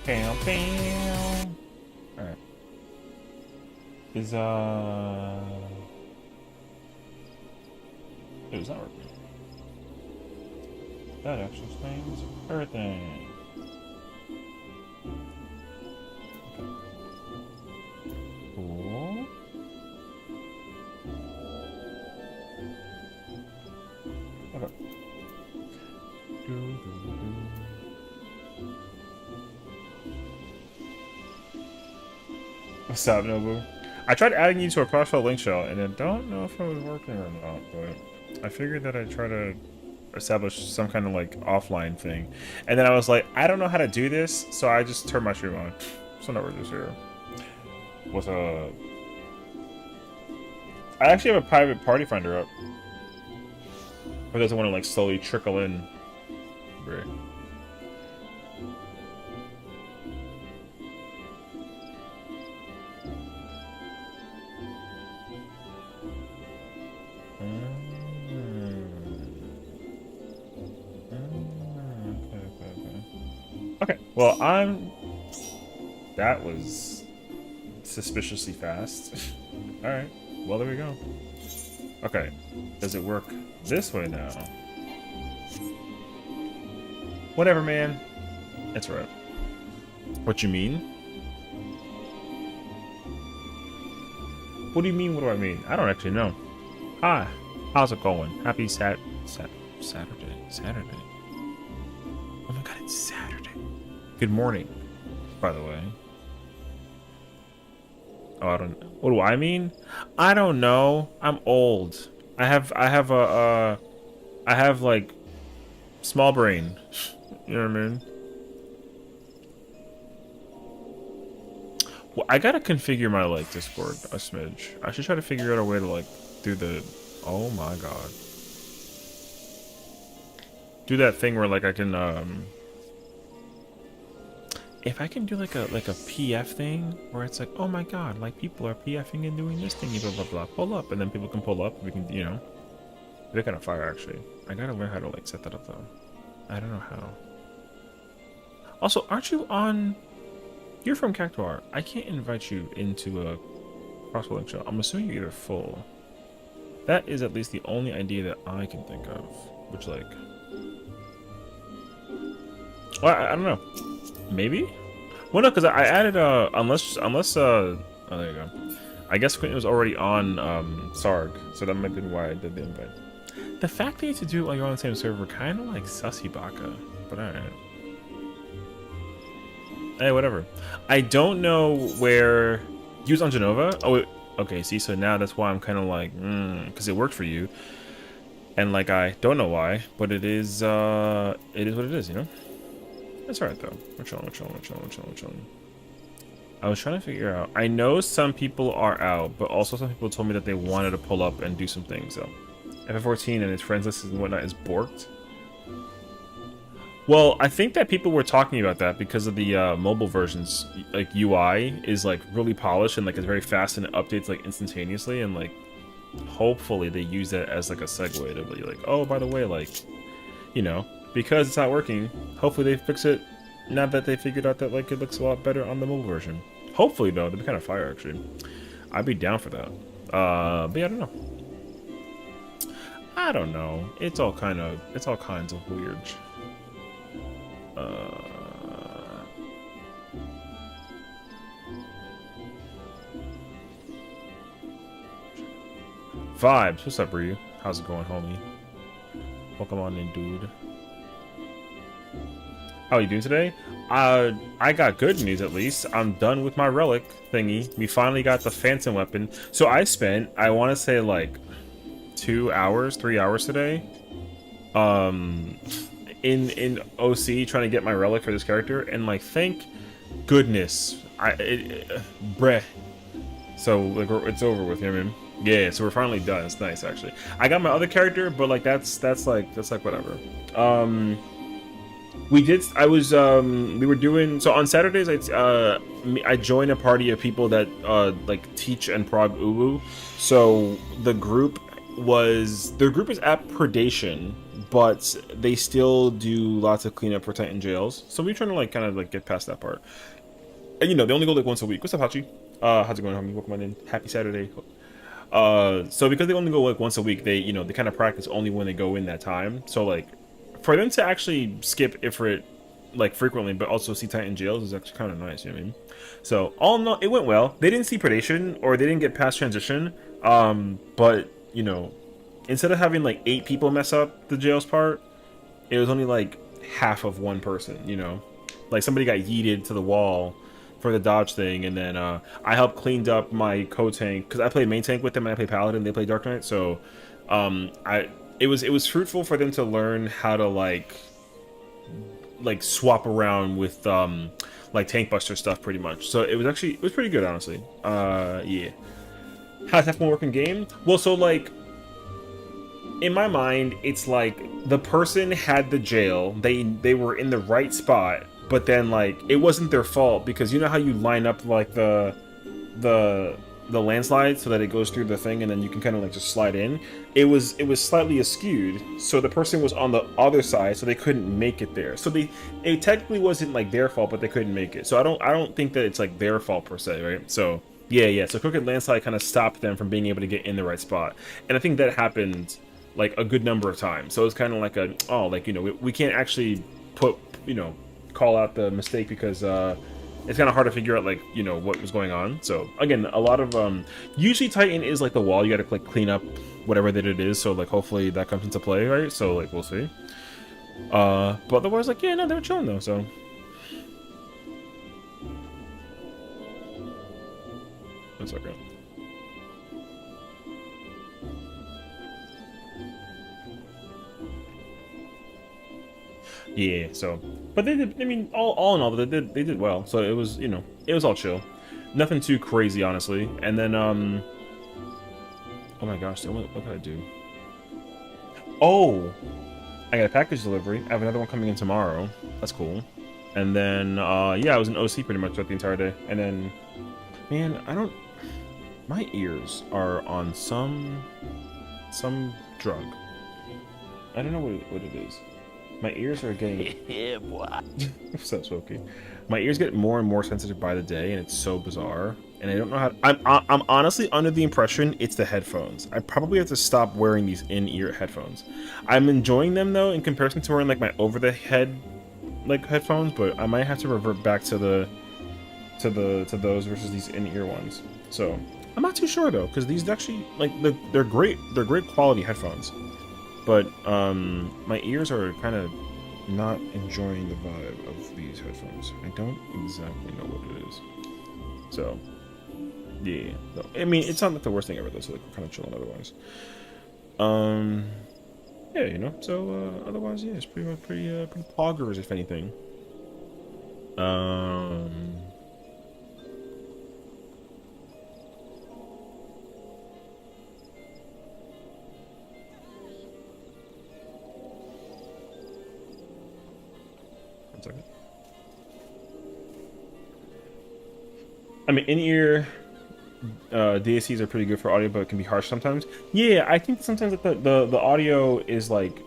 Bam, bam. Alright. Is, it's not working. That actually explains everything. Cool. Okay. What's up, Nobu? I tried adding you to a crossfire link shell, and I don't know if it was working or not, but I figured that I'd try to establish some kind of like offline thing. And then I was like, I don't know how to do this, so I just turned my stream on. So now we're just here. What's up? I actually have a private party finder up. Or doesn't want to like slowly trickle in. Right. Okay, well, that was suspiciously fast. Alright, well, there we go. Okay, does it work this way now? Whatever, man. That's right. What you mean? What do you mean, what do I mean? I don't actually know. Hi, how's it going? Happy Saturday. Saturday. Oh my god, it's Saturday. Good morning, by the way. Oh, I don't. What do I mean? I don't know. I'm old. I have like small brain. You know what I mean? Well, I gotta configure my like Discord a smidge. I should try to figure out a way to like do the. Oh my god. Do that thing where like I can if I can do like a PF thing where it's like, oh my god, like people are PFing and doing this thing, blah blah blah, pull up, and then people can pull up. We can, you know, they're kind of fire actually. I gotta learn how to like set that up though. I don't know how. Also, aren't you on? You're from Cactuar. I can't invite you into a crosswalk show. I'm assuming you're either full. That is at least the only idea that I can think of. Which like, well, I don't know. Maybe? Well, no, because I added, unless, oh, there you go. I guess Quentin was already on, Sarg, so that might be why I did the invite. The fact that you have to do it while you're on the same server, kind of like sussy baka, but alright. Hey, whatever. I don't know where, use on Genova? Oh, wait. Okay, see, so now that's why I'm kind of like, because it worked for you. And like, I don't know why, but it is what it is, you know? That's alright though. We're chilling. I was trying to figure out. I know some people are out, but also some people told me that they wanted to pull up and do some things. So, FF14 and its friends list and whatnot is borked. Well, I think that people were talking about that because of the mobile versions. Like UI is like really polished and like it's very fast and it updates like instantaneously and like hopefully they use that as like a segue to be like, oh, by the way, like, you know. Because it's not working, hopefully they fix it now that they figured out that like it looks a lot better on the mobile version. Hopefully though, that'd be kind of fire actually. I'd be down for that. But yeah, I don't know. It's all kinds of weird. Vibes, what's up, Ryu? How's it going, homie? Welcome on in, dude. How are you doing today? I got good news at least. I'm done with my relic thingy. We finally got the phantom weapon. So I spent, I want to say like 3 hours today. In OC trying to get my relic for this character, and like thank goodness, bruh. So like it's over with him. Yeah, so we're finally done. It's nice actually. I got my other character, but like that's like whatever. We were doing, so on Saturdays, I join a party of people that, like, teach and prog uwu. So, the group is at Predation, but they still do lots of cleanup for Titan jails. So we're trying to like kind of like get past that part. And you know, they only go like once a week. What's up, Hachi? How's it going, homie? Welcome on in. Happy Saturday. So because they only go like once a week, they they kind of practice only when they go in that time. So like, for them to actually skip Ifrit like frequently, but also see Titan jails is actually kind of nice. You know what I mean? So all in all, it went well. They didn't see predation or they didn't get past transition. But you know, instead of having like 8 people mess up the jails part, it was only like half of one person. You know, like somebody got yeeted to the wall for the dodge thing, and then I helped cleaned up my co-tank because I played main tank with them and I play paladin, they play dark knight, so it was fruitful for them to learn how to like swap around with like tank buster stuff pretty much. So it was pretty good, honestly. Yeah. How's that working game? Well, so like in my mind, it's like the person had the jail, they were in the right spot, but then like it wasn't their fault because you know how you line up like the landslide so that it goes through the thing and then you can kind of like just slide in. It was slightly askewed, so the person was on the other side, so they couldn't make it there. So it technically wasn't like their fault, but they couldn't make it. So I don't think that it's like their fault per se, right? So yeah. So crooked landslide kind of stopped them from being able to get in the right spot, and I think that happened like a good number of times. So it's kind of like we can't actually call out the mistake because it's kind of hard to figure out like what was going on. So again, a lot of usually Titan is like the wall, you got to like clean up whatever that it is, so like hopefully that comes into play, right? So like we'll see. But otherwise, like yeah, no, they were chilling though. So that's okay. Yeah, so, but they did. I mean, all in all, they did well. So it was, it was all chill, nothing too crazy, honestly. And then, oh my gosh, what did I do? Oh, I got a package delivery. I have another one coming in tomorrow. That's cool. And then, yeah, I was in OC pretty much throughout the entire day. And then, man, my ears are on some drug. I don't know what it is. My ears are getting... Yeah, boy. What's up, Smokey? My ears get more and more sensitive by the day, and it's so bizarre. And I don't know how... I'm honestly under the impression it's the headphones. I probably have to stop wearing these in-ear headphones. I'm enjoying them, though, in comparison to wearing, like, my over-the-head, like, headphones, but I might have to revert back to those versus these in-ear ones. So, I'm not too sure, though, because these actually, like, they're great. They're great quality headphones. But my ears are kind of not enjoying the vibe of these headphones. I don't exactly know what it is. So, yeah. No, I mean, it's not like the worst thing ever, though, so like, we're kind of chilling otherwise. Yeah, so otherwise, yeah, it's pretty poggers, if anything. Second. I mean, in-ear DACs are pretty good for audio, but it can be harsh sometimes. Yeah, I think sometimes like the audio is like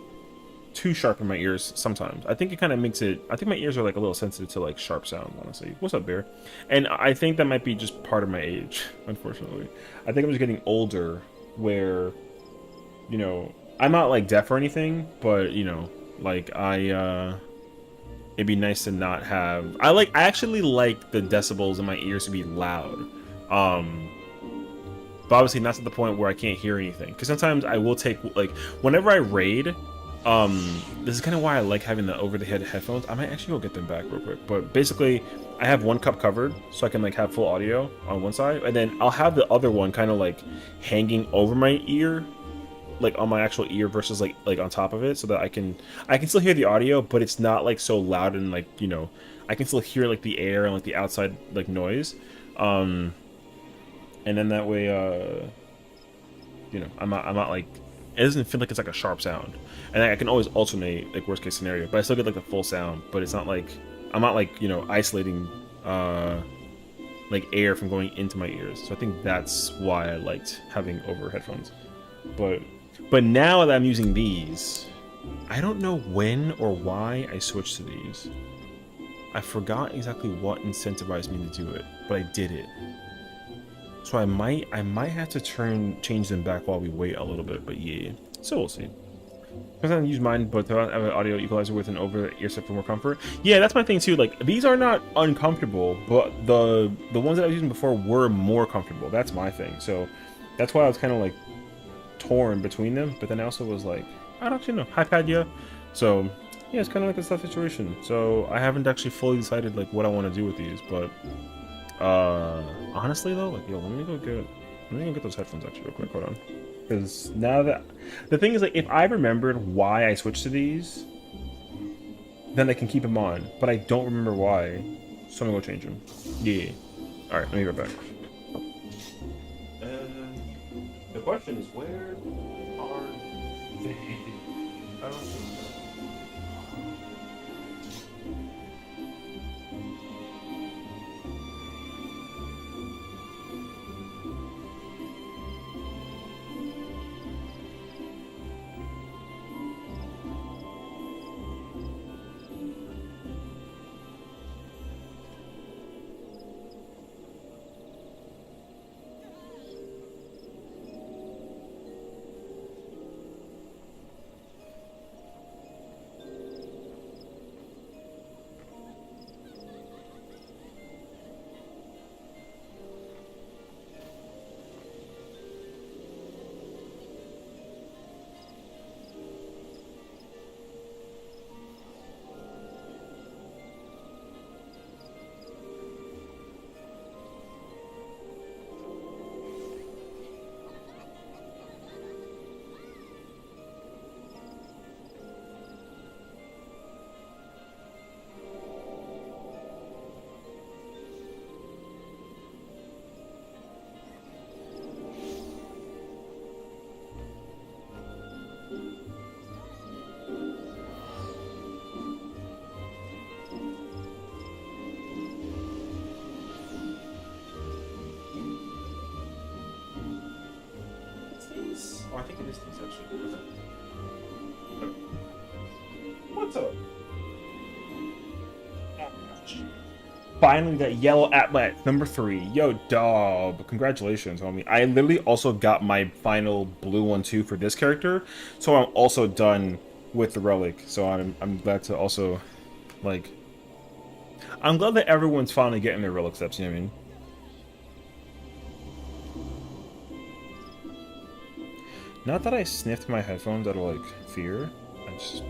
too sharp in my ears sometimes. I think it kind of makes it... I think my ears are like a little sensitive to like sharp sound, honestly. What's up, Bear? And I think that might be just part of my age, unfortunately. I think I'm just getting older where, I'm not like deaf or anything, but, like it'd be nice to not have... I actually like the decibels in my ears to be loud. But obviously not to the point where I can't hear anything. Because sometimes I will take, like, whenever I raid, this is kind of why I like having the over-the-head headphones. I might actually go get them back real quick. But basically, I have one cup covered, so I can, like, have full audio on one side. And then I'll have the other one kind of, like, hanging over my ear, like on my actual ear versus like on top of it, so that I can still hear the audio, but it's not like so loud and like I can still hear like the air and like the outside like noise, and then that way I'm not like, it doesn't feel like it's like a sharp sound, and I can always alternate like worst case scenario, but I still get like the full sound, but it's not like I'm not like isolating like air from going into my ears. So I think that's why I liked having over headphones. But now that I'm using these, I don't know when or why I switched to these. I forgot exactly what incentivized me to do it, but I did it. So I might have to change them back while we wait a little bit, but yeah. So we'll see. Sometimes I use mine, but I have an audio equalizer with an over-ear set for more comfort. Yeah, that's my thing too. Like, these are not uncomfortable, but the ones that I was using before were more comfortable. That's my thing. So that's why I was kind of like torn between them. But then I also was like, I don't actually know. Hi, Padya. So yeah, it's kind of like a tough situation. So I haven't actually fully decided like what I want to do with these, but honestly though, like, yo, let me go get those headphones actually real quick. Hold on. Because now that the thing is, like, if I remembered why I switched to these, then I can keep them on. But I don't remember why, so I'm gonna go change them. Yeah. All right, let me be right back. The question is, where are they? I don't know. Oh, I think it is these actually. What's up? Finally, that yellow atlet number 3. Yo, dog. Congratulations, homie. I literally also got my final blue one too for this character, so I'm also done with the relic. So I'm glad to also, like, I'm glad that everyone's finally getting their relic steps. You know what I mean? Not that I sniffed my headphones out of, like, fear. I just...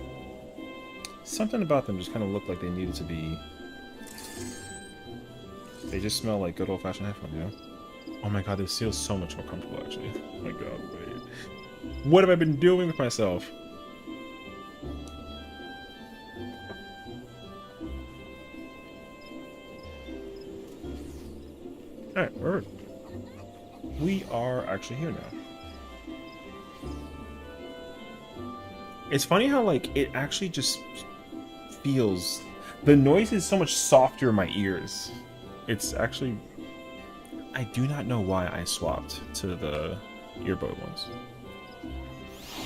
Something about them just kind of looked like they needed to be... They just smell like good old-fashioned headphones, you know? Oh my god, this feels so much more comfortable, actually. Oh my god, wait. What have I been doing with myself? Alright, we are actually here now. It's funny how, like, it actually just feels... The noise is so much softer in my ears. It's actually... I do not know why I swapped to the earbud ones.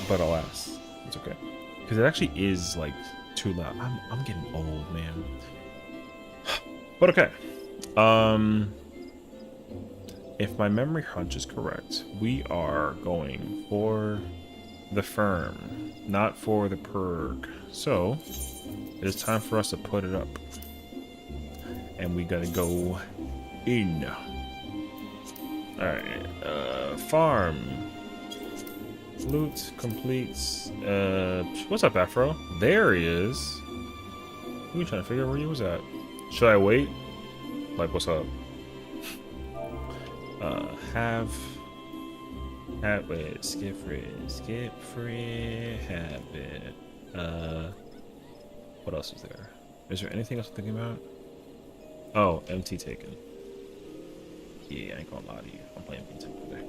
But alas, it's okay. Because it actually is, like, too loud. I'm getting old, man. But okay. If my memory hunch is correct, we are going for the firm, not for the purg. So, it is time for us to put it up. And we gotta go in. Alright, farm. Loot completes. What's up, Afro? There he is. We trying to figure out where he was at. Should I wait? Like, what's up? Wait, skip free, habit. What else is there? Is there anything else I'm thinking about? Oh, MT taken. Yeah, I ain't gonna lie to you. I'm playing main tank today.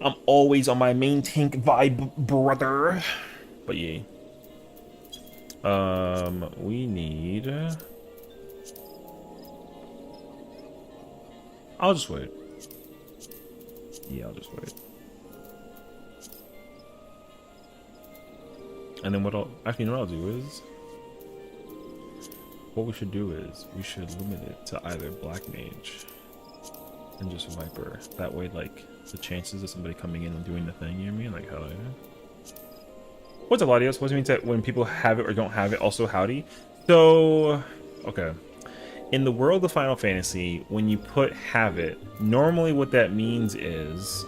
I'm always on my main tank vibe, brother. But yeah. We need... I'll just wait. Yeah, I'll just wait. And then what I'll actually, you know what I'll do is, what we should do is we should limit it to either Black Mage and just Viper. That way, like, the chances of somebody coming in and doing the thing, you know what I mean? Like, hell yeah. What's up, Latios? What does it mean that when people have it or don't have it, also howdy? So, okay. In the world of Final Fantasy, when you put have it, normally what that means is,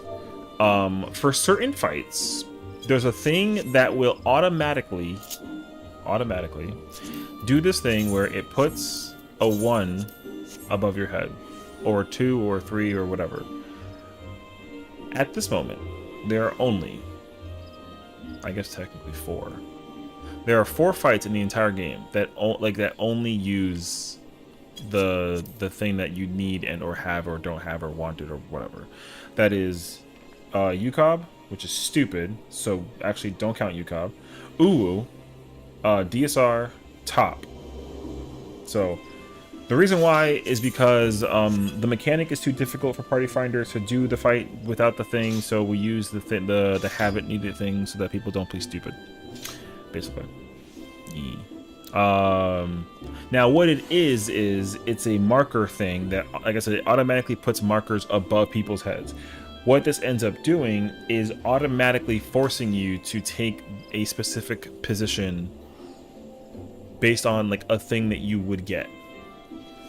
for certain fights, there's a thing that will automatically do this thing where it puts a 1 above your head, or 2 or 3 or whatever. At this moment, there are only, I guess technically 4. There are 4 fights in the entire game that only use the thing that you need and or have or don't have or wanted or whatever. That is UCOB, which is stupid, so actually don't count UCOB. Uwu, DSR, top. So the reason why is because the mechanic is too difficult for Party Finder to do the fight without the thing, so we use the have it needed thing so that people don't play stupid, basically. Now what it is it's a marker thing that, like I said, it automatically puts markers above people's heads. What this ends up doing is automatically forcing you to take a specific position based on like a thing that you would get.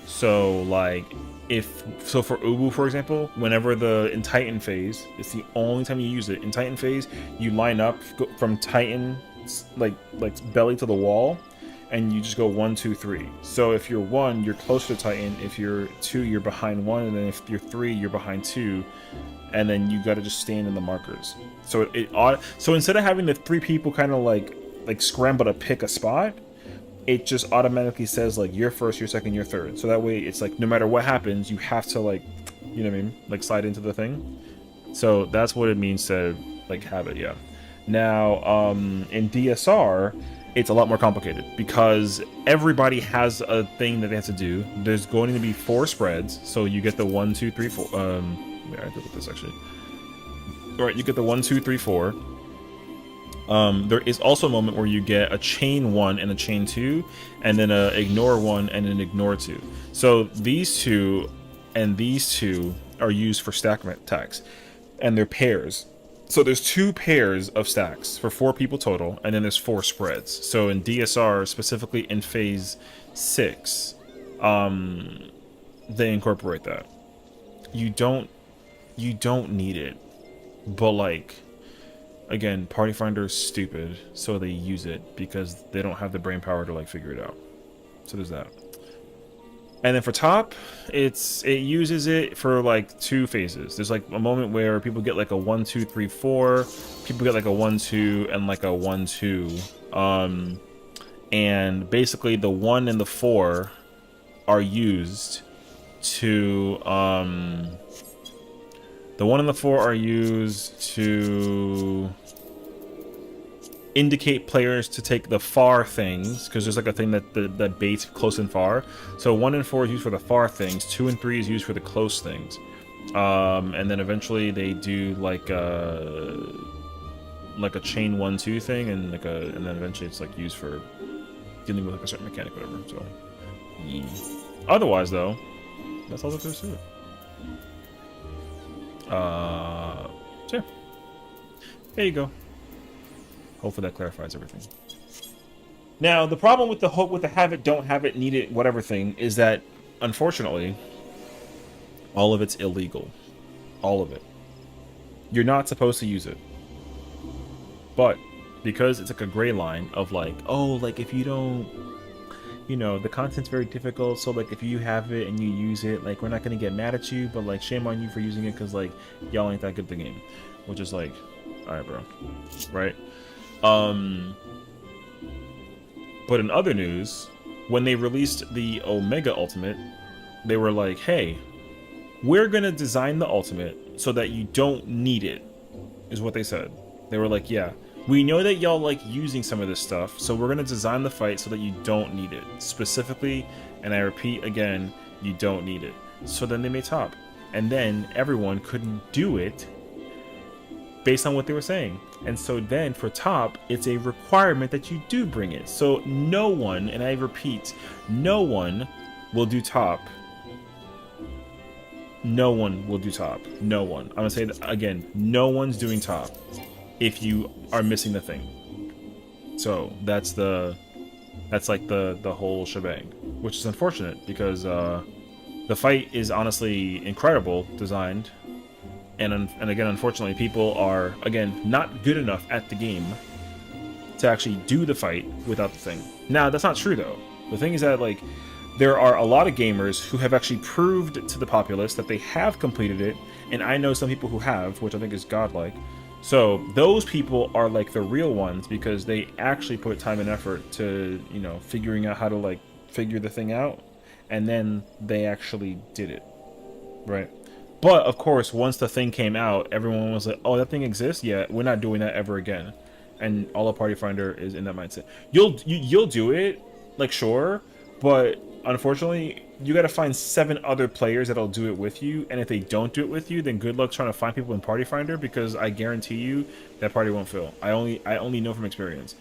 So like for Ubu, for example, whenever in Titan phase, it's the only time you use it. In Titan phase, you line up from Titan like belly to the wall, and you just go 1, 2, 3. So if you're 1, you're close to Titan. If you're 2, you're behind 1, and then if you're 3, you're behind 2, and then you got to just stand in the markers. So so instead of having the 3 people kind of like scramble to pick a spot, it just automatically says like you're first, you're second, you're third. So that way it's like no matter what happens, you have to like, you know what I mean, like slide into the thing. So that's what it means to like have it. Yeah. Now in DSR, it's a lot more complicated because everybody has a thing that they have to do. There's going to be 4 spreads, so you get the 1, 2, 3, 4. I have to look at this actually. All right, you get the 1, 2, 3, 4. There is also a moment where you get a chain 1 and a chain 2, and then a ignore 1 and an ignore 2. So these 2 and these 2 are used for stack attacks, and they're pairs. So there's 2 pairs of stacks for 4 people total, and then there's 4 spreads. So in DSR, specifically in phase 6, they incorporate that. You don't need it, but like, again, Party Finder is stupid, so they use it because they don't have the brain power to like figure it out. So there's that. And then for top, it uses it for like 2 phases. There's like a moment where people get like a 1, 2, 3, 4. People get like a 1, 2 and like a 1, 2. And basically the 1 and the 4 are used to the 1 and the 4 are used to indicate players to take the far things, because there's like a thing that baits close and far. So 1 and 4 is used for the far things, 2 and 3 is used for the close things. And then eventually they do like a chain 1, 2 thing, and and then eventually it's like used for dealing with like a certain mechanic, whatever. So yeah. Otherwise though, that's all there is to it. So yeah. There you go. Hopefully that clarifies everything. Now, the problem with the have it, don't have it, need it, whatever thing is that, unfortunately, all of it's illegal. All of it. You're not supposed to use it. But, because it's like a gray line of like, oh, like if you don't, you know, the content's very difficult, so like if you have it and you use it, like we're not going to get mad at you, but like shame on you for using it because like y'all ain't that good at the game. Which is like, alright bro. Right? But in other news, when they released the Omega Ultimate, they were like, hey, we're gonna design the Ultimate so that you don't need it, is what they said. They were like, yeah, we know that y'all like using some of this stuff, so we're gonna design the fight so that you don't need it. Specifically, and I repeat again, you don't need it. So then they made top. And then everyone couldn't do it based on what they were saying. And so then for top, it's a requirement that you do bring it. So no one, and I repeat, no one will do top. No one will do top. No one. I'm gonna say that again. No one's doing top if you are missing the thing. So that's like the whole shebang, which is unfortunate because the fight is honestly incredible designed, and again, unfortunately, people are again not good enough at the game to actually do the fight without the thing. Now that's not true though. The thing is that like there are a lot of gamers who have actually proved to the populace that they have completed it, and I know some people who have, which I think is godlike. So those people are like the real ones because they actually put time and effort to, you know, figuring out how to like figure the thing out, and then they actually did it, right? But of course, once the thing came out, everyone was like, "Oh, that thing exists? Yeah, we're not doing that ever again." And all a party finder is in that mindset. You'll do it, like sure, but unfortunately, you got to find 7 other players that'll do it with you, and if they don't do it with you, then good luck trying to find people in Party Finder because I guarantee you that party won't fill. I only know from experience.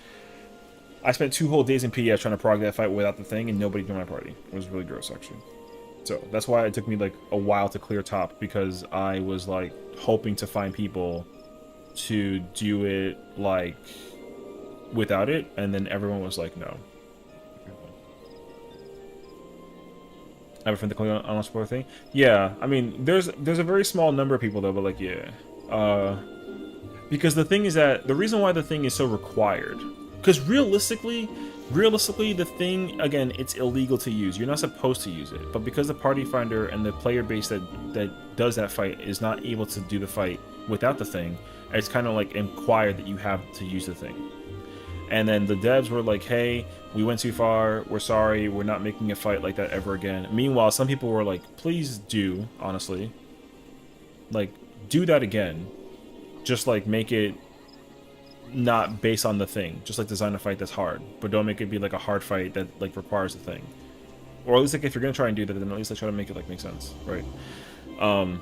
I spent 2 whole days in PS trying to prog that fight without the thing, and nobody joined my party. It was really gross, actually. So that's why it took me like a while to clear top because I was like hoping to find people to do it like without it, and then everyone was like, no. I have a friend to click on a spoiler thing. Yeah, I mean, there's a very small number of people though, but like, yeah, because the thing is that the reason why the thing is so required, because realistically, the thing again, it's illegal to use. You're not supposed to use it, but because the party finder and the player base that does that fight is not able to do the fight without the thing, it's kind of like inquired that you have to use the thing. And then the devs were like, hey, we went too far, we're sorry, we're not making a fight like that ever again. Meanwhile, some people were like, please do, honestly. Like, do that again. Just like make it not based on the thing. Just like design a fight that's hard. But don't make it be like a hard fight that like requires the thing. Or at least like if you're gonna try and do that, then at least like try to make it like make sense, right?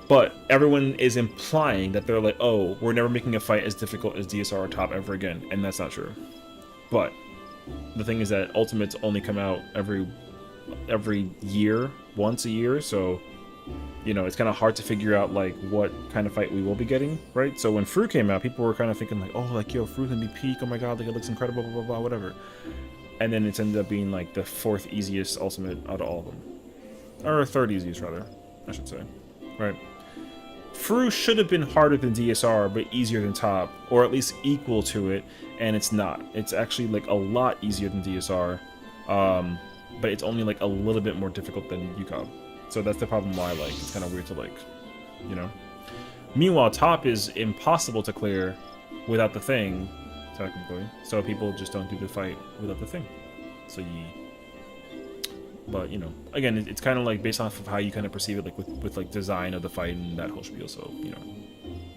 But everyone is implying that they're like, oh, we're never making a fight as difficult as DSR or top ever again, and that's not true. But the thing is that Ultimates only come out every year, once a year, so you know it's kind of hard to figure out like what kind of fight we will be getting, right? So when Fruit came out, people were kind of thinking like, oh, like yo, Fruit gonna be peak, oh my god, like it looks incredible, blah blah blah, whatever. And then it's ended up being like the 4th easiest Ultimate out of all of them, or 3rd easiest rather, I should say, right? Fru should have been harder than DSR, but easier than top, or at least equal to it, and it's not. It's actually like a lot easier than DSR, but it's only like a little bit more difficult than UCOB. So that's the problem why like it's kind of weird to like, you know. Meanwhile, top is impossible to clear without the thing, technically. So people just don't do the fight without the thing. So but you know, again, it's kind of like based off of how you kind of perceive it, like with like design of the fight and that whole spiel. So you know,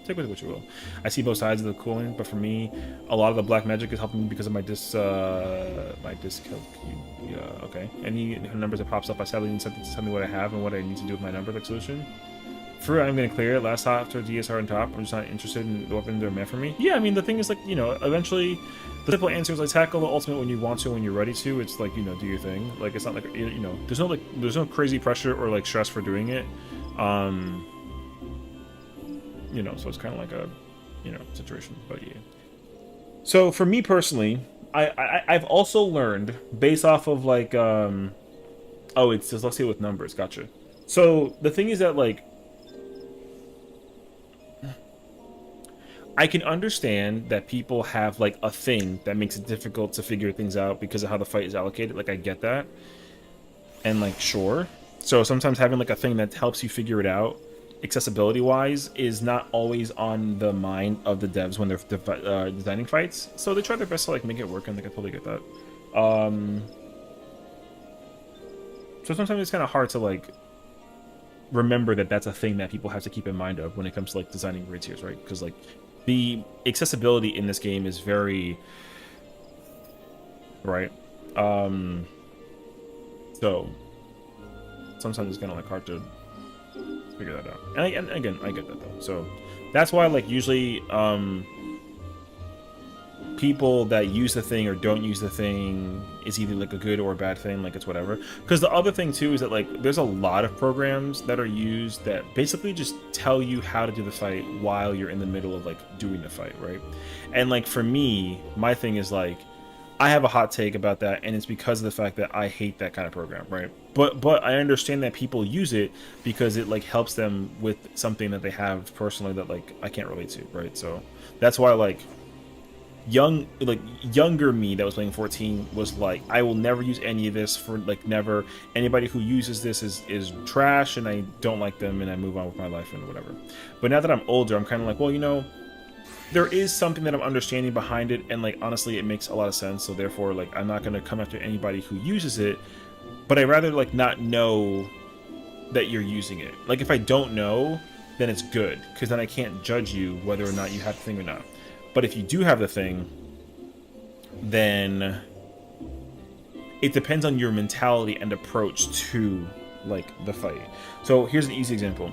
take with it what you will. I see both sides of the coin, but for me, a lot of the black magic is helping me because of my okay. Any numbers that pops up, I sadly need something to tell me what I have and what I need to do with my number like solution. For I'm gonna clear it last after DSR and top. I'm just not interested in the weapons that are meant for me. Yeah, I mean the thing is like, you know, eventually the simple answer is like tackle the ultimate when you want to, when you're ready to. It's like, you know, do your thing. Like it's not like, you know, there's no crazy pressure or like stress for doing it. You know, so it's kind of like a, you know, situation. But yeah. So for me personally, I've also learned based off of like oh, it's dyslexia with numbers. Gotcha. So the thing is that like, I can understand that people have like a thing that makes it difficult to figure things out because of how the fight is allocated. Like I get that, and like sure. So sometimes having like a thing that helps you figure it out, accessibility wise, is not always on the mind of the devs when they're designing fights. So they try their best to like make it work, and like I totally get that. So sometimes it's kind of hard to like remember that that's a thing that people have to keep in mind of when it comes to like designing raid tiers, right? Because like the accessibility in this game is very right. So sometimes it's kind of like hard to figure that out. And again, I get that though. So that's why like usually people that use the thing or don't use the thing is either like a good or a bad thing, like it's whatever. Because the other thing too is that like there's a lot of programs that are used that basically just tell you how to do the fight while you're in the middle of like doing the fight, right? And like for me, my thing is like I have a hot take about that, and it's because of the fact that I hate that kind of program, right? But I understand that people use it because it like helps them with something that they have personally that like I can't relate to, right? So that's why like younger me that was playing 14 was like, I will never use any of this, for like never. Anybody who uses this is trash and I don't like them, and I move on with my life and whatever. But now that I'm older, I'm kind of like, well, you know, there is something that I'm understanding behind it, and like honestly it makes a lot of sense, so therefore like I'm not going to come after anybody who uses it, but I'd rather like not know that you're using it. Like if I don't know, then it's good, because then I can't judge you whether or not you have the thing or not. But if you do have the thing, then it depends on your mentality and approach to like the fight. So here's an easy example.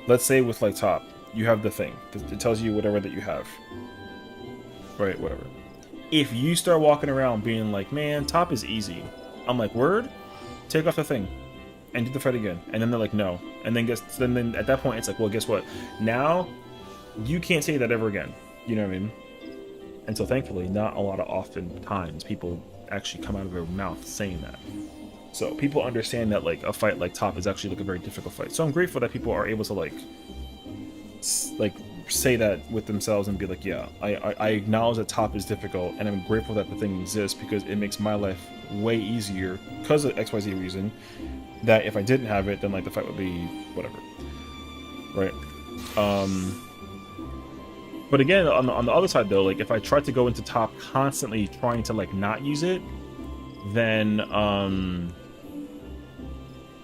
Let's say with like top, you have the thing. It tells you whatever that you have. Right, whatever. If you start walking around being like, man, top is easy. I'm like, word? Take off the thing and do the fight again. And then they're like, no. And then then at that point, it's like, well, guess what? Now, you can't say that ever again. You know what I mean? And so thankfully, not a lot of often times people actually come out of their mouth saying that. So people understand that like a fight like top is actually like a very difficult fight. So I'm grateful that people are able to like say that with themselves and be like, yeah, I acknowledge that top is difficult, and I'm grateful that the thing exists because it makes my life way easier because of XYZ reason, that if I didn't have it, then like the fight would be whatever, right? But again, on the other side though, like if I try to go into top constantly trying to like not use it, then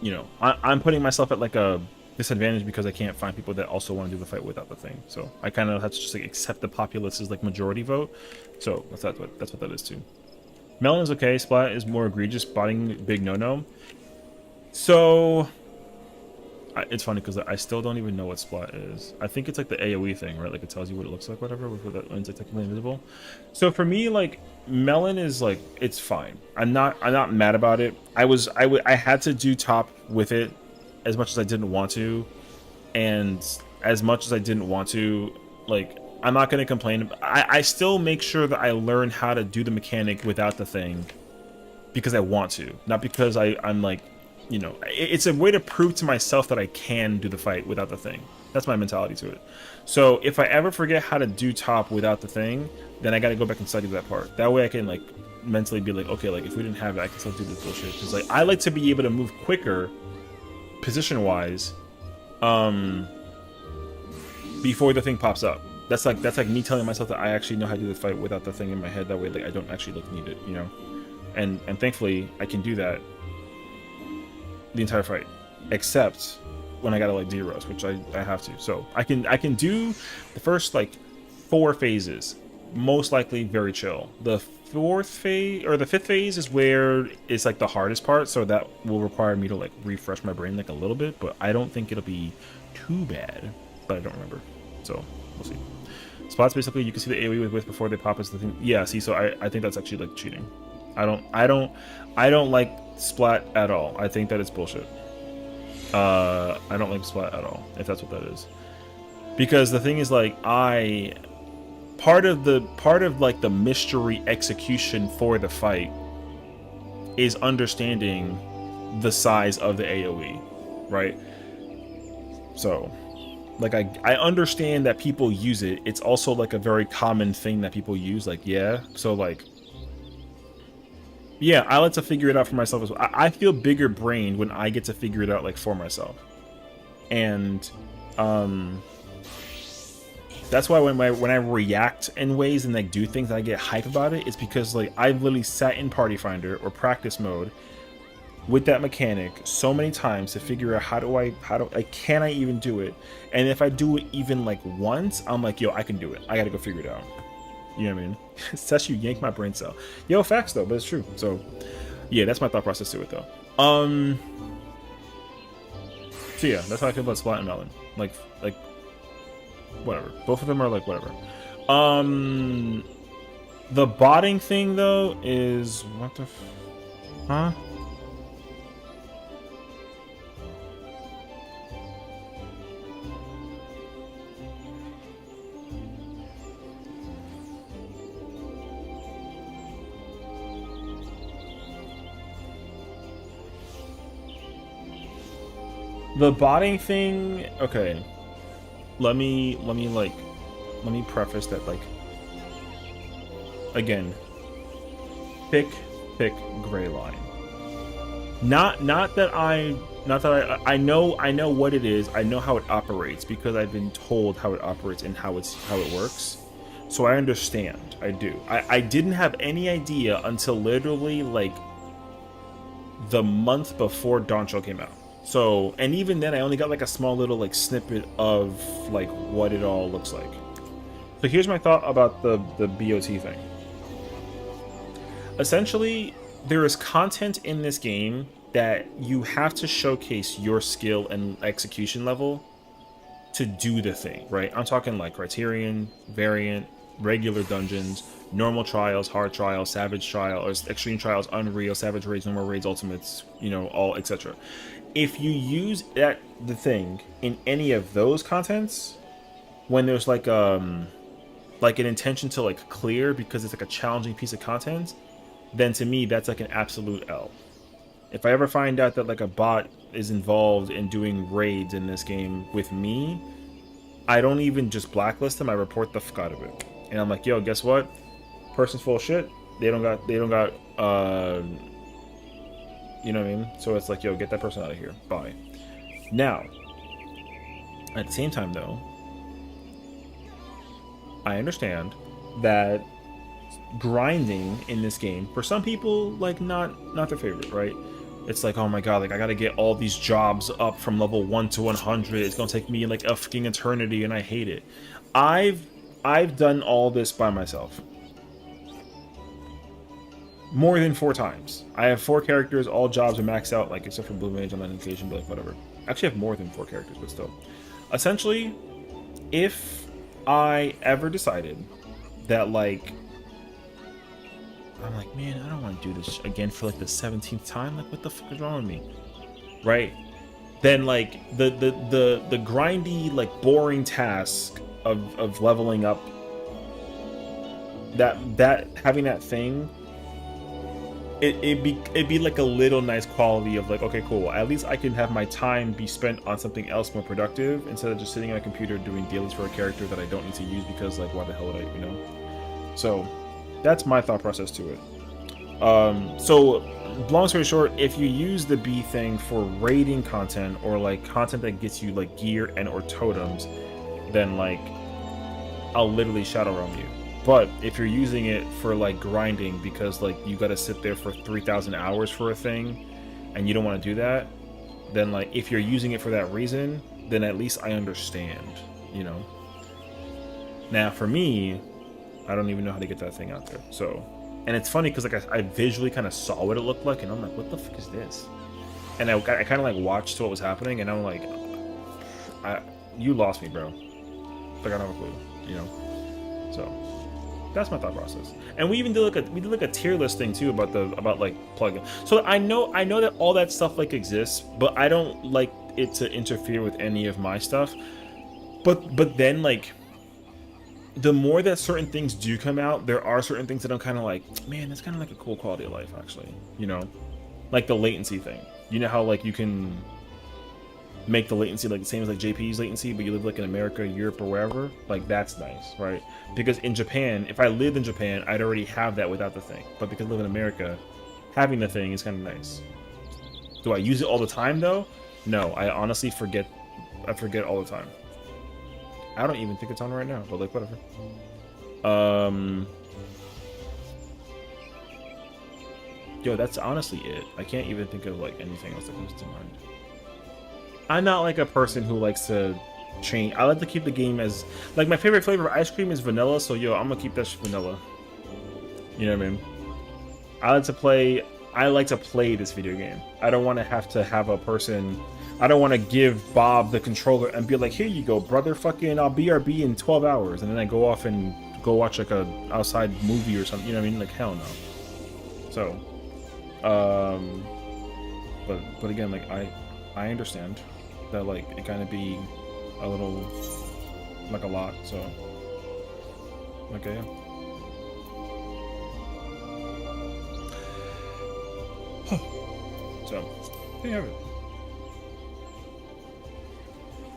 you know, I'm putting myself at like a disadvantage because I can't find people that also want to do the fight without the thing. So I kind of have to just like accept the populace's like majority vote. So that's what that is too. Melon is okay. Splat is more egregious. Spotting big no. So it's funny because I still don't even know what Splat is. I think it's like the AoE thing, right? Like it tells you what it looks like, whatever, with that lens like technically invisible. So for me, like Melon is like, it's fine. I'm not mad about it. I had to do top with it as much as I didn't want to, and as much as I didn't want to, like I'm not going to complain. I still make sure that I learn how to do the mechanic without the thing because I want to, not because I'm like, you know, it's a way to prove to myself that I can do the fight without the thing. That's my mentality to it. So if I ever forget how to do top without the thing, then I got to go back and study that part. That way I can like mentally be like, okay, like if we didn't have it, I can still do this bullshit. Because like I like to be able to move quicker position wise before the thing pops up. That's like me telling myself that I actually know how to do the fight without the thing in my head. That way like I don't actually like need it, you know. And thankfully I can do that the entire fight, except when I gotta like zeros, which I have to. So I can do the first like 4 phases, most likely very chill. The 4th phase or the 5th phase is where it's like the hardest part, so that will require me to like refresh my brain like a little bit, but I don't think it'll be too bad, but I don't remember, so we'll see. Spots basically you can see the AoE with before they pop as the thing. Yeah, see, so I think that's actually like cheating. I don't like Splat at all. I think that it's bullshit. I don't like Splat at all, if that's what that is. Because the thing is like part of like the mystery execution for the fight is understanding the size of the AoE, right? So like I understand that people use it. It's also like a very common thing that people use, like, yeah. So like, yeah, I like to figure it out for myself as well. I feel bigger brained when I get to figure it out like for myself. And that's why when I react in ways and like do things and I get hype about it, it's because like I've literally sat in Party Finder or practice mode with that mechanic so many times to figure out how can I even do it? And if I do it even like once, I'm like, yo, I can do it. I gotta go figure it out. You know what I mean? Sessiion yanked my brain cell. Yo, facts though, but it's true. So yeah, that's my thought process to it though. So yeah, that's how I feel about Splat and Melon. Like whatever. Both of them are like whatever. The botting thing though is what the huh? The botting thing, okay. Let me preface that, like, again, thick gray line. Not that I know what it is. I know how it operates because I've been told how it operates and how it works. So I understand. I do. I didn't have any idea until literally like the month before Dawnchill came out. So, and even then I only got like a small little like snippet of like what it all looks like. So here's my thought about the BOT thing. Essentially, there is content in this game that you have to showcase your skill and execution level to do the thing, right? I'm talking like Criterion, Variant, regular dungeons, normal trials, hard trials, savage trials, extreme trials, unreal, savage raids, normal raids, ultimates, you know, all etc. If you use the thing in any of those contents, when there's like an intention to like clear because it's like a challenging piece of content, then to me that's like an absolute L. If I ever find out that like a bot is involved in doing raids in this game with me, I don't even just blacklist them, I report the fuck out of it. And I'm like, yo, guess what? Person's full of shit. They don't got you know what I mean? So it's like, yo, get that person out of here. Bye. Now, at the same time though, I understand that grinding in this game, for some people, like not their favorite, right? It's like, oh my god, like I gotta get all these jobs up from level 1 to 100. It's gonna take me like a fucking eternity and I hate it. I've done all this by myself. More than 4 times. I have 4 characters, all jobs are maxed out, like except for Blue Mage on that occasion, but like whatever. Actually I have more than 4 characters, but still. Essentially, if I ever decided that like I'm like, man, I don't want to do this again for like the 17th time. Like, what the fuck is wrong with me? Right? Then like the grindy, like boring task of leveling up, that having that thing, it'd be like a little nice quality of like, okay, cool. At least I can have my time be spent on something else more productive instead of just sitting on a computer doing dailies for a character that I don't need to use because like, why the hell would I, you know? So that's my thought process to it. So long story short, if you use the B thing for raiding content or like content that gets you like gear and or totems, then like I'll literally shadow realm you. But if you're using it for like grinding because like you gotta sit there for 3,000 hours for a thing and you don't want to do that, then like if you're using it for that reason, then at least I understand, you know. Now for me, I don't even know how to get that thing out there. So, and it's funny because like I visually kind of saw what it looked like, and I'm like, what the fuck is this? And I kind of like watched what was happening, and I'm like, you lost me, bro. Like I don't have a clue, you know. So that's my thought process. And we even did like a tier list thing too about like plugin. So I know that all that stuff like exists, but I don't like it to interfere with any of my stuff. But then like, the more that certain things do come out, there are certain things that I'm kind of like, man, that's kind of like a cool quality of life, actually. You know, like the latency thing. You know how like you can make the latency like the same as like JP's latency, but you live like in America, Europe, or wherever. Like that's nice, right? Because in Japan, if I lived in Japan, I'd already have that without the thing. But because I live in America, having the thing is kind of nice. Do I use it all the time though? No, I honestly forget. I forget all the time. I don't even think it's on right now, but like whatever. Yo, that's honestly it. I can't even think of like anything else that comes to mind. I'm not like a person who likes to change. I like to keep the game as like my favorite flavor of ice cream is vanilla, so yo, I'm gonna keep that shit vanilla. You know what I mean? I like to play this video game. I don't want to have a person. I don't want to give Bob the controller and be like, here you go, brother, fucking I'll BRB in 12 hours. And then I go off go watch like a outside movie or something. You know what I mean? Like hell no. So, but again, like I understand that like it kind of be a little like a lot. So, okay. Yeah. So, there you have it.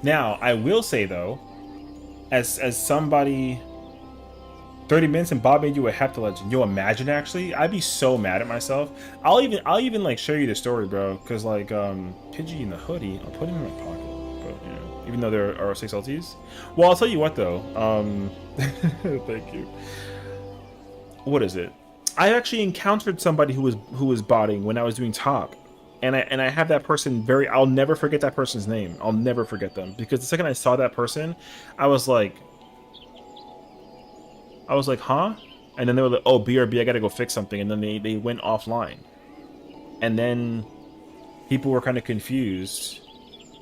Now, I will say though, as somebody, 30 minutes and Bob made you a Hepta legend. Yo, imagine actually, I'd be so mad at myself. I'll even like show you the story, bro. Cause like Pidgey in the hoodie, I'll put him in my pocket. But you know, even though there are 6 LTs. Well, I'll tell you what though. Thank you. What is it? I actually encountered somebody who was botting when I was doing top. And I have that person I'll never forget that person's name. I'll never forget them. Because the second I saw that person, I was like, huh? And then they were like, oh, BRB, I gotta go fix something. And then they went offline. And then people were kind of confused.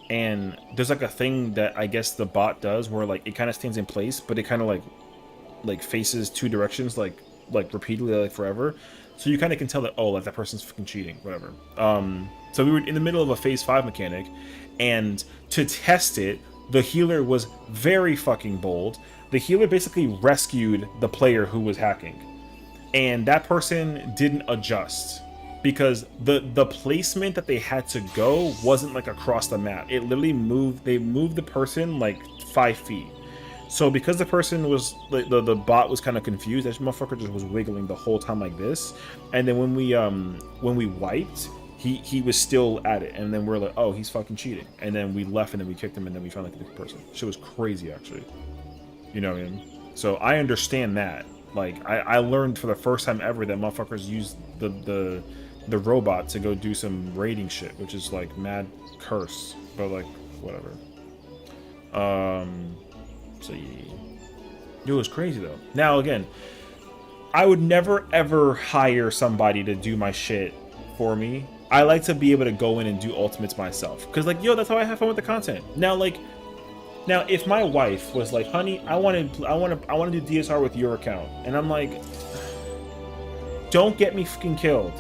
And there's like a thing that I guess the bot does where like it kind of stands in place, but it kind of like faces 2 directions, like repeatedly, like forever. So you kind of can tell that, oh, like that person's fucking cheating, whatever. So we were in the middle of a phase 5 mechanic, and to test it, the healer was very fucking bold. The healer basically rescued the player who was hacking, and that person didn't adjust because the placement that they had to go wasn't like across the map. It literally moved. They moved the person like 5 feet. So because the person was the bot was kind of confused, that motherfucker just was wiggling the whole time like this. And then when we wiped, he was still at it. And then we're like, oh, he's fucking cheating. And then we left, and then we kicked him, and then we found like a different person. Shit was crazy, actually. You know what I mean? So I understand that. Like I learned for the first time ever that motherfuckers use the robot to go do some raiding shit, which is like mad curse, but like whatever. So yeah, it was crazy though. Now again, I would never ever hire somebody to do my shit for me. I like to be able to go in and do ultimates myself, because like, yo, that's how I have fun with the content. Now if my wife was like, honey, I want to do DSR with your account, and I'm like, don't get me fucking killed,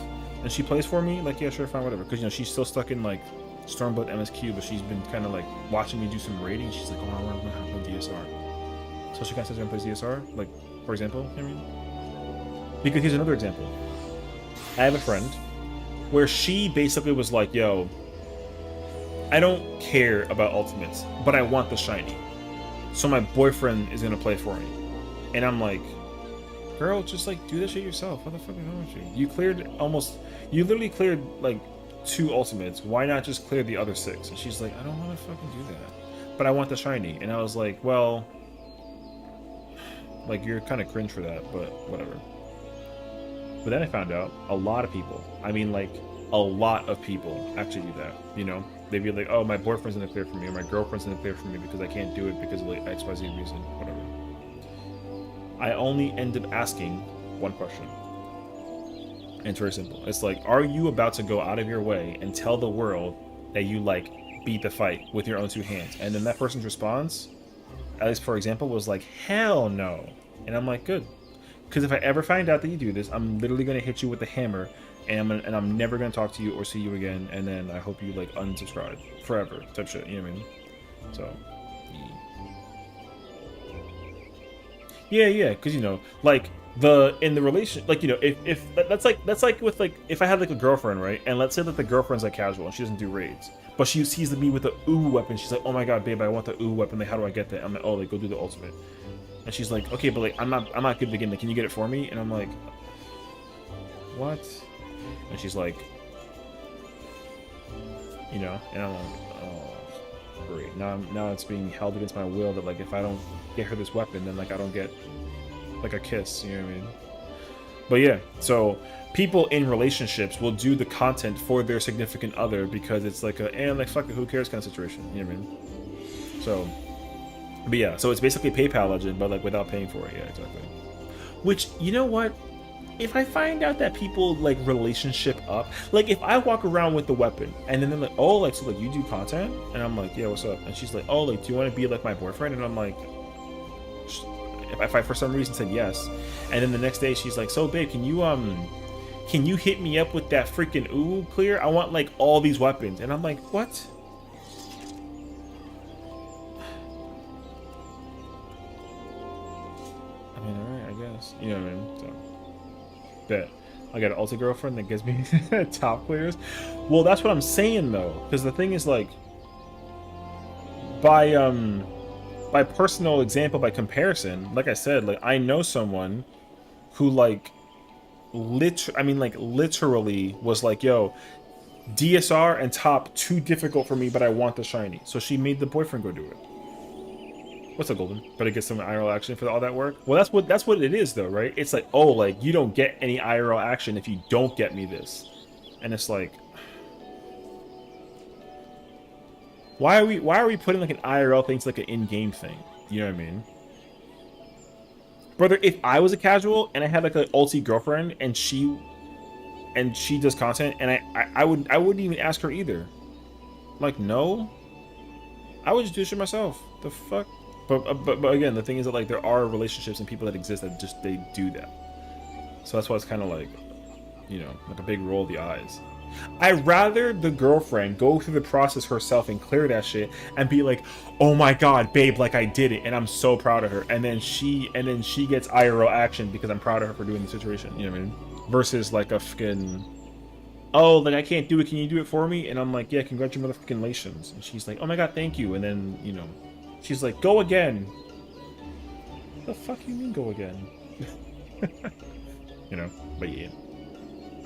and she plays for me, like, yeah, sure, fine, whatever, because you know she's still stuck in like Stormblood MSQ, but she's been kind of like watching me do some raiding. She's like, oh, I want to have no DSR. So she kind of says and plays DSR, like, for example, I mean, because here's another example. I have a friend where she basically was like, yo, I don't care about ultimates, but I want the shiny. So my boyfriend is gonna play for me. And I'm like, girl, just like do that shit yourself. What the fuck is wrong with you? You literally cleared like 2 ultimates. Why not just clear the other 6? And she's like, I don't want to fucking do that, but I want the shiny. And I was like, well, like, you're kind of cringe for that, but whatever. But then I found out a lot of people, I mean like a lot of people actually do that, you know? They'd be like, oh, my boyfriend's gonna clear for me, or my girlfriend's gonna clear for me because I can't do it because of like XYZ reason, whatever. I only end up asking one question. And it's very simple. It's like, are you about to go out of your way and tell the world that you like beat the fight with your own 2 hands? And then that person's response, at least for example, was like, hell no. And I'm like, good. Because if I ever find out that you do this, I'm literally gonna hit you with the hammer, and I'm never gonna talk to you or see you again, and then I hope you like unsubscribe forever type shit, you know what I mean? So yeah, because you know, like in the relation, like, you know, if that's like with like, if I had like a girlfriend, right, and let's say that the girlfriend's like casual and she doesn't do raids, but she sees me with the ooh weapon, she's like, oh my god, babe, I want the ooh weapon, like, how do I get that? I'm like, oh, like, go do the ultimate. And she's like, okay, but like, I'm not good at the game, like, can you get it for me? And I'm like, what? And she's like, you know, and I'm like, oh, great. Now it's being held against my will that like, if I don't get her this weapon, then like I don't get like a kiss, you know what I mean? But yeah, so people in relationships will do the content for their significant other because it's like like, fuck it, who cares kind of situation, you know what I mean? So, but yeah, so it's basically PayPal Legend, but like without paying for it. Yeah, exactly. Which, you know what? If I find out that people like relationship up, like if I walk around with the weapon and then they're like, oh, like, so like you do content? And I'm like, yeah, what's up? And she's like, oh, like, do you want to be like my boyfriend? And I'm like, if I for some reason said yes, and then the next day she's like, so babe, can you hit me up with that freaking ooh clear? I want like all these weapons. And I'm like, what? I mean, alright, I guess. You know what I mean? So, bet. I got an ulti girlfriend that gives me top clears. Well, that's what I'm saying though, because the thing is like, by personal example, by comparison, like I said, like I know someone who like literally was like, yo, DSR and top too difficult for me, but I want the shiny. So she made the boyfriend go do it. What's up, Golden? Better get some IRL action for all that work. Well, that's what it is, though, right? It's like, oh, like you don't get any IRL action if you don't get me this, and it's like, why are we putting like an IRL thing to like an in-game thing? You know what I mean? Brother, if I was a casual and I had like an ulti girlfriend and she does content and I wouldn't even ask her either. Like, no, I would just do shit myself. The fuck. But again, the thing is that like there are relationships and people that exist that just they do that. So that's why it's kind of like, you know, like a big roll of the eyes. I'd rather the girlfriend go through the process herself and clear that shit and be like, oh my god, babe, like I did it and I'm so proud of her, and then she gets IRL action because I'm proud of her for doing the situation. You know what I mean? Versus like a fucking, oh, like I can't do it, can you do it for me? And I'm like, yeah, congratulations. And she's like, oh my god, thank you. And then, you know, she's like, go again. What the fuck you mean go again? You know, but yeah.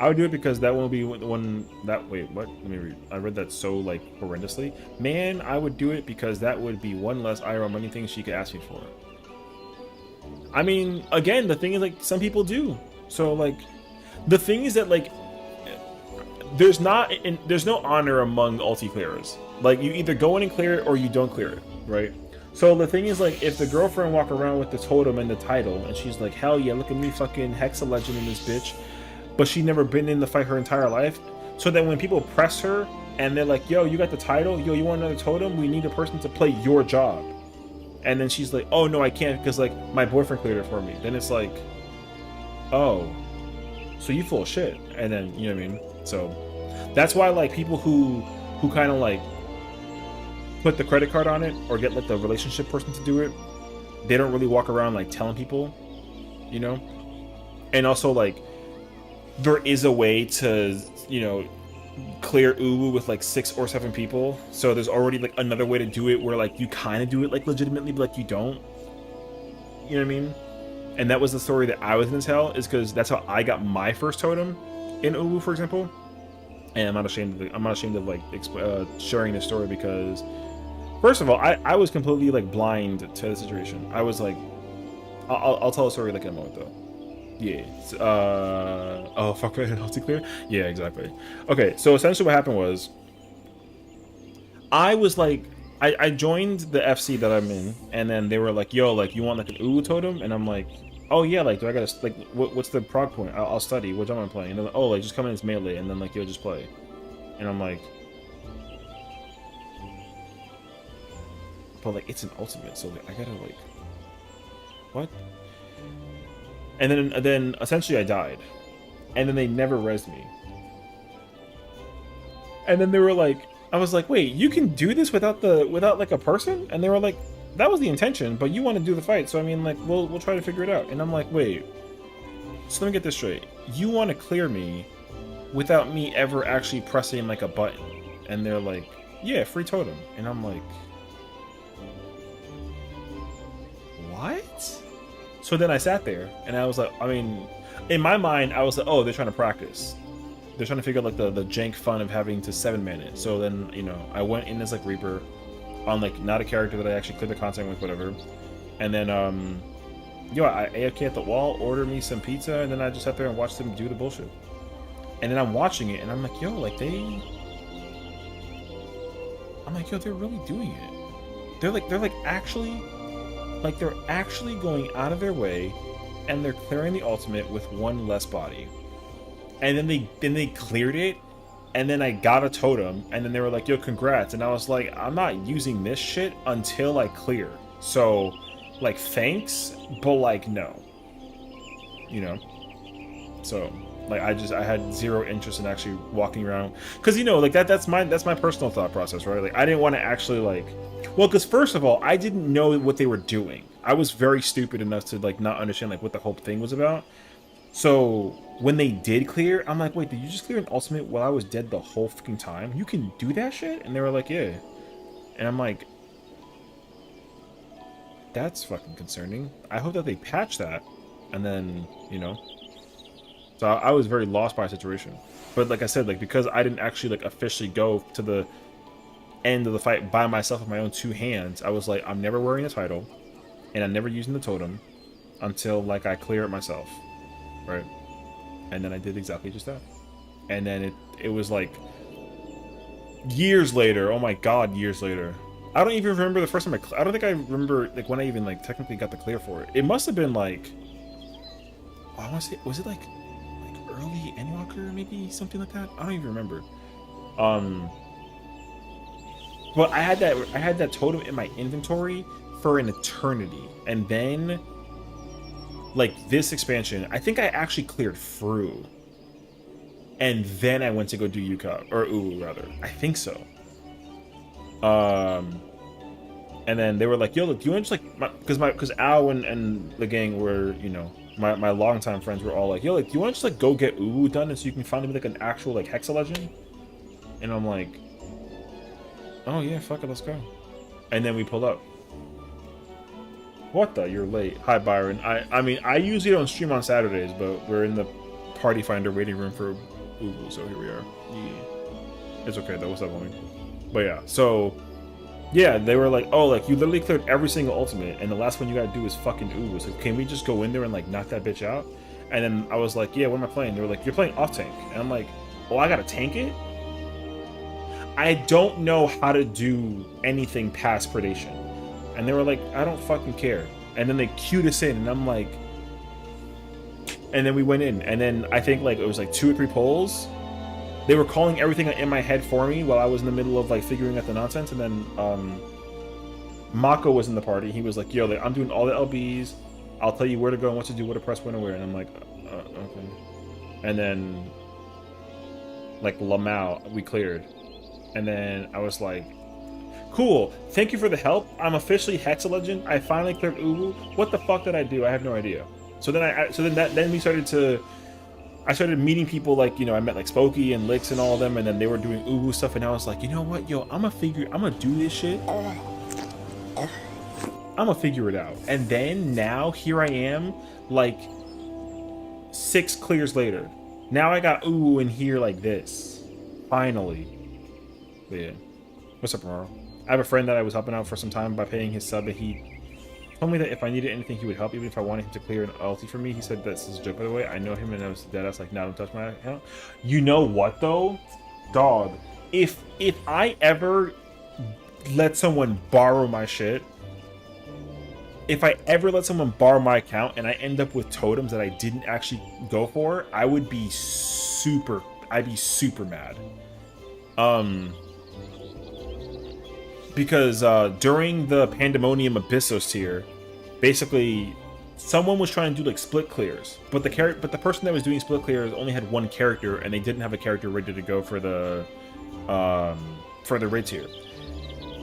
I would do it because that won't be the one that, wait, what? Let me read. I read that so like horrendously. Man, I would do it because that would be one less IRL money thing she could ask me for. I mean, again, the thing is like some people do. So like, the thing is that like, there's no honor among ulti clearers. Like you either go in and clear it or you don't clear it, right? So the thing is like, if the girlfriend walk around with the totem and the title and she's like, hell yeah, look at me fucking Hexa legend in this bitch, but she never been in the fight her entire life. So that when people press her and they're like, yo, you got the title, yo, you want another totem, we need a person to play your job, and then she's like, oh no, I can't because like my boyfriend cleared it for me, then it's like, oh, so you full of shit. And then, you know what I mean? So that's why like people who kind of like put the credit card on it or get like the relationship person to do it, they don't really walk around like telling people, you know. And also like, there is a way to, you know, clear Uwu with like 6 or 7 people. So there's already like another way to do it where like you kind of do it like legitimately, but like you don't. You know what I mean? And that was the story that I was gonna tell, is because that's how I got my first totem in Uwu, for example. And I'm not ashamed of like sharing this story because, first of all, I was completely like blind to the situation. I was like, I'll tell a story like in a moment though. Yeah. Oh fuck, clear. Yeah, exactly. Okay, so essentially what happened was, I was like, I joined the FC that I'm in, and then they were like, yo, like you want like an Uwu totem? And I'm like, oh yeah, like do I gotta like what's the prog point? I'll study what jump I'm playing. And they're like, oh, like just come in as melee, and then like you'll just play. And I'm like, but like it's an ultimate, so like I gotta like, what? And then essentially I died, and then they never resed me. And then they were like, I was like, wait, you can do this without like a person? And they were like, that was the intention, but you want to do the fight, so I mean like we'll try to figure it out. And I'm like, wait, so let me get this straight. You want to clear me without me ever actually pressing like a button? And they're like, yeah, free totem. And I'm like, what? So then I sat there, and I was like, I mean, in my mind, I was like, oh, they're trying to practice. They're trying to figure out like the jank fun of having to 7-man it. So then, you know, I went in as like Reaper, on like not a character that I actually cleared the content with, whatever. And then, yo, I AFK at the wall, ordered me some pizza, and then I just sat there and watched them do the bullshit. And then I'm watching it, and I'm like, yo, like they're really doing it. They're actually going out of their way, and they're clearing the ultimate with 1 less body. And then they cleared it, and then I got a totem, and then they were like, yo, congrats. And I was like, I'm not using this shit until I clear. So like thanks, but like no, you know. So like I had zero interest in actually walking around because you know like that's my personal thought process, right? Like I didn't want to actually like, well, because first of all I didn't know what they were doing. I was very stupid enough to like not understand like what the whole thing was about. So when they did clear, I'm like, wait, did you just clear an ultimate while I was dead the whole fucking time? You can do that shit? And they were like, yeah. And I'm like, that's fucking concerning. I hope that they patch that. And then, you know. So I was very lost by the situation. But like I said, like because I didn't actually like officially go to the end of the fight by myself with my own two hands, I was like, I'm never wearing the title. And I'm never using the totem until like I clear it myself. Right? And then I did exactly just that. And then it was like years later. Oh my god, years later. I don't even remember the first time I don't think I remember like when I even like technically got the clear for it. It must have been like, oh, I want to say, was it like early Endwalker, maybe something like that? I don't even remember. But I had that totem in my inventory for an eternity, and then like this expansion, I think I actually cleared through, and then I went to go do Yuka or rather. I think so. And then they were like, "Yo, look, do you want to just like because Al and the gang were, you know, my longtime friends were all like, yo, like, do you want to just like go get Uwu done and so you can find me like an actual like Hexa legend?" And I'm like, oh yeah, fuck it, let's go. And then we pull up. What the? You're late. Hi Byron. I mean I usually don't stream on Saturdays, but we're in the party finder waiting room for Uwu, so here we are. Yeah. It's okay though. What's up, homie? But yeah, so. Yeah, they were like, oh, like, you literally cleared every single ultimate, and the last one you gotta do is fucking Uwu. So can we just go in there and, like, knock that bitch out? And then I was like, yeah, what am I playing? They were like, you're playing off-tank. And I'm like, oh, I gotta tank it? I don't know how to do anything past predation. And they were like, I don't fucking care. And then they queued us in, and I'm like... And then we went in, and then I think, like, it was, like, 2 or 3 polls. They were calling everything in my head for me while I was in the middle of like figuring out the nonsense, and then Mako was in the party. He was like, "Yo, like, I'm doing all the LBs. I'll tell you where to go and what to do, what to press, when to where." And I'm like, "Okay." And then like Lamau, we cleared, and then I was like, "Cool, thank you for the help. I'm officially Hexa Legend. I finally cleared Uwu. What the fuck did I do? I have no idea." So then we started to. I started meeting people like, you know, I met like Spokey and Licks and all of them, and then they were doing Uwu stuff, and I was like, you know what, yo, I'm gonna do this shit. I'm gonna figure it out. And then now here I am, like 6 clears later. Now I got Uwu in here like this. Finally. But yeah. What's up, Romaro? I have a friend that I was helping out for some time by paying his sub, and he told me that if I needed anything, he would help, even if I wanted him to clear an ulti for me. He said this is a joke, by the way. I know him, and I was dead. I was like, no, don't touch my account. You know what, though? Dog, if I ever let someone borrow my shit, if I ever let someone borrow my account and I end up with totems that I didn't actually go for, I would be I'd be super mad. Because during the Pandemonium Abyssos tier, basically someone was trying to do like split clears, but the person that was doing split clears only had 1 character, and they didn't have a character ready to go for the raid tier.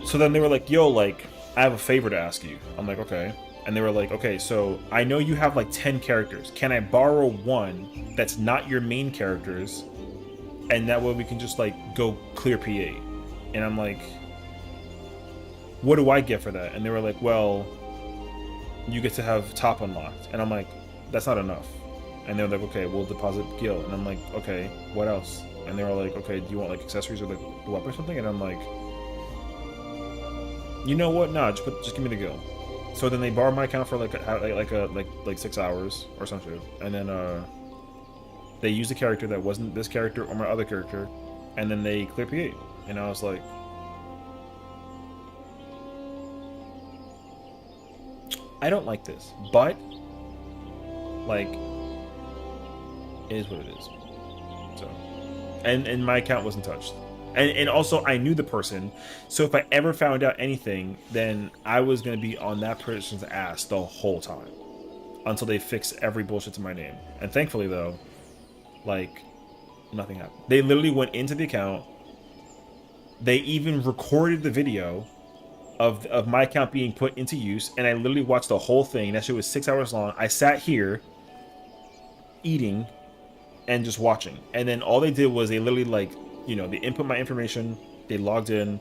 So then they were like, yo, like, I have a favor to ask you. I'm like, okay. And they were like, okay, so I know you have like 10 characters. Can I borrow 1 that's not your main characters, and that way we can just like go clear P8? And I'm like, what do I get for that? And they were like, well, you get to have top unlocked. And I'm like, that's not enough. And they were like, okay, we'll deposit Gil. And I'm like, okay, what else? And they were like, okay, do you want like accessories or like the weapon or something? And I'm like, you know what? Nah, just give me the Gil. So then they borrowed my account for like 6 hours or something. And then they used a character that wasn't this character or my other character, and then they clear P8. And I was like, I don't like this, but like, it is what it is. So, and my account wasn't touched. And also I knew the person, so if I ever found out anything, then I was gonna be on that person's ass the whole time until they fix every bullshit to my name. And thankfully though, like, nothing happened. They literally went into the account. They even recorded the video of my account being put into use, and I literally watched the whole thing. That shit was 6 hours long. I sat here eating and just watching, and then all they did was they literally, like, you know, they input my information, they logged into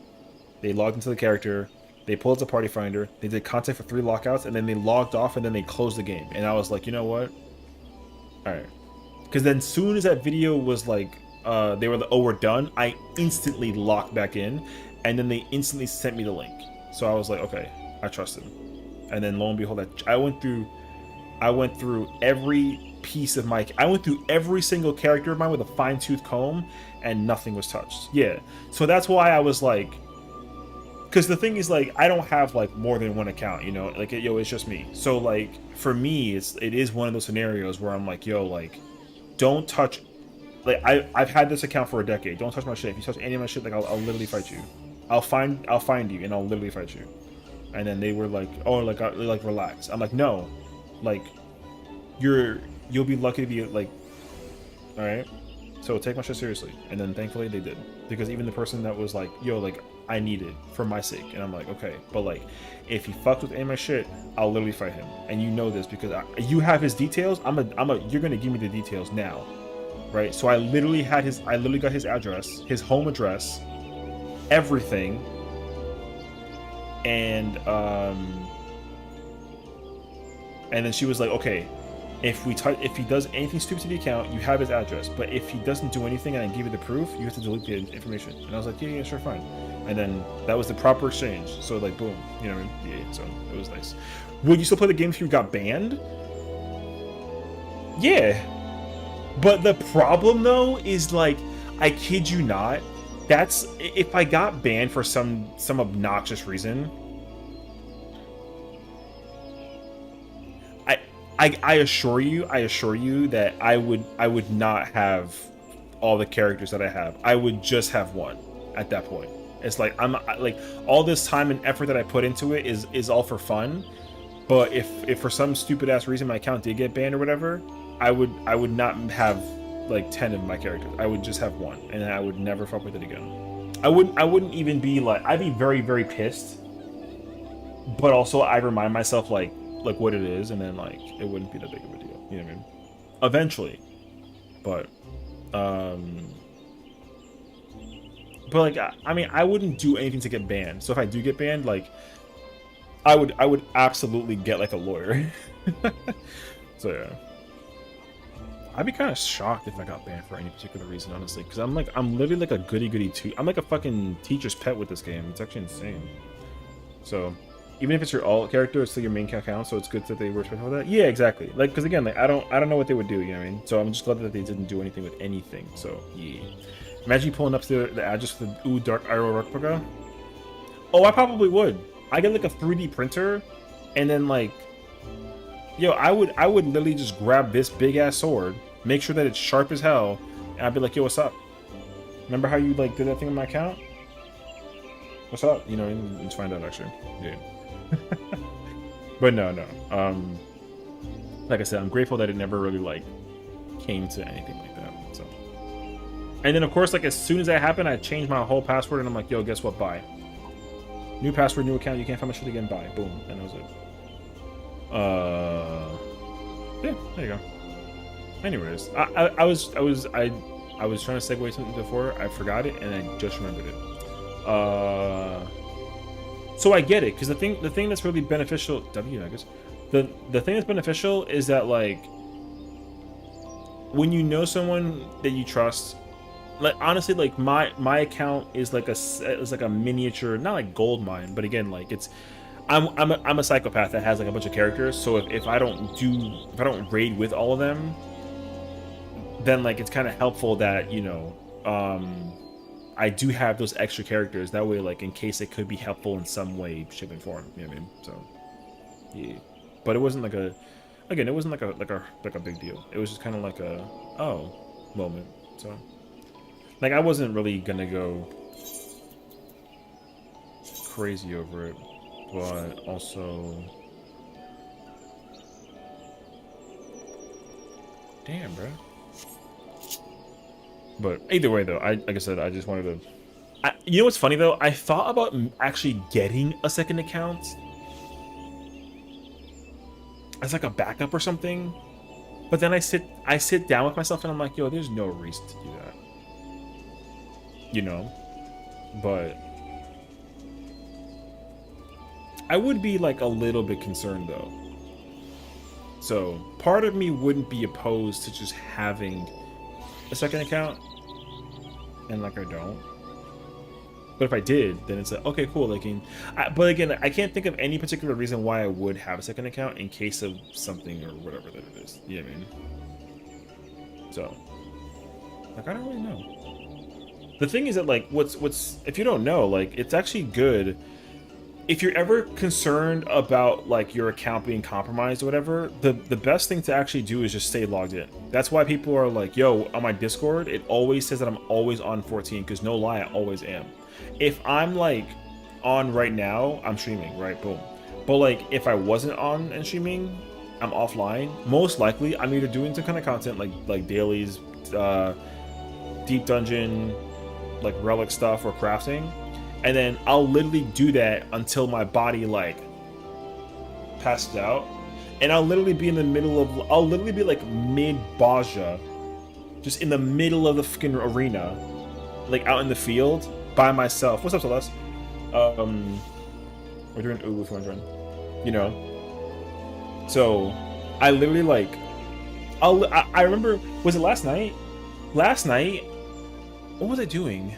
the character, they pulled up the party finder, they did content for 3 lockouts, and then they logged off, and then they closed the game. And I was like, you know what, all right. Because then soon as that video was like, they were like, oh, we're done, I instantly locked back in, and then they instantly sent me the link. So I was like, okay, I trust him. And then lo and behold, I went through every piece of my, I went through every single character of mine with a fine-tooth comb, and nothing was touched. Yeah, so that's why I was like, because the thing is, like, I don't have like more than one account, you know, like, yo, it's just me. So like for me, it is one of those scenarios where I'm like, yo, like, don't touch, like, I've had this account for a decade. Don't touch my shit. If you touch any of my shit, like, I'll literally fight you. I'll find you and I'll literally fight you. And then they were like, oh, like relax. I'm like, no, like, you'll be lucky to be like, all right. So take my shit seriously. And then thankfully they did, because even the person that was like, yo, like, I need it for my sake. And I'm like, okay, but like, if he fucked with any of my shit, I'll literally fight him. And you know this because you have his details. You're gonna give me the details now, right? So I literally got his address, his home address, everything. And then she was like, okay, if he does anything stupid to the account, you have his address. But if he doesn't do anything and I give you the proof, you have to delete the information. And I was like, yeah, sure, fine. And then that was the proper exchange. So like, boom, you know what I mean? Yeah, so it was nice. Would you still play the game if you got banned? Yeah. But the problem though is, like, I kid you not, that's if I got banned for some obnoxious reason, I assure you that I would not have all the characters that I have. I would just have one at that point. It's like, I'm like, all this time and effort that I put into it is all for fun. But if for some stupid ass reason my account did get banned or whatever, I would not have like 10 of my characters. I would just have one, and I would never fuck with it again. I wouldn't even be like, I'd be very, very pissed. But also I remind myself like what it is, and then like it wouldn't be that big of a deal. You know what I mean? Eventually. But like, I mean, I wouldn't do anything to get banned. So if I do get banned, like, I would absolutely get like a lawyer. So yeah, I'd be kind of shocked if I got banned for any particular reason, honestly, because I'm literally like a goody too. I'm like a fucking teacher's pet with this game. It's actually insane. So even if it's your alt character, it's still your main account. So it's good that they were respectful of that. Yeah, exactly. Like, because again, like, I don't know what they would do. You know what I mean? So I'm just glad that they didn't do anything with anything. So yeah. Imagine you pulling up to the address for the Dark Iroh replica. Oh, I probably would. I get like a 3D printer, and then like, yo, I would literally just grab this big ass sword, make sure that it's sharp as hell, and I'd be like, yo, what's up? Remember how you like did that thing on my account? What's up? You know, let's find out actually. Yeah. But no. Like I said, I'm grateful that it never really like came to anything like that. So, and then of course, like, as soon as that happened, I changed my whole password, and I'm like, yo, guess what? Bye. New password, new account. You can't find my shit again. Bye. Boom. And that was it. Yeah. There you go. Anyways, I was trying to segue something before. I forgot it, and I just remembered it. So I get it, because the thing that's really beneficial, I guess, the thing that's beneficial is that, like, when you know someone that you trust, like, honestly, like, my account is like a miniature, not like gold mine, but again, like, it's, I'm a psychopath that has like a bunch of characters. So if I don't raid with all of them, then like it's kind of helpful that, you know, I do have those extra characters. That way, like, in case it could be helpful in some way, shape, and form. You know what I mean? So, yeah. But it wasn't like a, again, it wasn't like a big deal. It was just kind of like a, oh, moment. So, like, I wasn't really gonna go crazy over it, but also, damn, bro. But either way, though, like I said, I just wanted to. You know what's funny though? I thought about actually getting a second account as like a backup or something, but then I sit down with myself and I'm like, yo, there's no reason to do that, you know. But I would be like a little bit concerned though. So part of me wouldn't be opposed to just having a second account, and like I don't. But if I did, then it's like, okay, cool. Like, but again, I can't think of any particular reason why I would have a second account in case of something or whatever that it is. You know what I mean? So, like, I don't really know. The thing is that, like, what's if you don't know, like, it's actually good if you're ever concerned about like your account being compromised or whatever. The best thing to actually do is just stay logged in. That's why people are like, yo, on my Discord, it always says that I'm always on 14, because no lie, I always am. If I'm like on right now, I'm streaming, right? Boom. But like if I wasn't on and streaming, I'm offline. Most likely, I'm either doing some kind of content like dailies, deep dungeon, like relic stuff or crafting, and then I'll literally do that until my body like passes out, and I'll literally be in the middle of, I'll literally be like mid Baja, just in the middle of the fucking arena, like out in the field by myself. What's up, Celeste? We're doing Uwu 200, you know. So I literally like, I remember, was it last night? Last night, what was I doing?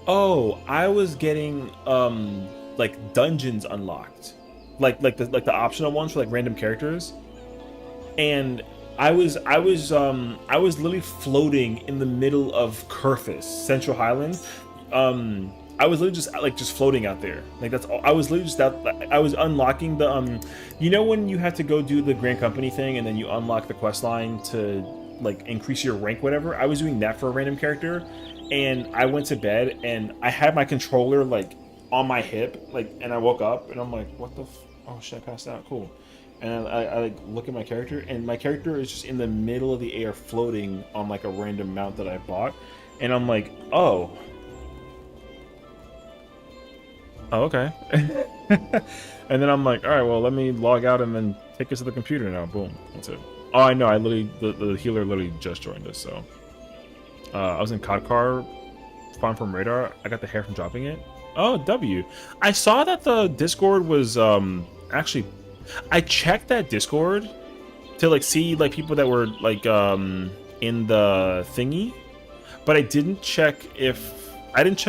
Oh, I was getting like dungeons unlocked, like the optional ones for like random characters, and I was literally floating in the middle of Curthis, Central Highlands. I was literally just floating out there. Like that's all. I was literally just out. I was unlocking the you know when you have to go do the Grand Company thing and then you unlock the quest line to like increase your rank, whatever. I was doing that for a random character, and I went to bed and I had my controller like on my hip, like, and I woke up and I'm like, what the? Oh shit, I passed out. Cool. And I like look at my character, and my character is just in the middle of the air floating on like a random mount that I bought, and I'm like, oh, okay. And then I'm like, all right, well, let me log out and then take us to the computer now. Boom, that's it. Oh, I know. I literally the healer literally just joined us, so I was in Kodkar, farm from radar. I got the hair from dropping it. Oh, W. I saw that the Discord was actually. I checked that Discord to like see like people that were like in the thingy, but I didn't check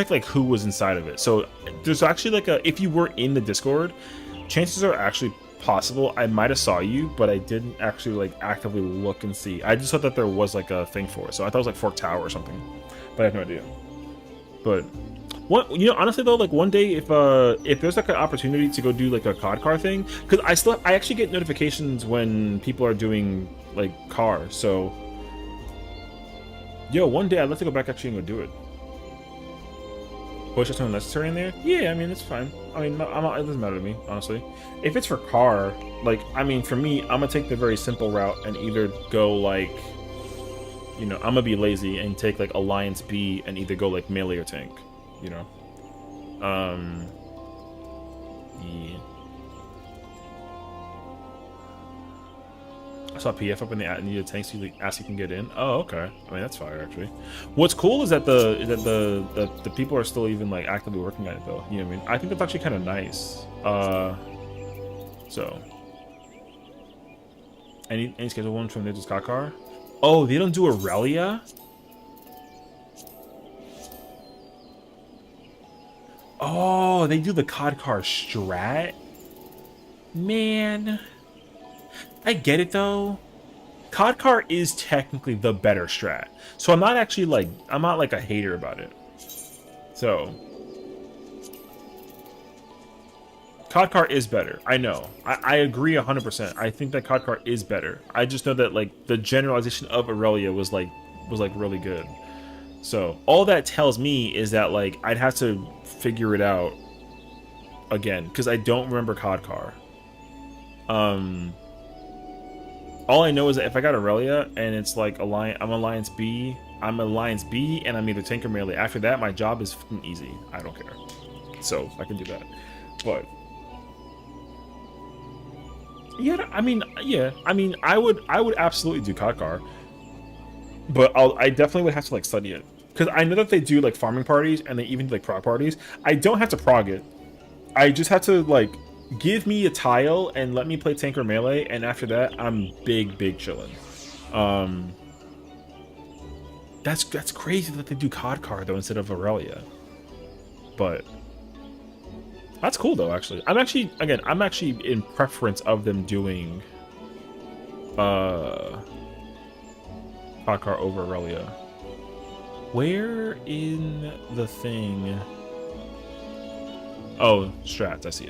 like who was inside of it. So there's actually like if you were in the Discord, chances are actually possible I might have saw you, but I didn't actually like actively look and see. I just thought that there was like a thing for it, so I thought it was like Fork Tower or something, but I have no idea. But what, you know, honestly though, like one day if there's like an opportunity to go do like a COD car thing, because I actually get notifications when people are doing like car. So yo, one day I'd love to go back actually and go do it. Was just something necessary in there? Yeah, I mean it's fine. I mean, it doesn't matter to me, honestly. If it's for car, like, I mean, for me, I'm gonna take the very simple route and either go like, you know, I'm gonna be lazy and take like Alliance B and either go like melee or tank. You know, yeah. I saw PF up in the needed tanks. So you ask you can get in. Oh, okay. I mean that's fire actually. What's cool is that the people are still even like actively working on it though. You know what I mean? I think that's actually kind of nice. So any schedule one from Ninja's Kakar? Oh, they don't do Aurelia? Oh, they do the COD car strat? Man. I get it though. COD car is technically the better strat. So I'm not actually like, I'm not like a hater about it. So COD car is better. I know. I agree 100%. I think that COD car is better. I just know that like the generalization of Aurelia was like really good. So all that tells me is that like I'd have to figure it out again because I don't remember COD car. All I know is that if I got Aurelia and it's like I'm Alliance B, and I'm either tank or melee. After that, my job is fucking easy. I don't care. So I can do that. But yeah, I mean, I would absolutely do COD car, but I definitely would have to like study it because I know that they do like farming parties and they even do like prog parties. I don't have to prog it. I just have to like give me a tile and let me play tank or melee, and after that, I'm big chilling. That's crazy that they do COD car though instead of Aurelia, but that's cool though. Actually, I'm actually in preference of them doing COD car over Aurelia. Where in the thing? Oh, strats. I see.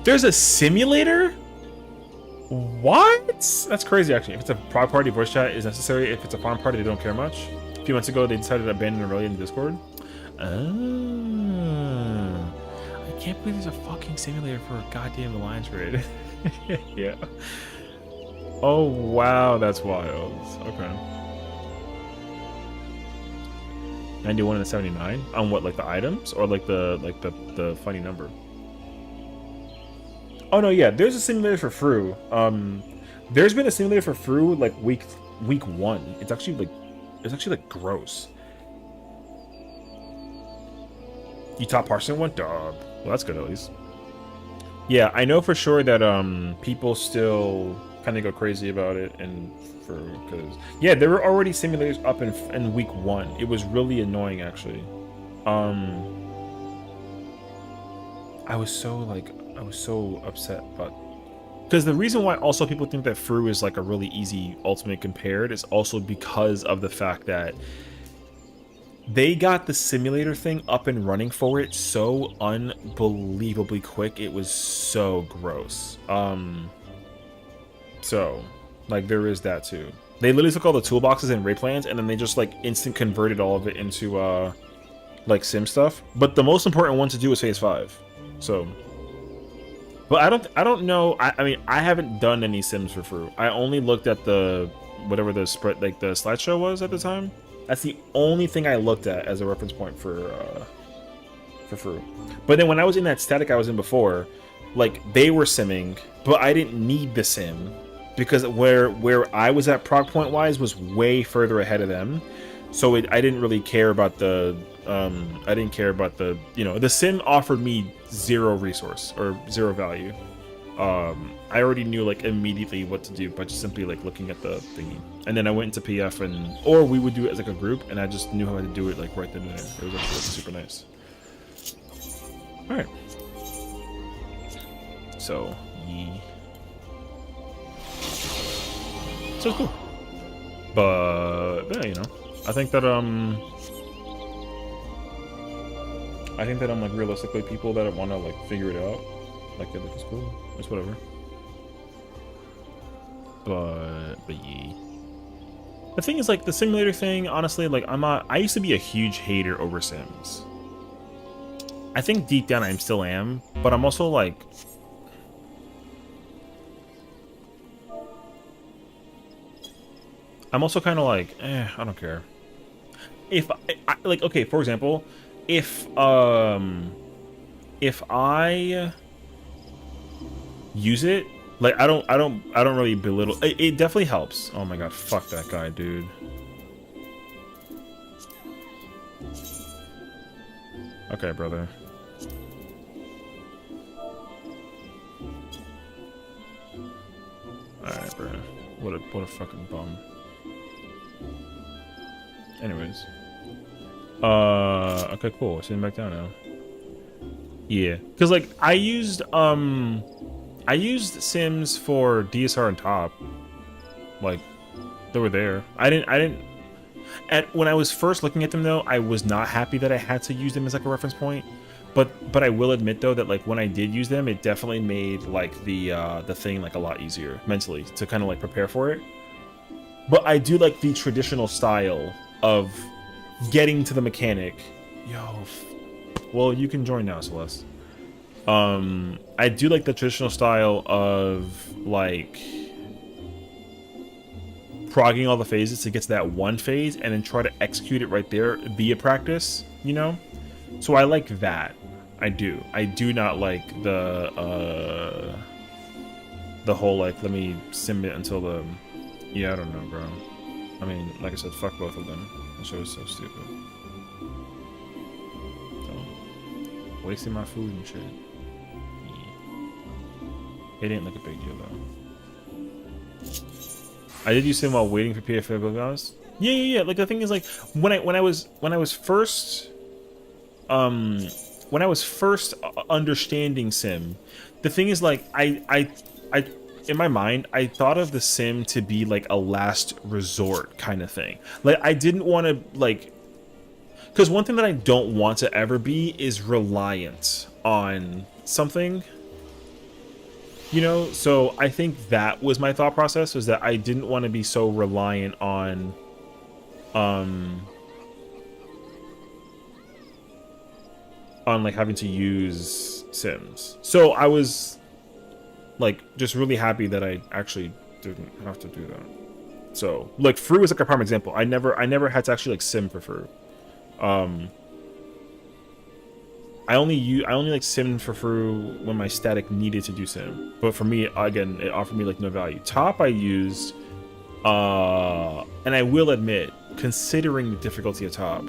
There's a simulator? What? That's crazy, actually. If it's a prog party, voice chat is necessary. If it's a farm party, they don't care much. A few months ago, they decided to abandon Aurelia in the Discord. Oh. I can't believe there's a fucking simulator for a goddamn Alliance raid. Yeah. Oh, wow. That's wild. Okay. 91 and 79? On what, like the items? Or like the funny number? Oh no, yeah, there's a simulator for Fru. There's been a simulator for Fru like week 1. It's actually like gross. You top parsing one? Dog. Well, that's good at least. Yeah, I know for sure that people still kind of go crazy about it, and because yeah, there were already simulators up in week 1. It was really annoying actually. I was so upset about, because the reason why also people think that Fru is like a really easy ultimate compared is also because of the fact that they got the simulator thing up and running for it so unbelievably quick. It was so gross. So like there is that too. They literally took all the toolboxes and raid plans and then they just like instant converted all of it into like sim stuff. But the most important one to do is phase 5. So, but I don't know. I mean, I haven't done any sims for Fru. I only looked at the whatever the spread, like the slideshow was at the time. That's the only thing I looked at as a reference point for Fru. But then when I was in that static I was in before, like they were simming, but I didn't need the sim because where I was at prog point wise was way further ahead of them. So I didn't really care about the the sim offered me 0 resource or 0 value. I already knew like immediately what to do by just simply like looking at the thingy, and then I went into PF or we would do it as like a group, and I just knew how to do it like right then and there. It was actually super nice. All right, so it's cool, but yeah, I think that like realistically people that want to like figure it out, like it's cool, it's whatever. But yeah, the thing is like the simulator thing, honestly, like I used to be a huge hater over sims. I think deep down I still am, but I'm also like kind of like I don't care. If like, okay, for example, if I use it, like I don't really belittle it. It definitely helps. Oh my god, fuck that guy, dude. Okay, brother. Alright, bro. What a fucking bum. Anyways. Okay, cool. Sitting back down now. Yeah. Cause like I used Sims for DSR and top. Like they were there. When I was first looking at them though, I was not happy that I had to use them as like a reference point. But I will admit though that like when I did use them, it definitely made like the thing like a lot easier mentally to kind of like prepare for it. But I do like the traditional style of getting to the mechanic. Yo, well, you can join now, Celeste. I do like the traditional style of like progging all the phases to get to that one phase and then try to execute it right there via practice, you know? So I like that. I do. I do not like the whole like let me sim it until the yeah, I don't know, bro. I mean, like I said, fuck both of them. The show is so stupid. So, wasting my food and shit. It ain't like a big deal though. I did use sim while waiting for PFA guys. Yeah. Like the thing is, like when I was first understanding sim, the thing is like I in my mind I thought of the sim to be like a last resort kind of thing. Like I didn't want to like, because one thing that I don't want to ever be is reliant on something. You know, so I think that was my thought process, was that I didn't want to be so reliant on like having to use Sims. So I was like just really happy that I actually didn't have to do that. So like Fru is like a prime example. I never had to actually like sim for Fru. I only like sim for Fru when my static needed to do sim. But for me, again, it offered me like no value. Top I used, and I will admit, considering the difficulty of top,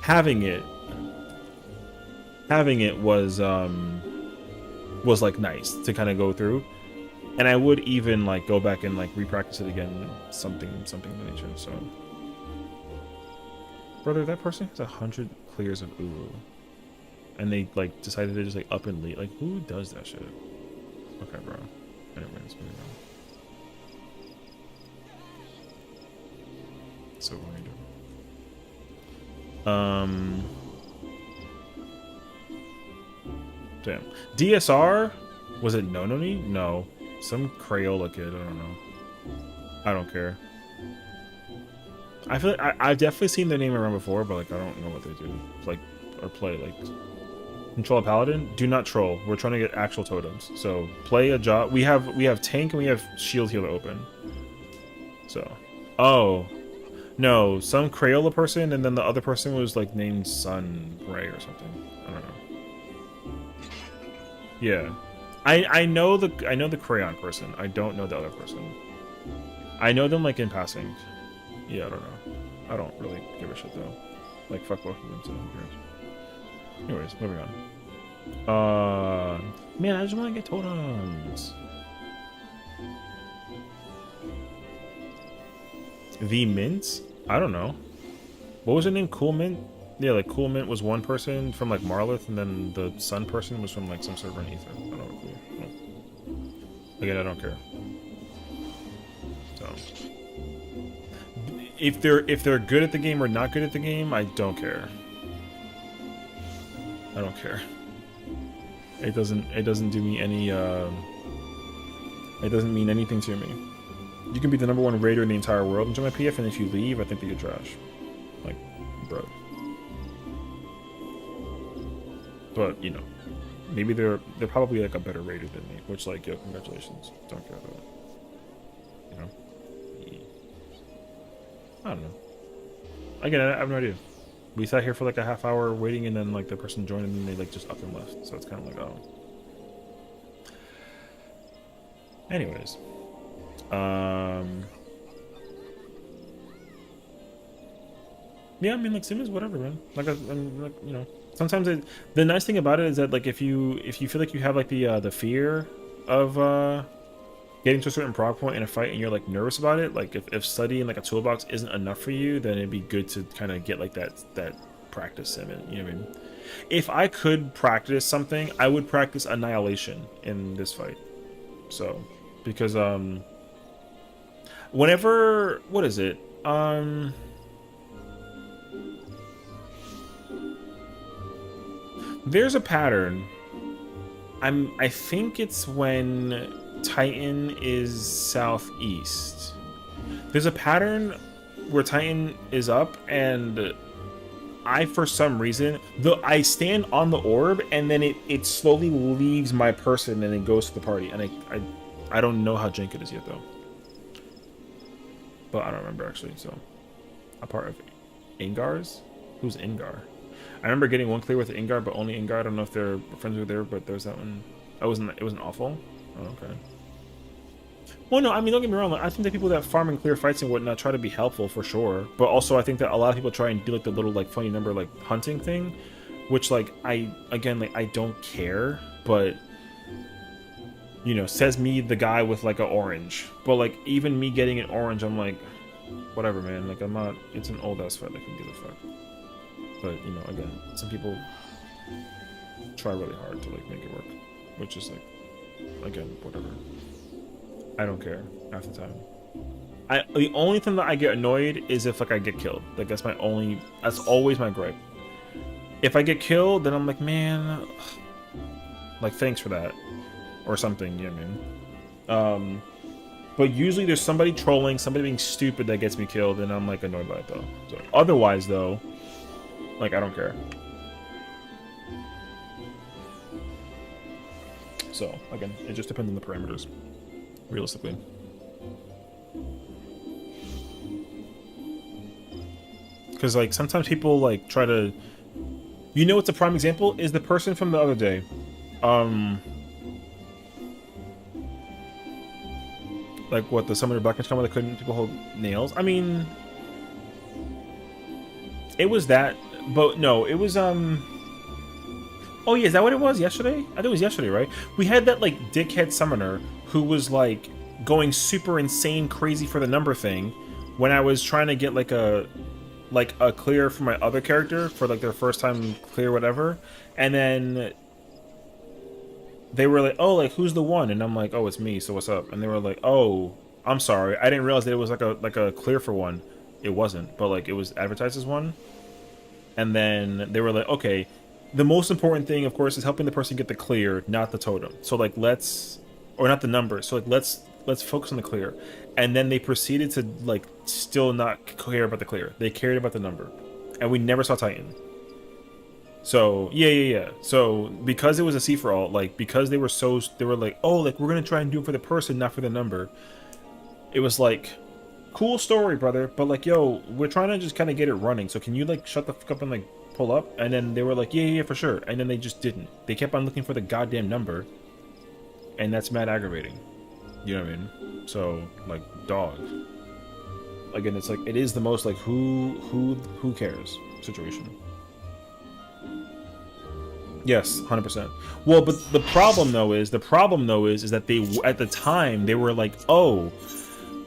having it was like nice to kind of go through, and I would even like go back and like repractice it again, something of the nature. So, brother, that person has 100 clears of Uru, and they like decided to just like up and leave. Like, who does that shit? Okay, bro. Anyways, moving on. So what are we doing? Damn. DSR? Was it Nononi? No. Some Crayola kid, I don't know. I don't care. I feel like I've definitely seen their name around before, but like I don't know what they do. Like, or play, like control a paladin? Do not troll. We're trying to get actual totems. So play a job. We have tank and we have shield healer open. So oh. No, some Crayola person, and then the other person was like named Sun Ray or something. I don't know. Yeah, I know the crayon person. I don't know the other person. I know them like in passing. Yeah, I don't know. I don't really give a shit though. Like fuck both of them. So who cares? Anyways, moving on. Man, I just want to get totems. The Mint? I don't know. What was her name? Cool Mint? Yeah, like Cool Mint was one person from like Marlith, and then the Sun person was from like some server in Ether. I don't know. Cool. No. Again, I don't care. So if they're good at the game or not good at the game, I don't care. I don't care. It doesn't do me any it doesn't mean anything to me. You can be the #1 raider in the entire world and join my PF, and if you leave, I think that you're trash. Like, bro. But, you know, maybe they're probably like a better raider than me, which, like, yo, congratulations. Don't care about it. You know? Yeah. I don't know. Again, I have no idea. We sat here for like a half hour waiting, and then like the person joined, and then they like just up and left. So it's kind of like, oh. Anyways. Yeah, I mean, like, sim is whatever, man. Like, I'm like, you know, sometimes the nice thing about it is that like if you feel like you have like the fear of getting to a certain prog point in a fight, and you're like nervous about it, like if studying like a toolbox isn't enough for you, then it'd be good to kind of get like that practice sim in. You know what I mean? If I could practice something, I would practice Annihilation in this fight. So, because whenever, what is it? There's a pattern. I think it's when Titan is southeast. There's a pattern where Titan is up, and I, for some reason, I stand on the orb, and then it slowly leaves my person, and it goes to the party. And I don't know how jank it is yet, though. But I don't remember, actually, so. A part of Ingar's? Who's Ingar? I remember getting one clear with Ingar, but only Ingar. I don't know if they're friends with her, but there's that one. It wasn't awful? Oh, okay. Well, no, I mean, don't get me wrong. Like, I think that people that farm and clear fights and whatnot try to be helpful for sure. But also, I think that a lot of people try and do like the little like funny number like hunting thing, which like I don't care. But you know, says me the guy with like an orange. But like even me getting an orange, I'm like, whatever, man. Like I'm not. It's an old ass fight. Like who gives a fuck? But you know, again, some people try really hard to like make it work, which is like, again, whatever. I don't care half the time. The only thing that I get annoyed is if like I get killed. Like that's always my gripe. If I get killed, then I'm like, man, like thanks for that, or something. You know what I mean? But usually there's somebody trolling, somebody being stupid that gets me killed, and I'm like annoyed by it though. So otherwise though, like I don't care. So again, it just depends on the parameters. Realistically. Because like sometimes people like try to, you know, what's a prime example is the person from the other day, like what, the Summoner Black comment that couldn't people hold nails. I mean, it was that, but no, it was oh yeah, is that what it was yesterday? I think it was yesterday, right? We had that like dickhead summoner who was like going super insane crazy for the number thing when I was trying to get like a clear for my other character for like their first time clear whatever, and then they were like, oh, like who's the one? And I'm like, oh, it's me, so what's up? And they were like, oh, I'm sorry, I didn't realize that it was like a clear for one. It wasn't, but like it was advertised as one. And then they were like, okay, the most important thing, of course, is helping the person get the clear, not the totem. So like or not the number. So like let's focus on the clear. And then they proceeded to like still not care about the clear. They cared about the number, and we never saw Titan. So yeah. So because it was a C for all, like because they were like, oh, like we're gonna try and do it for the person, not for the number. It was like, cool story, brother, but like, yo, we're trying to just kind of get it running. So can you like shut the fuck up and like pull up? And then they were like, yeah, for sure. And then they just didn't. They kept on looking for the goddamn number, and that's mad aggravating. You know what I mean? So like, dog. Again, it's like it is the most like who cares situation. Yes, 100%. Well, but the problem though is that they at the time they were like, oh,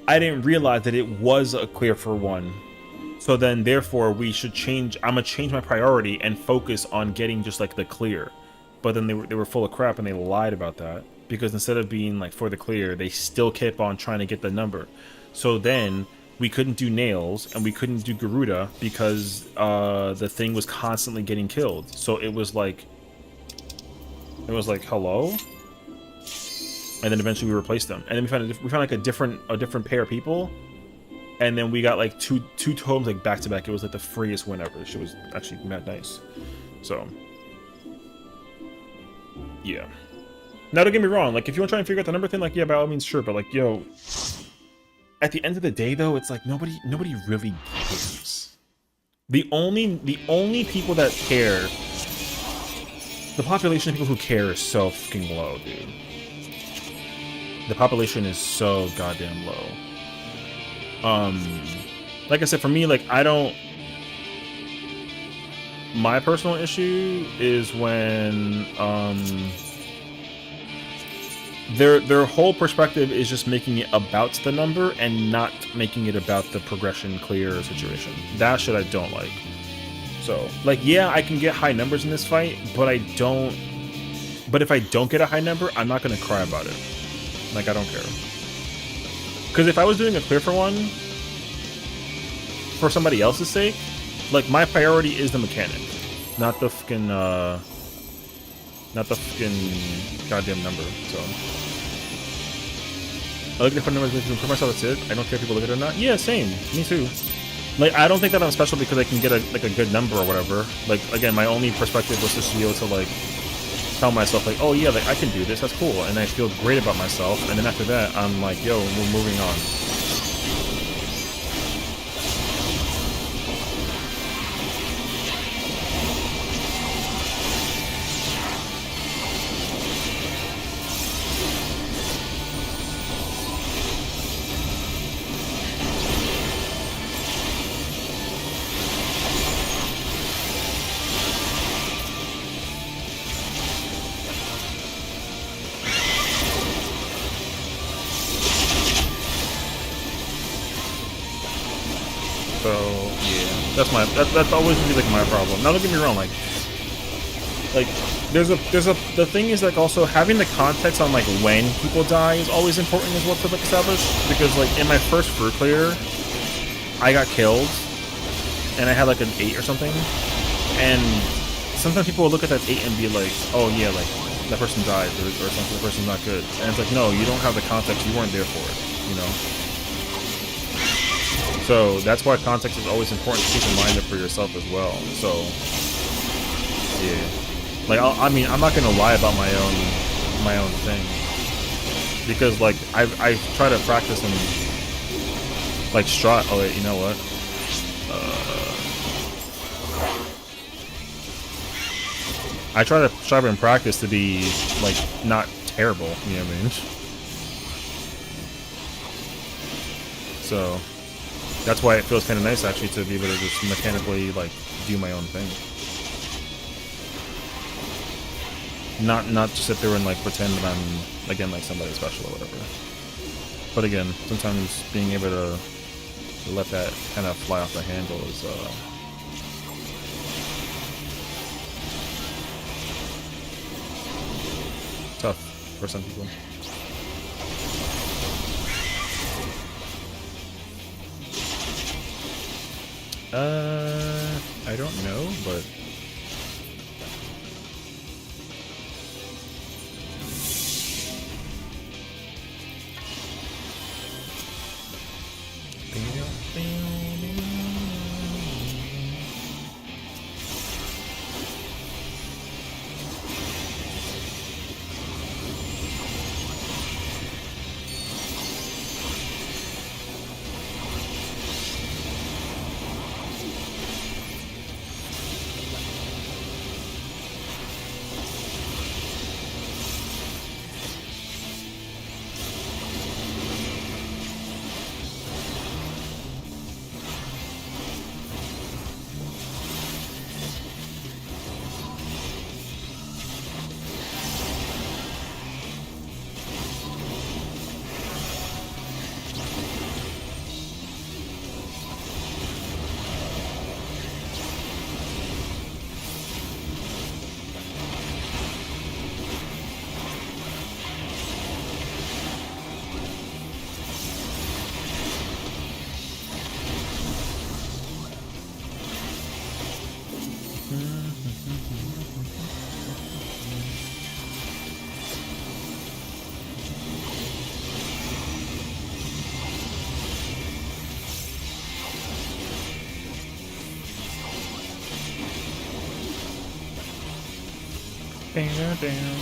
I didn't realize that it was a clear for one. So then therefore we should change. I'm gonna change my priority and focus on getting just like the clear. But then they were full of crap and they lied about that, because instead of being like for the clear, they still kept on trying to get the number. So then we couldn't do nails and we couldn't do Garuda because the thing was constantly getting killed. So it was like hello, and then eventually we replaced them, and then we found like a different pair of people, and then we got like two totems like back to back. It was like the freest win ever. She was actually mad nice. So yeah. Now don't get me wrong, like if you want to try and figure out the number thing, like yeah, by all means, sure, but like yo, at the end of the day though, it's like nobody really cares. The only people that care, the population of people who care is so fucking low, dude. The population is so goddamn low. Like I said, for me, like my personal issue is when their whole perspective is just making it about the number and not making it about the progression clear situation. That shit I don't like. So, like, yeah, I can get high numbers in this fight, but but if I don't get a high number, I'm not gonna cry about it. Like, I don't care. Because if I was doing a clear for one for somebody else's sake, like, my priority is the mechanic, not the fucking goddamn number. So I look at different numbers to improve myself. That's it. I don't care if people look at it or not. Yeah, same. Me too. Like, I don't think that I'm special because I can get a good number or whatever. Like, again, my only perspective was just to be able to like tell myself like, oh yeah, like I can do this. That's cool, and I feel great about myself. And then after that, I'm like, yo, we're moving on. So yeah, that's always gonna be like my problem. Now don't get me wrong, like the thing is like also having the context on like when people die is always important as well to like establish, because like in my first fruit clear, I got killed and I had like an 8 or something, and sometimes people will look at that 8 and be like, oh yeah, like that person died or something, the person's not good, and it's like, no, you don't have the context, you weren't there for it, you know. So that's why context is always important to keep in mind for yourself as well. So yeah, like I mean, I'm not gonna lie about my own thing, because like I try to practice and like strat. Oh wait, you know what? I try to strive and practice to be like not terrible. You know what I mean? So. That's why it feels kind of nice, actually, to be able to just mechanically, like, do my own thing. Not just sit there and, like, pretend that I'm, again, like, somebody special or whatever. But again, sometimes being able to let that kind of fly off the handle is, tough for some people. I don't know, but down.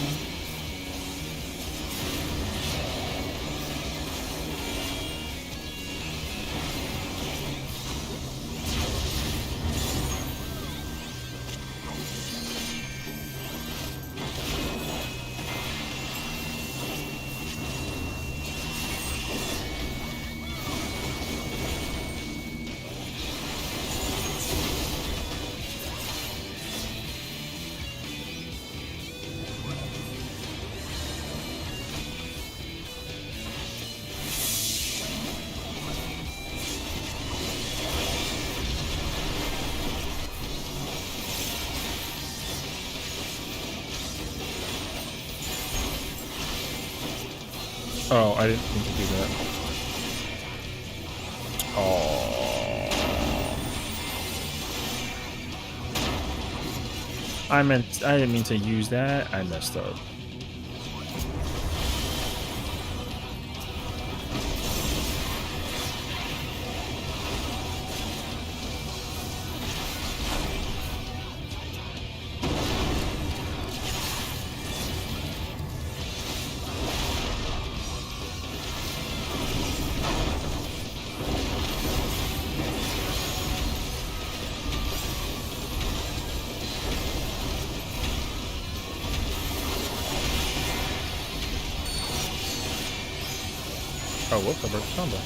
Oh, I didn't mean to do that. Oh. I didn't mean to use that. I messed up. Oh, what's the first combo?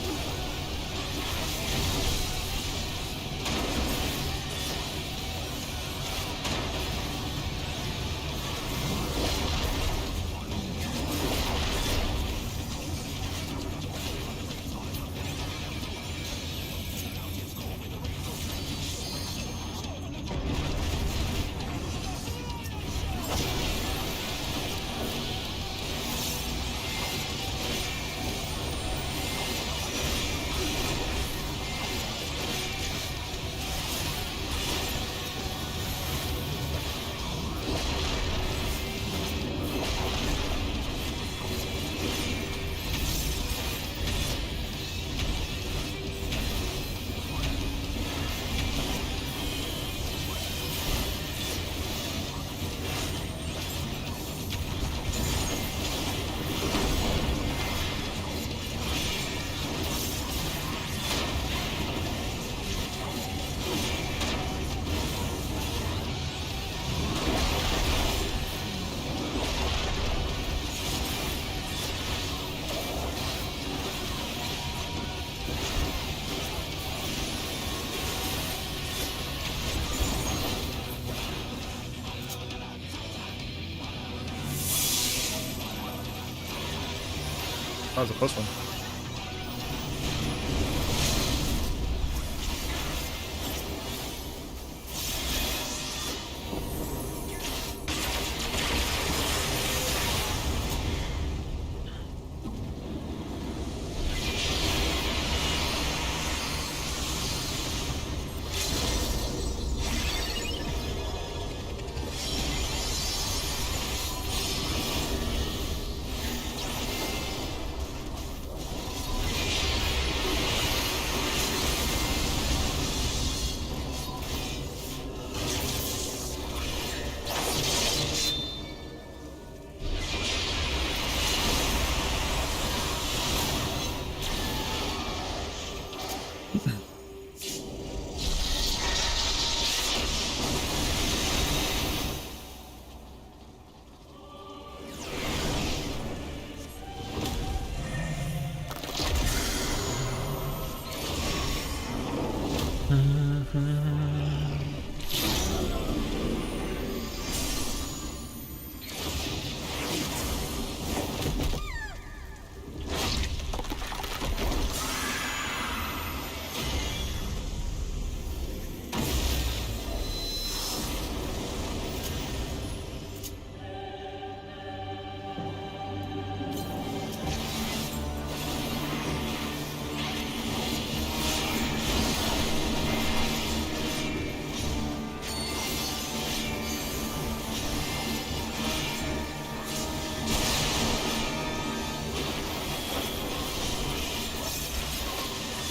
That was a close one.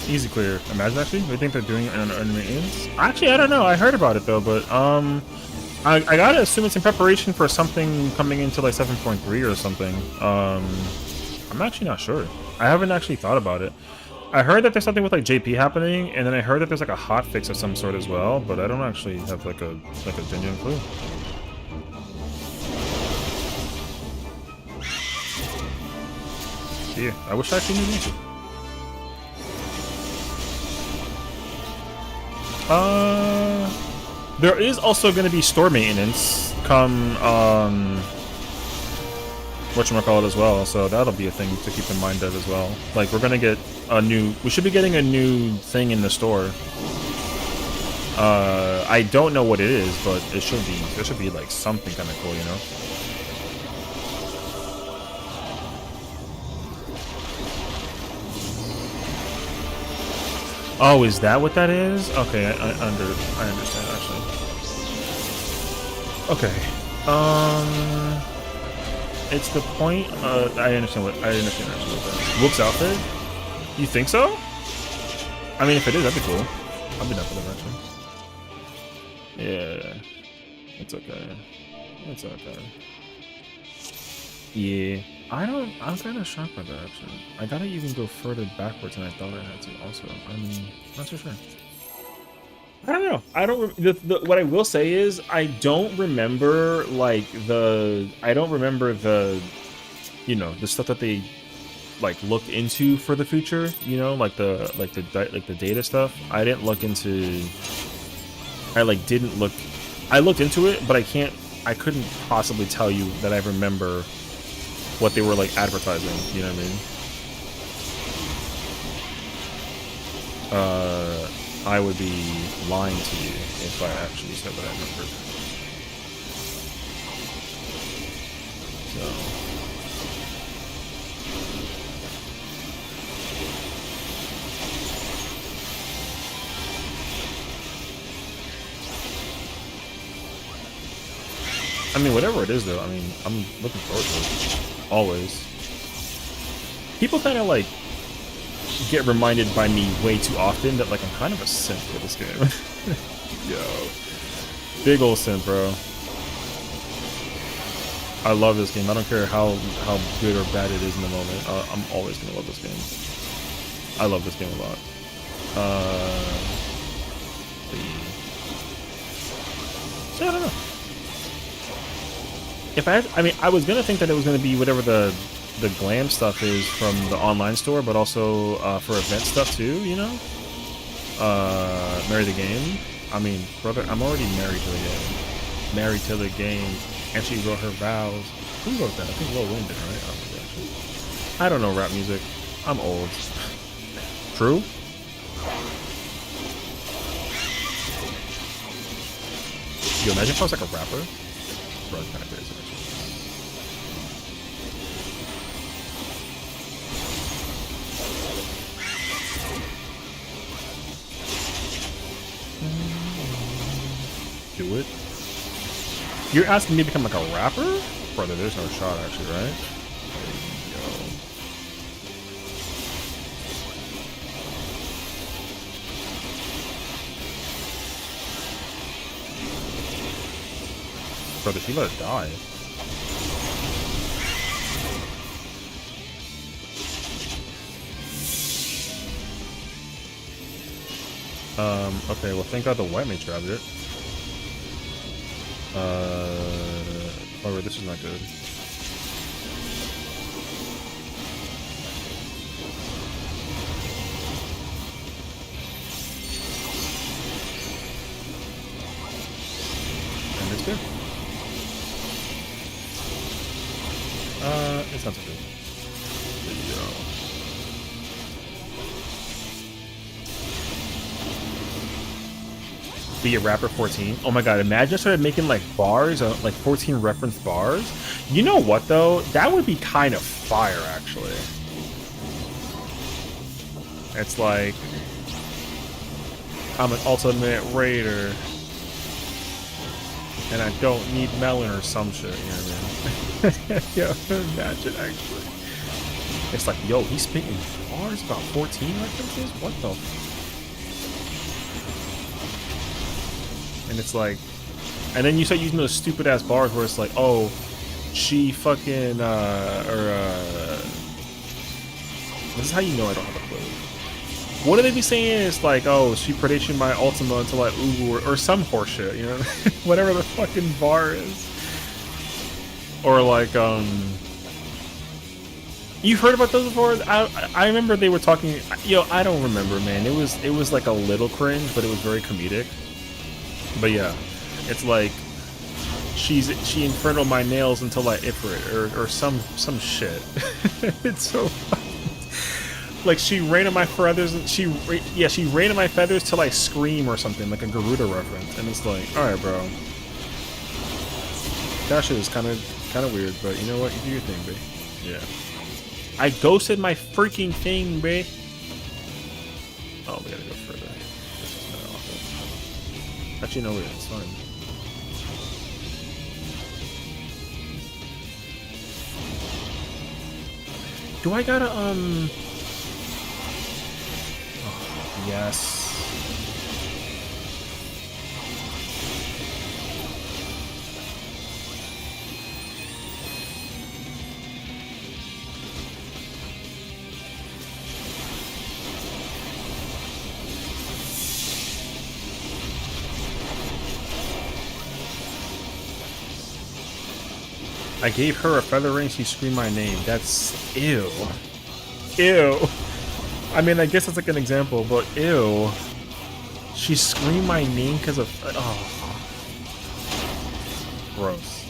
Easy clear. Imagine actually. They think they're doing it on maintenance. Actually, I don't know. I heard about it though, but I gotta assume it's in preparation for something coming into like 7.3 or something. I'm actually not sure. I haven't actually thought about it. I heard that there's something with like JP happening, and then I heard that there's like a hot fix of some sort as well, but I don't actually have like a genuine clue. Yeah, I wish I actually knew the answer. There is also going to be store maintenance come, whatchamacallit as well, so that'll be a thing to keep in mind of as well. Like, we're going to get a new, we should be getting a new thing in the store. I don't know what it is, but it should be, there should be like something kind of cool, you know? Oh, is that what that is? Okay, I understand actually. Okay. It's the point. I understand actually what that is. Wook's outfit? You think so? I mean, if it is, that'd be cool. I'll be down for that actually. Yeah, it's okay. It's okay. Yeah. I'm kind of shocked by that, actually. I gotta even go further backwards than I thought I had to, also. I'm not so sure. I don't know. I don't. What I will say is, I don't remember, like, I don't remember the, you know, the stuff that they like looked into for the future, you know, like the data stuff. I didn't look into. I like didn't look. I looked into it, but I couldn't possibly tell you that I remember what they were like advertising. You know what I mean? I would be lying to you if I actually said that I remembered. So. I mean, whatever it is, though, I mean, I'm looking forward to it. Always. People kind of, like, get reminded by me way too often that, like, I'm kind of a simp for this game. Yo. Big ol' simp, bro. I love this game. I don't care how good or bad it is in the moment. I'm always gonna love this game. I love this game a lot. So, I don't know. If I mean, I was gonna think that it was gonna be whatever the glam stuff is from the online store, but also for event stuff too, you know? Marry the game. I mean, brother, I'm already married to the game. Married to the game, and she wrote her vows. Who wrote that? I think Lil Wayne did, right? I don't know rap music. I'm old. True? Yo, imagine if I was like a rapper. Bro, it's kind of crazy. Do it. You're asking me to become like a rapper? Brother, there's no shot actually, right? There you go. Brother, she let it die. Okay, well thank God the white mage grabbed it. Oh wait, this is not good. And it's good. It's not so good. There you go. Be a rapper 14. Oh my god, imagine I started making like bars, like 14 reference bars. You know what though? That would be kind of fire actually. It's like, I'm an ultimate raider and I don't need melon or some shit, you know what I mean? Yo, imagine actually. It's like, yo, he's spitting bars about 14 references? What the And it's like, and then you start using those stupid ass bars where it's like, oh, she fucking, this is how you know I don't have a clue. What do they be saying? It's like, oh, she predation my Ultima until I ooh, or some horseshit, you know? Whatever the fucking bar is. Or like, you've heard about those before? I remember they were talking, yo, I don't remember, man. It was like a little cringe, but it was very comedic. But yeah, it's like she infernal my nails until I Ifrit or some shit. It's so funny. Like she rain on my feathers. She rain on my feathers till I scream or something, like a Garuda reference. And it's like, all right, bro. That shit is kind of weird, but you know what? You do your thing, bae. Yeah. I ghosted my freaking thing, bae. Oh, we gotta go further. Actually, no, it's fine. Do I gotta, oh, yes. I gave her a feather ring, she screamed my name. That's ew. Ew. I mean, I guess that's like an example, but ew. She screamed my name because of... Oh. Gross.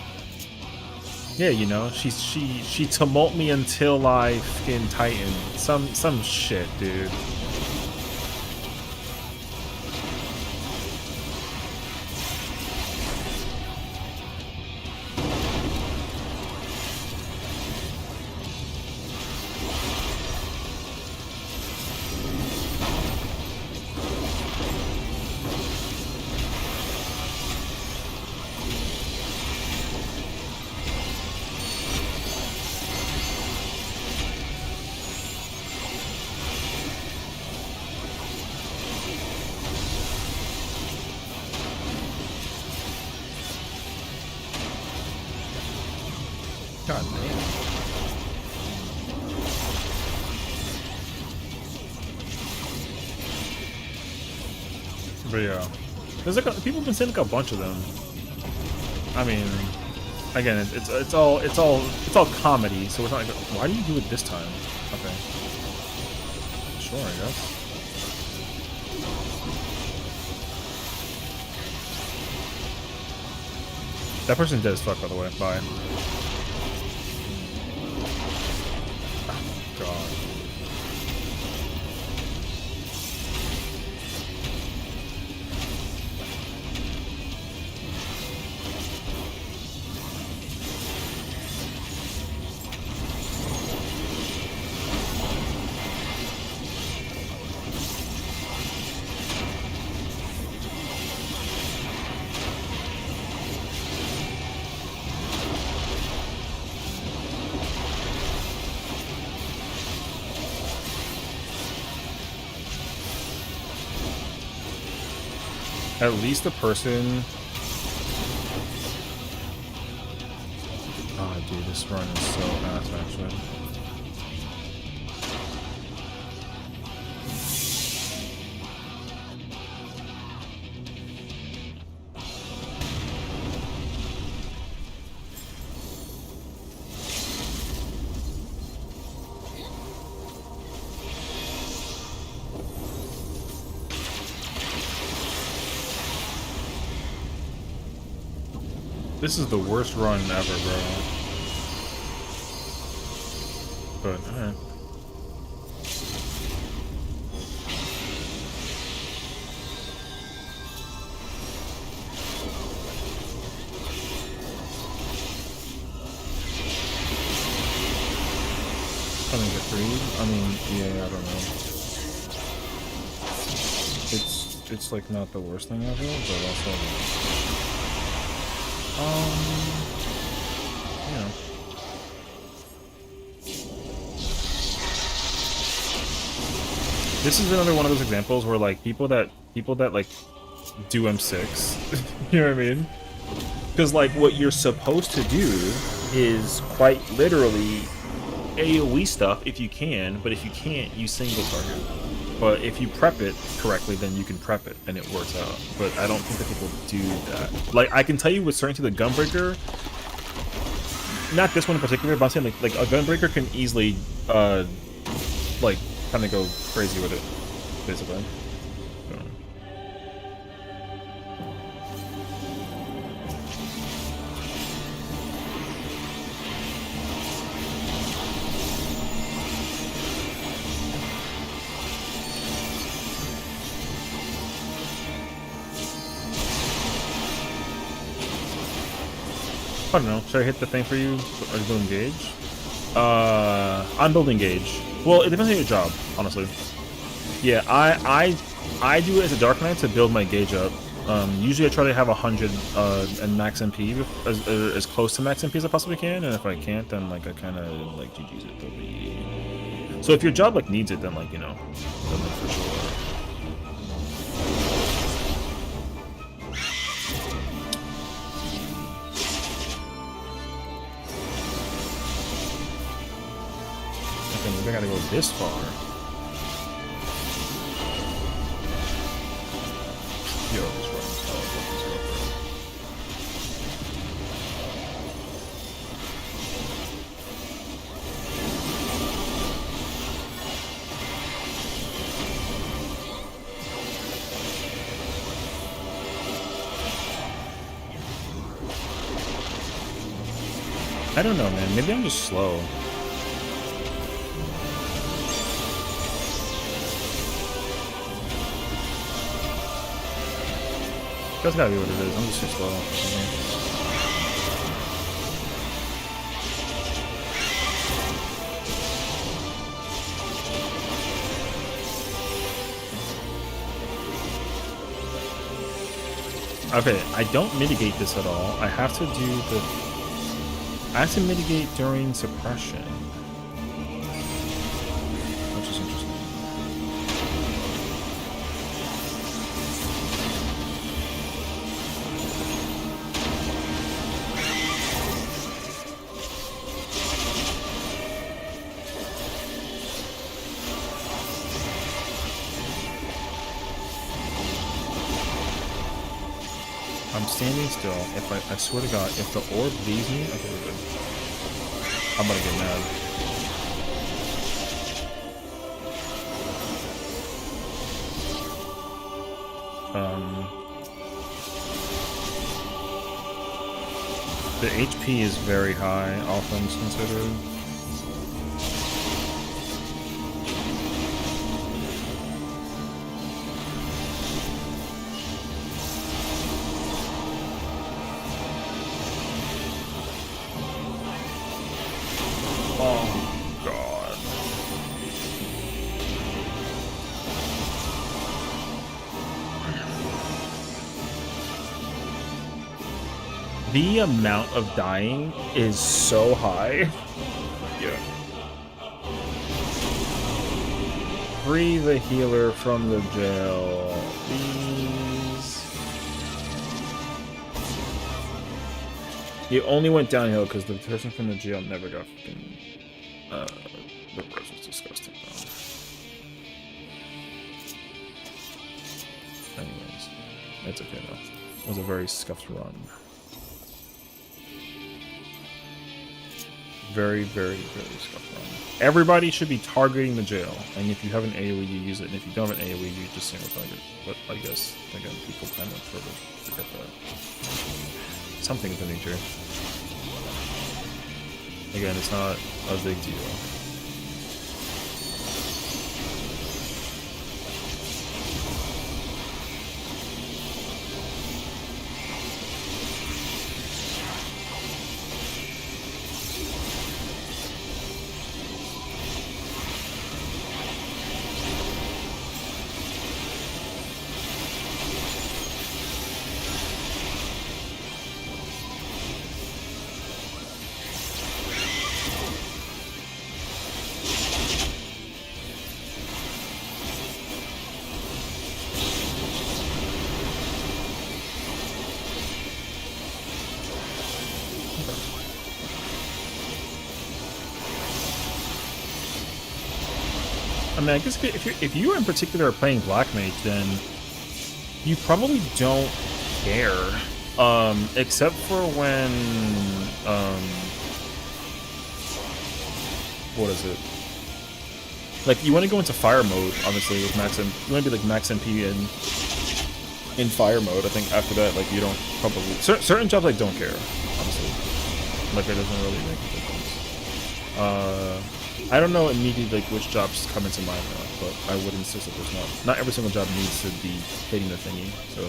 Yeah, you know, she tumult me until I fucking tighten. Some shit, dude. God damn. But yeah, there's like people have been saying like a bunch of them. I mean, again, it's all comedy, so it's not like, why do you do it this time? Okay, sure, I guess. That person's dead as fuck, by the way. Bye. Oh, God. At least the person... Oh, dude, this run is so ass, actually. This is the worst run ever, bro. But, alright. I think it's free. I mean, yeah, I don't know. It's like not the worst thing ever, but also, you know. This is another one of those examples where like people that like do M6, you know what I mean? Because like what you're supposed to do is quite literally AoE stuff if you can, but if you can't, you single target. But if you prep it correctly, then you can prep it and it works out. But I don't think that people do that. Like I can tell you with certainty, the Gunbreaker, not this one in particular, but I'm saying like a Gunbreaker can easily like kind of go crazy with it, basically. So. I don't know. Should I hit the thing for you? Are you building gauge? I'm building gauge. Well, it depends on your job, honestly. Yeah, I do it as a Dark Knight to build my gauge up. Usually I try to have 100 and max MP as close to max MP as I possibly can, and if I can't, then like I kind of like GG's it. So if your job like needs it, then like, you know, then like for sure. I gotta go this far. Yo, this run's powerful. I don't know, man. Maybe I'm just slow. That's gotta be what it is. I'm just too slow. Okay, I don't mitigate this at all. I have to do the... I have to mitigate during suppression. Which is interesting. I'm standing still. If I swear to God, if the orb leaves me, okay, we're good. I'm gonna get mad. The HP is very high, all things considered. The amount of dying is so high. Yeah. Free the healer from the jail, please. It only went downhill because the person from the jail never got fucking... the rest was disgusting, though. Anyways, it's okay, though. It was a very scuffed run. Very, very, very scuffed run. Everybody should be targeting the jail, and if you have an AoE, you use it, and if you don't have an AoE, you just single target. But I guess, again, people kind of forget that. Something of the nature. Again, it's not a big deal. I mean, I guess if you in particular are playing Black Mage, then you probably don't care, except for when, what is it? Like, you want to go into fire mode, obviously, with max M. You want to be like max MP in fire mode. I think after that, like, you don't probably certain jobs I don't care, honestly. Like, it doesn't really make a difference. I don't know immediately like which jobs come into mind now, but I would insist that there's not every single job needs to be hitting the thingy. So,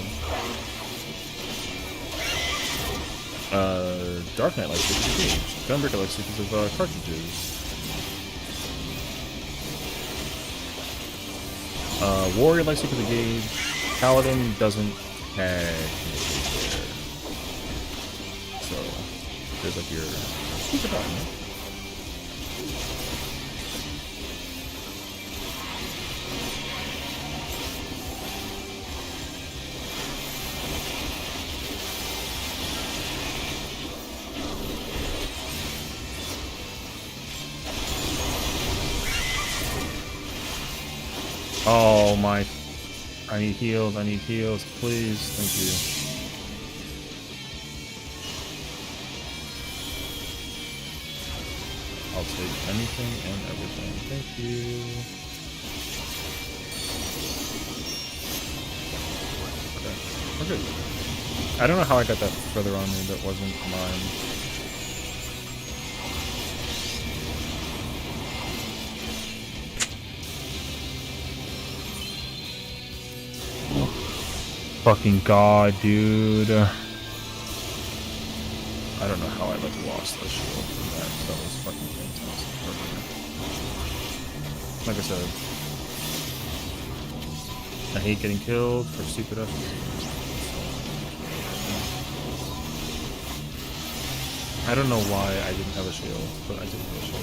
Dark Knight likes because of gauge. Gunbreaker likes because of cartridges. Warrior likes because of gauge. Paladin doesn't care. So there's like your who's about me. Oh my, I need heals, please, thank you. I'll take anything and everything, thank you. Okay, we're good. I don't know how I got that further on me that wasn't mine. Fucking god, dude. I don't know how I like lost the shield from that. That was fucking fantastic. Like I said, I hate getting killed for stupid ass. I don't know why I didn't have a shield, but I didn't have a shield.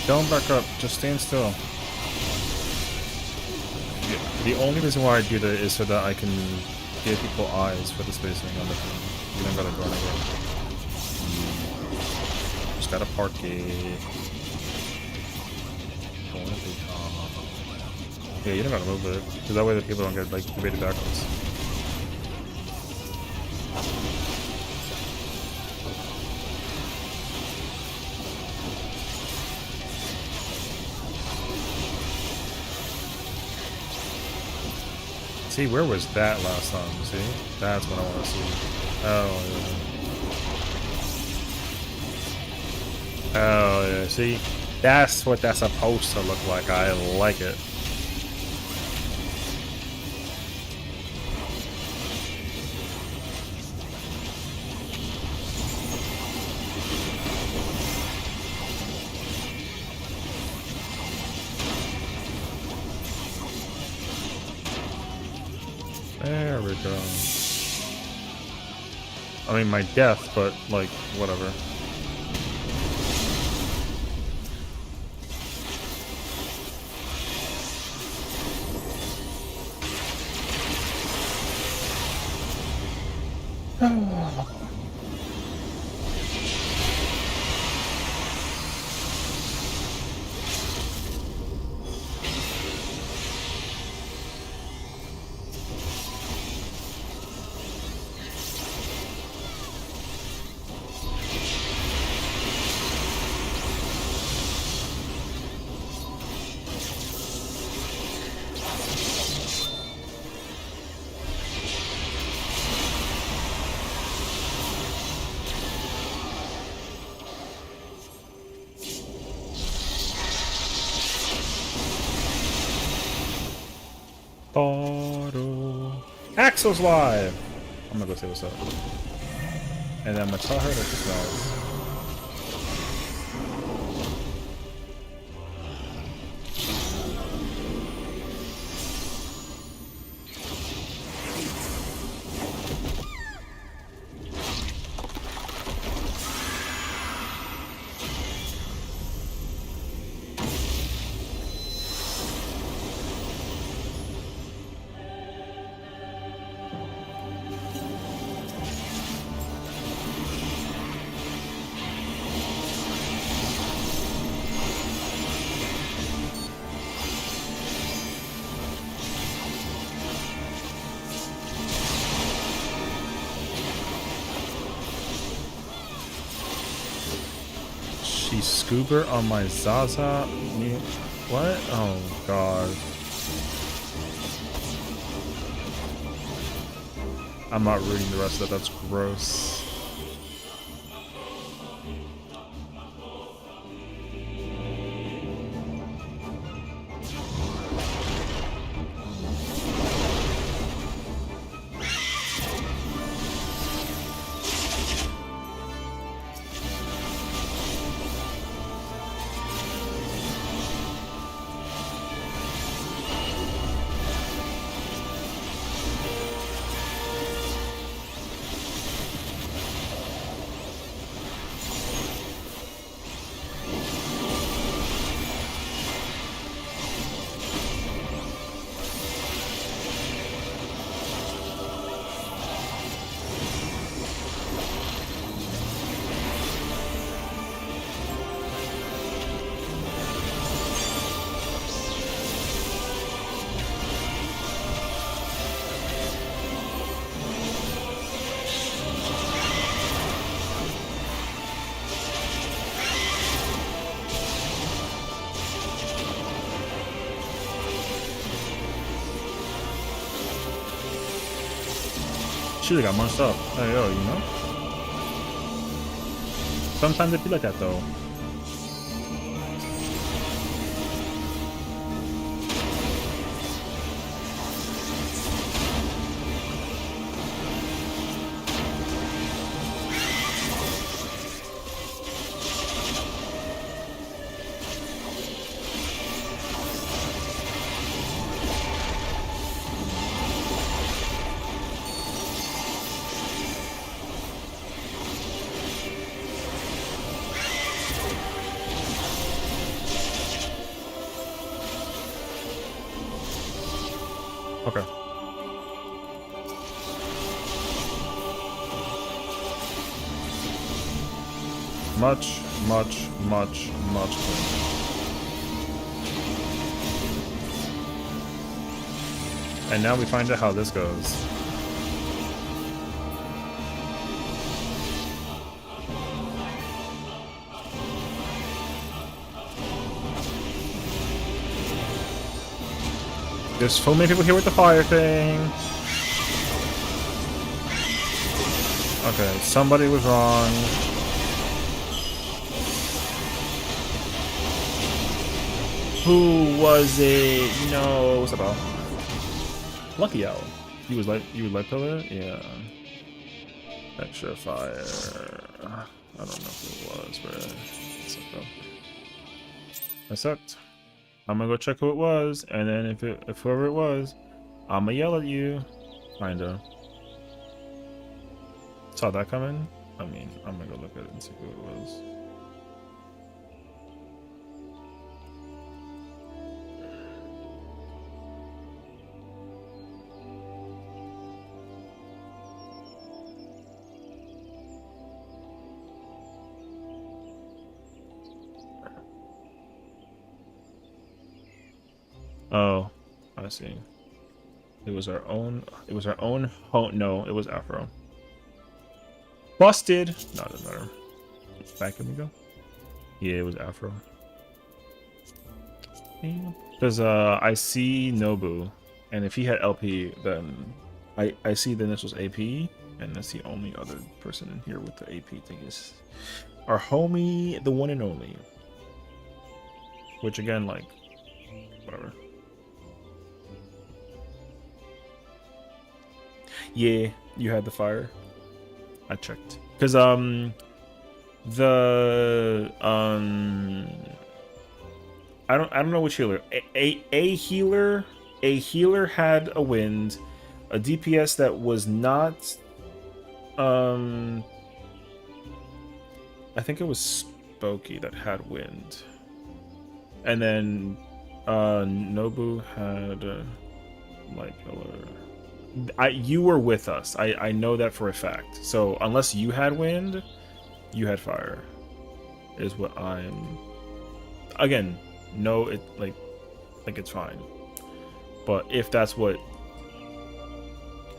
Don't back up, just stand still. The only reason why I do that is so that I can give people eyes for the spacing on the thing. You don't gotta go anywhere. Just gotta park it. Yeah, you don't gotta move it. Because that way the people don't get like debated backwards. See, where was that last time? See? That's what I want to see. Oh, yeah. Oh, yeah. See? That's what that's supposed to look like. I like it. There we go. I mean, my death, but, like, whatever. Axel's live! I'm gonna go say what's up. And then I'm gonna tell her that she smells. She scuba on my Zaza. What? Oh god. I'm not reading the rest of that. That's gross. Should've got munched up. Hey, yo, you know? Sometimes it be like that, though. Okay. Much cleaner. And now we find out how this goes. There's so many people here with the fire thing. Okay, somebody was wrong. Who was it? No, what's up, Al? Lucky Owl. You was light pillar? Yeah. Extra fire. I don't know who it was, but what's up, though? That sucked. I'm gonna go check who it was, and then if whoever it was, I'm gonna yell at you. Kinda. Saw that coming? I mean, I'm gonna go look at it and see who it was. Oh, I see. It was our own. It was our own. No, it was Afro. Busted. No, it doesn't matter. Back can we go? Yeah, it was Afro. Because I see Nobu, and if he had LP, then I see the initials AP, and that's the only other person in here with the AP thing is our homie, the one and only. Which again, like, whatever. Yeah, you had the fire. I checked. Cause I don't know which healer. A healer had a wind, a DPS that was not I think it was Spooky that had wind. And then Nobu had light pillar. You were with us. I know that for a fact. So unless you had wind, you had fire. Is what I'm. Again, no, it like it's fine. But if that's what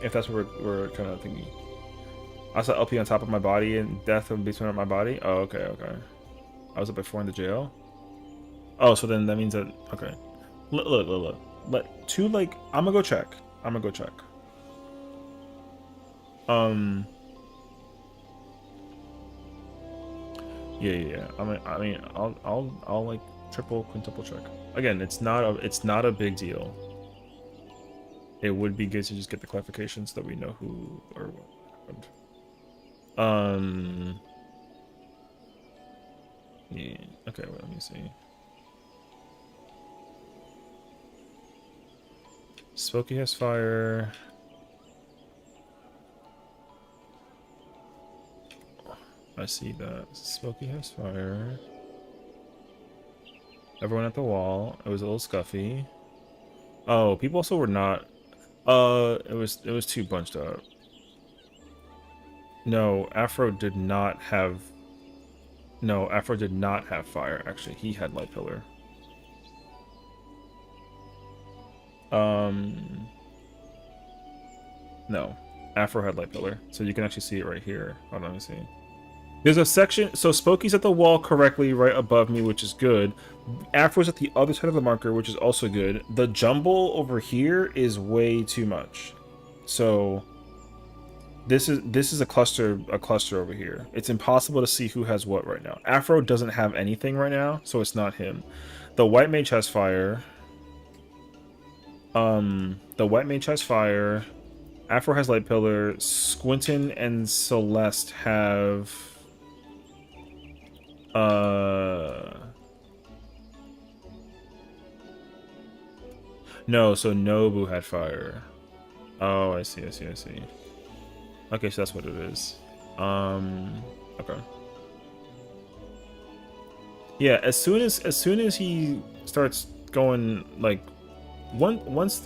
we're kind of thinking, I saw LP on top of my body and death in between my body. Oh, okay. I was up before in the jail. Oh, so then that means that okay. Look. Two like I'm gonna go check. Um. Yeah. I'll like triple, quintuple check. Again, it's not a big deal. It would be good to just get the clarification so that we know who or what happened. Yeah. Okay. Well, let me see. Spooky has fire. I see that. Spooky has fire. Everyone at the wall. It was a little scuffy. Oh, people also were not. It was too bunched up. No, Afro did not have. No, Afro did not have fire. Actually, he had light pillar. No, Afro had light pillar, so you can actually see it right here. Hold on, let me see. There's a section, so Spooky's at the wall correctly right above me, which is good. Afro's at the other side of the marker, which is also good. The jumble over here is way too much. So this is a cluster over here. It's impossible to see who has what right now. Afro doesn't have anything right now, so it's not him. The white mage has fire. The white mage has fire. Afro has light pillar. Squinton and Celeste have no, so Nobu had fire. Oh, I see. Okay, so that's what it is. Okay. Yeah, as soon as he starts going like once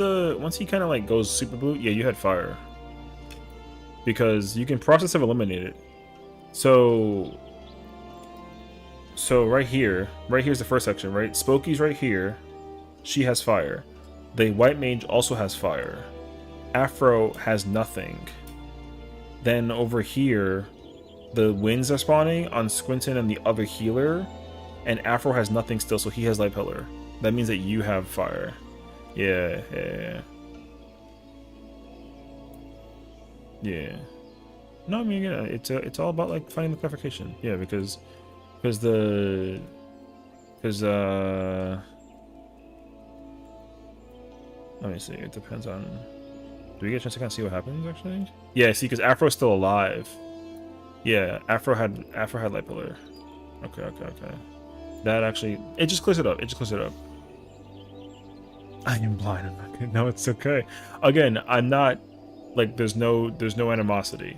he kind of like goes super boot, yeah, you had fire. Because you can process have eliminated. So right here's the first section, right? Spooky's right here. She has fire. The white mage also has fire. Afro has nothing. Then over here, the winds are spawning on Squinton and the other healer, and Afro has nothing still, so he has light pillar. That means that you have fire. Yeah. No, I mean, yeah, it's all about like finding the clarification. Yeah, because let me see. It depends on. Do we get a chance to kind of see what happens actually? Yeah, see, because Afro's still alive. Yeah, Afro had light pillar. Okay. That actually, it just clears it up. I am blind. I'm not good. No, it's okay. Again, I'm not like there's no animosity.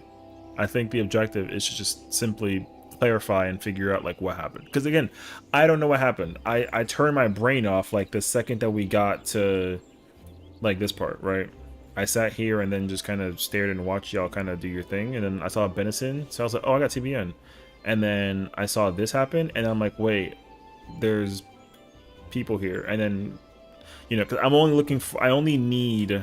I think the objective is to just simply clarify and figure out like what happened. Because again, I don't know what happened. I turned my brain off like the second that we got to like this part, right? I sat here and then just kind of stared and watched y'all kind of do your thing, and then I saw Benison, so I was like, oh, I got TBN. And then I saw this happen, and I'm like, wait, there's people here. And then, you know, because I'm only looking for, I only need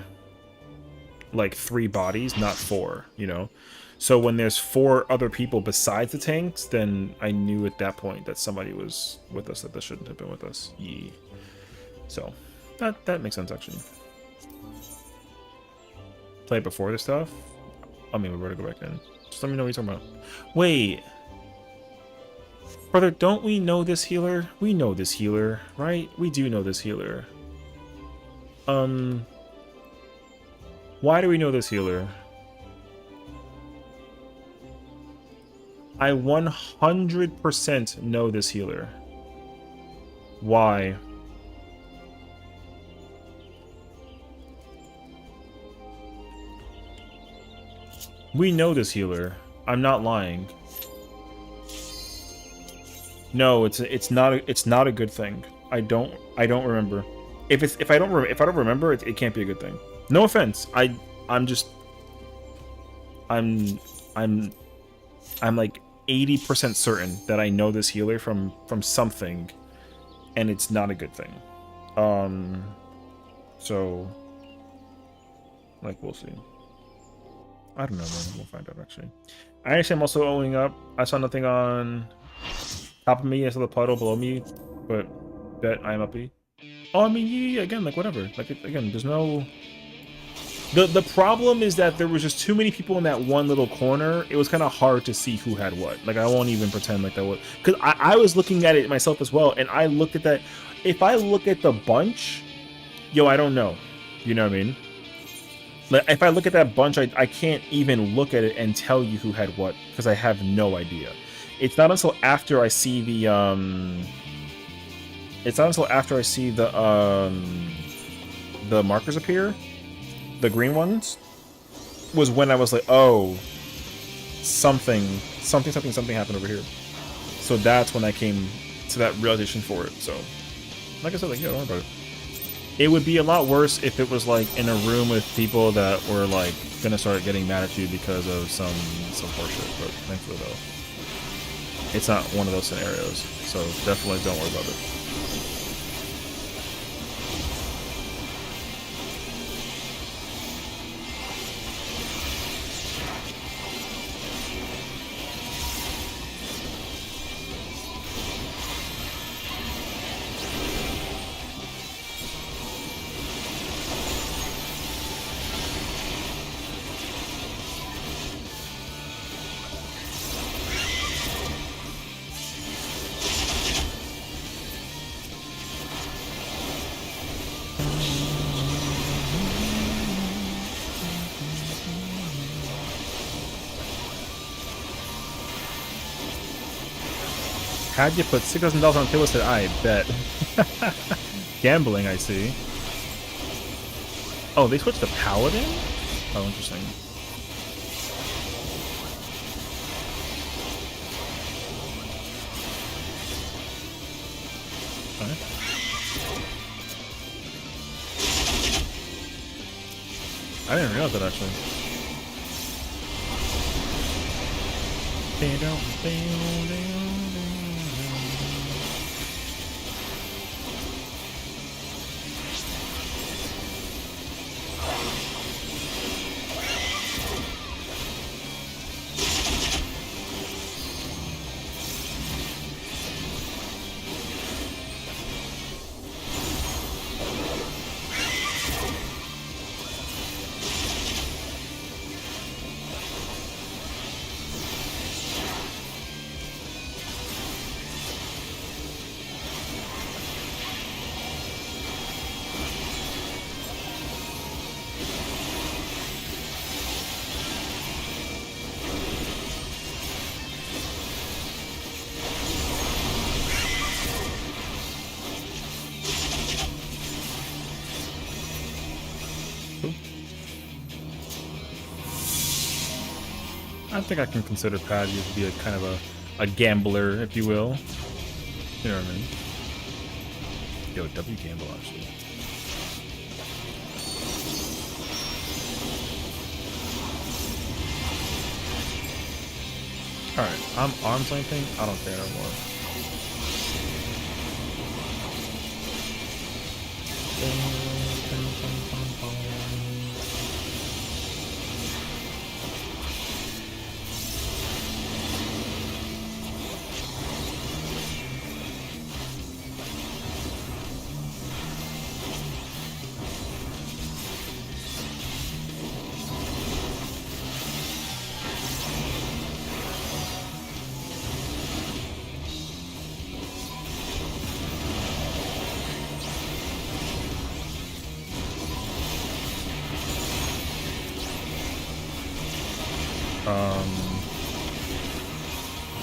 like 3 bodies, not 4, you know? So when there's 4 other people besides the tanks, then I knew at that point that somebody was with us that they shouldn't have been with us. Yeah. So that makes sense actually. Play before this stuff? I mean, we're gonna go back in. Just let me know what you're talking about. Wait. Brother, don't we know this healer? We know this healer, right? We do know this healer. Why do we know this healer? I 100% know this healer. Why? We know this healer. I'm not lying. No, it's not a good thing. I don't remember. If I don't remember, it can't be a good thing. No offense. I'm like 80% certain that I know this healer from something, and it's not a good thing. So like we'll see. I don't know, man. We'll find out actually. I'm also owing up. I saw nothing on Top of me, I saw the puddle below me, but bet I am uppy. Oh, I mean, yeah, again, like, whatever. Like, again, there's no... The problem is that there was just too many people in that one little corner. It was kind of hard to see who had what. Like, I won't even pretend like that was... Because I was looking at it myself as well, and I looked at that... If I look at the bunch, yo, I don't know. You know what I mean? Like, if I look at that bunch, I can't even look at it and tell you who had what, because I have no idea. It's not until after I see the, It's not until after I see the markers appear, the green ones, was when I was like, oh, something happened over here. So that's when I came to that realization for it. So, like I said, like, yeah, don't worry about it. It would be a lot worse if it was, like, in a room with people that were, like, gonna start getting mad at you because of some horseshit. But thankfully, though, it's not one of those scenarios. So definitely don't worry about it. How'd you put $6,000 on the table? Said, I bet. Gambling, I see. Oh, they switched to Paladin? Oh, interesting. Okay. I didn't realize that, actually. I think I can consider Paddy to be a kind of a gambler, if you will. You know what I mean? Yo, W gamble, actually. Alright, I'm arms lengthening. I don't care no more.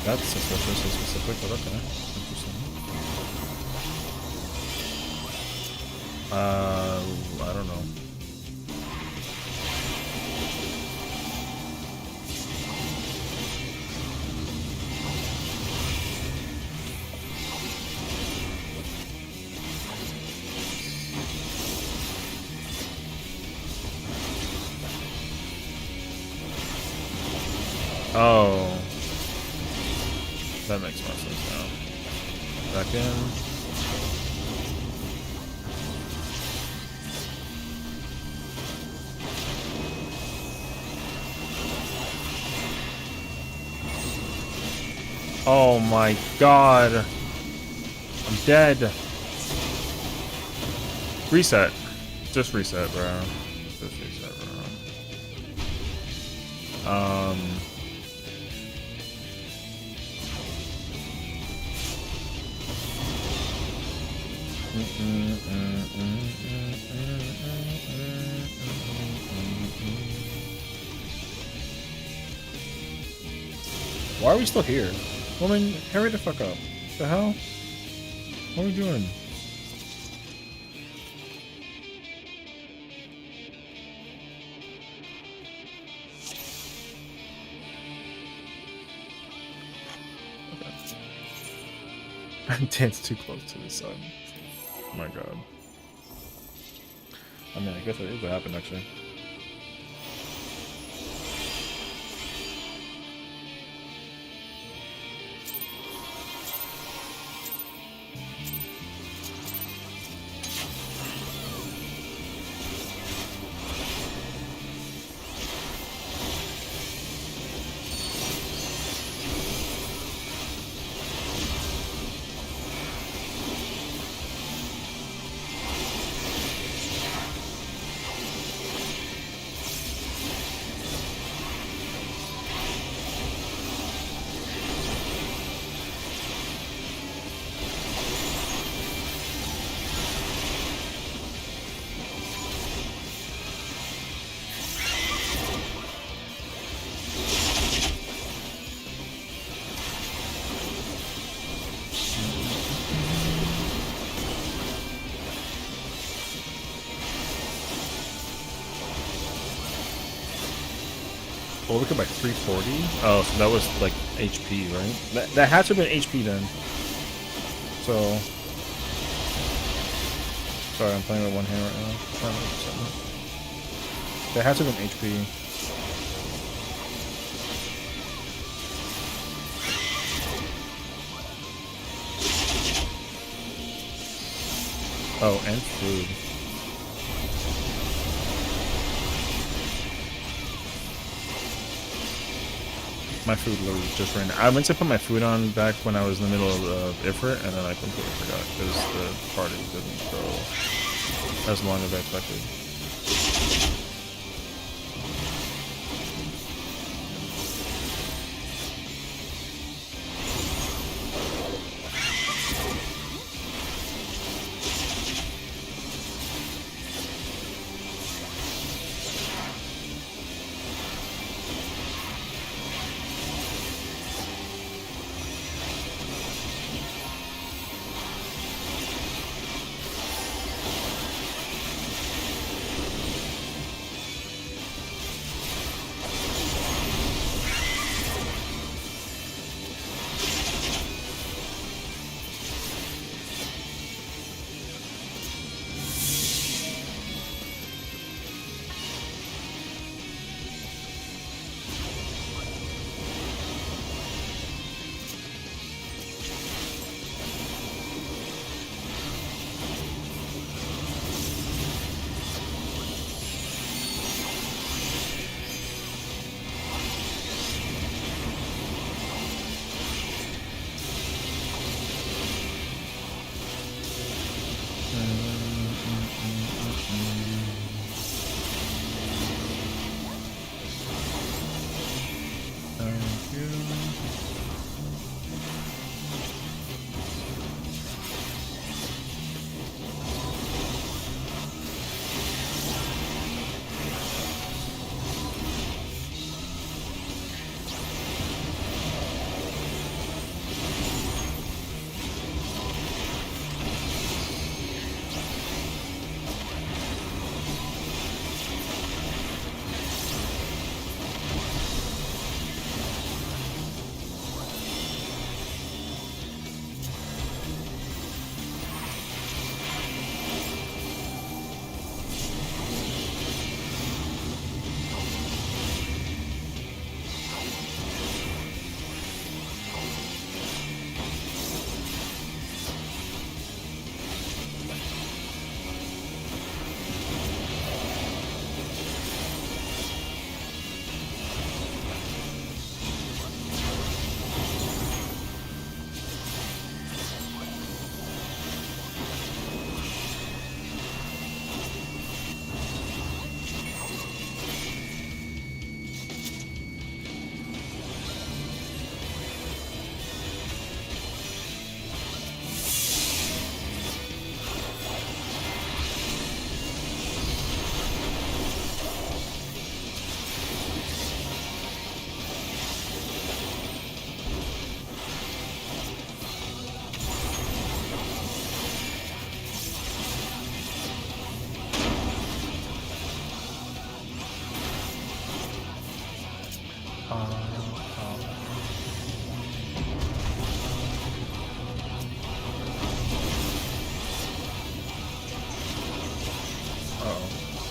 That's suspiciously specific, but okay. Interesting. I don't know. Oh. That makes more sense now. Back in. Oh my god. I'm dead. Reset. Just reset, bro. Just reset, bro. Why are we still here? Woman, hurry the fuck up. The hell? What are we doing? I danced too close to the sun. Oh my god. I mean, I guess that is what happened actually. Overkill by 340? Oh, so that was like HP, right? That had to have been HP then. So... Sorry, I'm playing with one hand right now. That had to have been HP. Oh, and food. My food literally just ran out. I meant to put my food on back when I was in the middle of Ifrit, and then I completely forgot because the party didn't go as long as I expected.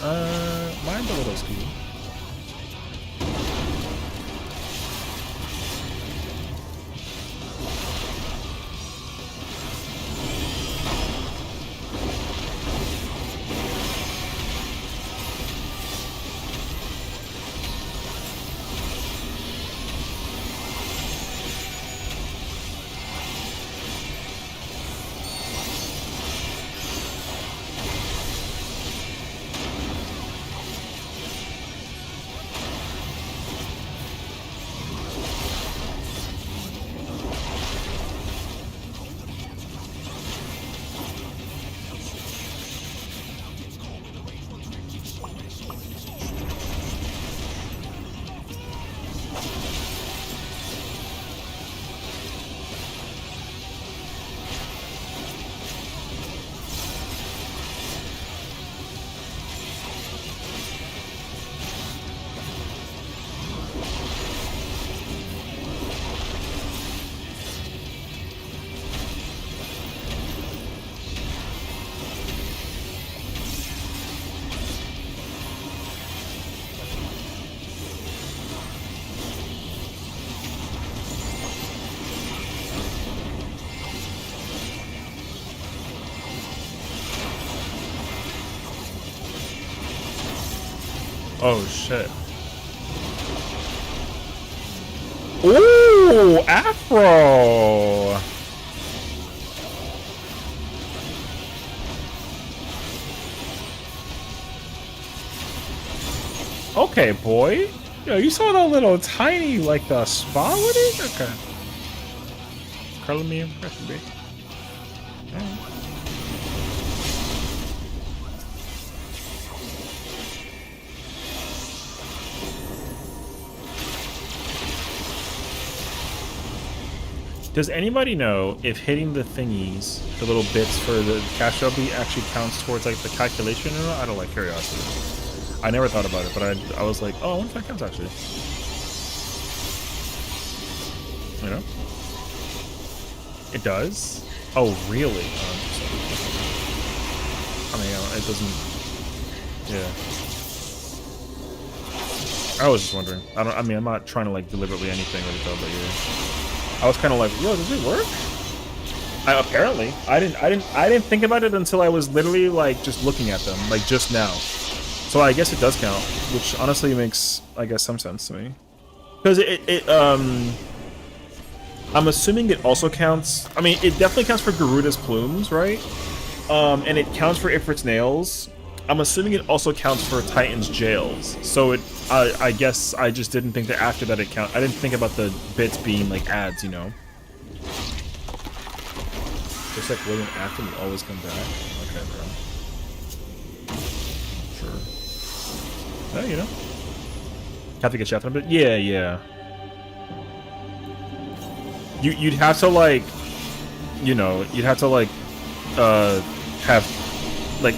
Mine's a little skewed. Oh shit. Ooh, Afro. Okay, boy. Yo, you saw that little tiny, like, the spa with it? Okay. Curling me impressed me. Alright. Does anybody know if hitting the thingies, the little bits for the cash W actually counts towards like the calculation or not? I don't like curiosity. I never thought about it, but I was like, oh, I wonder if that counts actually. You know? It does? Oh, really? I mean, it doesn't. Yeah. I was just wondering. I mean, I'm not trying to like deliberately anything really though, but yeah. I was kind of like, yo, does it work? Apparently, I didn't think about it until I was literally like just looking at them, like just now. So I guess it does count, which honestly makes, I guess, some sense to me. Because I'm assuming it also counts. I mean, it definitely counts for Garuda's plumes, right? And it counts for Ifrit's nails. I'm assuming it also counts for Titan's jails. So I guess I just didn't think that after that it count. I didn't think about the bits being like ads, you know. Just like William Afton will always come back. Okay, bro. Sure. Oh, you know. Have to get shafted a bit. Yeah, yeah. You'd have to like, you know, you'd have to like, have. Like,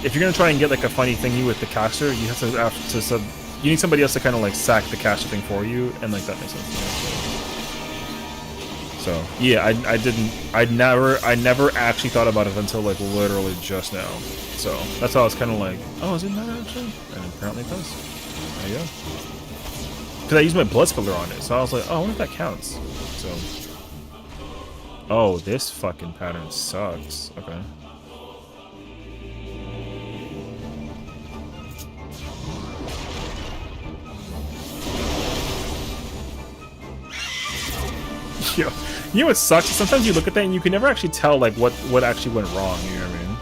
if you're gonna try and get like a funny thingy with the caster, you have to you need somebody else to kind of like sack the caster thing for you, and like that makes sense. So yeah, I never actually thought about it until like literally just now. So that's why I was kind of like, oh, is it not actually? And apparently it does. There you go. Because I used my blood spiller on it, so I was like, oh, I wonder if that counts. So, oh, this fucking pattern sucks. Okay. Yo, you know what sucks? Sometimes you look at that and you can never actually tell like what actually went wrong. You know what I mean?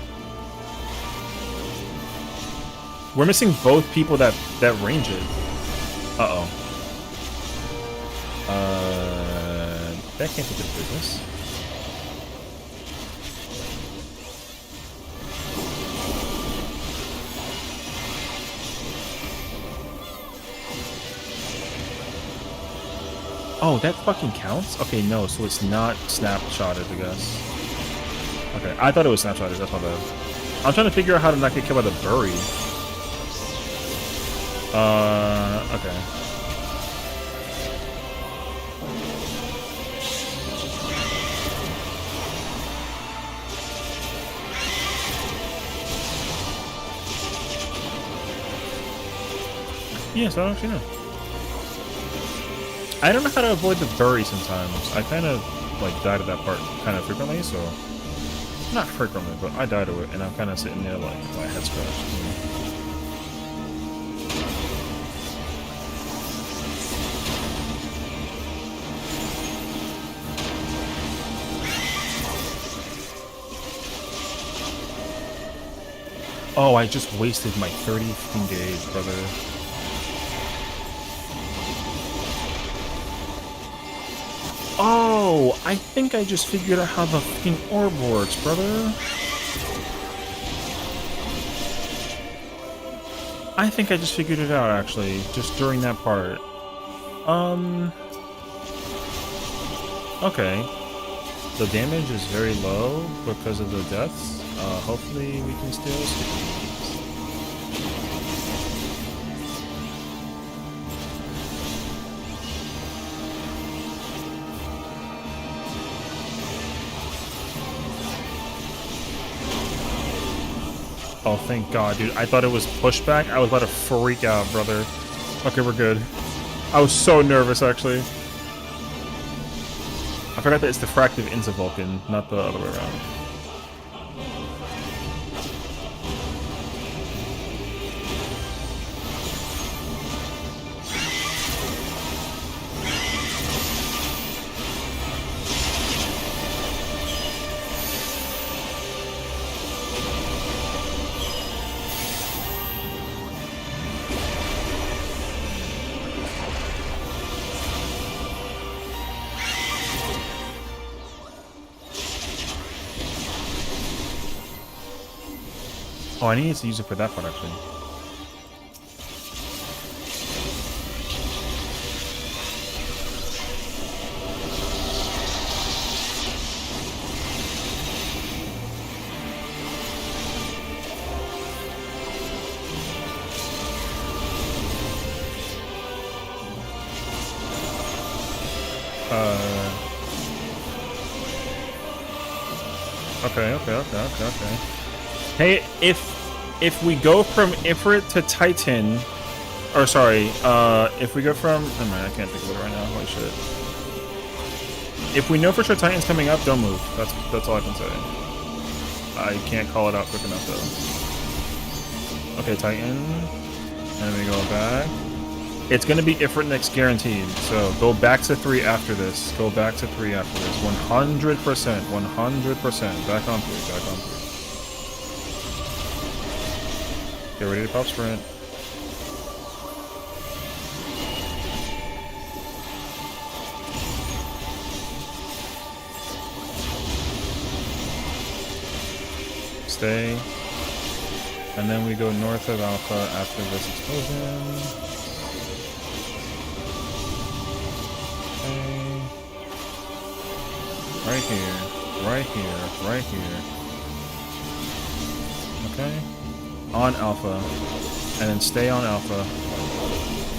We're missing both people that range it. That can't be good business. Oh, that fucking counts? Okay, no, so it's not snapshotted, I guess. Okay, I thought it was snapshotted, that's my bad. I'm trying to figure out how to not get killed by the bury. Okay. Yes, I don't actually know. I don't know how to avoid the bury sometimes. I kind of like died at that part kind of frequently, so not frequently, but I died to it, and I'm kind of sitting there like my head scratched. You know? Oh, I just wasted my 30 fucking days, brother. Oh, I think I just figured out how the fucking orb works, brother. I think I just figured it out, actually, just during that part. Okay. The damage is very low because of the deaths. Hopefully we can still skip these. Oh, thank God, dude. I thought it was pushback. I was about to freak out, brother. Okay, we're good. I was so nervous, actually. I forgot that it's the Fractive Inza Vulcan, not the other way around. Oh, I needed to use it for that part, actually. Okay. Hey, if we go from Ifrit to Titan, or sorry, if we go from, oh man, I can't think of it right now. Holy shit! If we know for sure Titan's coming up, don't move. That's all I can say. I can't call it out quick enough though. Okay, Titan, and then we go back. It's gonna be Ifrit next guaranteed. So go back to 3 after this. Go back to 3 after this. 100%. 100%. Back on 3. Back on 3. Get ready to pop sprint. Stay. And then we go north of Alpha after this explosion. Okay. Right here. Right here. Right here. Okay. On Alpha, and then stay on Alpha.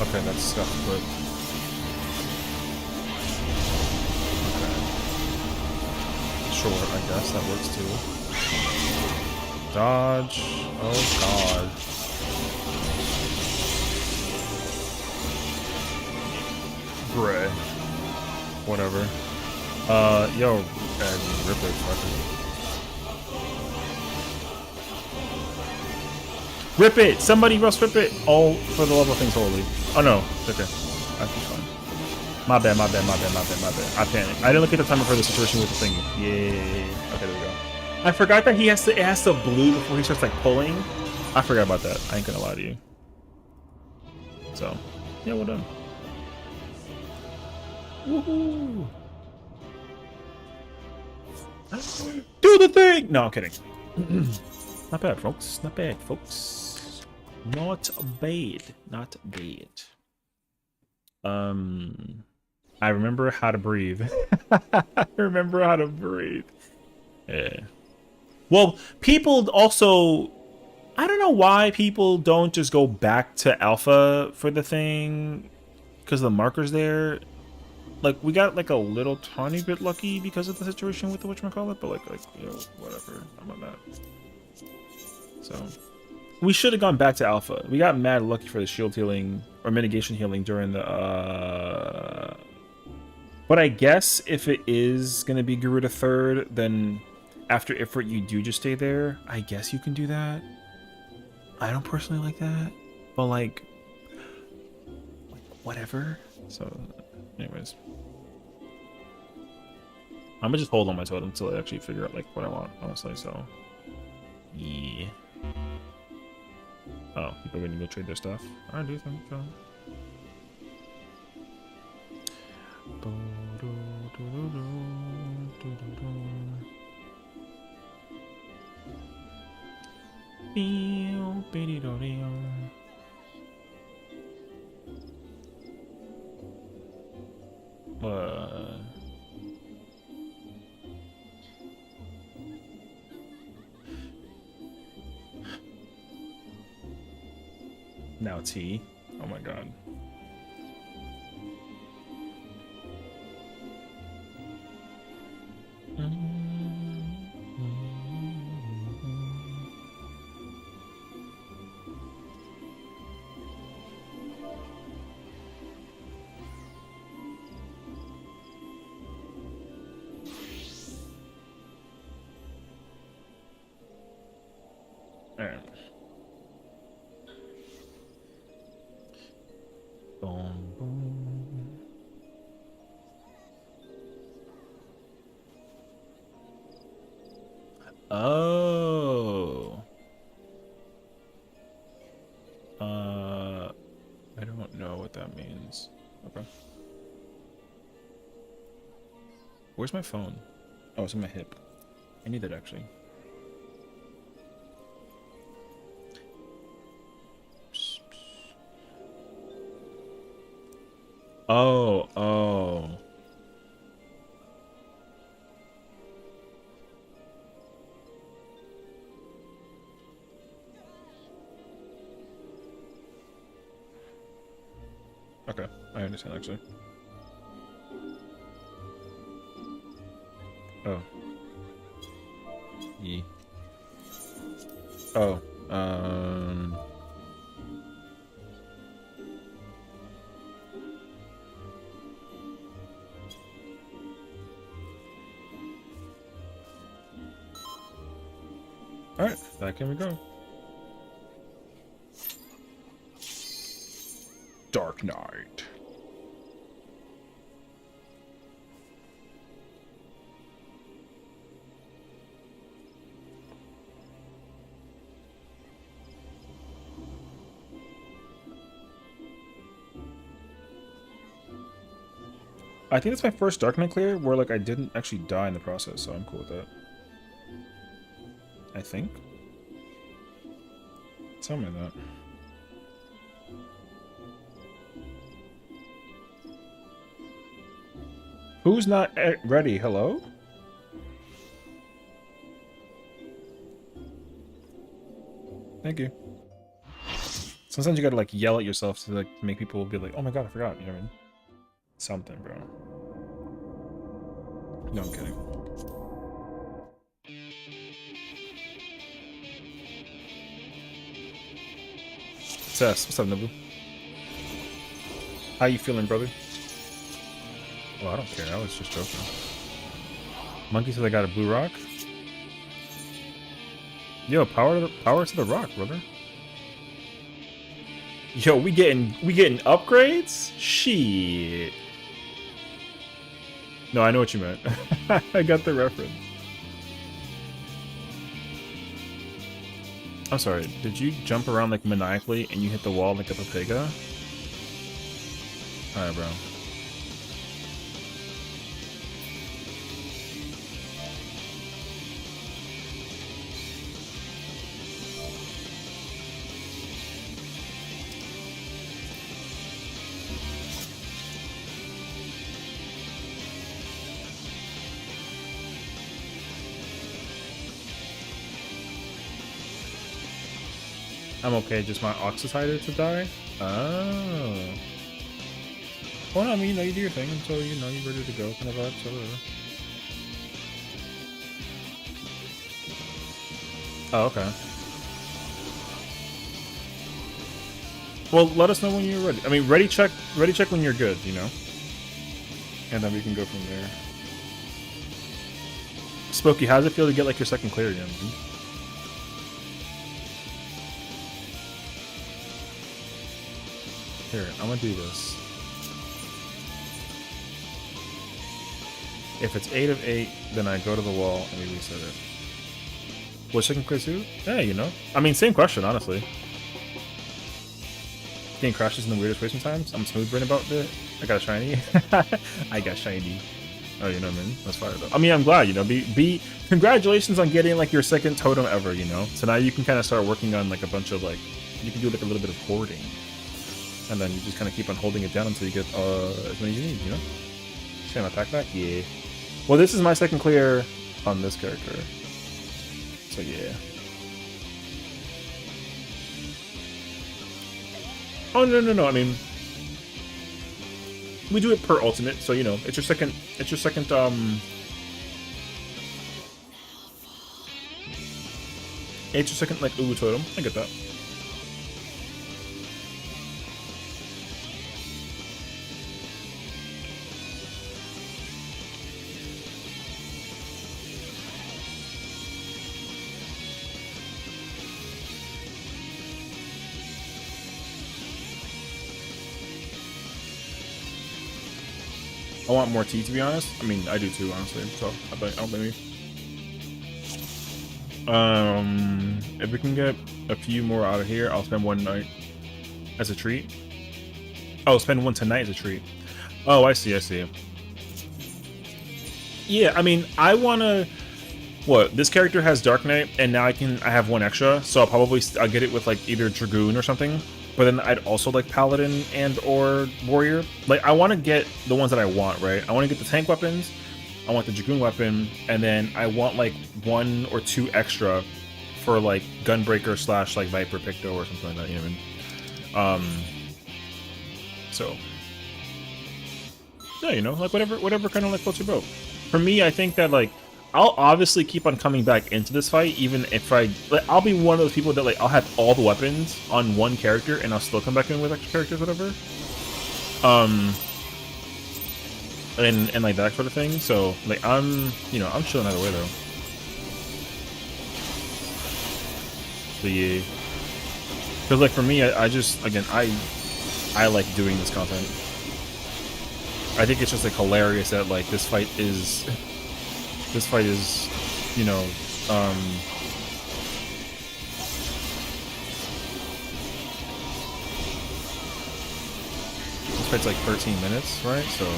Okay, that's scuff foot. Okay. Sure, I guess that works too. Dodge. Oh God. Gray. Whatever. Yo, rip it, fucker. Rip it! Somebody else rip it! All for the love of things holy. Oh no, it's okay. I think fine. My bad. I panicked. I didn't look at the timer for the situation with the thingy. Yay. Okay, there we go. I forgot that it has to blue before he starts like pulling. I forgot about that. I ain't gonna lie to you. So, yeah, well done. Woohoo! Do the thing! No, I'm kidding. Not bad, folks. Not bad, folks. Not bad. Not bad. I remember how to breathe. I remember how to breathe. Yeah. Well, people also... I don't know why people don't just go back to Alpha for the thing. Because the marker's there. Like, we got, like, a little tiny bit lucky because of the situation with the whatchamacallit, but, like, you know, whatever. I'm on that. So, We should have gone back to alpha. We got mad lucky for the shield healing or mitigation healing during the. But I guess if it is gonna be Garuda third, then after Ifrit you do just stay there. I guess you can do that. I don't personally like that, but like whatever. So, anyways, I'm gonna just hold on my totem until I actually figure out like what I want, honestly. So, yeah. Oh, people are gonna go trade their stuff. I do think so. Now T. Oh my god. Alright. Boom, boom. Oh. I don't know what that means. Okay. Where's my phone? Oh, it's on my hip. I need that actually. Oh, oh. Okay, I understand actually. Oh. Yeah. Oh. Alright, back in we go. Dark Knight. I think it's my first Dark Knight clear where like I didn't actually die in the process, so I'm cool with that. I think. Tell me that. Who's not ready? Hello? Thank you. Sometimes you gotta like yell at yourself to like make people be like, oh my god, I forgot, you know what I mean? Something, bro. No, I'm kidding. Sess, what's up, Nabu? How you feeling, brother? Well, I don't care. I was just joking. Monkey said I got a blue rock. Yo, power to the rock, brother. Yo, we getting upgrades? Shit. No, I know what you meant. I got the reference. I'm sorry, did you jump around like maniacally and you hit the wall like a Pepega? Alright, bro. I'm okay, just my Oxysider to die? Oh. Well, no, I mean, you know, you do your thing until, you know, you're ready to go, kind of vibe, so whatever. Oh, okay. Well, let us know when you're ready. I mean, ready check when you're good, you know? And then we can go from there. Spooky, how does it feel to get like your second clear again? Here, I'm gonna do this. If it's 8 of 8, then I go to the wall and we reset it. What's second clear too? Yeah, you know. I mean, same question, honestly. Game crashes in the weirdest way sometimes. I'm smooth brain about it. I got a shiny. I got shiny. Oh, you know what I mean? That's fire though. I mean, I'm glad, you know. Congratulations on getting like your second totem ever, you know. So now you can kind of start working on like a bunch of like, you can do like a little bit of hoarding, and then you just kind of keep on holding it down until you get as many as you need, you know. Should I attack back? Yeah. Well, this is my second clear on this character. So yeah. Oh no! I mean, we do it per ultimate, so you know, it's your second. It's your second. It's your second like Uwu totem. I get that. I want more tea, to be honest. I mean, I do too, honestly. So I don't blame you. If we can get a few more out of here, I'll spend one night as a treat. Oh, spend one tonight as a treat. Oh, I see. Yeah, I mean, I wanna. What, this character has Dark Knight, and now I have one extra, so I'll get it with like either Dragoon or something. But then I'd also like Paladin and or Warrior. Like, I want to get the ones that I want, right? I want to get the tank weapons, I want the Dragoon weapon, and then I want like 1 or 2 extra for like Gunbreaker / like Viper Picto or something like that, you know what I mean? So yeah, you know, like whatever kind of like floats your boat. For me, I think that like I'll obviously keep on coming back into this fight, even if I'll be one of those people that like I'll have all the weapons on one character and I'll still come back in with extra characters, whatever. And like that sort of thing. So like I'm chilling either way though. So yeah, because like for me, I just again I like doing this content. I think it's just like hilarious that like this fight is, you know, this fight's like 13 minutes, right? So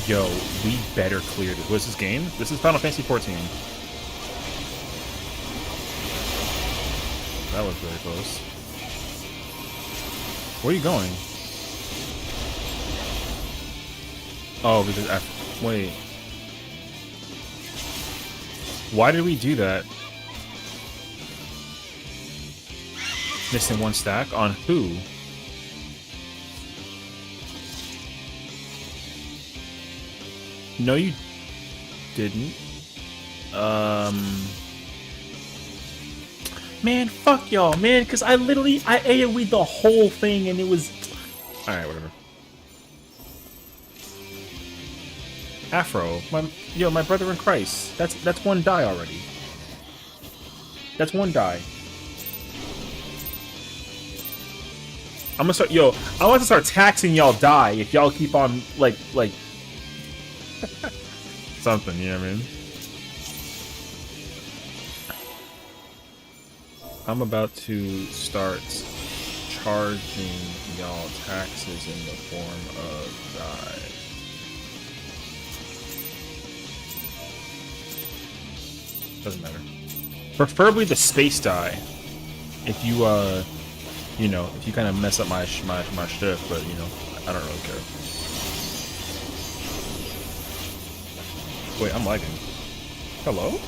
yo, we better clear this. What's this game? This is Final Fantasy 14. That was very close. Where are you going? Oh, because wait. Why did we do that? Missing 1 stack on who? No, you didn't. Man, fuck y'all, man, because I AoE'd the whole thing and it was... Alright, whatever. Afro, my brother in Christ. That's 1 die already. That's 1 die. I'm gonna start, I want to start taxing y'all die if y'all keep on, like... something, you know what I mean? I'm about to start charging y'all taxes in the form of die. Doesn't matter. Preferably the space die. If you, if you kind of mess up my shift, but, I don't really care. Wait, I'm lagging. Hello?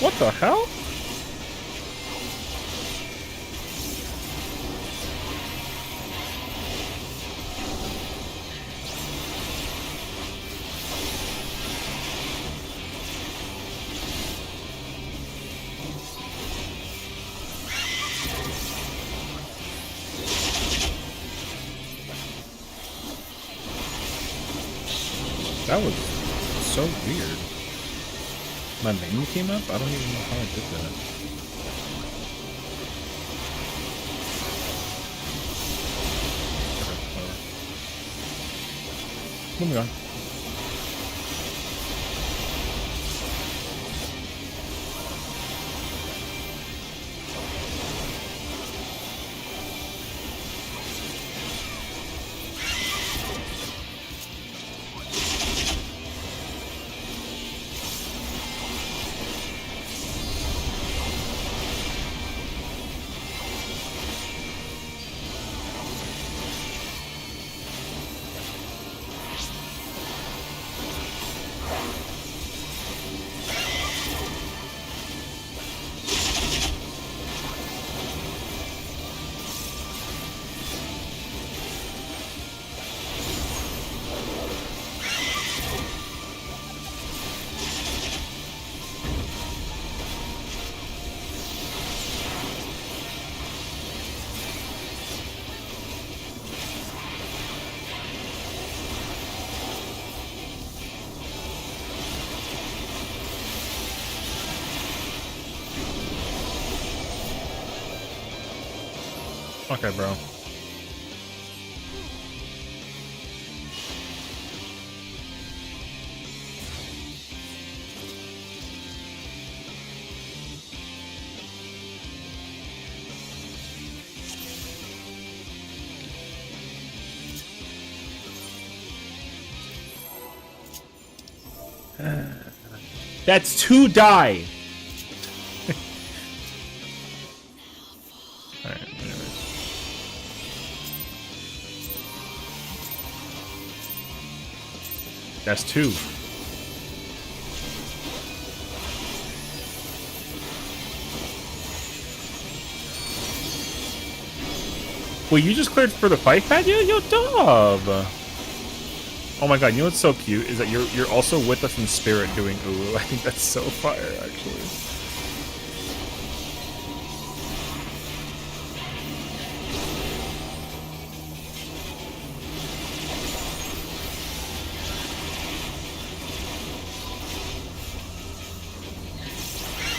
What the hell? That was so weird. My menu came up? I don't even know how I did that. Moving on. Okay, bro. That's 2 die. Alright, anyways. That's 2. Wait, you just cleared for the fight pad? Yo, dub! Oh my god, you know what's so cute is that you're also with us in spirit doing ooh. I think that's so fire, actually.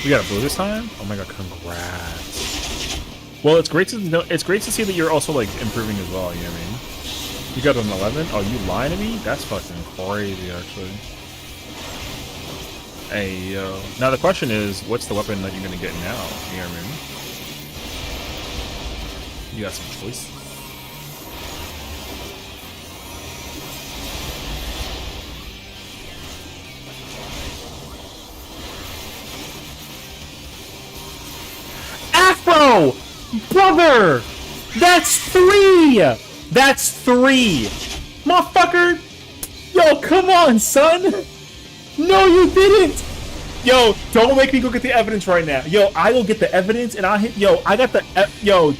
We got a blue this time? Oh my god, congrats. Well, it's great to know, it's great to see that you're also like improving as well, you know what I mean? You got an 11? Oh, you lying to me? That's fucking crazy, actually. Hey, yo. Now the question is, what's the weapon that you're gonna get now? You know what I mean? You got some choice. Afro! Brother! That's 3! That's 3! Motherfucker! Yo, come on, son! No, you didn't! Yo, don't make me go get the evidence right now. Yo, I will get the evidence and I'll hit. Yo, I got the. Yo,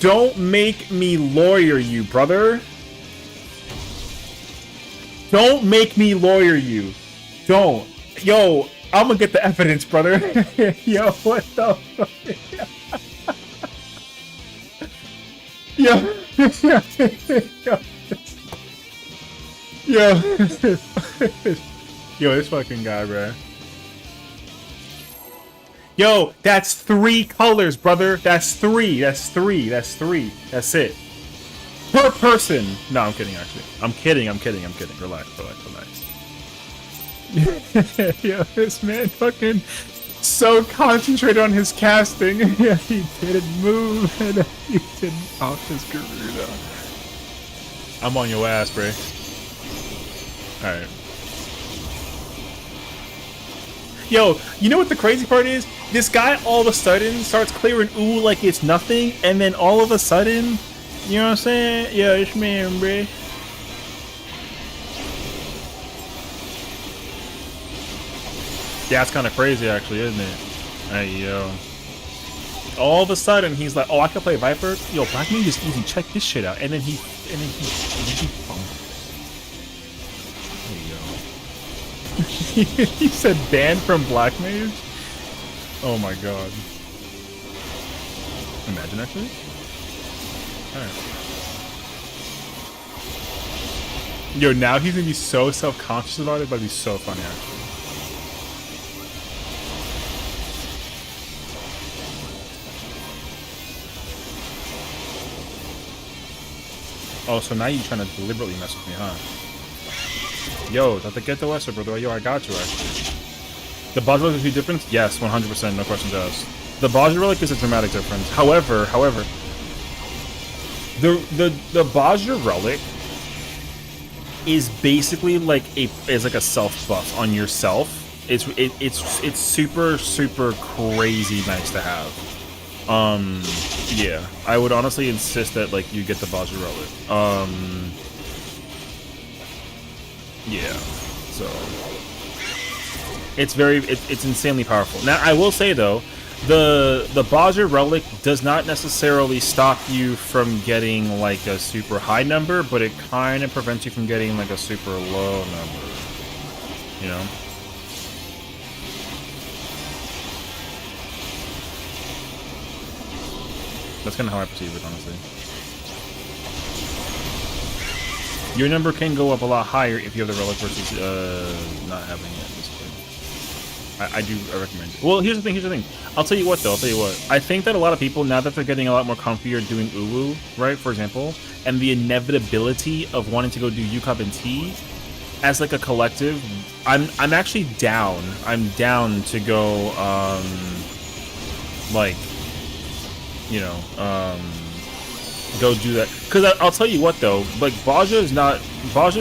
don't make me lawyer you, brother. Don't make me lawyer you. Don't. Yo, I'm gonna get the evidence, brother. Yo, what the fuck? Yo. Yo. Yo, this fucking guy, bro. Yo, that's 3 colors, brother. That's 3. That's 3. That's 3. That's it. Per person. No, I'm kidding, actually. I'm kidding. Relax. Yo, this man fucking so concentrated on his casting. Yeah, he didn't move and he didn't off his Garuda. I'm on your ass, bro. Alright. Yo, you know what the crazy part is? This guy all of a sudden starts clearing ooh like it's nothing, and then all of a sudden, you know what I'm saying? Yo, it's man, bruh. Yeah, it's kind of crazy, actually, isn't it? Hey, yo. All of a sudden, he's like, "Oh, I can play Viper. Yo, Black Mage is easy. Check this shit out." And then he There you go. He said banned from Black Mage. Oh my god. Imagine actually. All right. Yo, now he's gonna be so self-conscious about it, but it'd be so funny actually. Oh, so now you're trying to deliberately mess with me, huh? Yo, date quieto eso, brother. Yo, I got you, actually. The Baja Relic is a difference? Yes, 100%, no questions asked. The Baja Relic is a dramatic difference. However, the Baja Relic is basically like a self buff on yourself. It's super crazy nice to have. Yeah, I would honestly insist that like you get the Baja Relic. Yeah, so it's insanely powerful. Now I will say though, the Baja Relic does not necessarily stop you from getting like a super high number, but it kind of prevents you from getting like a super low number. You know. That's kind of how I perceive it, honestly. Your number can go up a lot higher if you have the relic versus not having it at this point. I recommend it. Well, here's the thing. I'll tell you what, though. I think that a lot of people, now that they're getting a lot more comfier doing Uwu, right, for example, and the inevitability of wanting to go do UCOP and T, as like a collective, I'm actually down. I'm down to go, like, you know, go do that. Because I'll tell you what though, like Baja's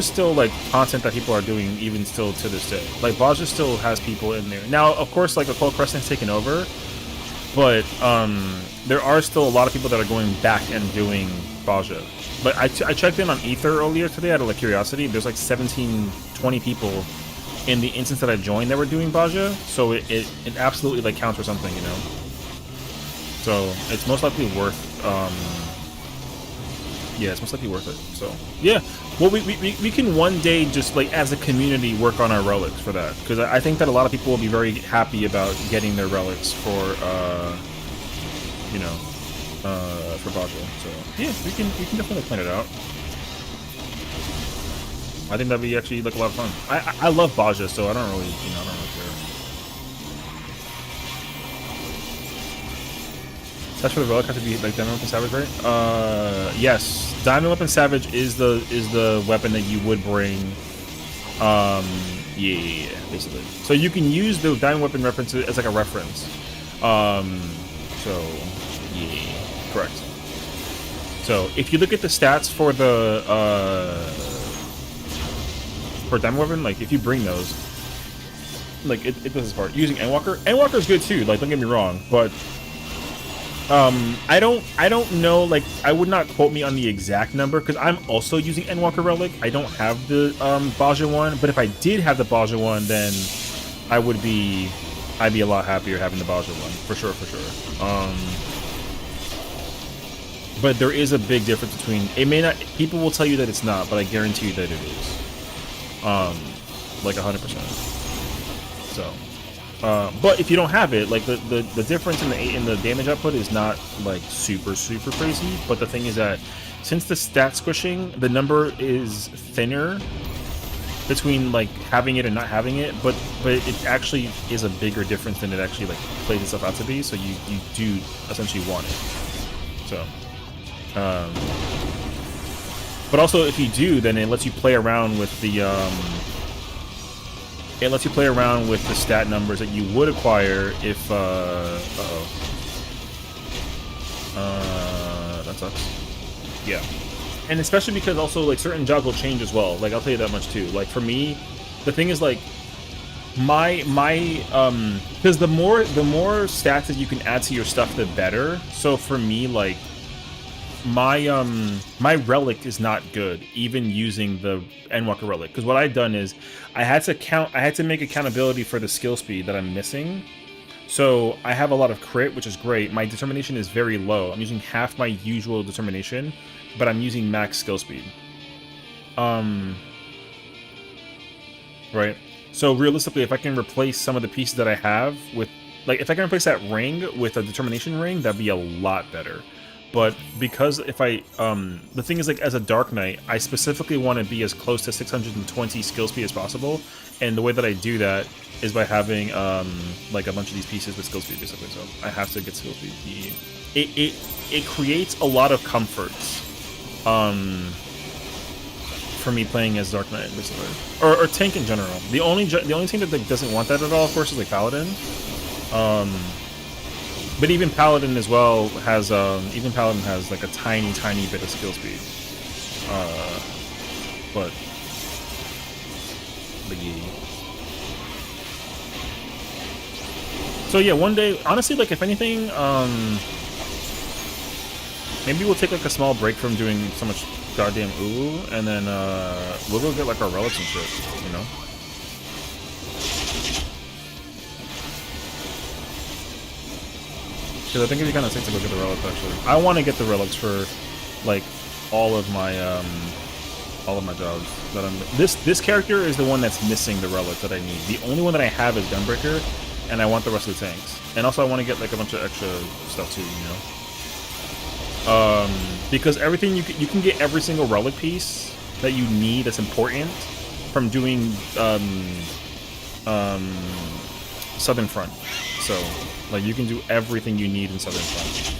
still like content that people are doing even still to this day. Like Baja still has people in there. Now, of course, like Occult Crescent's taken over, but there are still a lot of people that are going back and doing Baja. But I checked in on Ether earlier today out of like curiosity. There's like 17, 20 people in the instance that I joined that were doing Baja, so it absolutely like counts for something, you know. So it's most likely worth, yeah, it's most likely worth it. So yeah, well, we can one day just like as a community work on our relics for that, because I think that a lot of people will be very happy about getting their relics for, you know, for Baja. So yeah, we can definitely plan it out. I think that'd be actually like a lot of fun. I love Baja, so I don't really, you know, I don't really care. That's for the relic has to be like Diamond Weapon Savage, right? Yes. Diamond Weapon Savage is the weapon that you would bring. Yeah, basically. So you can use the Diamond Weapon reference as like a reference. So yeah, correct. So if you look at the stats for the for Diamond Weapon, like if you bring those, like it does this part. Using Endwalker. Endwalker is good too. Like don't get me wrong, but I don't know, like, I would not quote me on the exact number, because I'm also using Endwalker Relic. I don't have the, Baja one, but if I did have the Baja one, then I'd be a lot happier having the Baja one, for sure. But there is a big difference between, it may not, people will tell you that it's not, but I guarantee you that it is. Like 100%. So. But if you don't have it, like the difference in the damage output is not like super crazy. But the thing is that since the stat squishing, the number is thinner between like having it and not having it. But it actually is a bigger difference than it actually like plays itself out to be. So you do essentially want it. So, but also if you do, then it lets you play around with the It lets you play around with the stat numbers that you would acquire if, that sucks. Yeah. And especially because also, like, certain jobs will change as well. Like, I'll tell you that much, too. Like, for me, the thing is, like, because the more stats that you can add to your stuff, the better. So for me, like, my relic is not good, even using the Endwalker relic. Because what I've done is I had to make accountability for the skill speed that I'm missing. So I have a lot of crit, which is great. My determination is very low. I'm using half my usual determination, but I'm using max skill speed. Right. So realistically, if I can replace some of the pieces that I have with, like, if I can replace that ring with a determination ring, that'd be a lot better. But because if I, the thing is, like, as a Dark Knight, I specifically want to be as close to 620 skill speed as possible, and the way that I do that is by having, like, a bunch of these pieces with skill speed, basically. So I have to get skill speed. It creates a lot of comforts, for me playing as Dark Knight, basically, or tank in general. The only tank that, like, doesn't want that at all, of course, is like Paladin. But even Paladin as well has like a tiny bit of skill speed. But yeah. So yeah, one day, honestly, like, if anything, maybe we'll take like a small break from doing so much goddamn ooh, and then we'll go get like our relics and shit, you know? Because I think it'd be kind of sick to go get the relics, actually. I want to get the relics for, like, all of my jobs that I'm... This character is the one that's missing the relic that I need. The only one that I have is Gunbreaker, and I want the rest of the tanks. And also I want to get, like, a bunch of extra stuff, too, you know? Because everything... You can get every single relic piece that you need that's important from doing, Southern Front. So... like, you can do everything you need in Southern Front.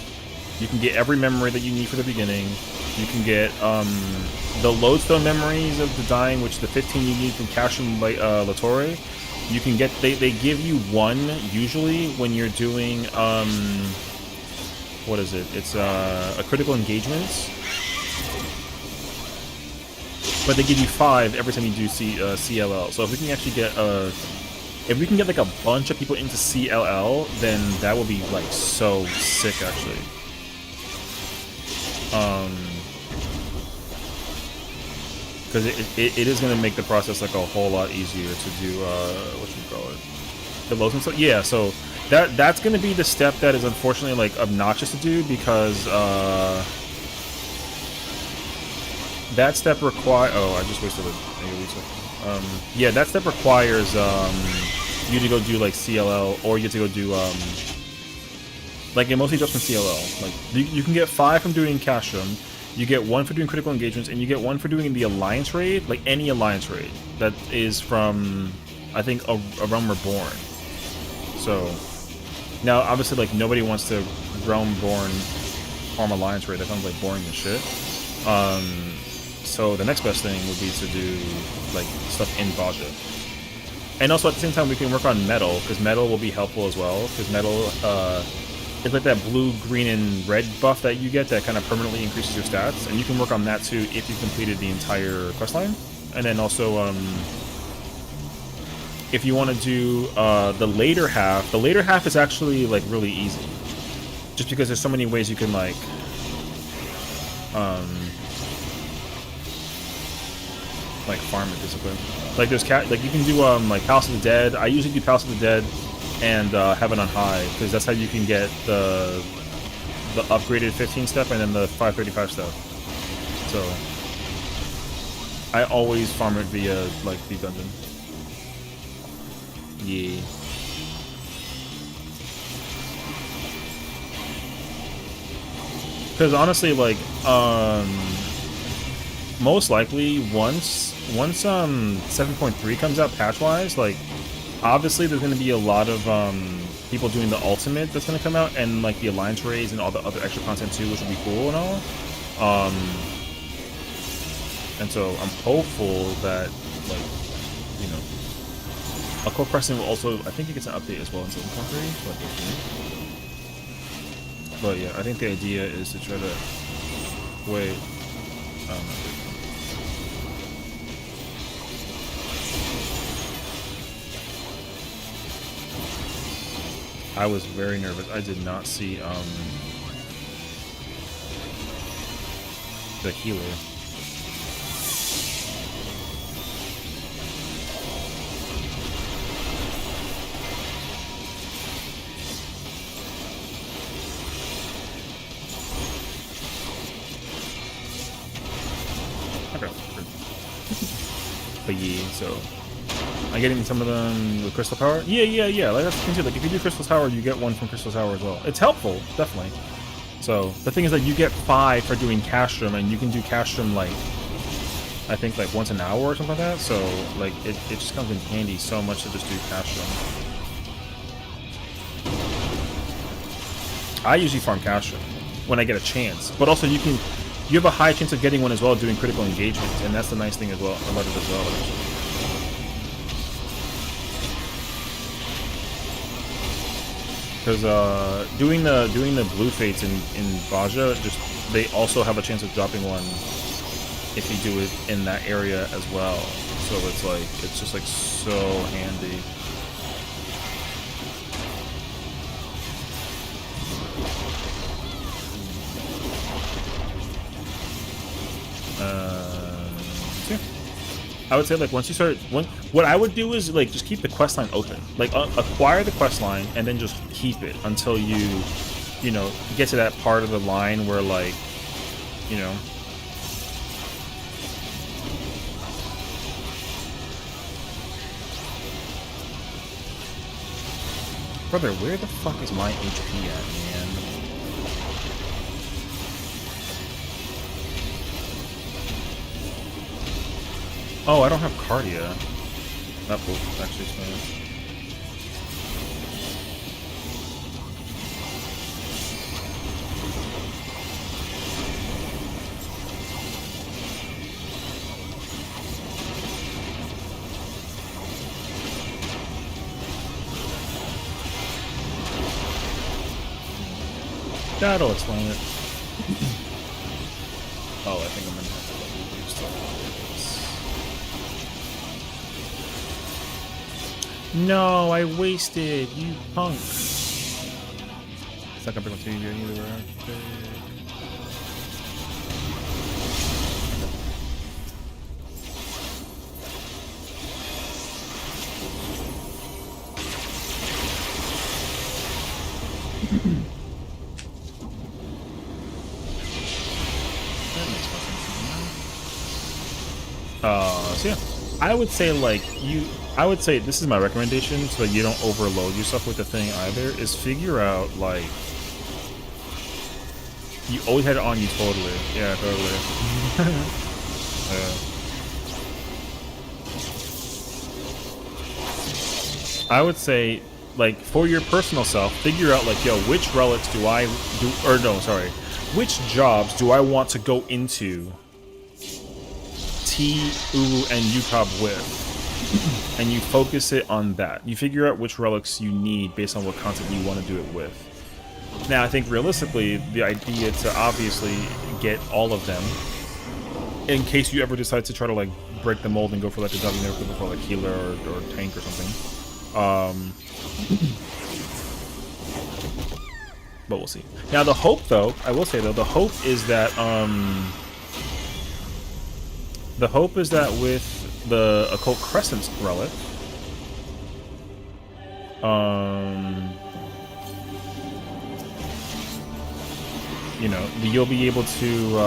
You can get every memory that you need for the beginning. You can get the lodestone memories of the dying, which the 15 you need from Cash and Latore. You can get they give you one usually when you're doing what is it? It's a critical engagements. But they give you 5 every time you do CLL. So if we can actually get if we can get like a bunch of people into CLL, then that would be like so sick, actually. Because it is going to make the process like a whole lot easier to do whatchamacallit, the loads and stuff. Yeah, so that's going to be the step that is unfortunately like obnoxious to do, because that step requires. Oh, I just wasted a yeah, that step requires you to go do like CLL, or you get to go do like, it mostly just from CLL. Like, you can get 5 from doing Castrum, you get 1 for doing critical engagements, and you get 1 for doing the Alliance raid, like any Alliance raid that is from, I think, a Realm Reborn. So now obviously, like, nobody wants to Realm Reborn farm Alliance raid. That sounds like boring as shit. So the next best thing would be to do like stuff in Baja. And also at the same time we can work on metal, because metal will be helpful as well, because metal it's like that blue, green, and red buff that you get that kind of permanently increases your stats, and you can work on that too if you've completed the entire questline. And then also if you want to do the later half is actually like really easy, just because there's so many ways you can like farm it, basically. Like there's like you can do like Palace of the Dead. I usually do Palace of the Dead and Heaven on High, because that's how you can get the upgraded 15 step and then the 535 step. So I always farm it via like the dungeon. Yeah. Because honestly, like most likely once 7.3 comes out patch-wise, like obviously there's going to be a lot of people doing the ultimate that's going to come out, and like the Alliance raids and all the other extra content too, which will be cool and all. And so I'm hopeful that, like, you know, Occult Crescent will also, I think it gets an update as well in 7.3, but yeah, I think the idea is to try to wait. I was very nervous. I did not see the healer. Okay. But yeah, so I'm getting some of them with crystal power. Yeah. Like that's the thing too. Like if you do crystal power, you get one from crystal power as well. It's helpful, definitely. So the thing is that you get 5 for doing castrum, and you can do castrum like I think like once an hour or something like that. So like it just comes in handy so much to just do castrum. I usually farm castrum when I get a chance, but also you have a high chance of getting one as well doing critical engagement, and that's the nice thing as well about it as well. Because doing the blue fates in Baja, just they also have a chance of dropping one if you do it in that area as well. So it's like it's just like so handy. Yeah. I would say like once you start, what I would do is like just keep the quest line open, like acquire the quest line and then just keep it until you know, get to that part of the line where like, you know. Brother, where the fuck is my HP at, man? Oh, I don't have Cardia. That will actually smash. That'll explain it. Oh, I think I'm gonna have to let you do stuff. No, I wasted, you punk. It's not gonna bring up to you either. So yeah, I would say like I would say this is my recommendation so that you don't overload yourself with the thing either, is figure out like, you always had it on you totally. Yeah, totally. I would say like for your personal self, figure out like, yo, which relics do I do, or no, sorry, which jobs do I want to go into T, Uru, and Yukab with, and you focus it on that. You figure out which relics you need based on what content you want to do it with. Now, I think realistically, the idea to obviously get all of them, in case you ever decide to try to like break the mold and go for like a job you never could before, like healer or tank or something. But we'll see. Now, the hope, though, I will say though, the hope is that with the Occult Crescent relic, you know, you'll be able to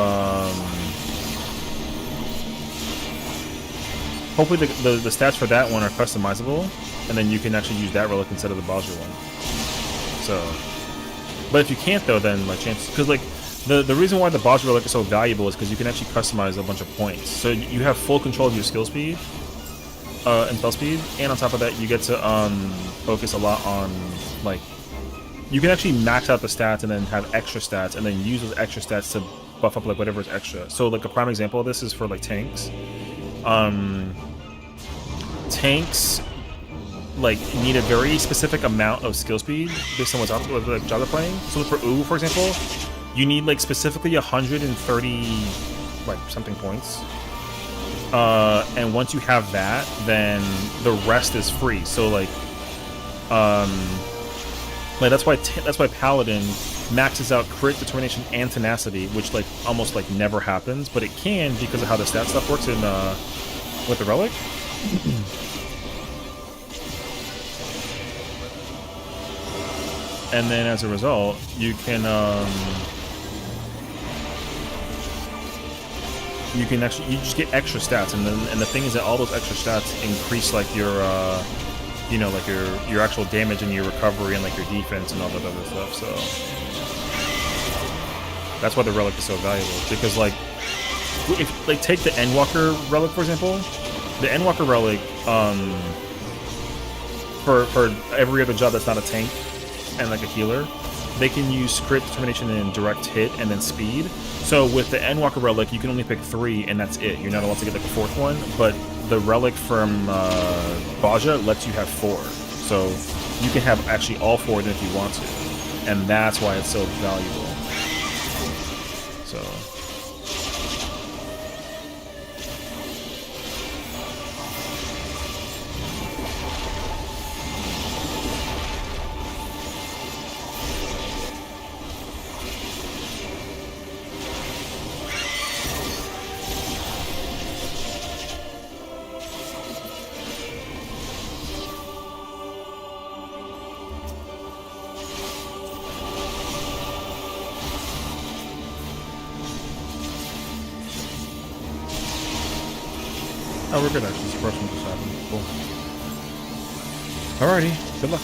hopefully the stats for that one are customizable, and then you can actually use that relic instead of the Bowser one. So, but if you can't though, then like chances, because like the reason why the Bowser relic is so valuable is because you can actually customize a bunch of points. So you have full control of your skill speed and spell speed, and on top of that, you get to focus a lot on like, you can actually max out the stats and then have extra stats, and then use those extra stats to buff up like whatever is extra. So like a prime example of this is for like tanks. Tanks like need a very specific amount of skill speed based on what's out there, like job they're playing. So for Uwu, for example, you need like specifically 130 like something points. And once you have that, then the rest is free. So like Like that's why Paladin maxes out crit, determination, and tenacity, which like almost like never happens, but it can because of how the stat stuff works in with the relic. And then as a result, you can actually just get extra stats, and the thing is that all those extra stats increase like your you know, like your actual damage and your recovery and like your defense and all that other stuff. So that's why the relic is so valuable, because like if like take the Endwalker relic for example, the Endwalker relic for every other job that's not a tank and like a healer, they can use crit, determination, and direct hit, and then speed. So with the Endwalker relic, you can only pick 3, and that's it. You're not allowed to get like a 4th one, but the relic from Baja lets you have 4. So you can have actually all 4 of them if you want to, and that's why it's so valuable. So. Oh, we're good actually. This first one just happened. Cool. Alrighty, good luck.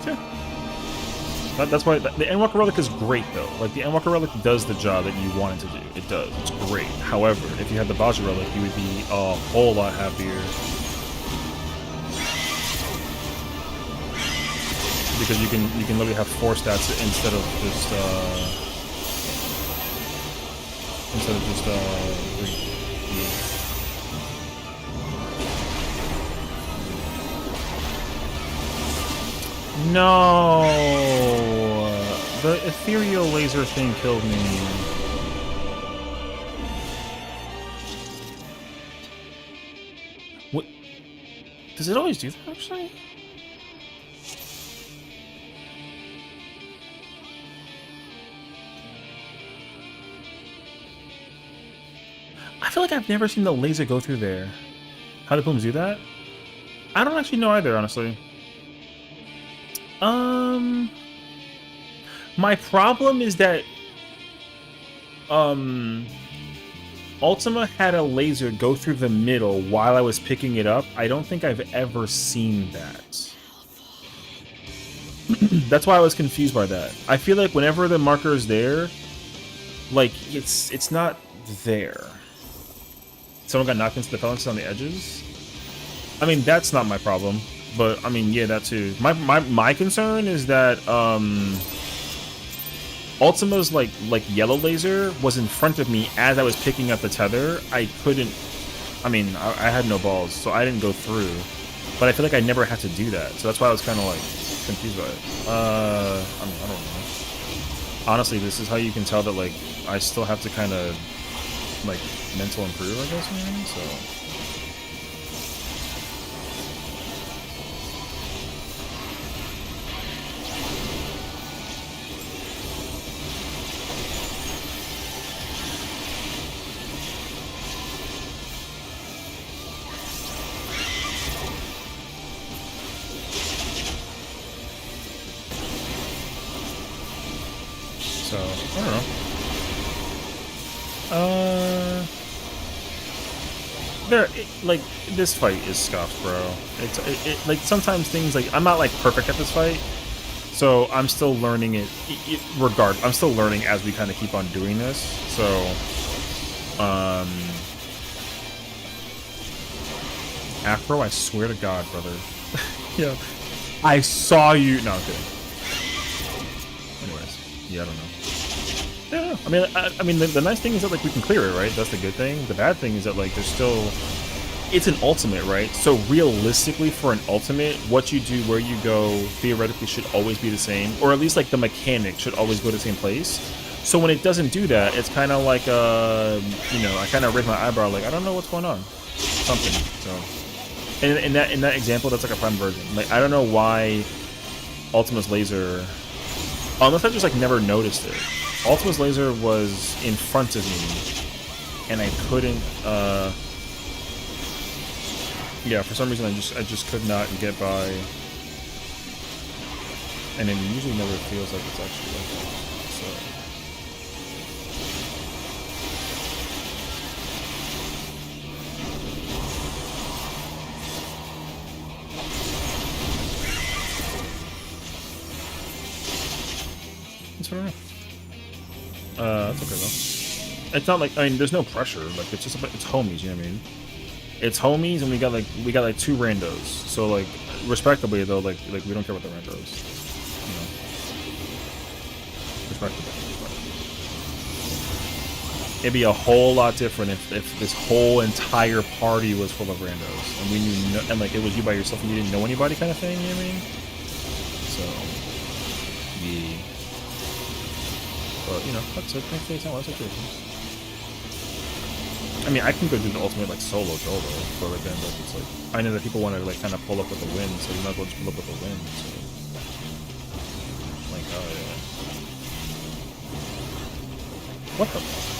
Yeah. That's why the Endwalker Relic is great though. Like the Endwalker Relic does the job that you want it to do. It does. It's great. However, if you had the Baja Relic, you would be a whole lot happier. Because you can literally have 4 stats instead of just 3. No, the ethereal laser thing killed me. What? Does it always do that actually? I feel like I've never seen the laser go through there. How do plumes do that? I don't actually know either, honestly. My problem is that Ultima had a laser go through the middle while I was picking it up. I don't think I've ever seen that. That's why I was confused by that. I feel like whenever the marker is there, like it's not there. Someone got knocked into the phalanx on the edges. I mean, that's not my problem, but I mean, yeah, that too. My concern is that Ultima's like yellow laser was in front of me as I was picking up the tether. I couldn't. I mean, I had no balls, so I didn't go through. But I feel like I never had to do that, so that's why I was kind of like confused by it. I mean, I don't know. Honestly, this is how you can tell that like I still have to kind of like mental improve, I guess, man. So. So, I don't know. Like, this fight is scuffed, bro. It's like, sometimes things, like, I'm not, like, perfect at this fight, so I'm still learning it, I'm still learning as we kind of keep on doing this, so, Afro, I swear to God, brother. Yeah. I saw you. No, I'm kidding. Anyways, yeah, I don't know. Yeah, I mean, the nice thing is that like we can clear it, right? That's the good thing. The bad thing is that like there's still, it's an ultimate, right? So realistically, for an ultimate, what you do, where you go, theoretically should always be the same, or at least like the mechanic should always go to the same place. So when it doesn't do that, it's kind of like you know, I kind of raise my eyebrow, like I don't know what's going on, something. So. And in that example, that's like a prime version. Like I don't know why Ultima's laser, unless I just like never noticed it. Ultima's laser was in front of me, and I couldn't. Yeah, for some reason I just could not get by, and it usually never feels like it's actually like that. So. That's what I know. That's okay though. It's not like, I mean, there's no pressure. Like it's just about, it's homies. You know what I mean? It's homies, and we got like 2 randos. So like, respectably though, like we don't care about the randos. You know, respectably. It'd be a whole lot different if this whole entire party was full of randos, and we knew, no, and like it was you by yourself and you didn't know anybody, kind of thing. You know what I mean? So, yeah. But you know, that's it. That's okay. I mean, I can go do the ultimate like solo dolo, but then like, it's like I know that people want to like kind of pull up with the wind, so you might as well just pull up with the wind. So, like, oh yeah. What the fuck?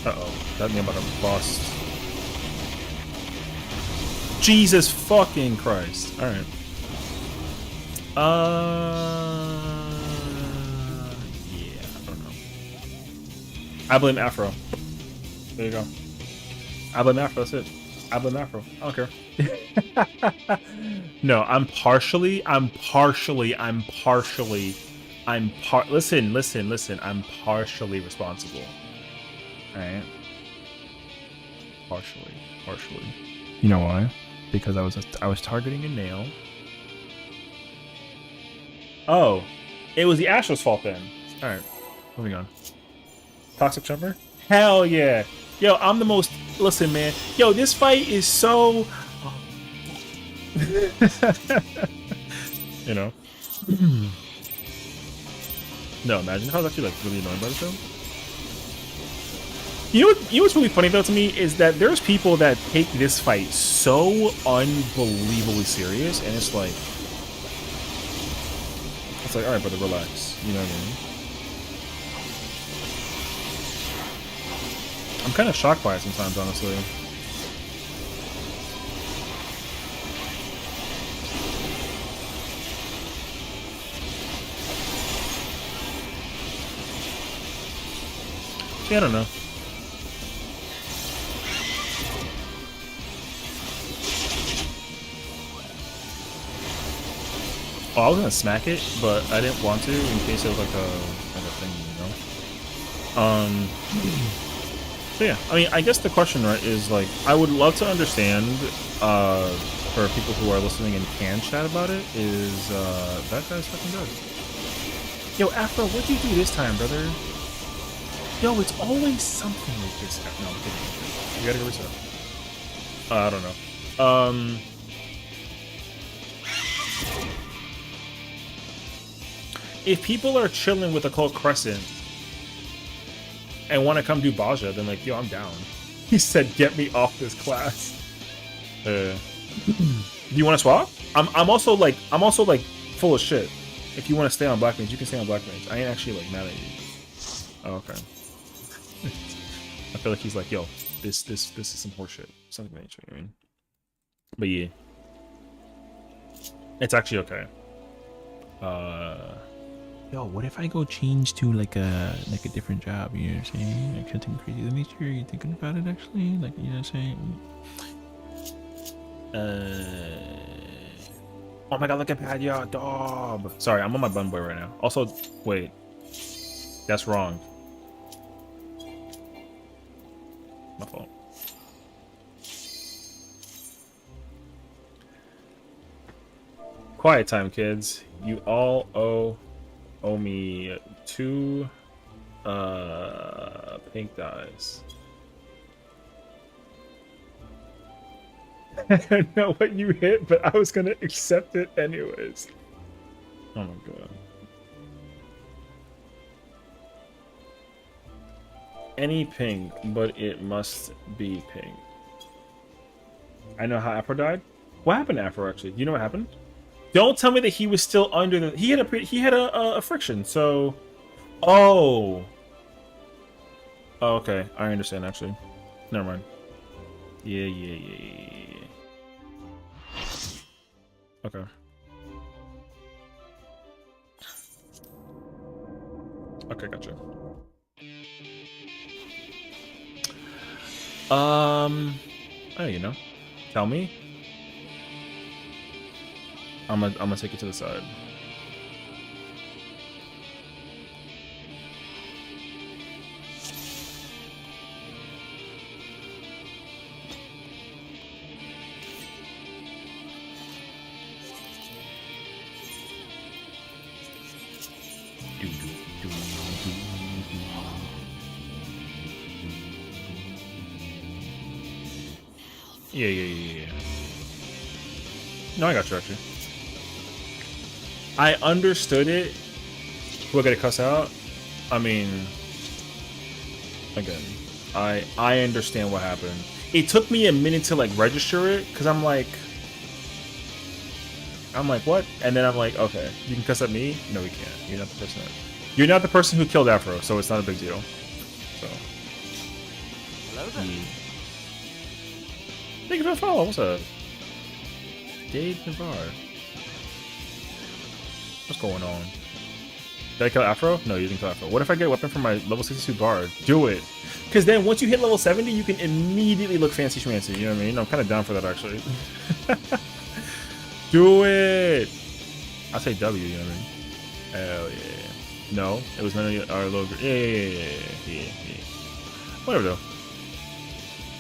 Uh-oh, that name about to bust. Jesus fucking Christ. Alright. Yeah, I don't know. I blame Afro. There you go. I blame Afro, that's it. I blame Afro. I don't care. No, listen, I'm partially responsible. Alright? Partially. You know why? Because I was targeting a nail. Oh, it was the Astro's fault then. All right, moving on. Toxic Jumper? Hell yeah! Yo, I'm the most. Listen, man. Yo, this fight is so. You know. No, imagine if I was actually like really annoyed by the show. You know what's really funny though to me is that there's people that take this fight so unbelievably serious, and it's like, all right, brother, relax. You know what I mean? I'm kind of shocked by it sometimes, honestly. Yeah, I don't know. Oh, I was gonna smack it, but I didn't want to in case it was like a thing, you know. So yeah, I mean, I guess the question, right, is like, I would love to understand, for people who are listening and can chat about it, is that guy's fucking good. Yo, Afro, what'd you do this time, brother? Yo, it's always something like this. No, I'm kidding. You gotta go reset. I don't know. If people are chilling with Occult Crescent and want to come do Baja, then like, yo, I'm down. He said, "Get me off this class." Do you want to swap? I'm also like full of shit. If you want to stay on Black Mage, you can stay on Black Mage. I ain't actually like mad at you. Oh, okay. I feel like he's like, yo, this is some horseshit. Something like that, you know what I mean? But yeah, it's actually okay. Yo, what if I go change to like a different job? You know what I'm saying? Like something crazy. Let me sure you're thinking about it actually. Like, you know what I'm saying? Oh my god, look at Padya, dog. Sorry, I'm on my bun boy right now. Also, wait, that's wrong. My fault. Quiet time, kids. You all owe me 2 pink dyes. I don't know what you hit, but I was gonna accept it anyways. Oh my god. Any pink, but it must be pink. I know how Afro died. What happened to Afro, actually? Do you know what happened? Don't tell me that he was still under the... He had a friction, so... Oh. Oh, okay. I understand, actually. Never mind. Yeah. Okay. Okay, gotcha. Oh, you know. Tell me. I'm gonna take it to the side. Yeah. No, I got you, actually. I understood it. We're gonna cuss out. I mean, again, I understand what happened. It took me a minute to like register it because I'm like, what? And then I'm like, okay, you can cuss at me? No, we can't. You're not the person. You're not the person who killed Afro, so it's not a big deal. So. Hello there. Thank you for the follow. What's up? Dave Navarre. What's going on? Did I kill Afro? No, you didn't kill Afro. What if I get a weapon from my level 62 guard? Do it. Because then once you hit level 70, you can immediately look fancy schmancy. You know what I mean? I'm kind of down for that, actually. Do it. I'll say W, you know what I mean? Hell yeah. No, it was none of our little... Yeah. Whatever, though.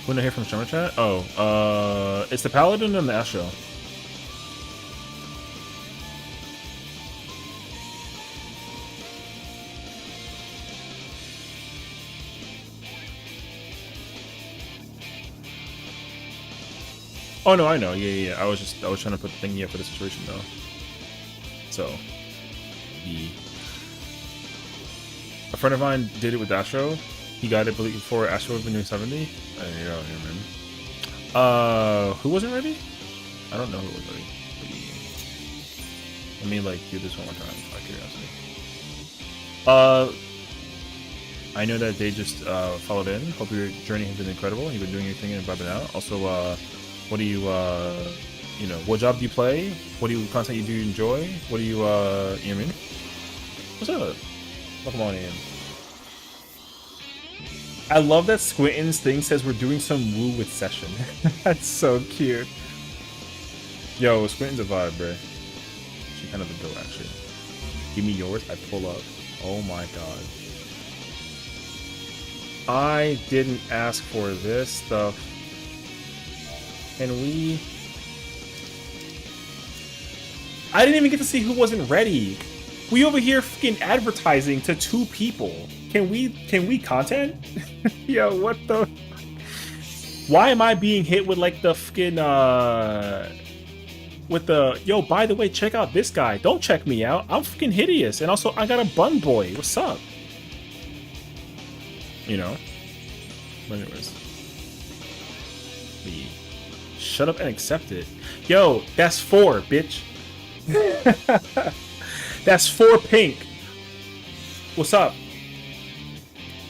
Wouldn't I hear from Streamer Chat? Oh, it's the Paladin and the Astro. Oh no, I know. Yeah. I was trying to put the thingy up for the situation though. So, a friend of mine did it with Astro. He got it before Astro was been doing 70. I don't remember. Who wasn't ready? I don't know who was ready. Let me like do this one more time out of curiosity. I know that they just followed in. Hope your journey has been incredible. You've been doing your thing and vibing out. Also, what do you, you know, what job do you play? What do you content you do you enjoy? What do you, you know what I mean? What's up? Welcome on in. I love that Squinton's thing says we're doing some woo with Sessiion. That's so cute. Yo, Squinton's a vibe, bro. She kind of a dope, actually. Give me yours, I pull up. Oh my god. I didn't ask for this stuff. Can we... I didn't even get to see who wasn't ready. We over here fucking advertising to 2 people. Can we content? Yo, what the... Why am I being hit with like the fucking with the yo, by the way, check out this guy. Don't check me out. I'm fucking hideous. And also I got a bun boy. What's up? You know? But anyways. Shut up and accept it. Yo, that's 4, bitch. That's 4 pink. What's up?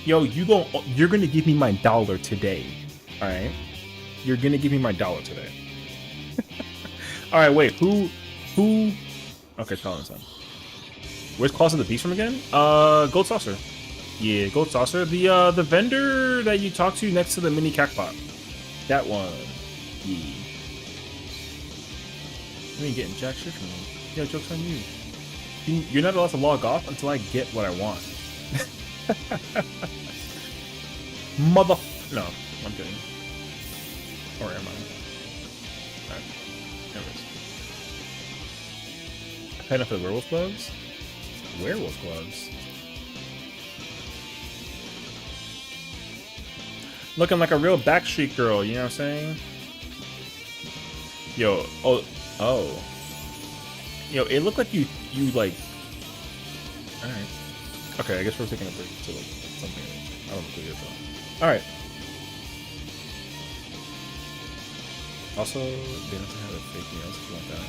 Yo, you're gonna give me my dollar today. Alright? You're gonna give me my dollar today. Alright, wait, who okay, Colin's on. Where's Claws of the Beast from again? Gold Saucer. Yeah, Gold Saucer. The vendor that you talked to next to the mini cackpot. That one. Yeah. You ain't getting jack shit from me. Yo, joke's on you. You're not allowed to log off until I get what I want. Mother... No, I'm kidding. Or am I? Alright. Anyways. Head up for the werewolf gloves? Werewolf gloves? Looking like a real Backstreet girl, you know what I'm saying? Yo, oh. Yo, it looked like you like... Alright. Okay, I guess we're taking a break to like something. I don't think it though. All right. Also, they don't have a fake nails if you want that.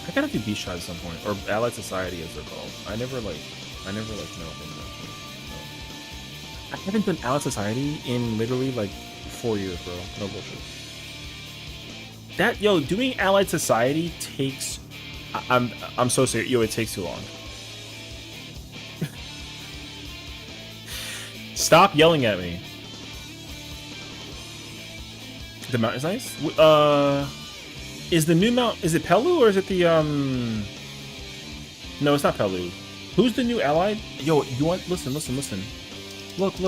I gotta do beach tribes at some point, or Allied Society as they're called. I never like know them. I haven't done Allied Society in literally like 4 years, bro. No bullshit. That doing Allied Society takes. I'm so serious. It takes too long. Stop yelling at me. The mount is nice. Is the new mount? Is it Pelu or is it the No, it's not Pelu. Who's the new allied? Yo, you want? Listen. Look. I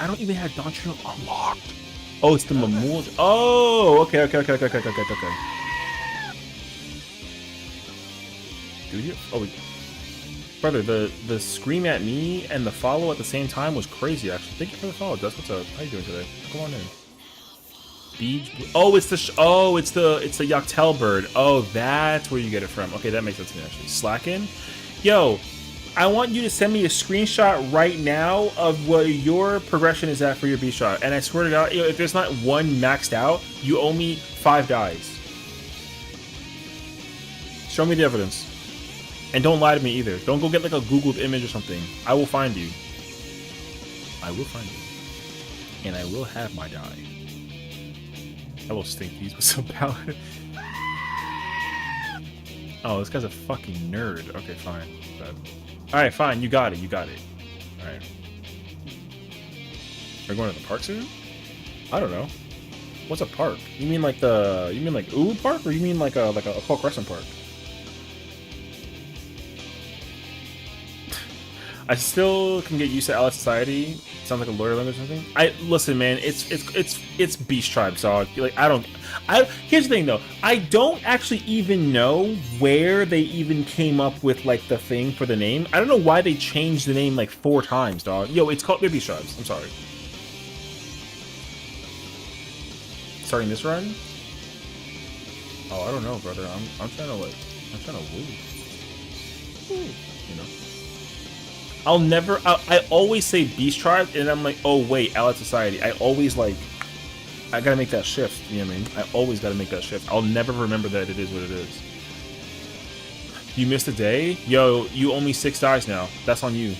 don't even have Dontrino unlocked. Oh, it's the Mamul. Oh, okay. Do you? Oh, brother, the scream at me and the follow at the same time was crazy. Actually, thank you for the follow. That's what's up. How you doing today? Come on in. Beach. Oh, it's the Yoctel bird. Oh, that's where you get it from. Okay, that makes sense to me actually. Slacken. Yo, I want you to send me a screenshot right now of what your progression is at for your beach shot. And I swear to God, if there's not one maxed out, you owe me 5 dies. Show me the evidence. And don't lie to me either. Don't go get like a Googled image or something. I will find you. And I will have my die. I will stink these with some palette. Oh, this guy's a fucking nerd. Okay, fine. Alright, fine. You got it. Alright. Are we going to the park soon? I don't know. What's a park? You mean like Ooh Park? Or you mean like a Paul Crescent Park? I still can get used to Allied Society. Sounds like a lawyer language or something. Listen, man. It's Beast Tribes, dog. Like here's the thing though. I don't actually even know where they even came up with like the thing for the name. I don't know why they changed the name like 4 times, dog. Yo, it's called Beast Tribes. I'm sorry. Starting this run? Oh, I don't know, brother. I'm trying to woo. You know. I always say Beast Tribe, and I'm like, oh wait, Allied Society. I always I gotta make that shift, you know what I mean? I always gotta make that shift. I'll never remember that it is what it is. You missed a day? Yo, you owe me 6 dies now. That's on you.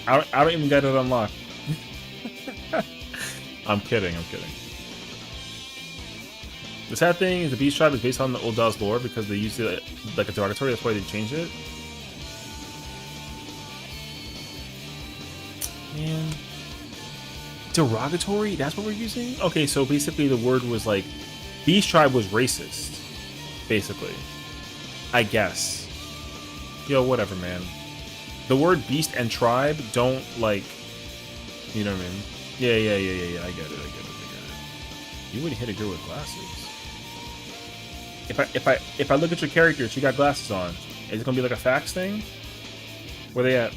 I don't even get it unlocked. I'm kidding. The sad thing is the Beast Tribe is based on the old Dawes lore because they used it like a derogatory, that's why they changed it. Man. Derogatory? That's what we're using? Okay, so basically the word was like... Beast Tribe was racist. Basically. I guess. Yo, whatever, man. The word beast and tribe don't, like... You know what I mean? Yeah. I get it. You wouldn't hit a girl with glasses. If I look at your character, she got glasses on. Is it gonna be like a fax thing? Where they at?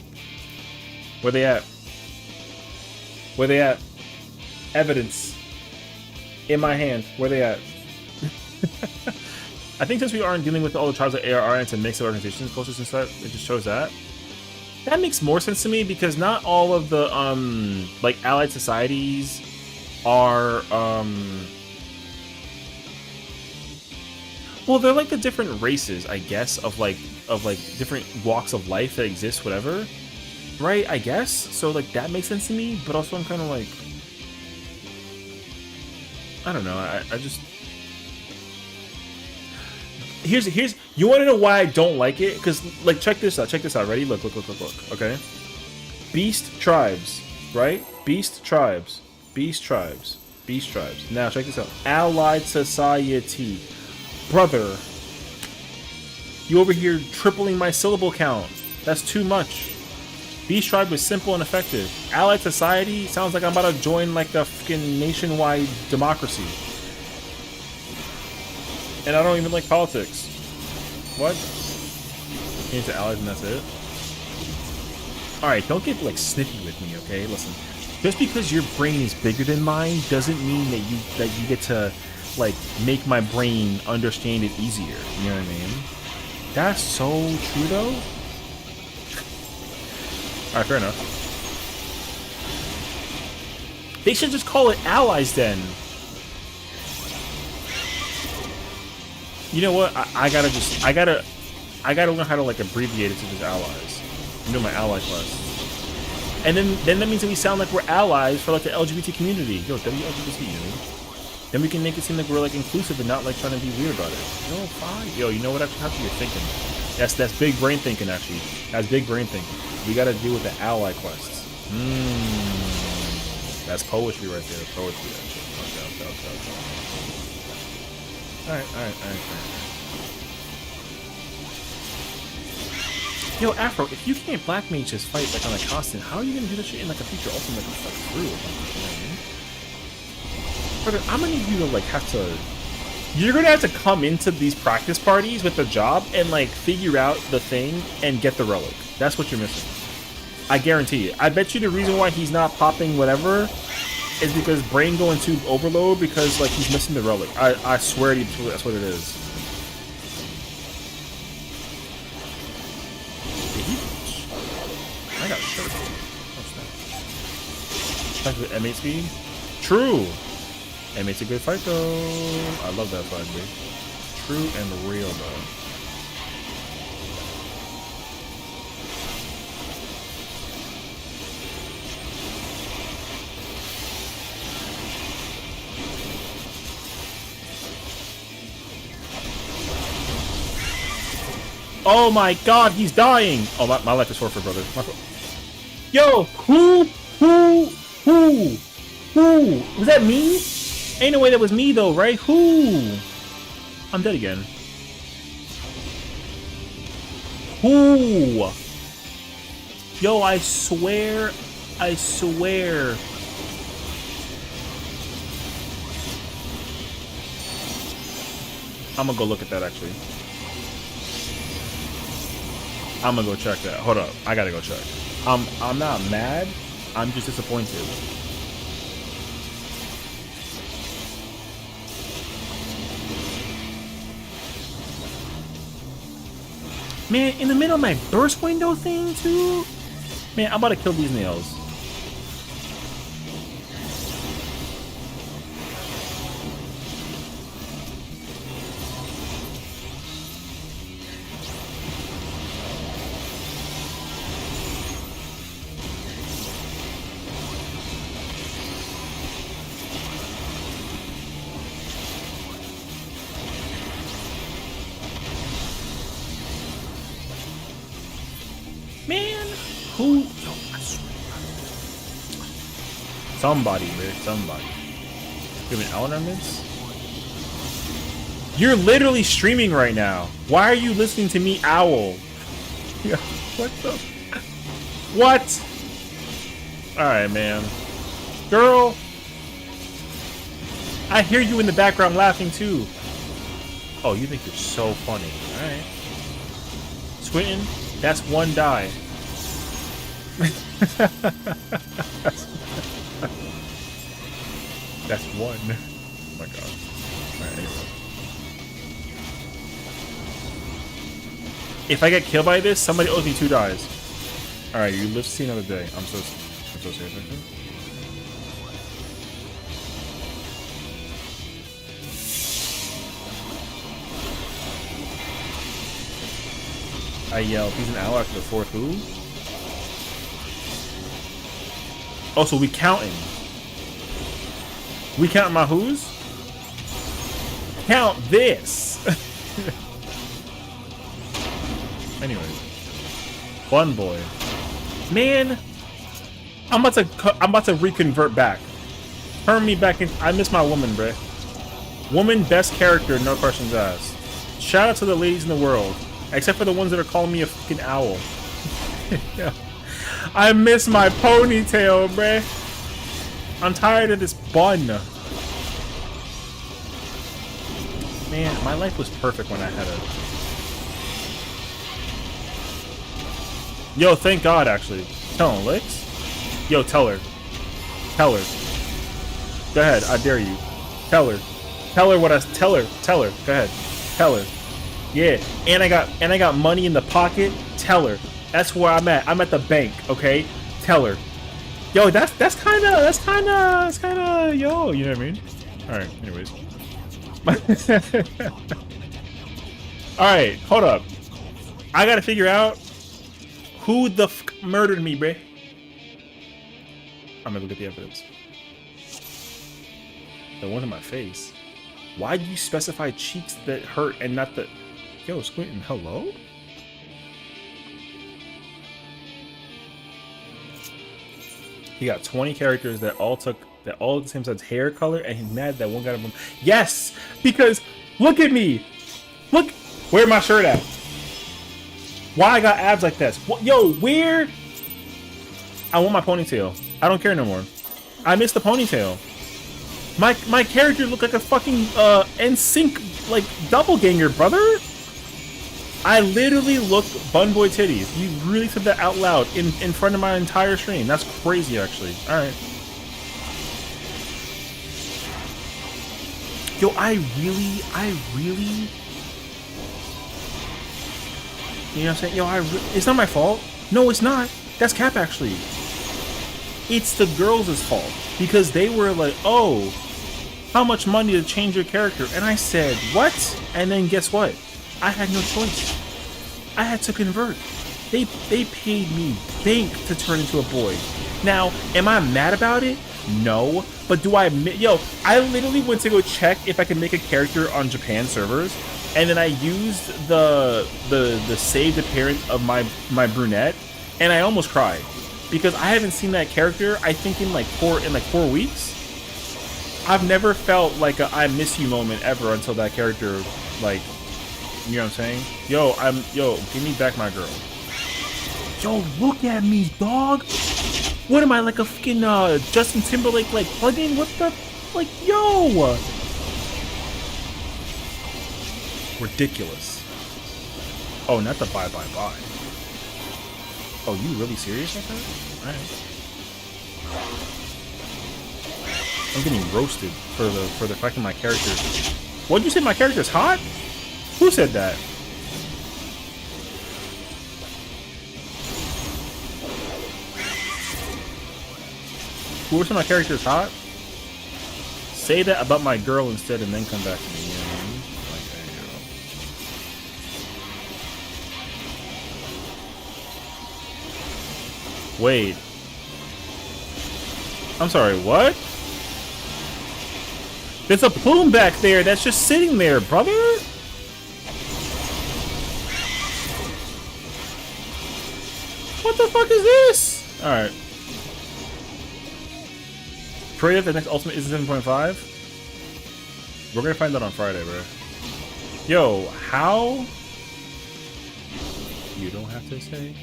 Evidence. In my hand. Where they at? I think since we aren't dealing with all the tribes of ARR and it's a mix of organizations, cultures and stuff, it just shows that. That makes more sense to me because not all of the like allied societies are well, they're like the different races, I guess, of different walks of life that exist, whatever. Right, I guess. So like that makes sense to me, but also I'm kind of like, I don't know. I just here's you want to know why I don't like it? Because like check this out. Ready? Look. Okay. Beast tribes, right? Beast tribes. Now check this out. Allied society, brother. You over here tripling my syllable count. That's too much. Beast Tribe was simple and effective. Allied Society sounds like I'm about to join like a fucking nationwide democracy. And I don't even like politics. What? Into allies and that's it? Alright, don't get like snippy with me, okay? Listen. Just because your brain is bigger than mine doesn't mean that you get to like make my brain understand it easier. You know what I mean? That's so true though. Alright, fair enough. They should just call it allies then. You know what? I gotta learn how to like abbreviate it to just allies. I'm doing my ally quest. And then that means that we sound like we're allies for like the LGBT community. Yo, LGBT, you know? Then we can make it seem like we're like inclusive and not like trying to be weird about it. Yo, fine. Yo, you know what? How you're thinking? That's big brain thinking actually. That's big brain thinking. We gotta deal with the ally quests. That's poetry right there. Poetry. Okay. Alright. Yo, Afro, if you can't black mage just fight like on a constant, how are you gonna do that shit in like a future ultimate like through? You know what I mean? Brother, I'm gonna need you to like have to. You're gonna have to come into these practice parties with the job and like figure out the thing and get the relic. That's what you're missing. I guarantee it. I bet you the reason why he's not popping whatever is because brain going tube overload because like he's missing the relic. I swear to you, that's what it is. I got shirt. What's that? Back with M8 speed? True! M8's a good fight though. I love that fight, dude. True and real though. Oh my god, he's dying! Oh, my life is forfeit, brother. Yo, who? Was that me? Ain't no way that was me, though, right? Who? I'm dead again. Who? Yo, I swear. I'm gonna go look at that, actually. I'm gonna go check that. Hold up, I gotta go check. I'm not mad. I'm just disappointed. Man, in the middle of my burst window thing too. Man, I'm about to kill these nails. Man, who? Yo, I swear. Somebody, man, somebody. You have an Eleanor miss? You're literally streaming right now. Why are you listening to me, Owl? Yeah, what the? What? Alright, man. Girl. I hear you in the background laughing too. Oh, you think you're so funny. Alright. Squinting. That's one die. That's one. Oh my god. Alright, anyway. If I get killed by this, somebody owes me 2 dies. Alright, you live to see another day. I'm so serious. I yell, he's an ally after the 4th who? Oh, so we counting. We counting my who's? Count this! Anyway. Fun boy. Man! I'm about to reconvert back. Turn me back in. I miss my woman, bruh. Woman, best character, no questions asked. Shout out to the ladies in the world. Except for the ones that are calling me a fucking owl. Yeah. I miss my ponytail, bruh. I'm tired of this bun. Man, my life was perfect when I had it. Yo, thank God, actually. Tell him, Licks? Yo, tell her. Tell her. Go ahead, I dare you. Tell her. Tell her what I... Tell her. Tell her. Go ahead. Tell her. Yeah, and I got money in the pocket. Tell her. That's where I'm at. I'm at the bank, okay? Tell her. Yo, that's kind of yo. You know what I mean? All right. Anyways. All right. Hold up. I gotta figure out who the f murdered me, bruh. I'm gonna look at the evidence. The one in my face. Why do you specify cheeks that hurt and not the... Yo, Squintin, hello? He got 20 characters that all at the same size hair color, and he's mad that one got him. Yes! Because, look at me! Look! Where my shirt at? Why I got abs like this? What, yo, where? I want my ponytail. I don't care no more. I missed the ponytail. My character looked like a fucking NSYNC like doppelganger, brother. I literally looked bun boy titties. You really said that out loud in front of my entire stream. That's crazy, actually. All right. Yo, I really. You know what I'm saying? Yo, it's not my fault. No, it's not. That's Cap, actually. It's the girls' fault because they were like, oh. How much money to change your character? And I said, what? And then guess what? I had no choice. I had to convert. They paid me bank to turn into a boy. Now, am I mad about it? No. But do I admit, yo, I literally went to go check if I could make a character on Japan servers, and then I used the saved appearance of my brunette, and I almost cried. Because I haven't seen that character, I think in like 4 weeks. I've never felt like a I miss you moment ever until that character, like, you know what I'm saying? Yo, give me back my girl. Yo, look at me, dog. What am I, like a fucking Justin Timberlake, like, plug-in? What the, like, yo. Ridiculous. Oh, not the bye. Oh, you really serious like that? Alright. I'm getting roasted for the fact that my character... What'd you say, my character's hot? Who said that? Who said my character's hot? Say that about my girl instead and then come back to me. You know what I mean? Like, there you go. Wait. I'm sorry, what? There's a plume back there that's just sitting there, brother. What the fuck is this? Alright. Pray that the next ultimate is 7.5. We're gonna find out on Friday, bro. Yo, how? You don't have to say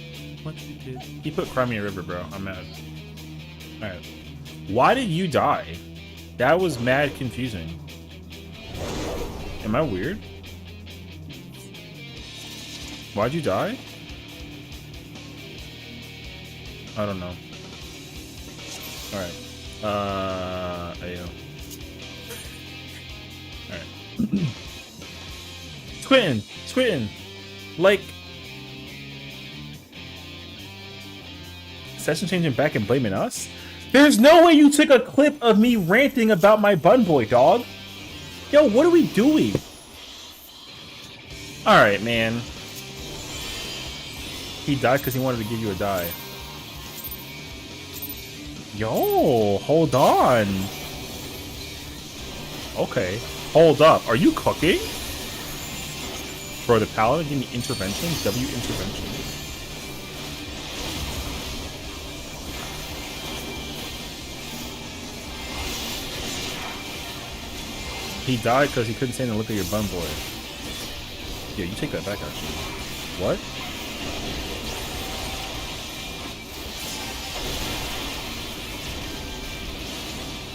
what you did. He put Crimea River, bro. I'm mad. Alright. Why did you die? That was mad confusing. Am I weird? Why'd you die? I don't know. Alright. Ayo. Alright. Squintin! Like... Session changing back and blaming us? There's no way you took a clip of me ranting about my bun boy, dog. Yo, what are we doing? Alright, man. He died because he wanted to give you a die. Yo, hold on. Okay. Hold up. Are you cooking? Bro, the paladin gave me intervention? W intervention. He died because he couldn't stand the look of your bun boy. Yeah, you take that back, actually. What?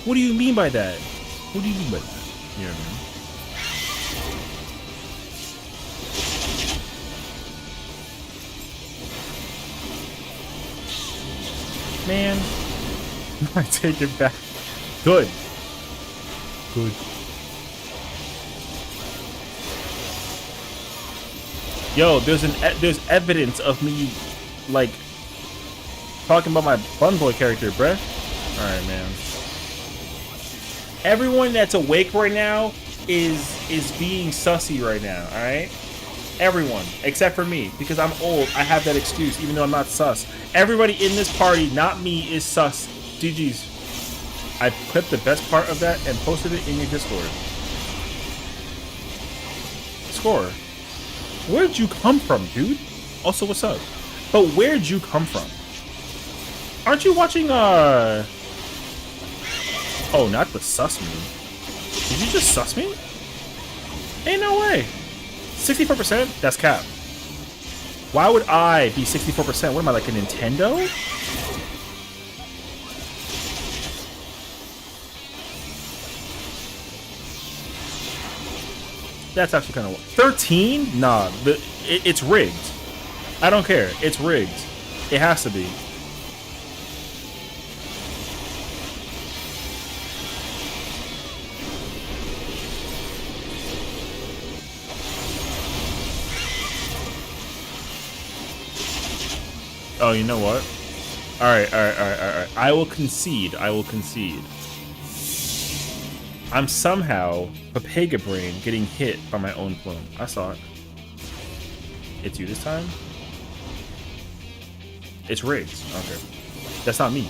What do you mean by that? What do you mean by that? You know what I mean? Man, I take it back. Good. Good. Yo, there's evidence of me, like, talking about my Bun Boy character, bruh. Alright, man. Everyone that's awake right now is being sussy right now, alright? Everyone, except for me, because I'm old. I have that excuse, even though I'm not sus. Everybody in this party, not me, is sus. GG's. I clipped the best part of that and posted it in your Discord. Score. Where'd you come from, dude? Also, what's up? But where'd you come from? Aren't you watching, Oh, not the sus me. Did you just sus me? Ain't no way. 64%? That's cap. Why would I be 64%? What am I, like a Nintendo? That's actually kind of... 13? Nah, it's rigged. I don't care. It's rigged. It has to be. Oh, you know what? Alright. I will concede. I'm somehow Papega Brain getting hit by my own plume. I saw it. It's you this time? It's rigged. Okay. That's not me.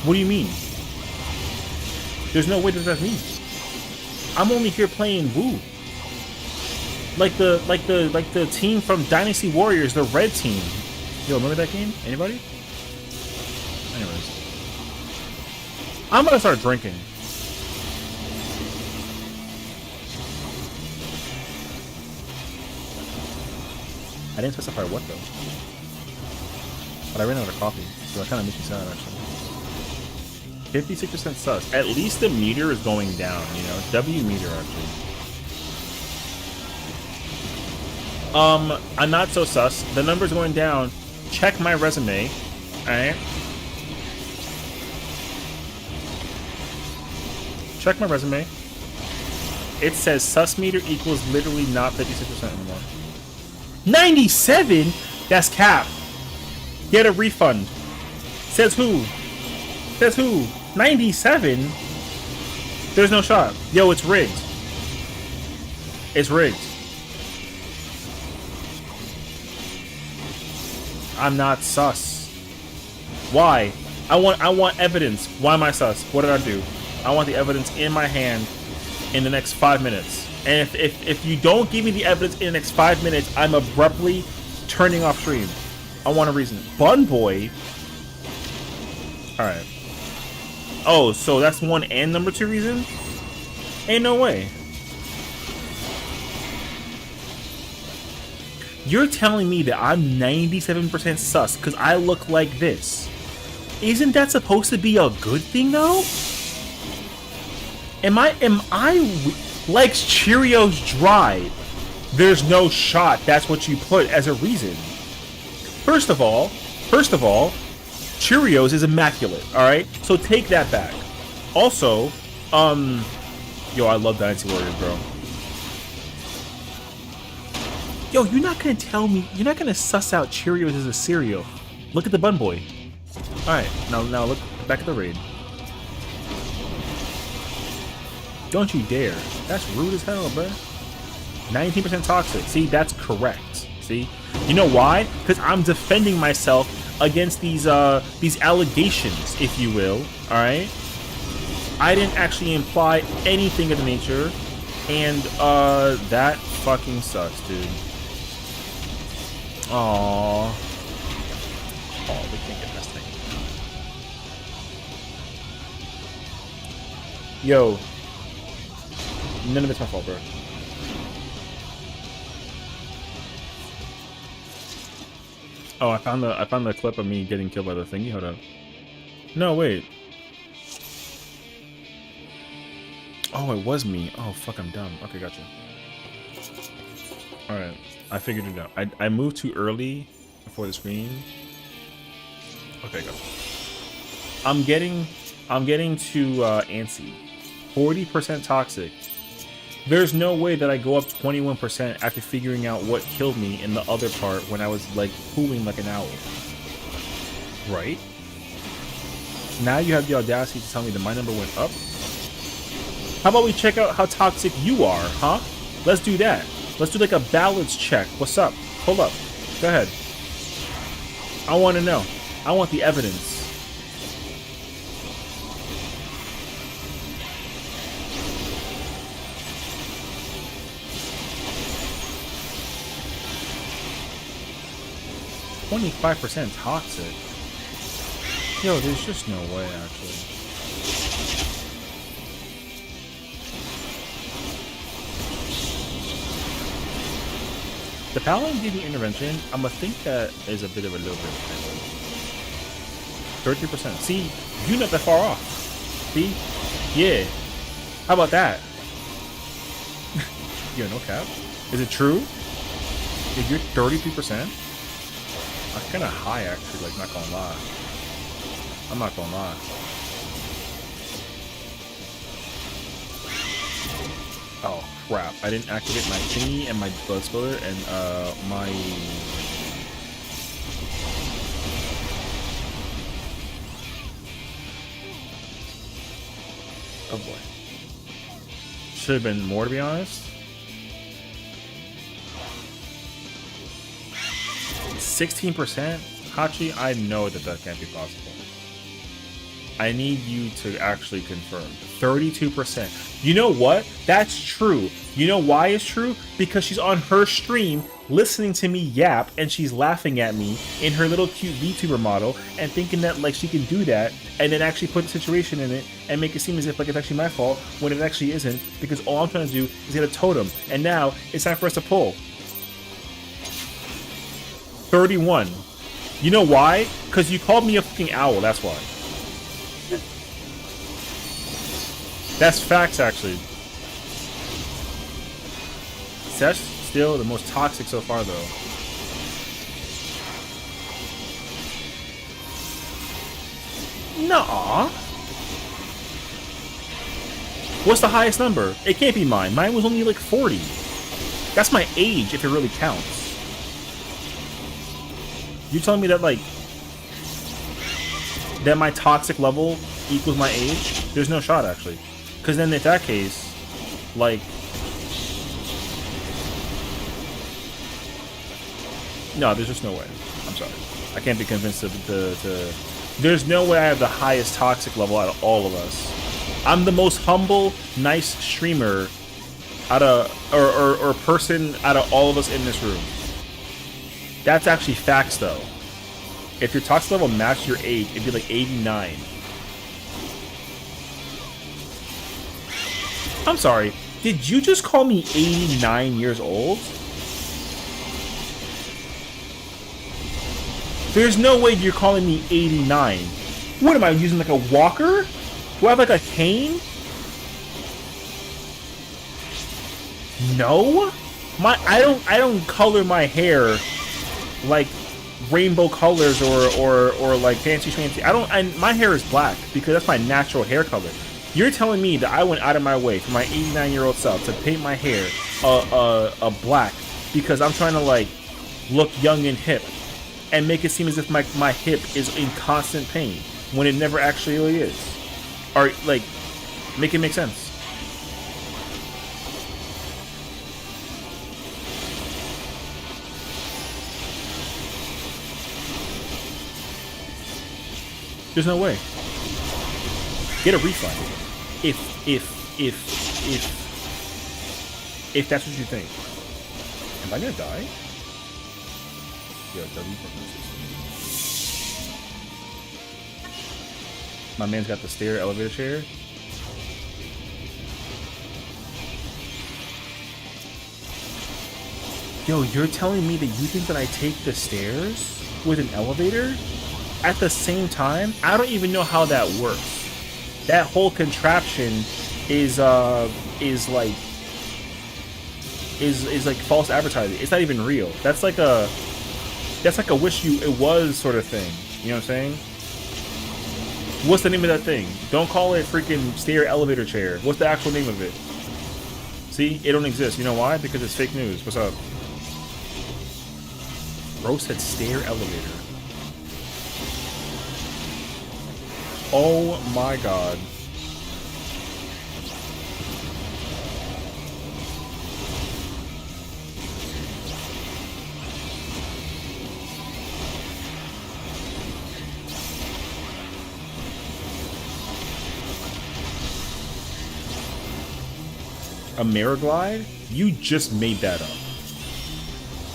What do you mean? There's no way that that's me. I'm only here playing Woo. Like the team from Dynasty Warriors, the red team. Yo, remember that game? Anybody? Anyways. I'm gonna start drinking. I didn't specify what though. But I ran out of coffee, so that kind of makes me sad actually. 56% sus. At least the meter is going down, you know? W meter actually. I'm not so sus. The number's going down. Check my resume. Alright. Check my resume. It says sus meter equals literally not 56% anymore. 97? That's cap. Get a refund. Says who? 97? There's no shot. Yo, it's rigged. It's rigged. I'm not sus. Why? I want evidence. Why am I sus? What did I do? I want the evidence in my hand in the next 5 minutes. And if you don't give me the evidence in the next 5 minutes, I'm abruptly turning off stream. I want a reason. Bun Boy. Alright. Oh, so that's one and number two reason? Ain't no way. You're telling me that I'm 97% sus because I look like this. Isn't that supposed to be a good thing though? Am I likes Cheerios dry? There's no shot. That's what you put as a reason. First of all, Cheerios is immaculate. All right, so take that back. Also, yo, I love Dynasty Warriors, bro. Yo, you're not gonna tell me, you're not gonna suss out Cheerios as a cereal. Look at the Bun Boy. All right, now look back at the raid. Don't you dare. That's rude as hell, bro. 19% toxic. See, that's correct. See? You know why? Because I'm defending myself against these allegations, if you will. Alright? I didn't actually imply anything of the nature. And that fucking sucks, dude. Aww. Oh, we can't get this thing. Yo. None of it's my fault, bro. Oh, I found the clip of me getting killed by the thingy. Hold up. No, wait. Oh, it was me. Oh, fuck, I'm dumb. Okay, gotcha. Alright, I figured it out. I moved too early before the screen. Okay, gotcha. I'm getting too antsy. 40% toxic. There's no way that I go up 21% after figuring out what killed me in the other part when I was like pooing like an owl. Right? Now you have the audacity to tell me that my number went up? How about we check out how toxic you are, huh? Let's do that. Let's do like a balance check. What's up? Hold up. Go ahead. I want to know. I want the evidence. "25% toxic." Yo, there's just no way, actually. The Paladin gave me intervention. I'm gonna think that is a bit of a little bit. 33%. See, you're not that far off. See? Yeah. How about that? Yo, no cap. Is it true? If you're 33%? That's kind of high, actually, like, not gonna lie. I'm not gonna lie. Oh, crap. I didn't activate my thingy and my blood spiller and, my... Oh, boy. Should have been more, to be honest. 16%? Hachi, I know that that can't be possible. I need you to actually confirm. 32%. You know what? That's true. You know why it's true? Because she's on her stream listening to me yap and she's laughing at me in her little cute VTuber model and thinking that like she can do that and then actually put the situation in it and make it seem as if like it's actually my fault when it actually isn't, because all I'm trying to do is get a totem. And now it's time for us to pull. 31. You know why? Because you called me a fucking owl, that's why. That's facts, actually. Sesh still the most toxic so far, though. Nuh-uh. What's the highest number? It can't be mine. Mine was only like 40. That's my age, if it really counts. You telling me that, like, that my toxic level equals my age? There's no shot, actually. Because then, in that case, like... No, there's just no way. I'm sorry. I can't be convinced to... There's no way I have the highest toxic level out of all of us. I'm the most humble, nice streamer out of... Or person out of all of us in this room. That's actually facts, though. If your toxic level matched your age, it'd be like 89. I'm sorry. Did you just call me 89 years old? There's no way you're calling me 89. What am I using, like a walker? Do I have like a cane? No? I don't color my hair like rainbow colors or like fancy. My hair is black because that's my natural hair color. You're telling me that I went out of my way for my 89-year-old self to paint my hair a black because I'm trying to like look young and hip and make it seem as if my hip is in constant pain when it never actually really is. Or like, make it make sense. There's no way. Get a refund. If that's what you think. Am I gonna die? Yeah, W prognosis. My man's got the stair elevator chair. Yo, you're telling me that you think that I take the stairs with an elevator? At the same time, I don't even know how that works. That whole contraption is like false advertising. It's not even real. That's like a wish you it was sort of thing. You know what I'm saying? What's the name of that thing? Don't call it freaking stair elevator chair. What's the actual name of it? See, it don't exist. You know why? Because it's fake news. What's up? Bro said stair elevator. Oh my god. Ameriglide? You just made that up.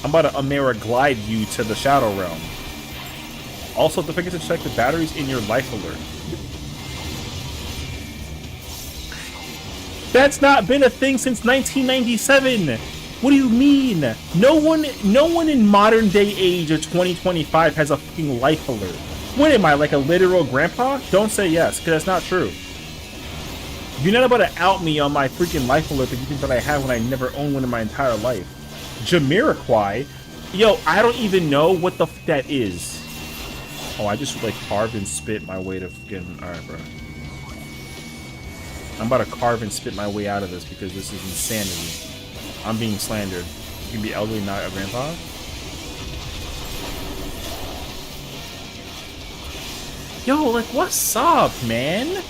I'm about to Ameriglide you to the Shadow Realm. Also, don't forget to check the batteries in your life alert. That's not been a thing since 1997. What do you mean? No one in modern day age of 2025 has a fucking life alert. What am I, like a literal grandpa? Don't say yes, because that's not true. You're not about to out me on my freaking life alert that you think that I have when I never owned one in my entire life. Jamiroquai? Yo, I don't even know what the f that is. Oh, I just like carved and spit my way to fucking... Alright, bro. I'm about to carve and spit my way out of this because this is insanity. I'm being slandered. You can be elderly, not a grandpa? Yo, like, what's up, man?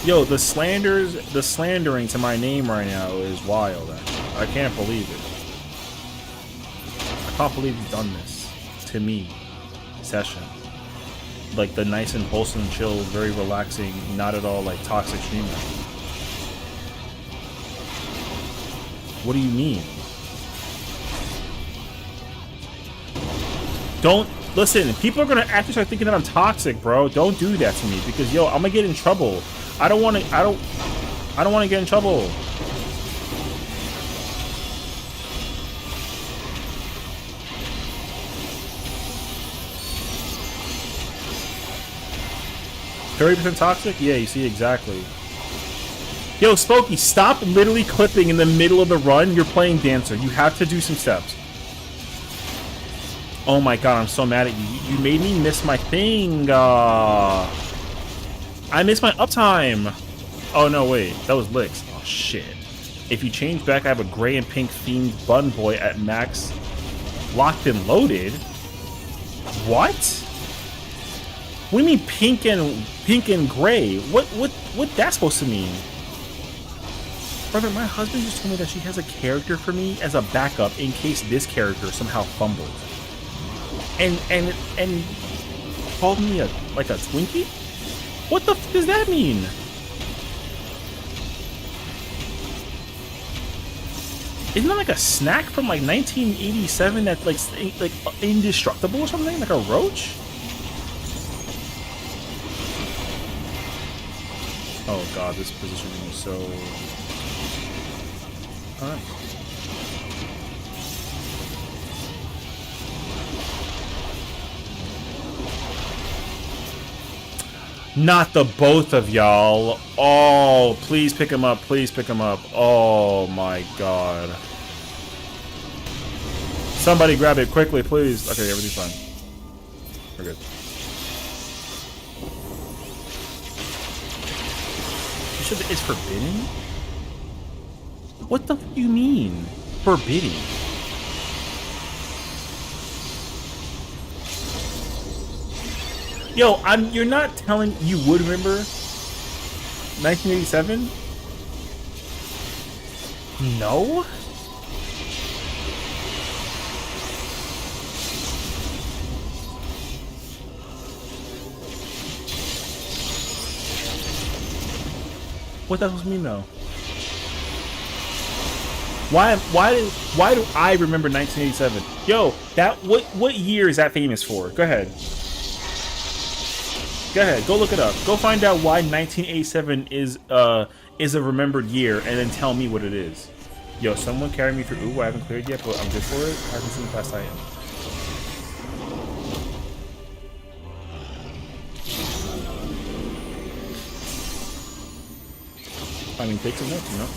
Yo, the slandering to my name right now is wild. I can't believe it. I can't believe you've done this to me, Sessiion. Like the nice and wholesome, chill, very relaxing, not at all like toxic streamer. What do you mean? Don't listen. People are gonna actually start thinking that I'm toxic, bro. Don't do that to me because yo, I'm gonna get in trouble. I don't want to get in trouble. %30 toxic? Yeah, you see exactly. Yo, Spokey, stop literally clipping in the middle of the run. You're playing Dancer. You have to do some steps. Oh my god, I'm so mad at you. You made me miss my thing. I missed my uptime. Oh no, wait, that was Licks. Oh shit. If you change back, I have a gray and pink themed bun boy at max locked and loaded. What? What do you mean pink and gray? What that's supposed to mean? Brother, my husband just told me that she has a character for me as a backup in case this character somehow fumbles. And called me like a Twinkie? What the f does that mean? Isn't that like a snack from like 1987 that's like indestructible or something? Like a roach? Oh god, this positioning is so... Alright. Not the both of y'all. Oh, please pick him up. Please pick him up. Oh my god. Somebody grab it quickly, please. Okay, everything's fine. We're good. You said it's forbidden? What the f do you mean? Forbidden? Yo, you're not telling you would remember 1987? No? What does that mean though? Why do I remember 1987? Yo, what year is that famous for? Go ahead. Go ahead, go look it up. Go find out why 1987 is a remembered year, and then tell me what it is. Yo, someone carry me through. Ooh, I haven't cleared yet, but I'm good for it. I haven't seen past I am. I mean, take some notes, you know.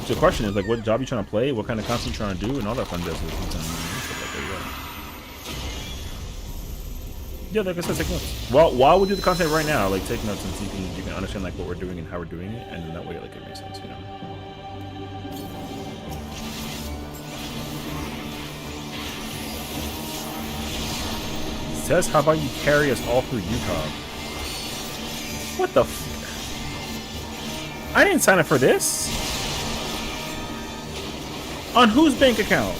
The question is like, what job you trying to play, what kind of content you trying to do, and all that fun jazz. Yeah, like I said, take notes. Well, while we do the content right now, like take notes and see if you can understand like what we're doing and how we're doing it, and then that way like it makes sense, you know. Says, how about you carry us all through Utah? What the f— I didn't sign up for this. On whose bank account?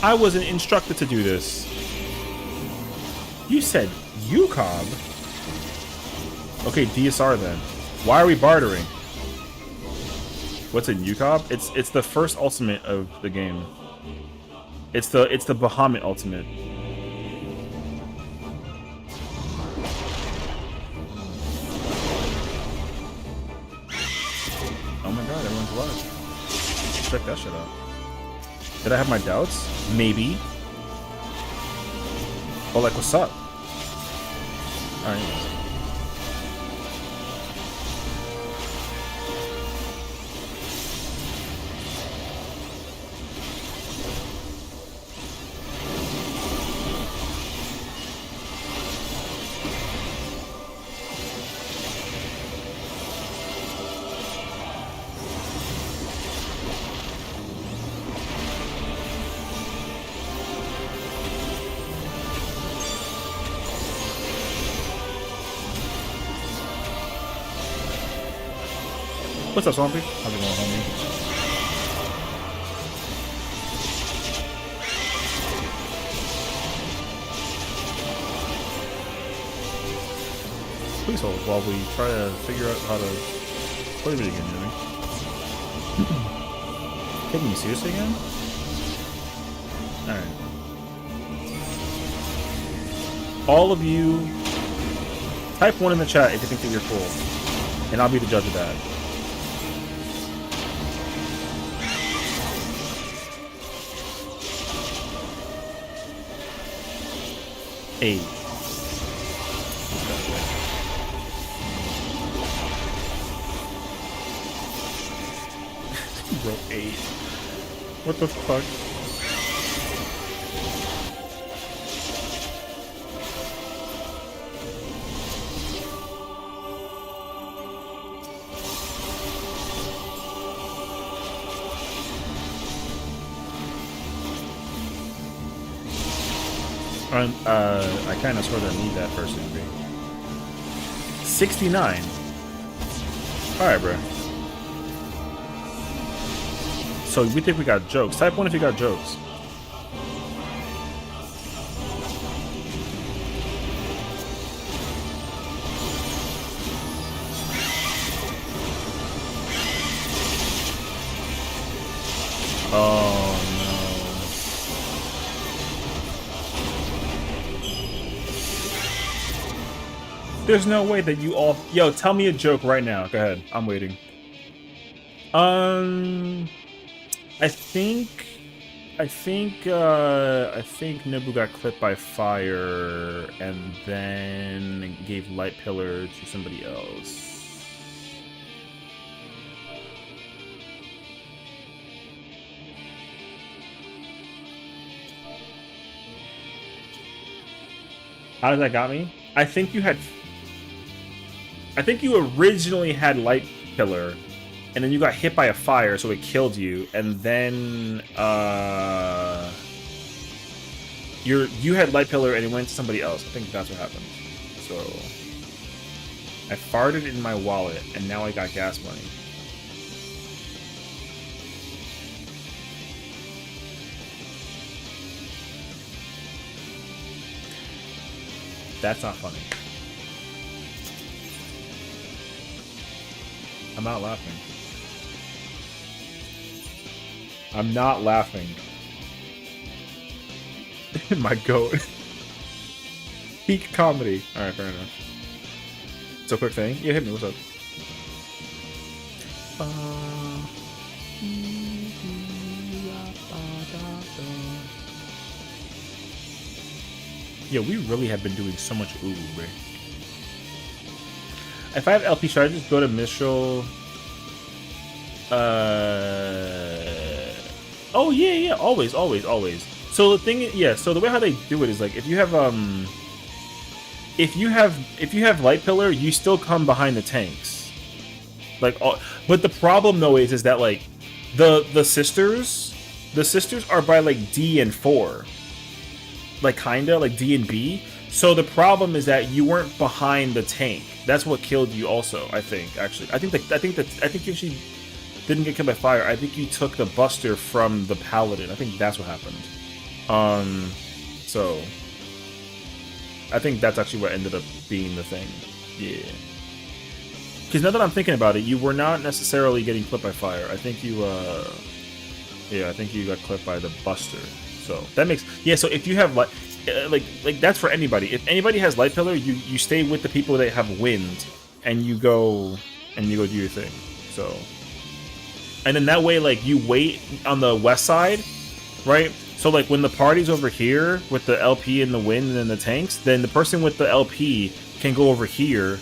I wasn't instructed to do this. You said UCOB? Okay, DSR then. Why are we bartering? What's in UCOB? It's the first ultimate of the game. It's the Bahamut ultimate. Oh my god, everyone's alive. Check that shit out. Did I have my doubts? Maybe. Oh, like, what's up? Alright. What's up, Swampy? How's it going, homie? Please hold while we try to figure out how to play the video game, you know? Taking me seriously again? Alright. All of you, type 1 in the chat if you think that you're cool. And I'll be the judge of that. Eight. Bro, 8. What the fuck? I kind of sort of need that person to be 69. All right, bro. So we think we got jokes. Type 1 if you got jokes. Oh no. There's no way that you all— Yo, tell me a joke right now. Go ahead. I'm waiting. I think Nobu got clipped by fire and then gave light pillar to somebody else. How did that got me? I think you originally had light pillar, and then you got hit by a fire, so it killed you, and then you had light pillar and it went to somebody else. I think that's what happened. So I farted in my wallet, and now I got gas money. That's not funny. I'm not laughing. I'm not laughing. My goat. Peak comedy. Alright, fair enough. So quick thing. Yeah, hit me. What's up? Yeah, we really have been doing so much ooh, bro. If I have LP, should I just go to Mistral? Oh yeah, always. So the thing, yeah. So the way how they do it is like if you have light pillar, you still come behind the tanks. Like, but the problem though is that like the sisters are by like D and 4, like kinda like D and B. So the problem is that you weren't behind the tank. That's what killed you. Also, I think actually, I think if she didn't get killed by fire, I think you took the Buster from the Paladin. I think that's what happened. So I think that's actually what ended up being the thing. Yeah. Because now that I'm thinking about it, you were not necessarily getting clipped by fire. I think you, yeah, I think you got clipped by the Buster. So that makes, yeah. So if you have like that's for anybody. If anybody has light pillar, you stay with the people that have wind, and you go do your thing. So, and then that way, like you wait on the west side, right? So like when the party's over here with the LP and the wind and the tanks, then the person with the LP can go over here,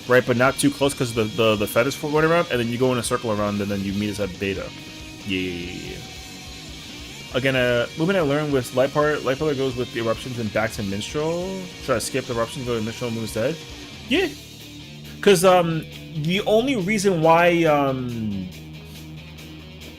right? But not too close because the Fed is going around, and then you go in a circle around, and then you meet us at beta. Yeah. Again, movement I learned with light pillar goes with the eruptions and back to minstrel. Should I skip the eruptions, go to minstrel, and move instead? Yeah. Because the only reason why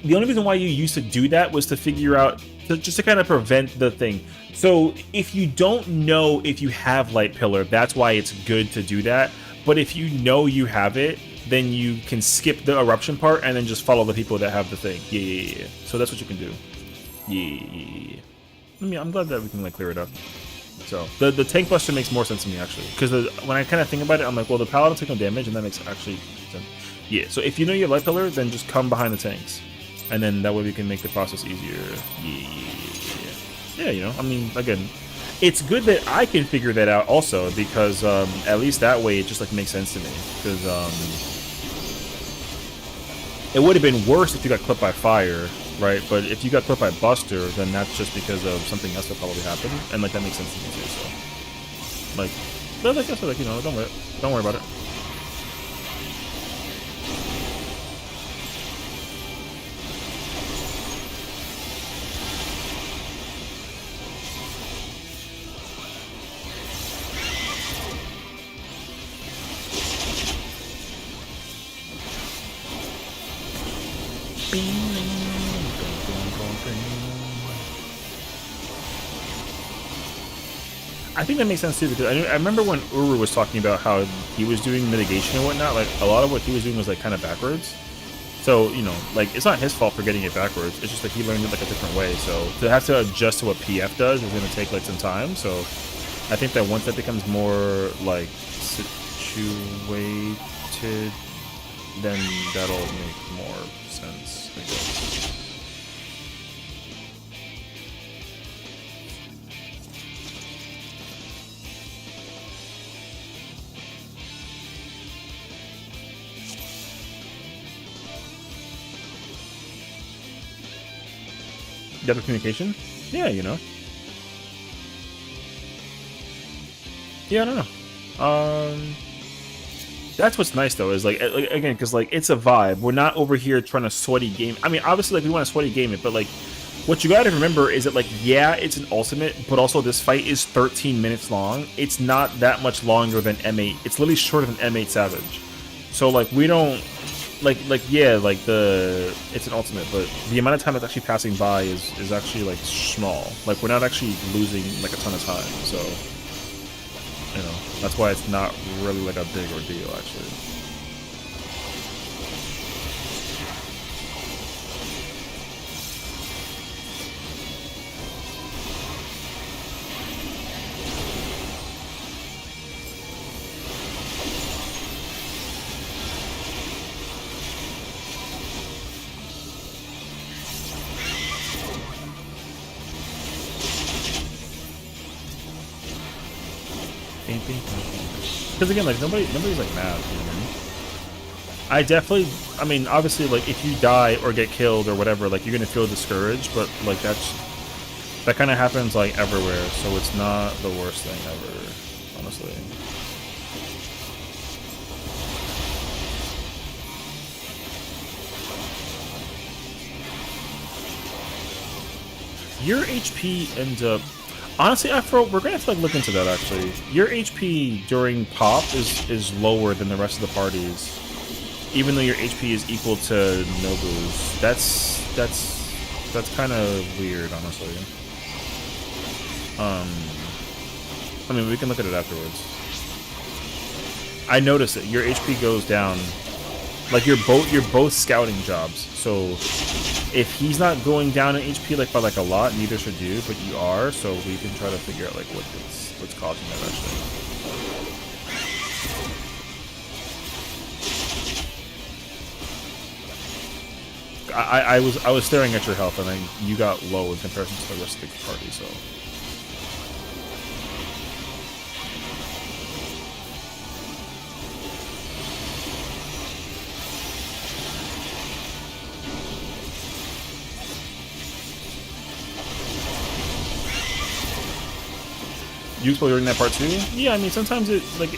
you used to do that was to figure out just to kind of prevent the thing. So if you don't know if you have light pillar, that's why it's good to do that. But if you know you have it, then you can skip the eruption part and then just follow the people that have the thing. Yeah. So that's what you can do. Yeah. I mean, I'm glad that we can like clear it up. So the tank buster makes more sense to me actually, because when I kind of think about it, I'm like, well, the paladin took no damage, and that makes actually sense. Yeah. So if you know you have light pillar, then just come behind the tanks, and then that way we can make the process easier. Yeah. You know, I mean, again, it's good that I can figure that out also, because at least that way it just like makes sense to me. Because it would have been worse if you got clipped by fire. Right, but if you got clipped by Buster, then that's just because of something else that probably happened, and like that makes sense to me too. So, like, but like I said, like, you know, don't worry about it. I think that makes sense too, because I remember when Uru was talking about how he was doing mitigation and whatnot, like a lot of what he was doing was like kind of backwards. So, you know, like it's not his fault for getting it backwards, it's just that he learned it like a different way. So to have to adjust to what PF does is going to take like some time. So I think that once that becomes more like situated, then that'll make more sense, I guess. Depth of communication? Yeah, you know. Yeah, I don't know. That's what's nice though, is like again, because like it's a vibe. We're not over here trying to sweaty game. I mean, obviously, like we want to sweaty game it, but like what you gotta remember is that like yeah, it's an ultimate, but also this fight is 13 minutes long. It's not that much longer than M8. It's literally shorter than M8 Savage. So like we don't. Yeah, like it's an ultimate, but the amount of time that's actually passing by is actually like small. Like we're not actually losing like a ton of time, so you know that's why it's not really like a big ordeal actually. Because again, like nobody's like mad. You know? I mean, obviously, like if you die or get killed or whatever, like you're gonna feel discouraged. But like that kind of happens like everywhere, so it's not the worst thing ever, honestly. Your HP ends up. Honestly, Afro, we're gonna have to like look into that. Actually, your HP during pop is lower than the rest of the parties, even though your HP is equal to Nobu's. That's kind of weird, honestly. I mean, we can look at it afterwards. I noticed it. Your HP goes down. Like you're both scouting jobs. So if he's not going down in HP like by like a lot, neither should you, but you are. So we can try to figure out like what's causing that actually. I was staring at your health, and then you got low in comparison to the rest of the party. So. Useful during that part too? Yeah, I mean sometimes it like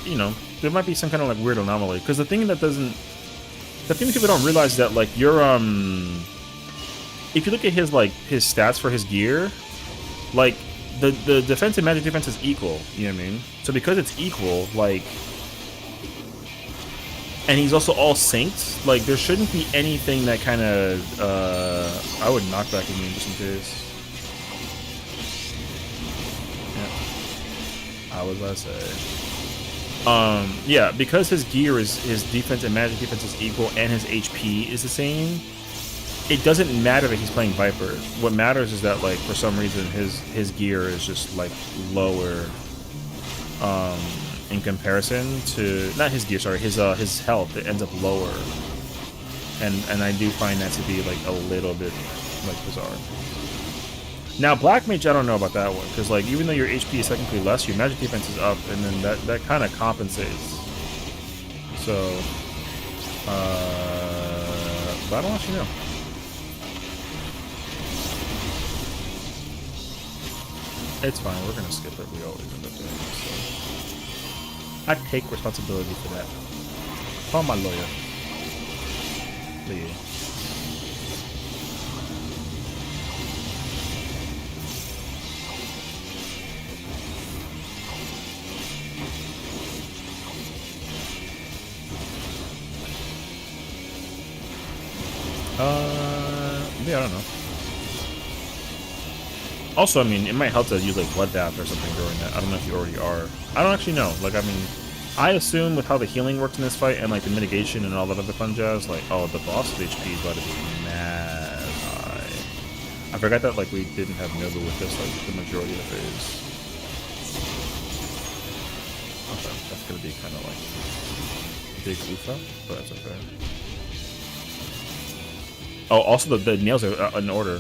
there might be some kind of like weird anomaly because the thing people don't realize is that like your if you look at his his stats for his gear, like the defense and magic defense is equal. You know what I mean? So because it's equal, like, and he's also all synced, like there shouldn't be anything that kind of I would knock back immune just in case. I was about to say. Yeah, because his gear his defense and magic defense is equal and his HP is the same, it doesn't matter that he's playing Viper. What matters is that like for some reason his gear is just like lower in comparison to not his gear, sorry, his health. It ends up lower. And I do find that to be like a little bit like bizarre. Now, Black Mage, I don't know about that one, because like even though your HP is technically less, your magic defense is up, and then that kind of compensates. So, but I don't actually know. It's fine, we're gonna skip it. We always end up doing it. So. I take responsibility for that. Call my lawyer. Lee. Yeah, I don't know. Also, I mean, it might help to use like Blood Bath or something during that. I don't know if you already are. I don't actually know. Like, I mean, I assume with how the healing works in this fight and like the mitigation and all that other fun jazz, like, oh, the boss's HP is about to be mad high. I forgot that like we didn't have Nobu with this like the majority of the phase. Okay, that's gonna be kind of like a big oof up, but that's okay. Oh, also the nails are in order.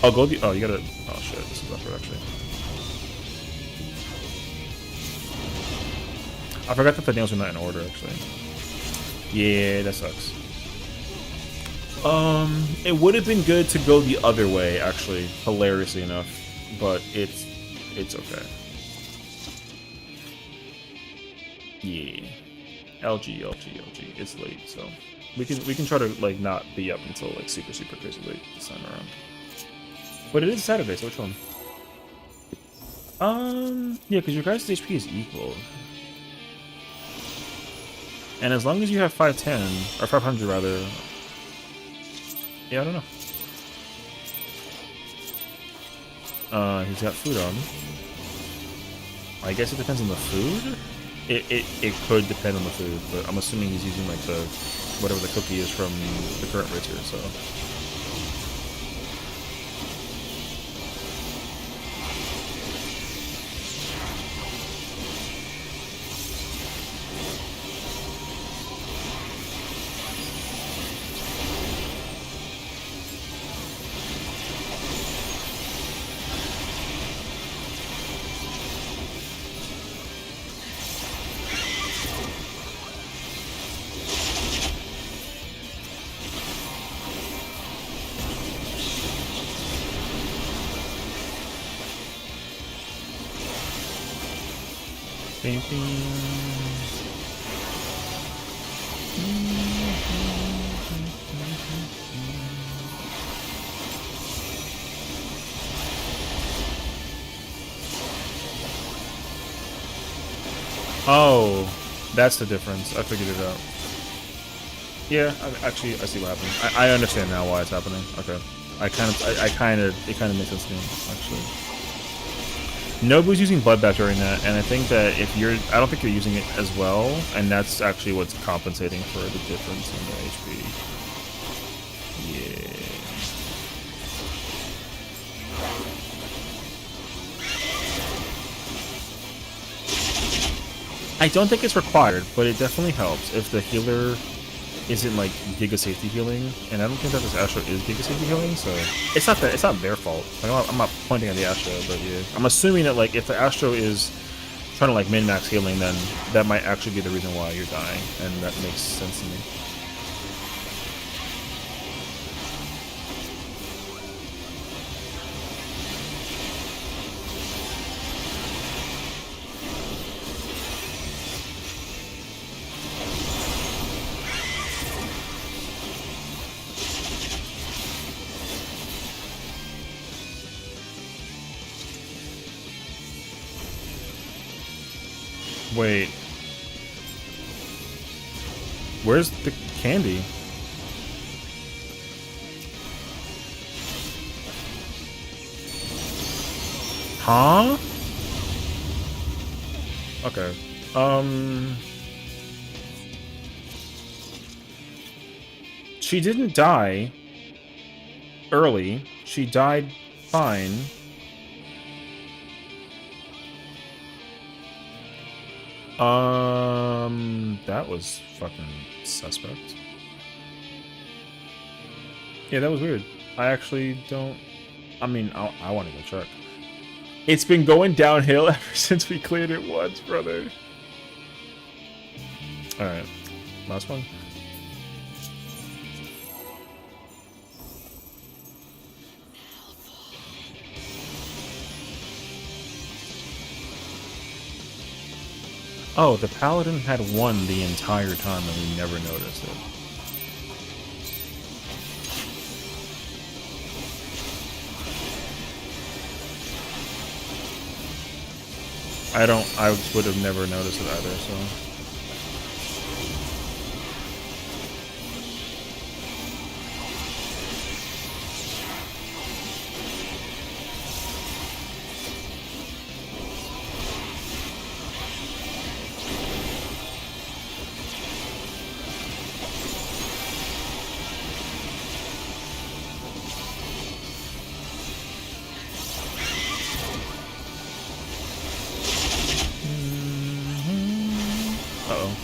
Oh, go the. Oh, you gotta. Oh shit, this is upward actually. I forgot that the nails are not in order actually. Yeah, that sucks. It would have been good to go the other way actually, hilariously enough, but it's okay. Yeah, LG. It's late, so. We can try to like not be up until like super crazy late this time around. But it is Saturday, so which one? Yeah, because your guys' HP is equal. And as long as you have 510 or 500 rather, yeah, I don't know. He's got food on. I guess it depends on the food. It could depend on the food, but I'm assuming he's using like the whatever the cookie is from the current racer, so. Oh, that's the difference. I figured it out. Yeah, actually, I see what happened. I understand now why it's happening. Okay. It kind of makes sense to me, actually. Nobu's using Bloodbath during that, and I think that if you're, I don't think you're using it as well, and that's actually what's compensating for the difference in the HP. Yeah. I don't think it's required, but it definitely helps if the healer isn't like Giga Safety healing, and I don't think that this Astro is Giga Safety healing, so it's not their fault. Like, I'm not pointing at the Astro, but yeah, I'm assuming that like if the Astro is trying to like min-max healing, then that might actually be the reason why you're dying, and that makes sense to me. Wait. Where's the candy? Huh? Okay. She didn't die early. She died fine. That was fucking suspect. Yeah, that was weird. I actually don't... I mean, I want to go check. It's been going downhill ever since we cleared it once, brother. Alright. Last one. Oh, the Paladin had won the entire time and we never noticed it. I would have never noticed it either, so... Uh-oh.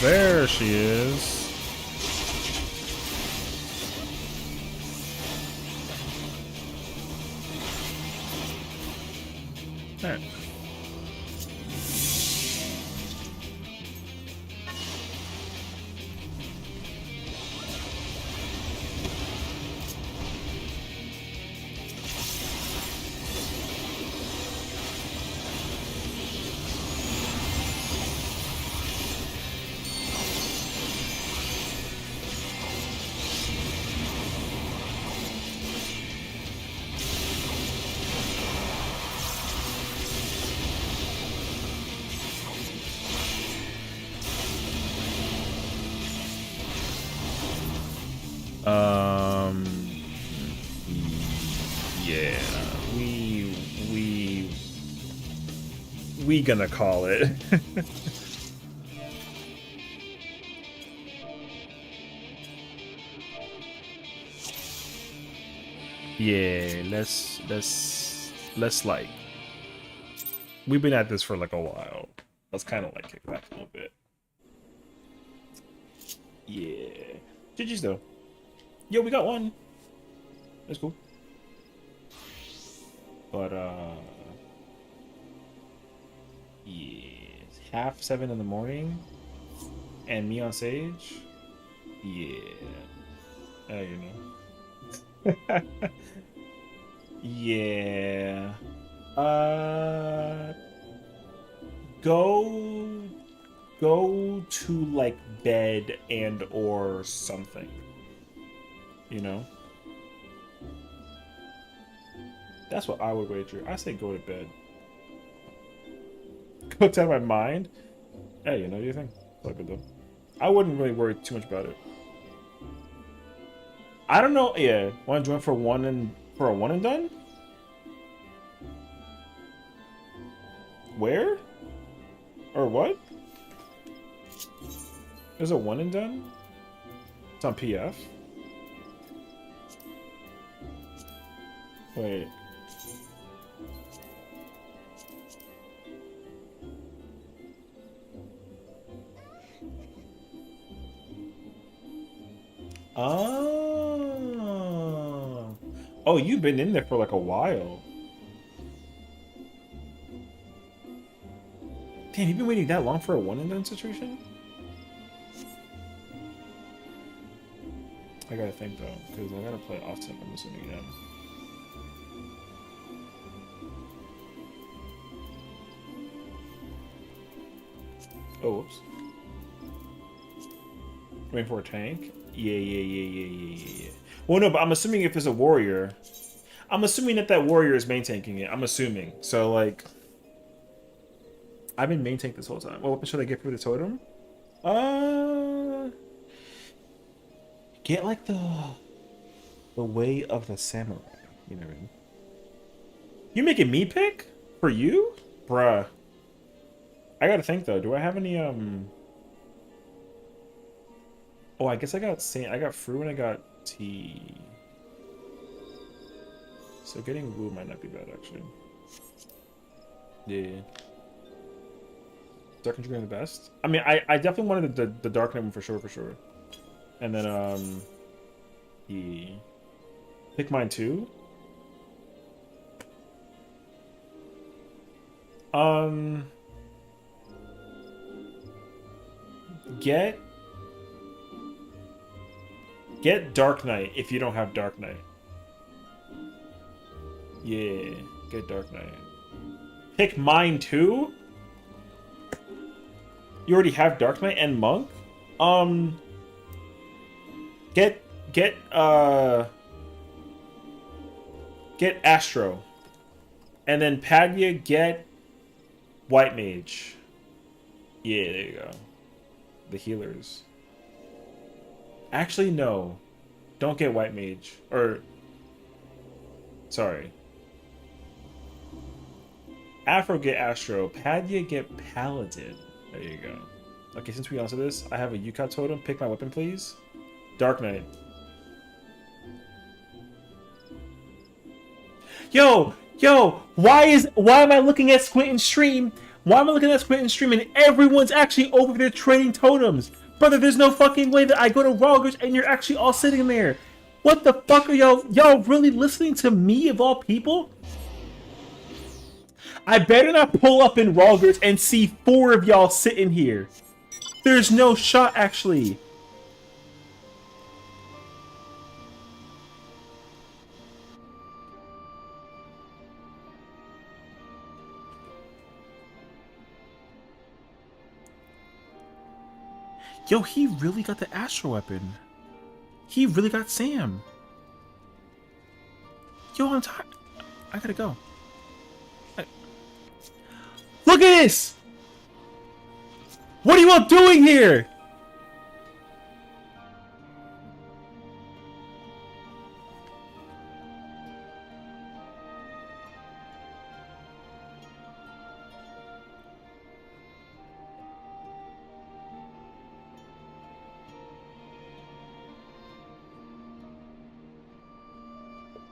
There she is. Alright. Yeah, we gonna call it. Yeah, let's like we've been at this for like a while. Let's kind of like kick back a little bit. Yeah, GG's though. Yo, we got one. That's cool. But yeah, it's 6:30 in the morning, and me on stage. Yeah, you know. Yeah. Uh, go to like bed and or something. You know? That's what I would wager. I say go to bed. Go to my mind. Hey, you know, do you think? It's all good though. I wouldn't really worry too much about it. I don't know. Yeah, want to join for a one and done? Where? Or what? There's a one and done? It's on PF. Wait. Oh. Oh, you've been in there for like a while. Damn, you've been waiting that long for a one and done situation? I gotta think though, because I gotta play offset, I'm assuming again. Oh, whoops. Waiting for a tank? Yeah. Well, no, but I'm assuming if it's a warrior, I'm assuming that warrior is main tanking it. I'm assuming. So, like, I've been main tank this whole time. What weapon should I get for the totem? Get like the way of the samurai. You know what I mean? You making me pick for you, bruh? I gotta think though. Do I have any Oh, I guess I got Fru and I got T. So getting Wu might not be bad actually. Yeah. Dark Conjuring the best. I mean, I definitely wanted the Dark Knight one for sure. And then pick mine too. Get Dark Knight if you don't have Dark Knight. Yeah, get Dark Knight. Pick mine too? You already have Dark Knight and Monk? Get Astro. And then Padya, get White Mage. Yeah, there you go. The healers. Actually, no. Don't get White Mage. Or... Sorry. Afro, get Astro. Padya, get Paladin. There you go. Okay, since we answer this, I have a Yuka totem. Pick my weapon, please. Dark Knight. Yo! Why am I looking at Squintin's stream? Why am I looking at Squintin's stream and everyone's actually over there trading totems? Brother, there's no fucking way that I go to Rogers and you're actually all sitting there. What the fuck are y'all really listening to me of all people? I better not pull up in Rogers and see 4 of y'all sitting here. There's no shot, actually. Yo, he really got the Astro weapon. He really got Sam. Yo, I'm tired. I gotta go. Look at this! What are you all doing here?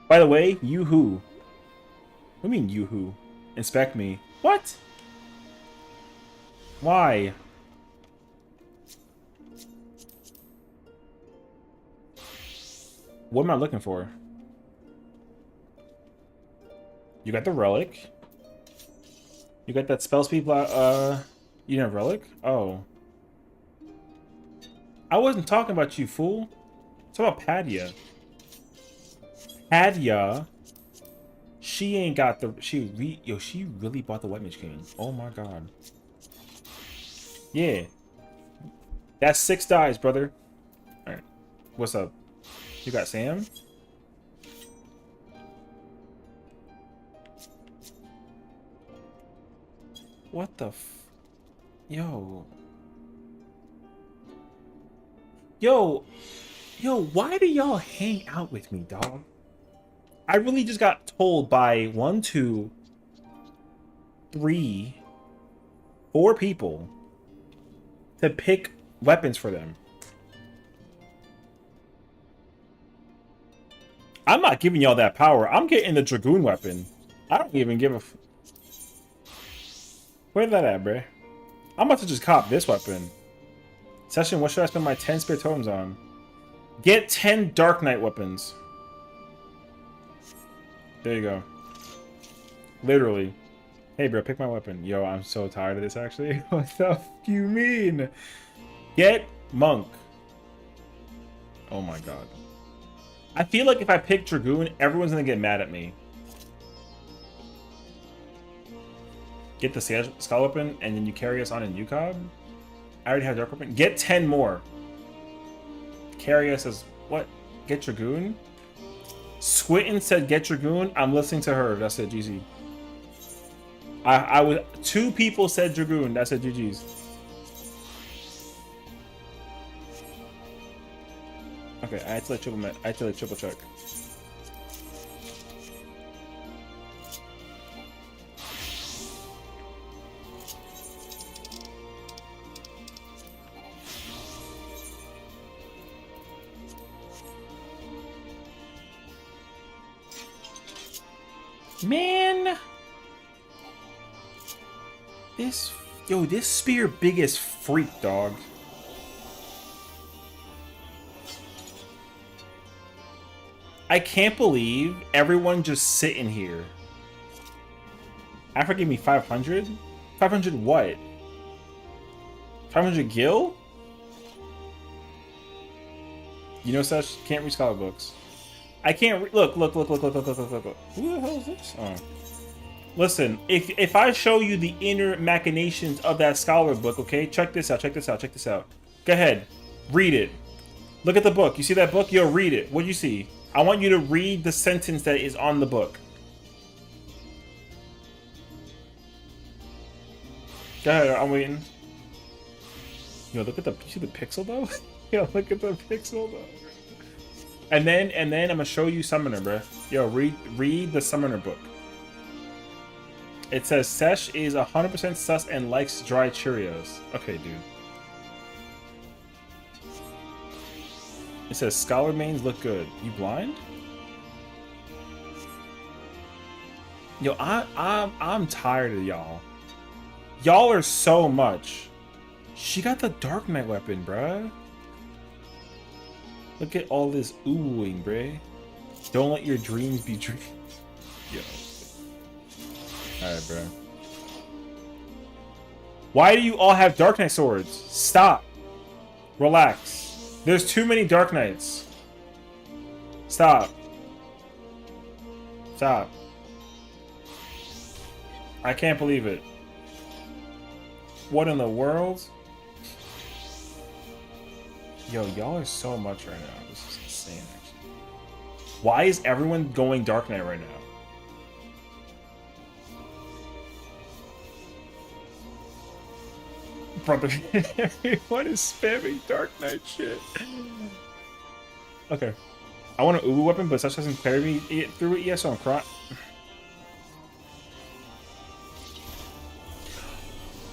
By the way, you who? What do you mean you who? Inspect me. What? Why? What am I looking for? You got the relic. You got that spell speed you didn't have relic? Oh. I wasn't talking about you, fool. It's about Padya. Padya. She ain't got the she really bought the White Mage King. Oh my god. Yeah. That's 6 dies, brother. Alright. What's up? You got Sam? What the Yo. Yo, why do y'all hang out with me, dog? I really just got told by 1, 2, 3, 4 people to pick weapons for them. I'm not giving y'all that power. I'm getting the Dragoon weapon. I don't even give a Where's that at, bruh? I'm about to just cop this weapon. Sessiion, what should I spend my 10 Spirit Totems on? Get 10 Dark Knight weapons. There you go. Literally. Hey, bro, pick my weapon. Yo, I'm so tired of this, actually. What the f you mean? Get Monk. Oh my god. I feel like if I pick Dragoon, everyone's gonna get mad at me. Get the Skull Weapon, and then you carry us on in UCOB? I already have Dark Weapon. Get 10 more. Carry us as... What? Get Dragoon? Squinton said get Dragoon. I'm listening to her. That's it, GG. I was... 2 people said Dragoon. That's it, GG's. Okay, I had to like triple check. Man, this spear big as freak, dog. I can't believe everyone just sitting here. After gave me 500? 500 what? 500 gil? You know, such can't read scholar books. I can't look. Who the hell is this? Oh. Listen, if I show you the inner machinations of that scholar book, okay? Check this out. Go ahead. Read it. Look at the book. You see that book? Yo, read it. What do you see? I want you to read the sentence that is on the book. Go ahead, I'm waiting. Yo, look at the... You see the pixel, though? Yo, look at the pixel, though. And then I'm gonna show you Summoner, bruh. Yo, read the Summoner book. It says Sesh is 100% sus and likes dry Cheerios. Okay, dude. It says Scholar mains look good. You blind? Yo, I'm tired of y'all. Y'all are so much. She got the Dark Knight weapon, bruh. Look at all this oohing, bruh. Don't let your dreams be dreams. Yo. Alright, bro. Why do you all have Dark Knight swords? Stop. Relax. There's too many Dark Knights. Stop. Stop. I can't believe it. What in the world? Yo, y'all are so much right now. This is insane, actually. Why is everyone going Dark Knight right now? Brother, everyone is spamming Dark Knight shit. Okay. I want an Ubu weapon, but such doesn't carry me through it yet, so I'm crying.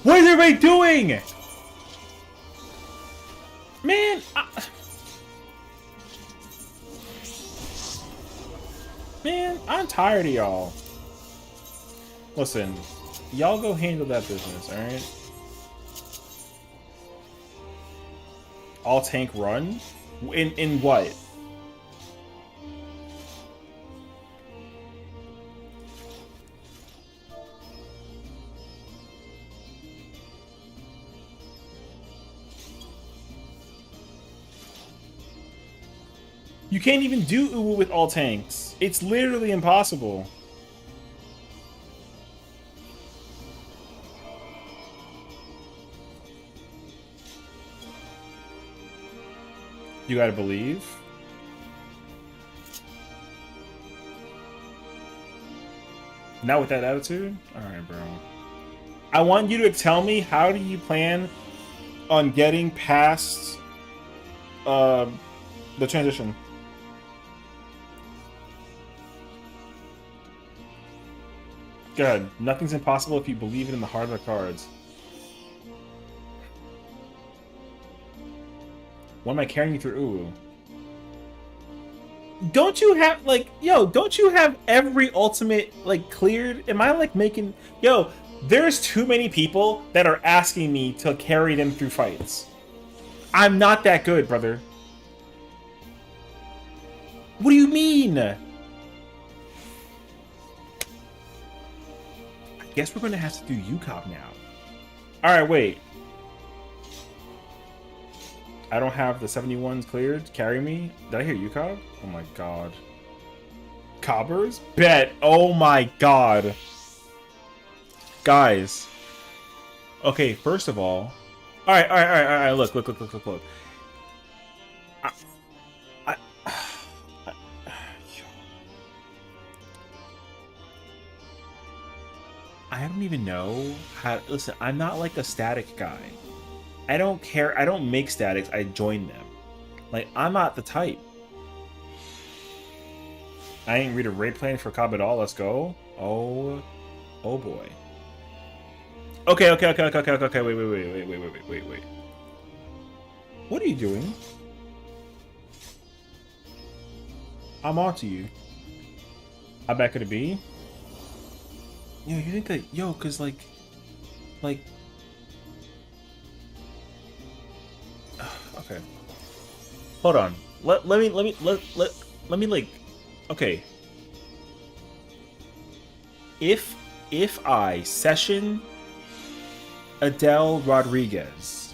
What is everybody doing? Man, Man, I'm tired of y'all. Listen, y'all go handle that business, alright? All tank run? In what? You can't even do Uwu with all tanks. It's literally impossible. You gotta believe. Not with that attitude? Alright, bro. I want you to tell me, how do you plan on getting past the transition? Go ahead. Nothing's impossible if you believe it in the heart of the cards. What am I carrying you through Uwu? Don't you have, like, yo, don't you have every ultimate, like, cleared? Am I, like, making... Yo, there's too many people that are asking me to carry them through fights. I'm not that good, brother. What do you mean? I guess we're gonna have to do UCOP now. Alright, wait. I don't have the 71s cleared. Carry me. Did I hear UCOP? Oh my god. Cobbers? Bet. Oh my god. Guys. Okay, first of all. Alright. Look. I don't even know how... Listen, I'm not like a static guy. I don't care. I don't make statics. I join them. Like, I'm not the type. I ain't read a raid plan for Cobb at all. Let's go. Oh boy. Okay. Wait. What are you doing? I'm on to you. How bad could it be? Yo, you think that... Yo, cause like... Okay. Hold on. Let me like... Okay. If I Sessiion Adele Rodriguez...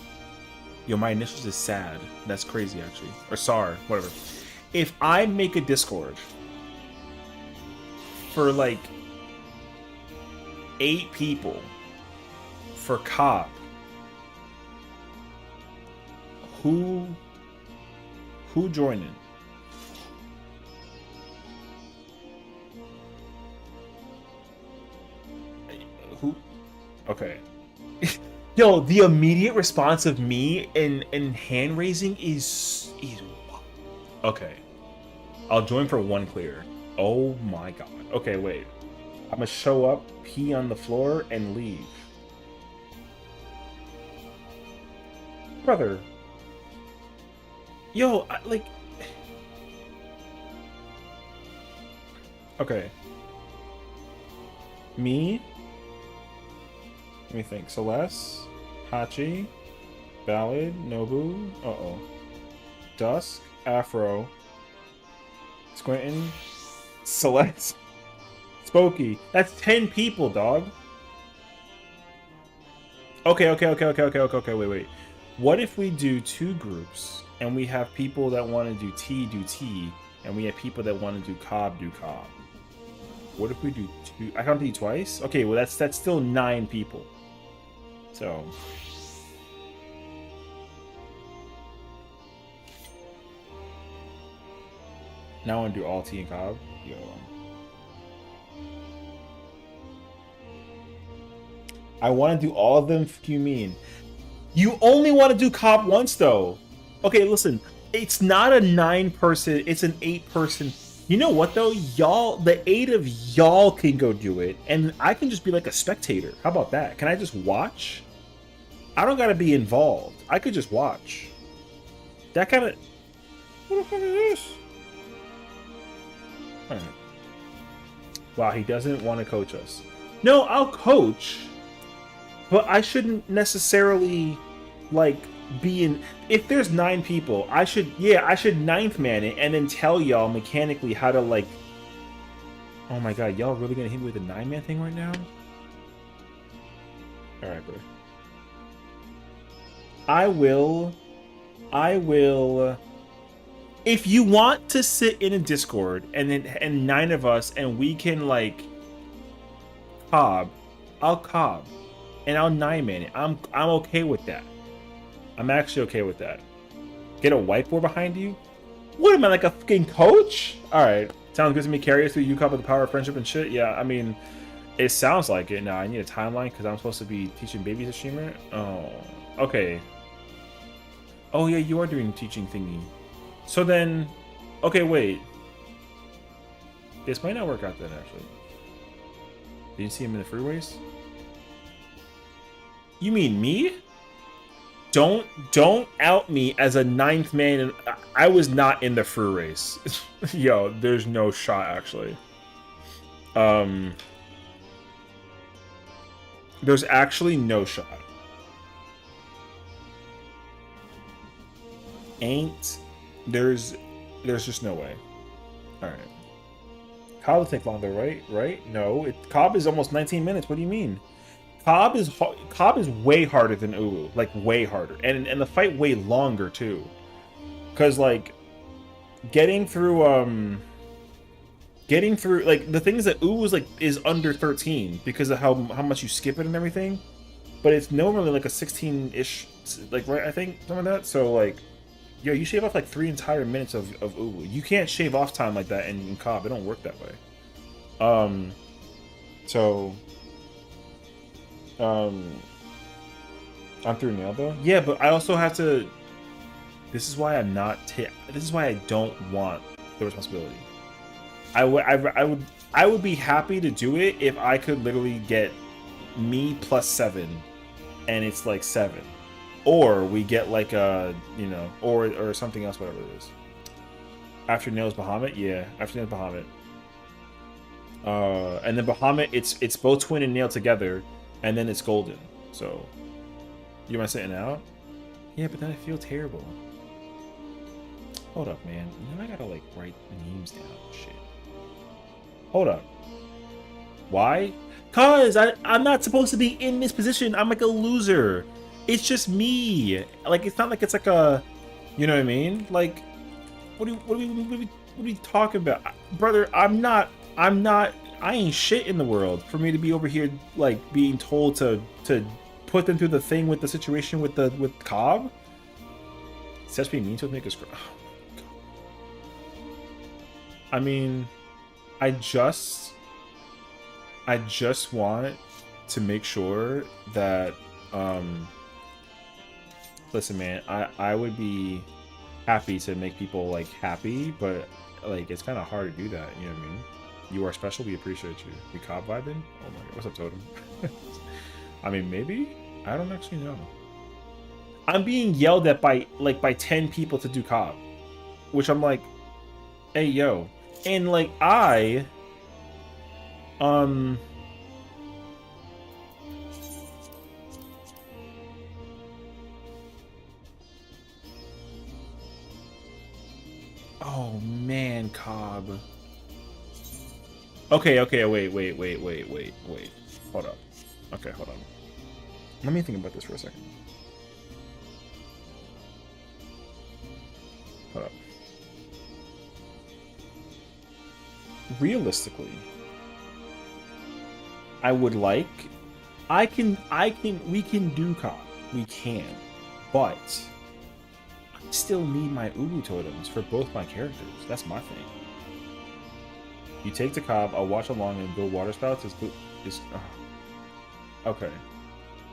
Yo, my initials is sad. That's crazy, actually. Or SAR, whatever. If I make a Discord for like 8 people for Cobb, who joining? Who? Okay. Yo, the immediate response of me and hand raising is okay. I'll join for 1 clear. Oh my god. Okay, wait. I'm gonna show up, pee on the floor, and leave. Brother. Yo, like... Okay. Me? Let me think. Celeste, Hachi, Ballad, Nobu, Dusk, Afro, Squintin, Celeste, Spooky. That's 10 people, dog. Okay, wait. What if we do 2 groups, and we have people that want to do T, and we have people that want to do Cobb? What if we do 2? I can't do twice? Okay, well that's still 9 people. So... Now I want to do all T and Cobb. Yo. I want to do all of them? What do you mean? You only want to do Cobb once, though. Okay, listen. It's not a 9-person. It's an 8-person. You know what, though? Y'all, the 8 of y'all can go do it. And I can just be like a spectator. How about that? Can I just watch? I don't got to be involved. I could just watch. That kind of... What the fuck is this? Alright. Wow, he doesn't want to coach us. No, I'll coach, but I shouldn't necessarily like be in. If there's 9 people, I should ninth man it and then tell y'all mechanically how to like. Oh my god, y'all really gonna hit me with the 9-man thing right now? All right, bro. I will. If you want to sit in a Discord and 9 of us and we can like cob, I'll cob and I'll 9-man it. I'm okay with that. I'm actually okay with that. Get a whiteboard behind you? What am I, like a fucking coach? All right, sounds good to me. Carry us through UCOP with the power of friendship and shit. Yeah, I mean, it sounds like it. Now I need a timeline because I'm supposed to be teaching babies to streamer. Oh, okay. Oh yeah, you are doing teaching thingy. So then, okay, wait. This might not work out then, actually. Did you see him in the free race? You mean me? Don't out me as a 9th man. I was not in the free race. Yo, there's no shot, actually. There's actually no shot. There's just no way. All right. Cobb will take longer, right? No, Cobb is almost 19 minutes. What do you mean? Cobb is way harder than Uwu, like way harder, and the fight way longer too. Cause like getting through like the things that Uwu is under 13 because of how much you skip it and everything, but it's normally like a 16-ish, like, right? I think something like that. So like, yo, you shave off like 3 entire minutes of Uwu. You can't shave off time like that in Cobb. It don't work that way. So I'm through now though. Yeah, but I also have to. This is why I'm not. This is why I don't want the responsibility. I would be happy to do it if I could literally get me plus 7, and it's like 7, or we get like a or something else, whatever it is. After Nails Bahamut, yeah. After Nails Bahamut. And then Bahamut, it's both twin and nail together, and then it's golden. So, you mind sitting out? Yeah, but then I feel terrible. Hold up, man. Now I gotta like write names down and shit. Hold up. Why? Cause I'm not supposed to be in this position. I'm like a loser. It's just me. Like, it's not like it's like a, you know what I mean? Like, what are we talking about, brother? I ain't shit in the world for me to be over here like being told to put them through the thing with the situation with Cobb. Such being mean to make us. Oh my God. I mean, I just want to make sure that listen, man, I would be happy to make people like happy, but like it's kind of hard to do that, you know what I mean? You are special, we appreciate you. We Cobb vibing? Oh my god, what's up, Totem? I mean, maybe? I don't actually know. I'm being yelled at by 10 people to do Cobb, which I'm like, hey yo. And like oh man, Cobb. Okay, wait. Hold up. Okay, hold on. Let me think about this for a second. Hold up. Realistically, I would like we can do Cobb. We can. But I still need my Ubu totems for both my characters. That's my thing. You take the Cobb, I'll watch along and build water spouts. Okay.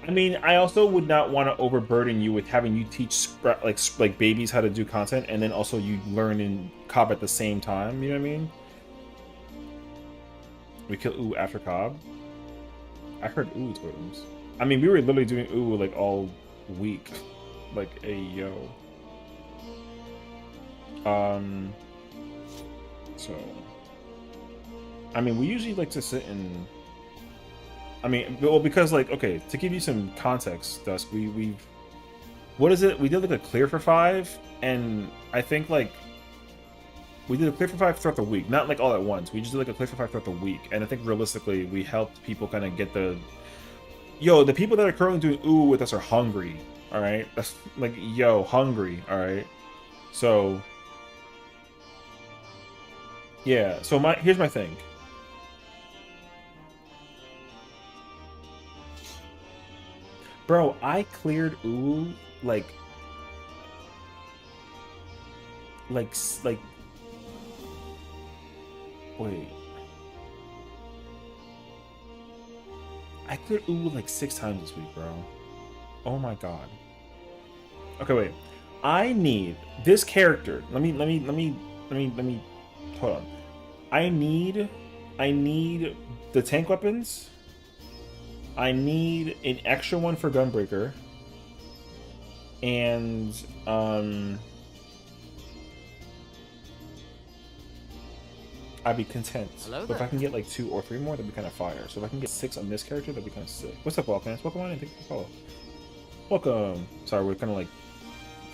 I mean, I also would not want to overburden you with having you teach like babies how to do content, and then also you learn in Cobb at the same time. You know what I mean? We kill Ooh after Cobb. I heard Ooh totems. I mean, we were literally doing Ooh like all week. Like, hey yo. So I mean, we usually like to sit and. I mean, well, because like, okay, to give you some context, Dusk, we've. What is it? We did like a clear for 5, and I think like. We did a clear for 5 throughout the week, not like all at once. We just did like a clear for 5 throughout the week, and I think realistically, we helped people kind of get the. Yo, the people that are currently doing ooh with us are hungry. All right, that's like yo hungry. All right, so. Yeah, so here's my thing. Bro, I cleared ooh like like like wait. I cleared ooh like 6 times this week, bro. Oh my god. Okay, wait. I need this character. Let me hold on. I need the tank weapons. I need an extra one for Gunbreaker. And I'd be content. But if I can get like 2 or 3 more, that'd be kind of fire. So if I can get 6 on this character, that'd be kind of sick. What's up, Walkmans? Welcome on in. Thank you for follow. Welcome. Sorry, we're kind of like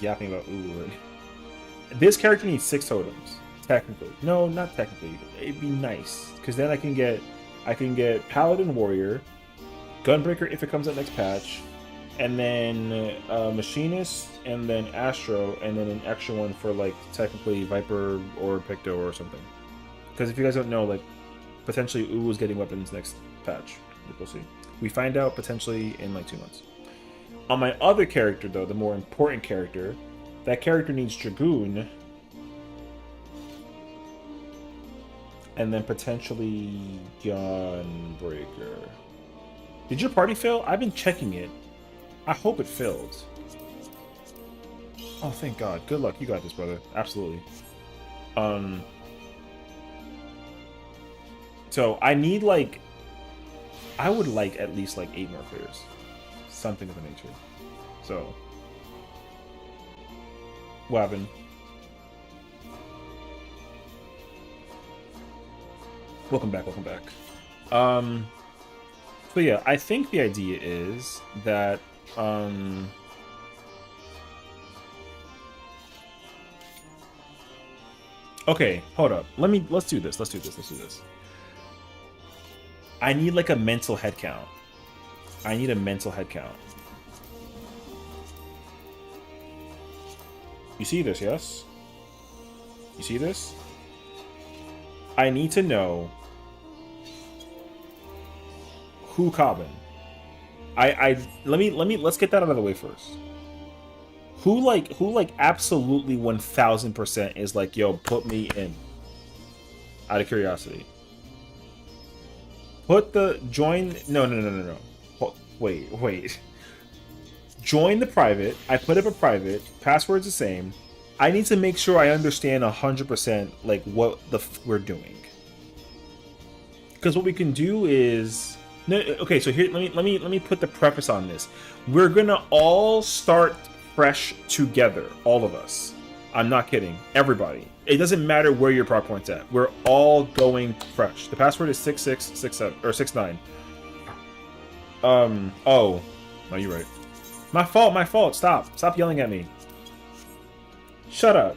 yapping about ooh. This character needs 6 totems. Technically, no, not technically. It'd be nice because then I can get Paladin Warrior, Gunbreaker if it comes out next patch, and then Machinist, and then Astro, and then an extra one for like technically Viper or Picto or something. Because if you guys don't know, like potentially Uwu is getting weapons next patch. We'll see. We find out potentially in like 2 months. On my other character though, the more important character, that character needs Dragoon. And then potentially Gunbreaker. Did your party fill? I've been checking it. I hope it filled. Oh, thank God. Good luck. You got this, brother. Absolutely. So I need like... I would like at least like 8 more clears. Something of the nature. So... What happened? Welcome back, welcome back. So yeah, I think the idea is that okay, hold up. Let's do this. Let's do this. I need like a mental head count. I need a mental head count. You see this, yes? You see this? I need to know who Cobbin. Let's get that out of the way first. Who like absolutely 1000% is like, yo, put me in. Out of curiosity. Put the join. No. Wait. Join the private. I put up a private. Password's the same. I need to make sure I understand 100% like what we're doing. Because what we can do is no. Okay, so here let me put the preface on this. We're gonna all start fresh together, all of us. I'm not kidding. Everybody. It doesn't matter where your prop point's at. We're all going fresh. The password is 6667 or 69. Oh, no, you're right. My fault. Stop yelling at me. Shut up.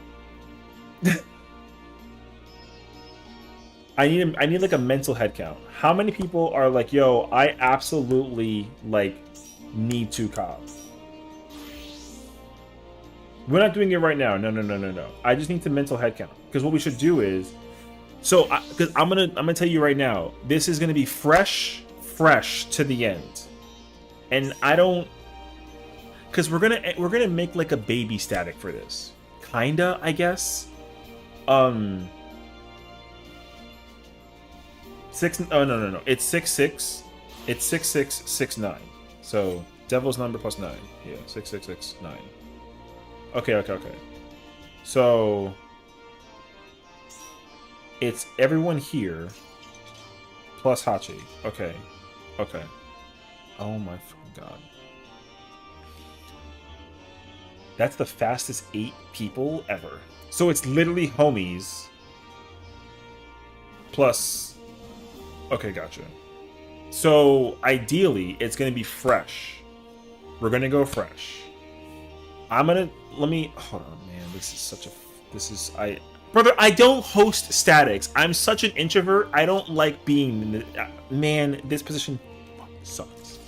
I need like a mental head count. How many people are like, yo, I absolutely like need to cop? We're not doing it right now. No. I just need to mental head count. Because what we should do is, because I'm gonna tell you right now, this is gonna be fresh to the end, and I don't, because we're gonna make like a baby static for this, kinda, I guess. No. It's 66. It's 6669. So devil's number plus 9. Yeah, 6669. Okay. So it's everyone here plus Hachi. Okay. Oh my fucking god. That's the fastest 8 people ever. So it's literally homies plus Okay, gotcha. So ideally, it's gonna be fresh. We're gonna go fresh. Let me hold on, man. This is such a this is I brother. I don't host statics. I'm such an introvert. I don't like being in the, man. This position sucks.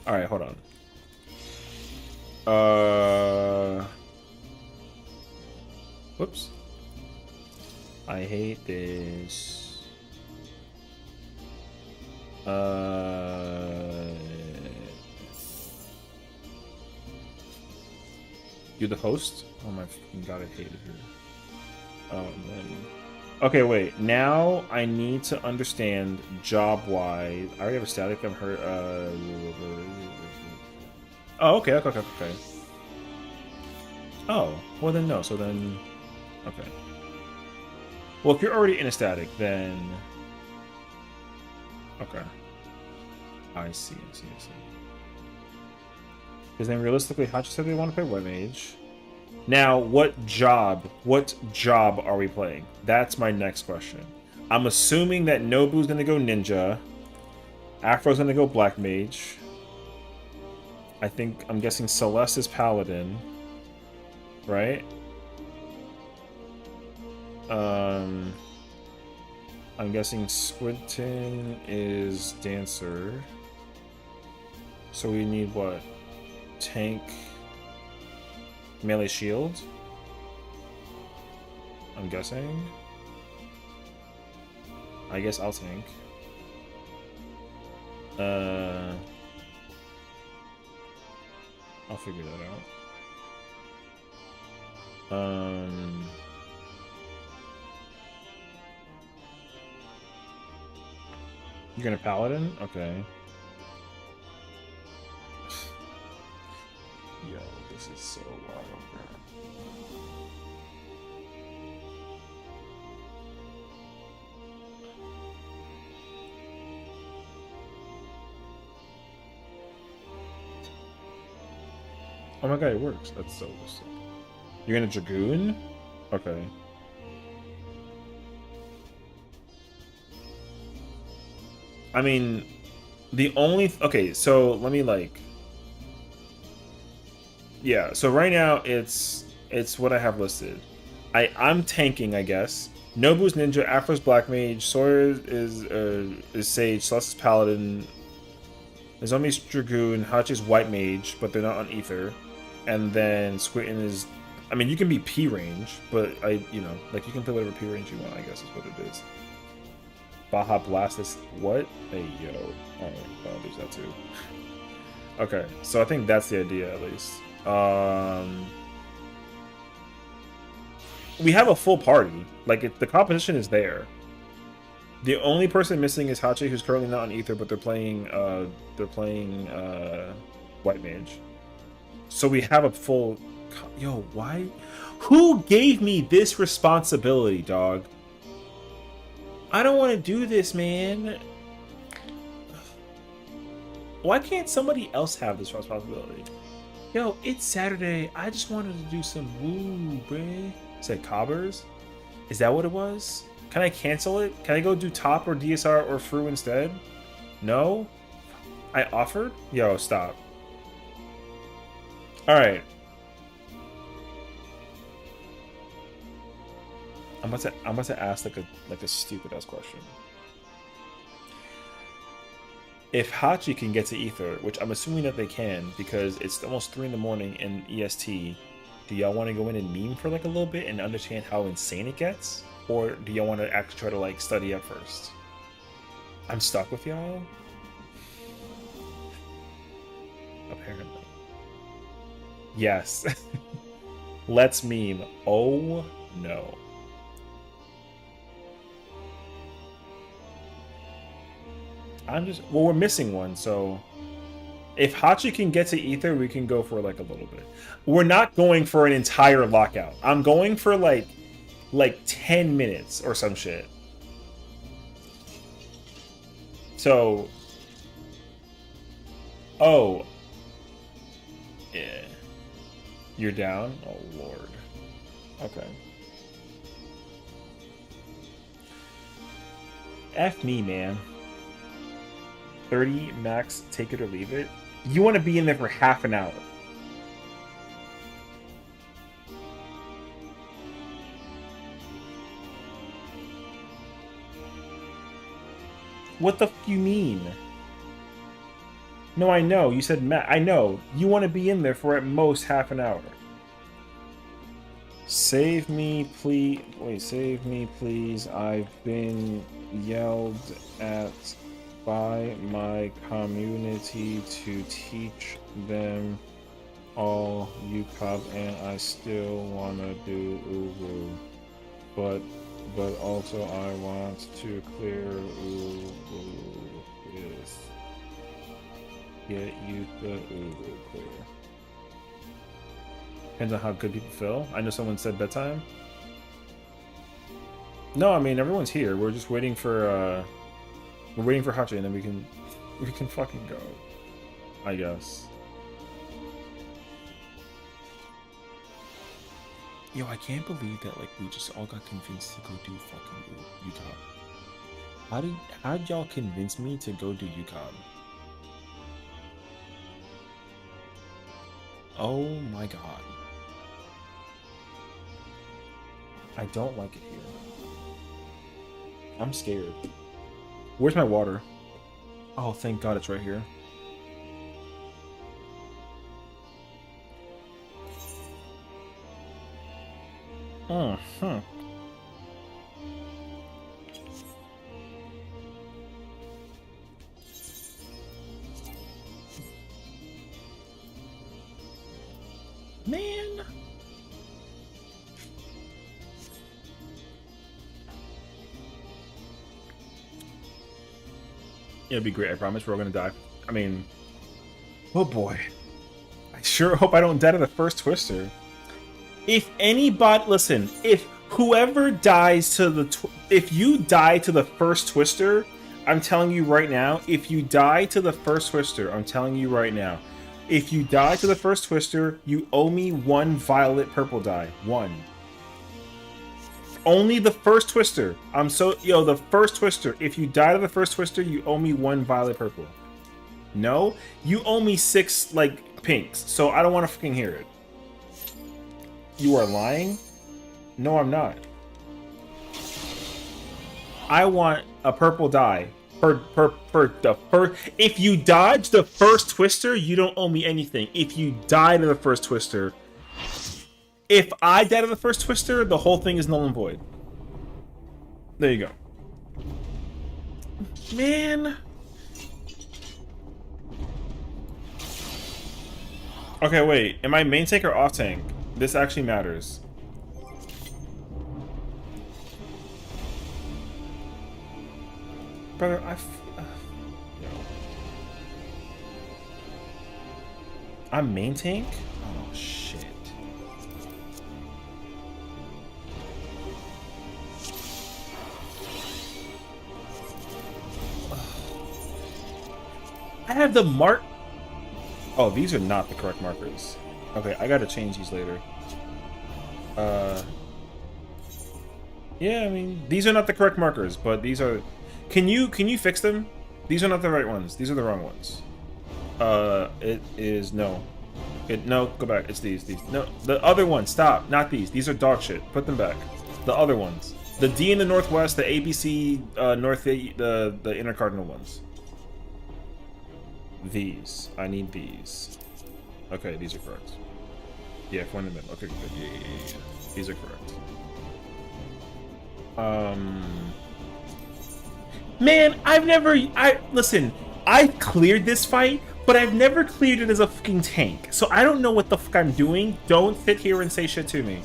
All right, hold on. Whoops. I hate this. You're the host? Oh my fucking god, I hate it here. Oh man. Okay, wait. Now I need to understand job-wise. I already have a static. I'm hurt. Oh, okay, okay, okay, okay. Oh, well then no. So then, okay. Well, if you're already in a static, then okay. I see. Because then realistically, Hachi said they want to play White Mage. Now, what job are we playing? That's my next question. I'm assuming that Nobu's gonna go Ninja. Afro's gonna go Black Mage. I'm guessing Celeste is Paladin. Right? I'm guessing Squidton is Dancer. So we need what? Tank, melee shield. I'm guessing. I guess I'll tank. I'll figure that out. You're gonna Paladin? Okay. Yo, this is so wild. Oh my god, it works. That's so sick. You're gonna Dragoon? Okay. I mean, the only... Okay, so let me like... Yeah, so right now it's what I have listed. I'm tanking, I guess. Nobu's Ninja, Afro's Black Mage, Sawyer is Sage, Celeste's Paladin, Nozomi's Dragoon, Hachi's White Mage, but they're not on Ether. And then Squinton is... I mean, you can be P range, but you can play whatever P range you want, I guess is what it is. Baja Blast is... What? Hey, yo. Alright, I'll do that too. Okay, so I think that's the idea, at least. We have a full party. Like, the composition is there. The only person missing is Hachi, who's currently not on Ether, but they're playing White Mage. So we have a full... Yo, why? Who gave me this responsibility, dog? I don't want to do this, man. Why can't somebody else have this responsibility? Yo, it's Saturday. I just wanted to do some woo, bruh. Said Cobbers? Is that what it was? Can I cancel it? Can I go do Top or DSR or Fru instead? No? I offered? Yo, stop. Alright. I'm about to ask like a stupid ass question. If Hachi can get to Ether, which I'm assuming that they can because it's almost 3 in the morning in EST, do y'all want to go in and meme for like a little bit and understand how insane it gets? Or do y'all want to actually try to like study up first? I'm stuck with y'all? Apparently. Yes. Let's meme. Oh no. Well, we're missing one, so if Hachi can get to Ether, we can go for like a little bit. We're not going for an entire lockout. I'm going for like 10 minutes or some shit. So, oh, yeah, you're down. Oh Lord. Okay. F me, man. 30 max, take it or leave it. You want to be in there for half an hour. What the f you mean? No, I know. You said I know. You want to be in there for at most half an hour. Save me, please. Wait, save me, please. I've been yelled at by my community to teach them all UCOB, and I still wanna do Uwu. But also I want to clear Uwu with get you the Uwu clear. Depends on how good people feel. I know someone said bedtime. No, I mean everyone's here. We're just waiting for Hachi, and then we can fucking go. I guess. Yo, I can't believe that like we just all got convinced to go do fucking UCOB. How'd y'all convince me to go do UCOB? Oh my god. I don't like it here. I'm scared. Where's my water? Oh, thank god it's right here. Man. It'll be great, I promise. We're all gonna die. I mean, oh boy. I sure hope I don't die to the first Twister. If anybody, listen, if whoever dies to the, if you die to the first Twister, I'm telling you right now, if you die to the first Twister, I'm telling you right now, if you die to the first Twister, you owe me 1 violet purple die. 1. Only the first Twister. The first Twister. If you die to the first Twister, you owe me 1 violet purple. No? You owe me 6, like, pinks. So I don't want to fucking hear it. You are lying? No, I'm not. I want a purple die. If you dodge the first Twister, you don't owe me anything. If you die to the first Twister... If I die to the first Twister, the whole thing is null and void. There you go. Man. Okay, wait. Am I main tank or off tank? This actually matters. Brother, I'm main tank? Oh, shit. I have the mark. Oh, these are not the correct markers. Okay, I gotta change these later. Yeah, I mean, these are not the correct markers, but these are... Can you fix them? These are not the right ones. These are the wrong ones. It is... No. No, go back. It's these. No, the other ones. Stop. Not these. These are dog shit. Put them back. The other ones. The D in the northwest, the ABC, north, the intercardinal ones. These. I need these. Okay, these are correct. Yeah, one in the middle. Okay, good. Yeah. These are correct. Man, listen, I've cleared this fight, but I've never cleared it as a fucking tank. So I don't know what the fuck I'm doing. Don't sit here and say shit to me.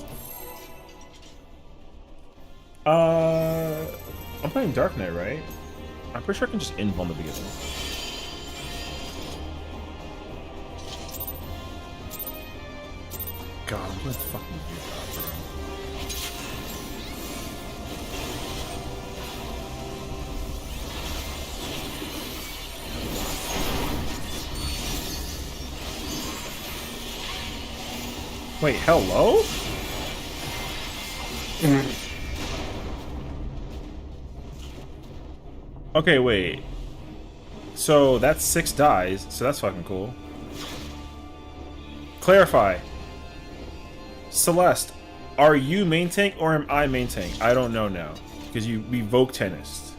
I'm playing Dark Knight, right? I'm pretty sure I can just invuln the beginning. God, I'm gonna fucking do that, bro. Wait, hello? Okay, wait. So that's 6 dies, so that's fucking cool. Clarify. Celeste, are you main tank or am I main tank? I don't know now. Because you revoke tennis.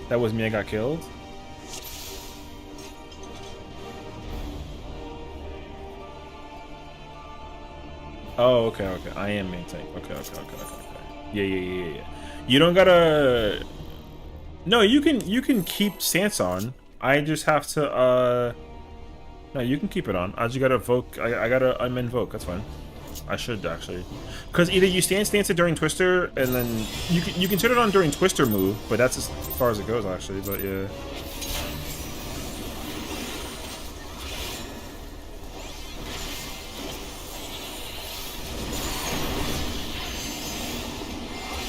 That was me, I got killed. Oh, okay, okay. I am main tank. Okay. Yeah. You don't gotta. No, you can keep stance on. I just have to. No, you can keep it on. I just gotta evoke. I gotta uninvoke. That's fine. I should actually, because either you stance it during Twister, and then you can turn it on during Twister move, but that's as far as it goes actually. But yeah.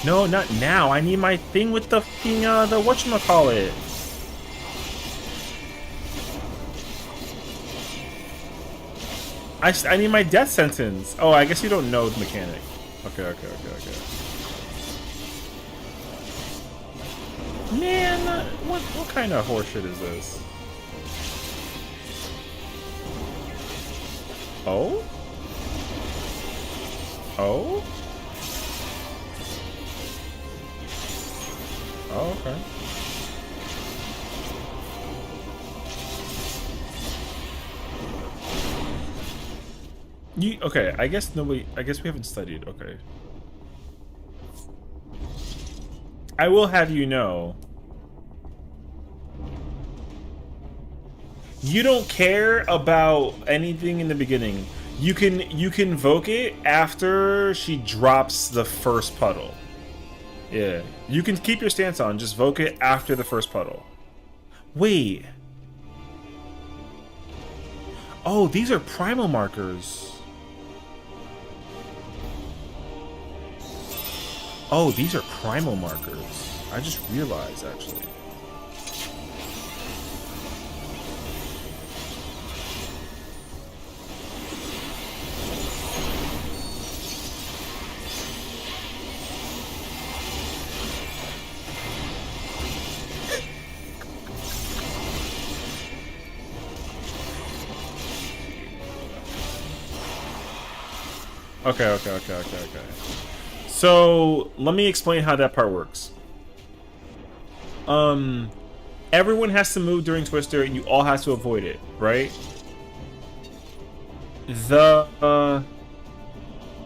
No, not now. I need my thing with the fucking, the whatchamacallit. I need my death sentence. Oh, I guess you don't know the mechanic. Okay. Man, what kind of horseshit is this? Oh? Oh? Oh, okay. Okay, I guess nobody. I guess we haven't studied. Okay. I will have you know. You don't care about anything in the beginning. You can invoke it after she drops the first puddle. Yeah. You can keep your stance on, just voke it after the first puddle. Wait. Oh, these are primal markers. Oh, these are primal markers. I just realized, actually. Okay. So, let me explain how that part works. Everyone has to move during Twister, and you all have to avoid it, right?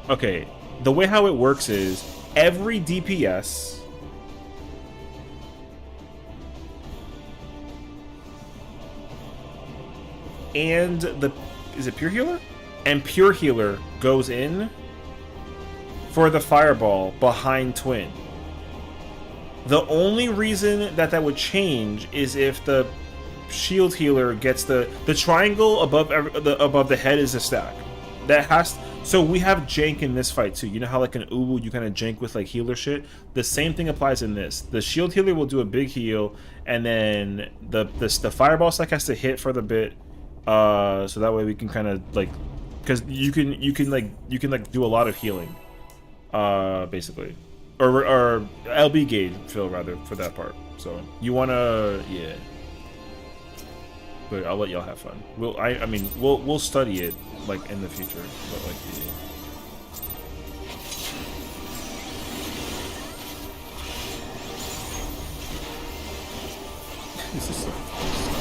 Okay. The way how it works is, every DPS... and the... Is it Pure Healer? And Pure Healer goes in for the fireball behind Twin. The only reason that would change is if the shield healer gets the triangle above the head is a stack. That has so we have jank in this fight too. You know how like in Uwu you kind of jank with like healer shit. The same thing applies in this. The shield healer will do a big heal, and then the fireball stack has to hit for the bit. So that way we can kind of like, because you can do a lot of healing. Basically, or LB gauge fill rather for that part. So you wanna, yeah. But I'll let y'all have fun. I mean we'll study it like in the future, but like yeah. This is so close.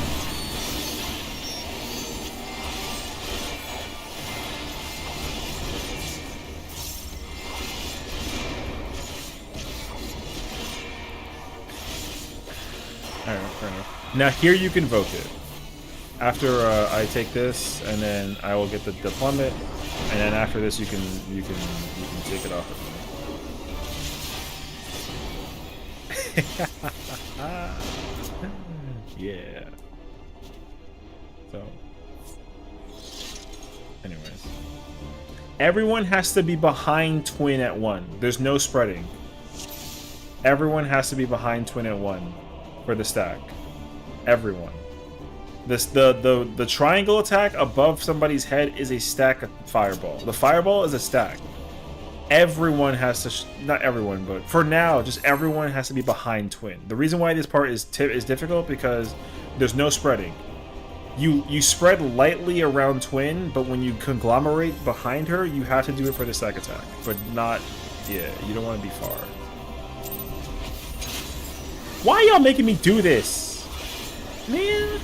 Alright, fair enough. Now here you can vote it. After I take this, and then I will get the plummet, and then after this you can take it off of me. Yeah. So, anyways, everyone has to be behind Twin at 1. There's no spreading. Everyone has to be behind Twin at 1 for the stack. Everyone. The triangle attack above somebody's head is a stack of fireball. The fireball is a stack. everyone has to not everyone, but for now, just everyone has to be behind Twin. The reason why this part is difficult because there's no spreading. You spread lightly around Twin, but when you conglomerate behind her, you have to do it for the stack attack, but not. Yeah, you don't want to be far. Why y'all making me do this, man?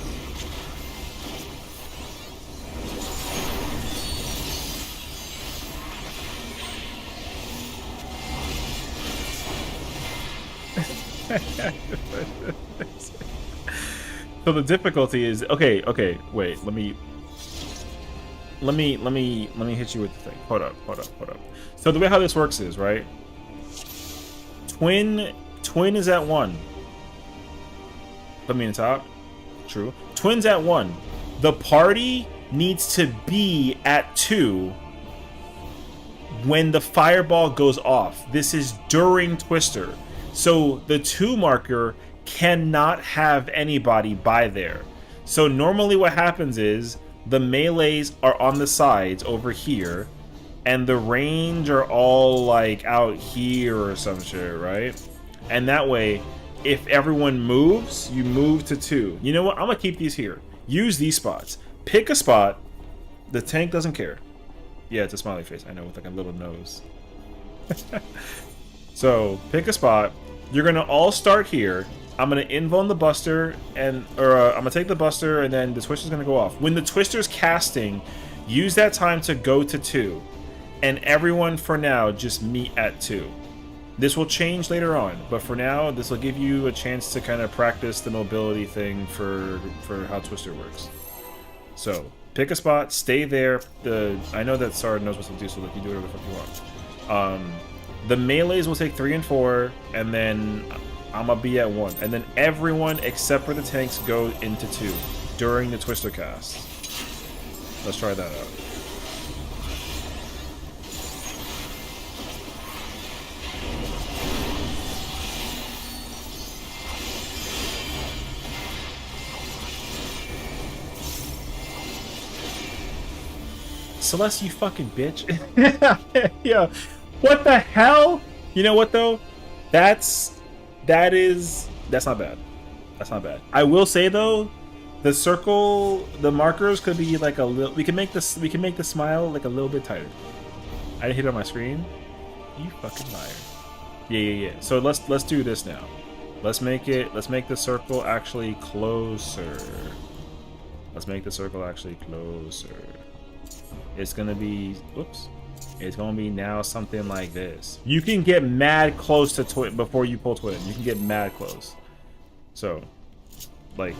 So the difficulty is okay, wait, let me hit you with the thing. Hold up. So the way how this works is, right? Twin is at 1. Put me in the top. True. Twin's at 1. The party needs to be at 2 when the fireball goes off. This is during Twister. So the 2 marker cannot have anybody by there. So normally what happens is the melees are on the sides over here and the range are all like out here or some shit, right? And that way, if everyone moves, you move to 2. You know what? I'm gonna keep these here. Use these spots. Pick a spot. The tank doesn't care. Yeah, it's a smiley face. I know, with like a little nose. So pick a spot. You're gonna all start here. I'm gonna invuln the Buster, I'm gonna take the Buster, and then the Twister's gonna go off. When the Twister's casting, use that time to go to 2, and everyone for now just meet at 2. This will change later on, but for now, this will give you a chance to kind of practice the mobility thing for how Twister works. So pick a spot, stay there. I know that Sard knows what to do, so let you do whatever the fuck you want. The melees will take 3 and 4, and then I'm gonna be at 1. And then everyone except for the tanks go into 2 during the Twister cast. Let's try that out. Celeste, you fucking bitch. Yeah. What the hell? You know what though? That's not bad. That's not bad. I will say though, the circle, the markers could be like a little. We can make the smile like a little bit tighter. I didn't hit it on my screen. You fucking liar. Yeah. So let's do this now. Let's make the circle actually closer. Let's make the circle actually closer. It's gonna be. Oops. It's gonna be now something like this. You can get mad close to Twin before you pull Twin. You can get mad close. So, like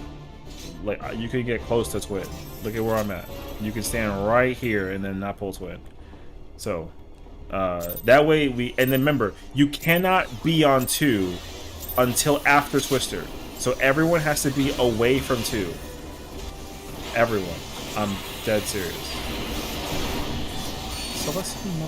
you can get close to Twin. Look at where I'm at. You can stand right here and then not pull Twin. So, that way and then remember, you cannot be on 2 until after Twister. So everyone has to be away from 2. Everyone. I'm dead serious. So let's see no.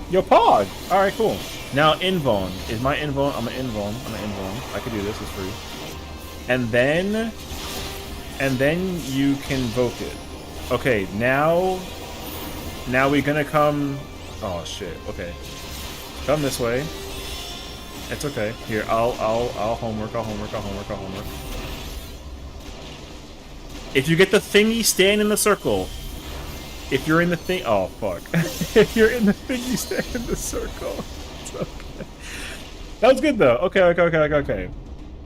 Yo, Pog! Alright, cool. Now, invuln. Is my invuln? I'm an invuln. I can do this, it's free. And then you can invoke it. Okay, now we're gonna come. Oh shit. Okay, come this way. It's okay. Here, I'll homework. If you get the thingy, stand in the circle. If you're in the thing, oh fuck. If you're in the thingy, stand in the circle. It's okay. That was good though. Okay.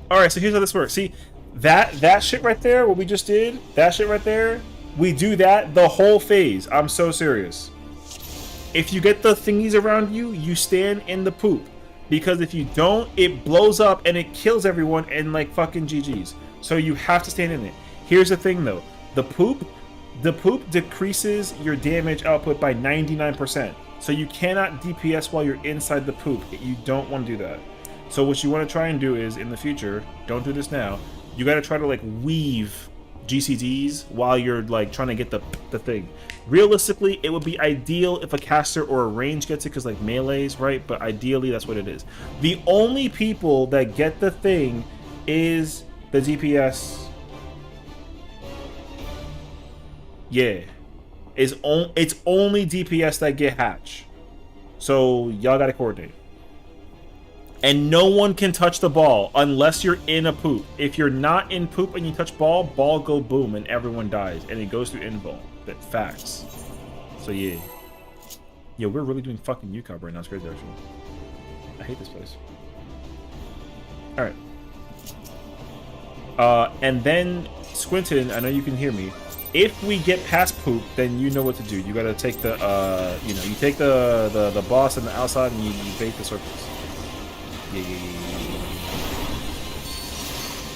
All right, so here's how this works. See, that shit right there, what we just did, that shit right there, we do that the whole phase. I'm so serious. If you get the thingies around you, you stand in the poop. Because if you don't, it blows up and it kills everyone and like fucking GG's. So you have to stand in it. Here's the thing though. The poop decreases your damage output by 99%. So you cannot DPS while you're inside the poop. You don't want to do that. So what you want to try and do is, in the future, don't do this now, you got to try to like weave GCDs while you're like trying to get the thing. Realistically, it would be ideal if a caster or a range gets it, because like melees, right? But ideally, that's what it is. The only people that get the thing is the DPS Yeah. It's only DPS that get hatch. So y'all gotta coordinate. And no one can touch the ball unless you're in a poop. If you're not in poop and you touch ball go boom and everyone dies. And it goes through invul. That facts. So yeah. Yo, we're really doing fucking UCOB right now. It's crazy actually. I hate this place. Alright. And then Squinton, I know you can hear me. If we get past poop, then you know what to do. You gotta take the you take the boss on the outside and you bait the circles. Yeah.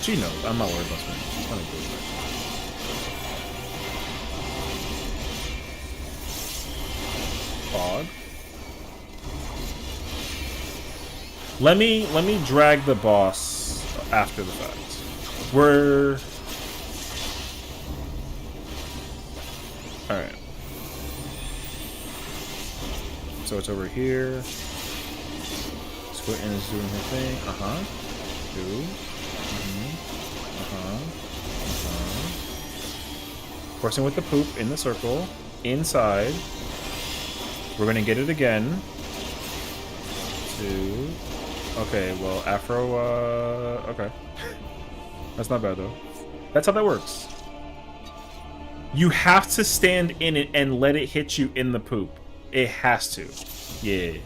She knows. I'm not worried about Squinton. She's gonna do it. Fog. Let me drag the boss after the fact. We're alright. So it's over here. Squinton is doing her thing. Forcing with the poop in the circle. Inside. We're gonna get it again. 2. Okay, well, Afro, okay. That's not bad, though. That's how that works. You have to stand in it and let it hit you in the poop. It has to. Yeah.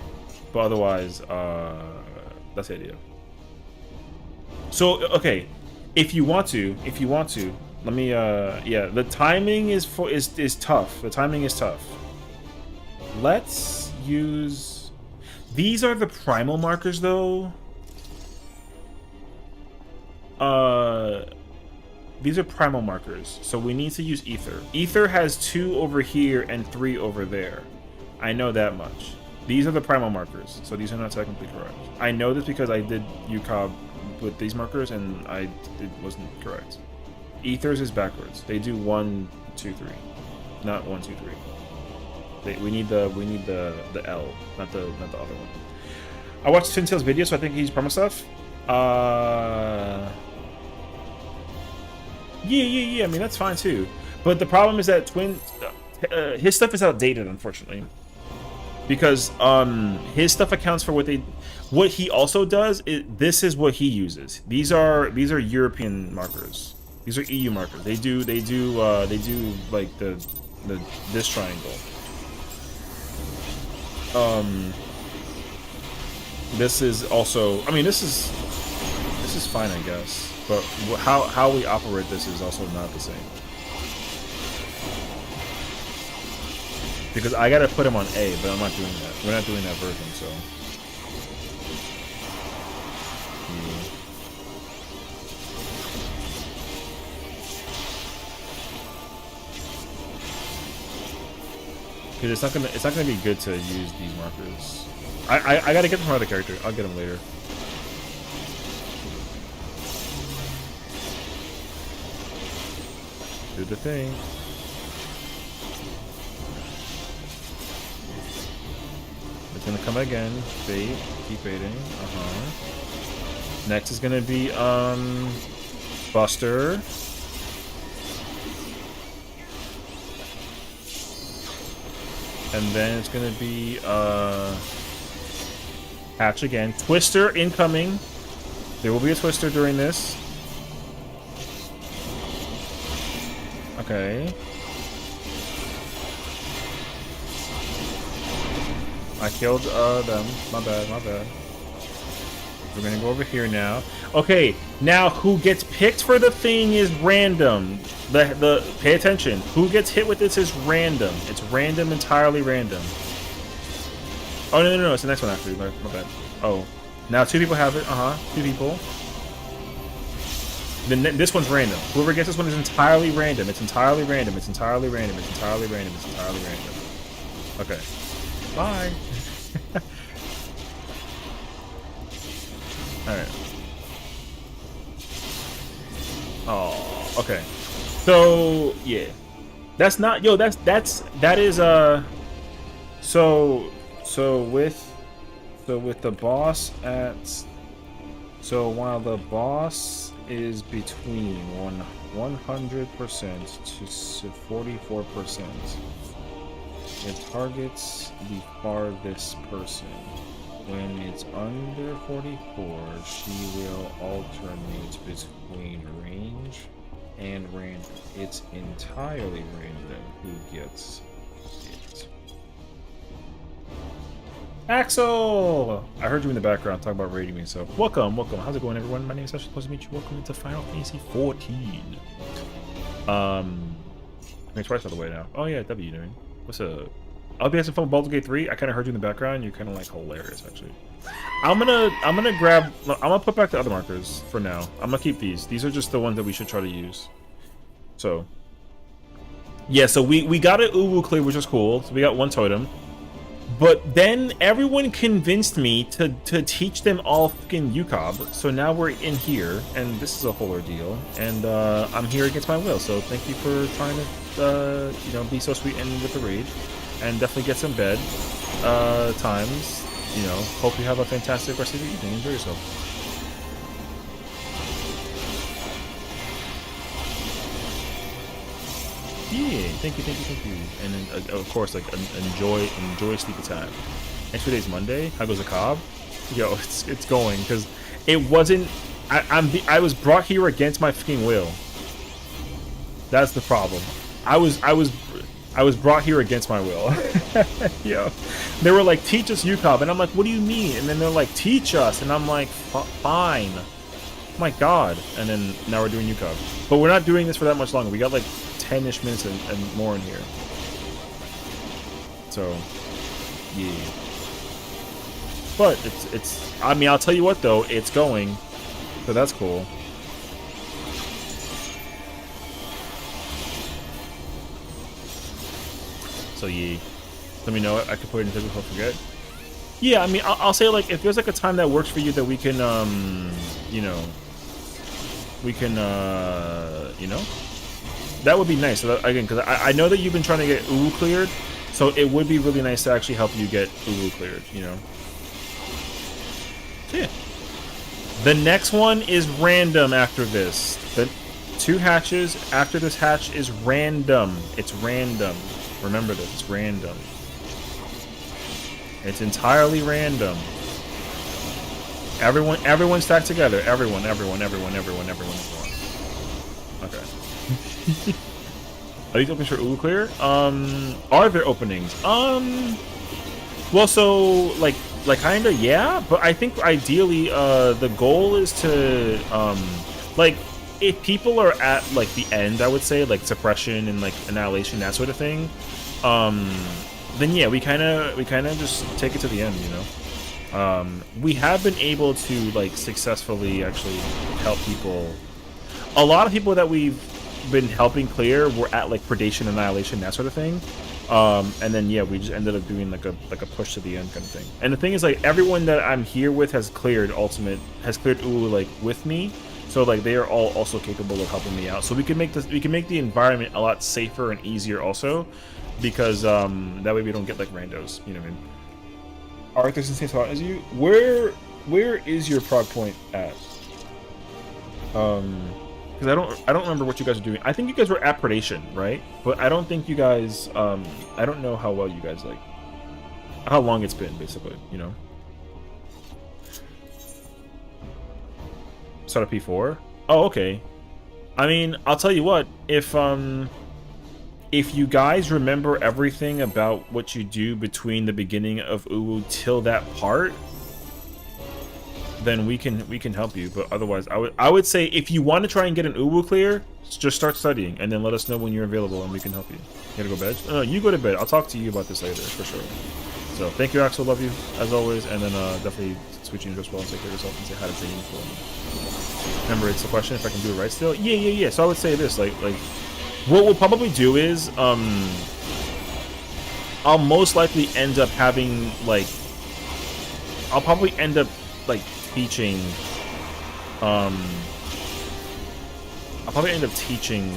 But otherwise, that's the idea. So, okay. If you want to, let me, yeah, the timing is tough. The timing is tough. Let's use... These are the primal markers, though. These are primal markers, so we need to use Ether. Ether has 2 over here and 3 over there. I know that much. These are the primal markers, so these are not technically correct. I know this because I did UCOB with these markers, and it wasn't correct. Ethers is backwards. They do 1, 2, 3, not 1, 2, 3. We need the L, not the other one. I watched Twin Tails video, so I think he's promo stuff. Yeah. I mean that's fine too. But the problem is that his stuff is outdated, unfortunately, because his stuff accounts for what he also does. This is what he uses. These are European markers. These are EU markers. They do like this triangle. This is also, I mean, this is fine, I guess, but how we operate this is also not the same, because I gotta put him on A, but I'm not doing that. We're not doing that version, so because it's not gonna be good to use these markers. I gotta get them from another character. I'll get them later. Do the thing. It's gonna come again. Bait. Keep baiting. Next is gonna be Buster. And then it's gonna be Hatch again. Twister incoming. There will be a Twister during this. Okay. I killed them. My bad. We're gonna go over here now. Okay, now who gets picked for the thing is random. Pay attention. Who gets hit with this is random. It's random, entirely random. Oh no, it's the next one actually. My bad. Oh, now 2 people have it. 2 people. Then this one's random. Whoever gets this one is entirely random. It's entirely random. It's entirely random. It's entirely random. It's entirely random. Okay. Bye. All right. Oh, okay. So yeah, that's not that is so with the boss at, so while the boss is between 100% to 44%. It targets the farthest person. When it's under 44, she will alternate between range and random. It's entirely random who gets it. Axel! I heard you in the background talk about rating me, so welcome. How's it going, everyone? My name is Sessiion. Supposed to meet you. Welcome to Final Fantasy 14. Next twice all the way now. Oh yeah, W doing. What's up? I'll be having some fun with Baldur's Gate 3. I kind of heard you in the background. You're kind of like hilarious, actually. I'm gonna put back the other markers for now. I'm gonna keep these. These are just the ones that we should try to use. So, yeah. So we got an Uwu clear, which is cool. So we got one totem. But then everyone convinced me to teach them all fucking UCOB. So now we're in here, and this is a whole ordeal. And I'm here against my will. So thank you for trying to, be so sweet and with the rage. And definitely get some bed times. Hope you have a fantastic rest of your evening. Enjoy yourself. Yeah, thank you. And then, of course, like enjoy sleepy time. Next today's Monday. How goes the cob? Yo, it's going because it wasn't. I was brought here against my fucking will. That's the problem. I was brought here against my will. Yo, they were like, teach us UCOB, and I'm like, what do you mean? And then they're like, teach us, and I'm like, fine. Oh my god. And then now we're doing UCOB, but we're not doing this for that much longer. We got like 10-ish minutes and more in here. So, yeah. But it's. I mean, I'll tell you what though, it's going. So that's cool. So yeah, let me know. I can put it in physical. Forget. Yeah, I mean, I'll say like if there's like a time that works for you that we can, that would be nice. So that, again, because I know that you've been trying to get Uwu cleared, so it would be really nice to actually help you get Uwu cleared. So yeah, the next one is random after this. The 2 hatches after this hatch is random. It's random. Remember this, it's random. It's entirely random. Everyone stacked together. Everyone. Okay. Are these openings for Uwu clear? Are there openings? Well, so like kinda, yeah. But I think ideally, the goal is to like if people are at like the end, I would say like suppression and like annihilation, that sort of thing. Then yeah, we kind of just take it to the end, we have been able to like successfully actually help people. A lot of people that we've been helping clear were at like predation, annihilation, that sort of thing. And then yeah, we just ended up doing like a push to the end kind of thing. And the thing is, like, everyone that I'm here with has cleared Uwu like with me. So like they are all also capable of helping me out. So we can make the environment a lot safer and easier also, because that way we don't get like randos. You know what I mean? Arthur's in the same spot as you. Where is your prog point at? Because I don't remember what you guys are doing. I think you guys were at predation, right? But I don't think you guys. I don't know how well you guys like. How long it's been, basically. Start at P4. Oh, okay. I mean, I'll tell you what. If you guys remember everything about what you do between the beginning of Uwu till that part, then we can help you. But otherwise, I would say if you want to try and get an Uwu clear, just start studying and then let us know when you're available and we can help you. You gotta go to bed? No, you go to bed. I'll talk to you about this later for sure. So thank you, Axel. Love you as always, and then definitely sweet dreams as well. And take care of yourself and say hi to Zane for me. Remember, it's a question if I can do it right still. Yeah. So I would say this, like what we'll probably do is I'll most likely end up having like I'll probably end up like teaching I'll probably end up teaching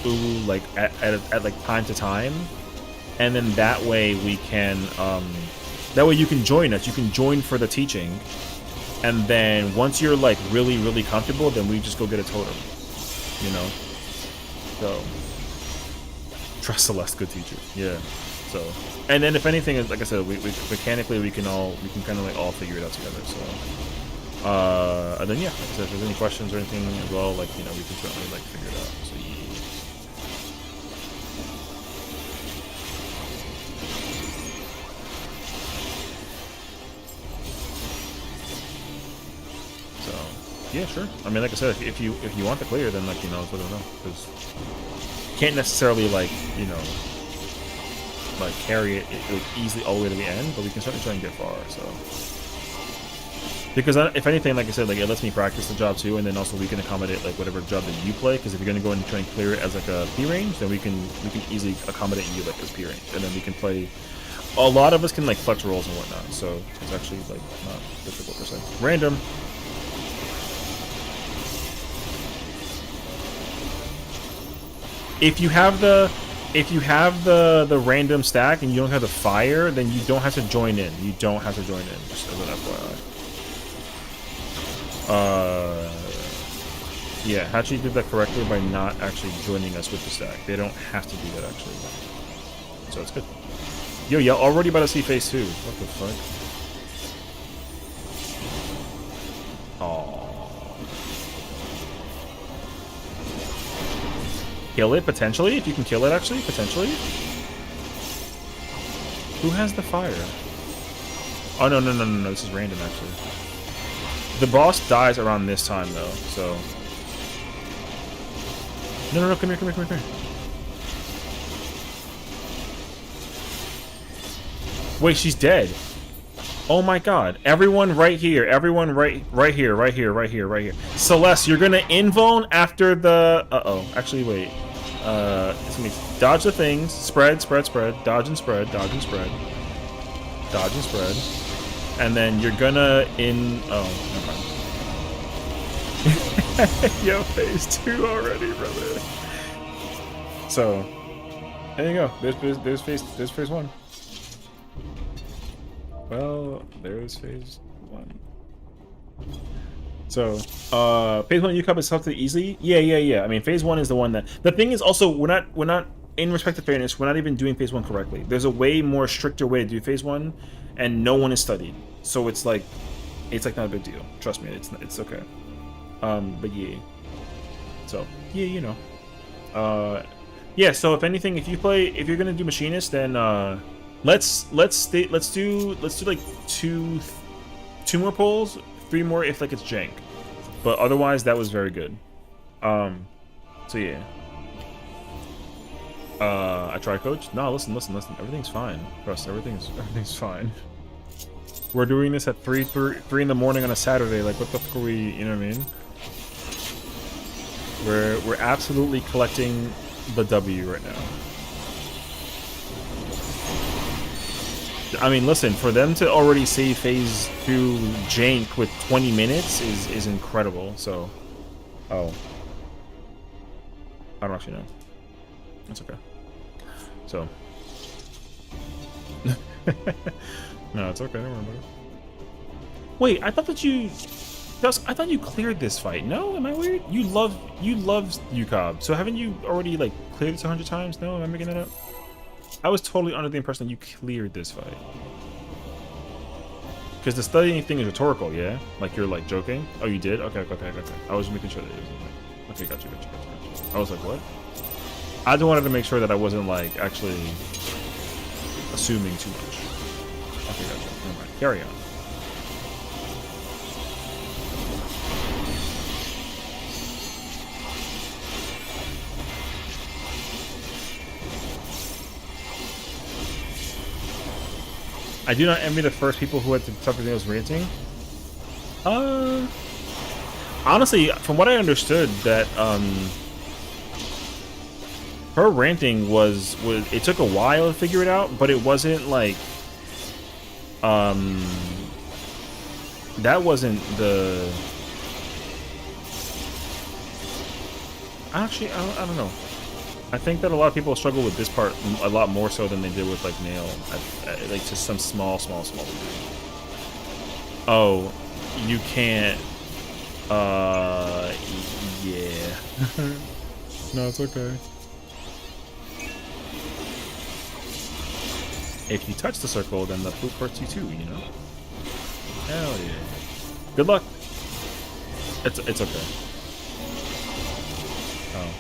Uwu like at like time to time, and then that way we can that way you can join us. You can join for the teaching, and then once you're like really comfortable, then we just go get a totem, So trust Celeste, good teacher. Yeah. So, and then if anything, like I said, we mechanically we can kind of like all figure it out together. So, and then yeah, like I said, if there's any questions or anything as well, like we can certainly like figure it out. So, yeah. So, yeah, sure. I mean, like I said, if you want the clear, then like let's let them know, because can't necessarily like like carry it like easily all the way to the end, but we can certainly try and get far. So because if anything, like I said, like it lets me practice the job too, and then also we can accommodate like whatever job that you play. Because if you're gonna go and try and clear it as like a P range, then we can easily accommodate you like as P range, and then we can play. A lot of us can like flex roles and whatnot, so it's actually like not difficult per se. Random. If you have the random stack and you don't have the fire, then you don't have to join in. You don't have to join in, just as an FYI. Yeah, Hachi did that correctly by not actually joining us with the stack. They don't have to do that, actually. So it's good. Yo, y'all already about to see phase 2. What the fuck? Aww. Kill it, potentially? If you can kill it, actually? Potentially? Who has the fire? Oh, no. This is random, actually. The boss dies around this time, though, so... No, come here. Wait, she's dead. Oh my god. Everyone right here. Everyone right here. Celeste, you're gonna invuln after the... Uh-oh. Actually, wait. It's gonna be dodge the things. Spread. Dodge and spread. And then you're gonna Oh, never mind. Yo, phase 2 already, brother. So, there you go. There's phase 1. Well, there's phase 1. So, phase 1 UCUP is something easy. Yeah. I mean, phase 1 is the one that... The thing is also, we're not in respect to fairness, we're not even doing phase 1 correctly. There's a way more stricter way to do phase 1, and no one is studied. So it's like not a big deal. Trust me, it's okay. But yeah. So, yeah, yeah, so if anything, if you're gonna do machinist, then let's do like two more polls, 3 more if like it's jank. But otherwise that was very good. So yeah. I try, coach? No, listen. Everything's fine. Trust, everything's fine. We're doing this at 3 in the morning on a Saturday. Like, what the fuck are we, you know what I mean? We're absolutely collecting the W right now. I mean, listen, for them to already say phase 2 jank with 20 minutes is incredible. So, oh, I don't actually know. That's okay. So, no, it's okay. Don't worry about it. Wait, I thought that I thought you cleared this fight. No, am I weird? You love UCOB. So haven't you already like cleared this 100 times? No, am I making that up? I was totally under the impression that you cleared this fight. Because the studying thing is rhetorical, yeah? Like you're like joking? Oh, you did? Okay. I was making sure that it was okay, gotcha. I was like, what? I just wanted to make sure that I wasn't like actually assuming too much. Okay, gotcha. Never mind. Carry on. I do not envy the first people who had to suffer those ranting. Honestly, from what I understood, that her ranting was it took a while to figure it out, but it wasn't like that wasn't the... Actually, I don't know. I think that a lot of people struggle with this part a lot more so than they did with like Nail, like just some small degree. Oh, you can't. Yeah. No, it's okay. If you touch the circle, then the poop hurts you too, you know? Hell yeah. Good luck. It's okay. Oh.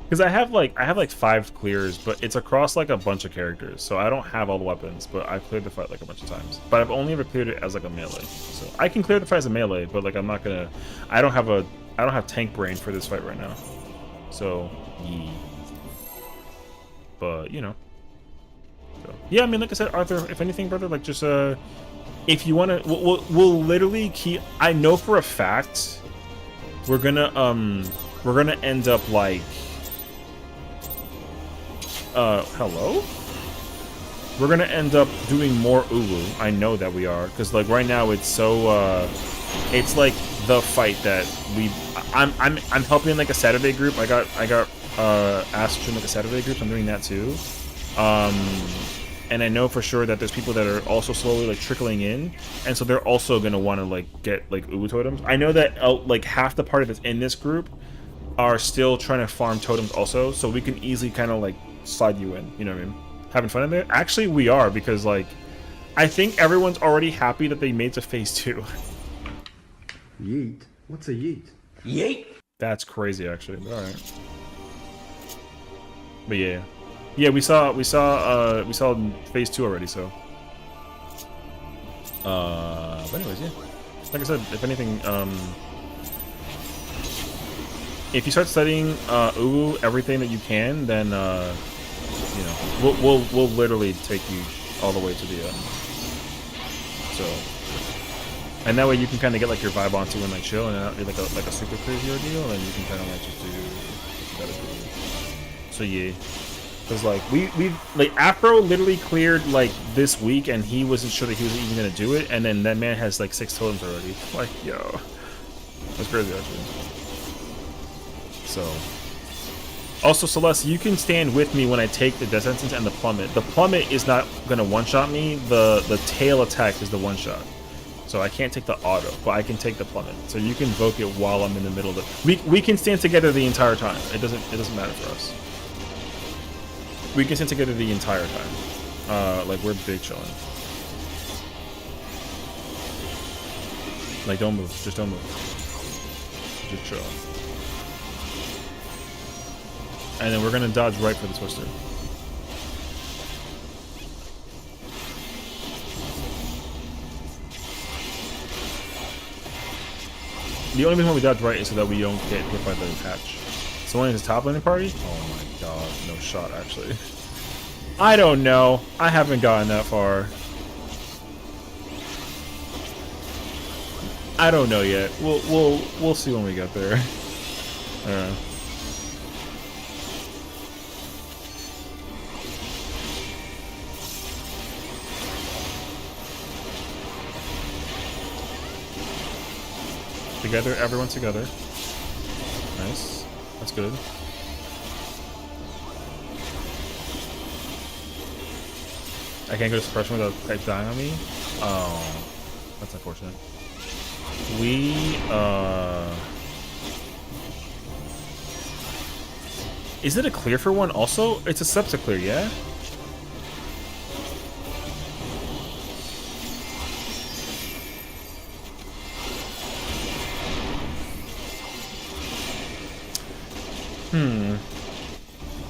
Because I have like 5 clears, but it's across like a bunch of characters, so I don't have all the weapons, but I've cleared the fight like a bunch of times. But I've only ever cleared it as like a melee. So I can clear the fight as a melee, but like I'm not gonna I don't have tank brain for this fight right now. So yeah. But you know. So, yeah, I mean, like I said, Arthur, if anything, brother, like just if you want to, we'll literally keep. I know for a fact we're gonna end up like hello. We're gonna end up doing more Uwu. I know that we are, because like right now it's so it's like the fight that I'm helping like a Saturday group. I got asked to like a Saturday group, so I'm doing that too. And I know for sure that there's people that are also slowly like trickling in, and so they're also gonna want to like get like Uwu totems. I know that like half the party that's in this group are still trying to farm totems also, so we can easily kind of like slide you in. You know what I mean? Having fun in there. Actually, we are, because like I think everyone's already happy that they made to phase 2. Yeet? What's a yeet? Yeet. That's crazy, actually. All right. But yeah. Yeah, we saw phase 2 already, so. But anyways, yeah. Like I said, if anything, if you start studying Uwu, everything that you can, then you know, we'll literally take you all the way to the so. And that way you can kind of get like your vibe onto and like chill and not be like a super crazy ordeal, and you can kind of like just do what you gotta do. So yeah. Because like we like Afro literally cleared like this week, and he wasn't sure that he was even gonna do it, and then that man has like 6 totems already. Like, yo, that's crazy actually. So also, Celeste, you can stand with me when I take the Death Sentence and the Plummet. The Plummet is not gonna one-shot me. The tail attack is the one-shot, so I can't take the auto, but I can take the Plummet. So you can invoke it while I'm in the middle of it. We can stand together the entire time. It doesn't matter for us. We can stand together the entire time. Like, we're big chilling. Like, don't move. Just don't move. Just chill. And then we're gonna dodge right for the twister. The only reason why we dodge right is so that we don't get hit by the hatch. Someone in his top laning party? Oh my god, no shot actually. I don't know. I haven't gotten that far. I don't know yet. We'll see when we get there. Together, everyone together. Nice. That's good. I can't go to suppression without type dying on me. Oh, that's unfortunate. Is it a clear for one also? It's a septa clear, yeah?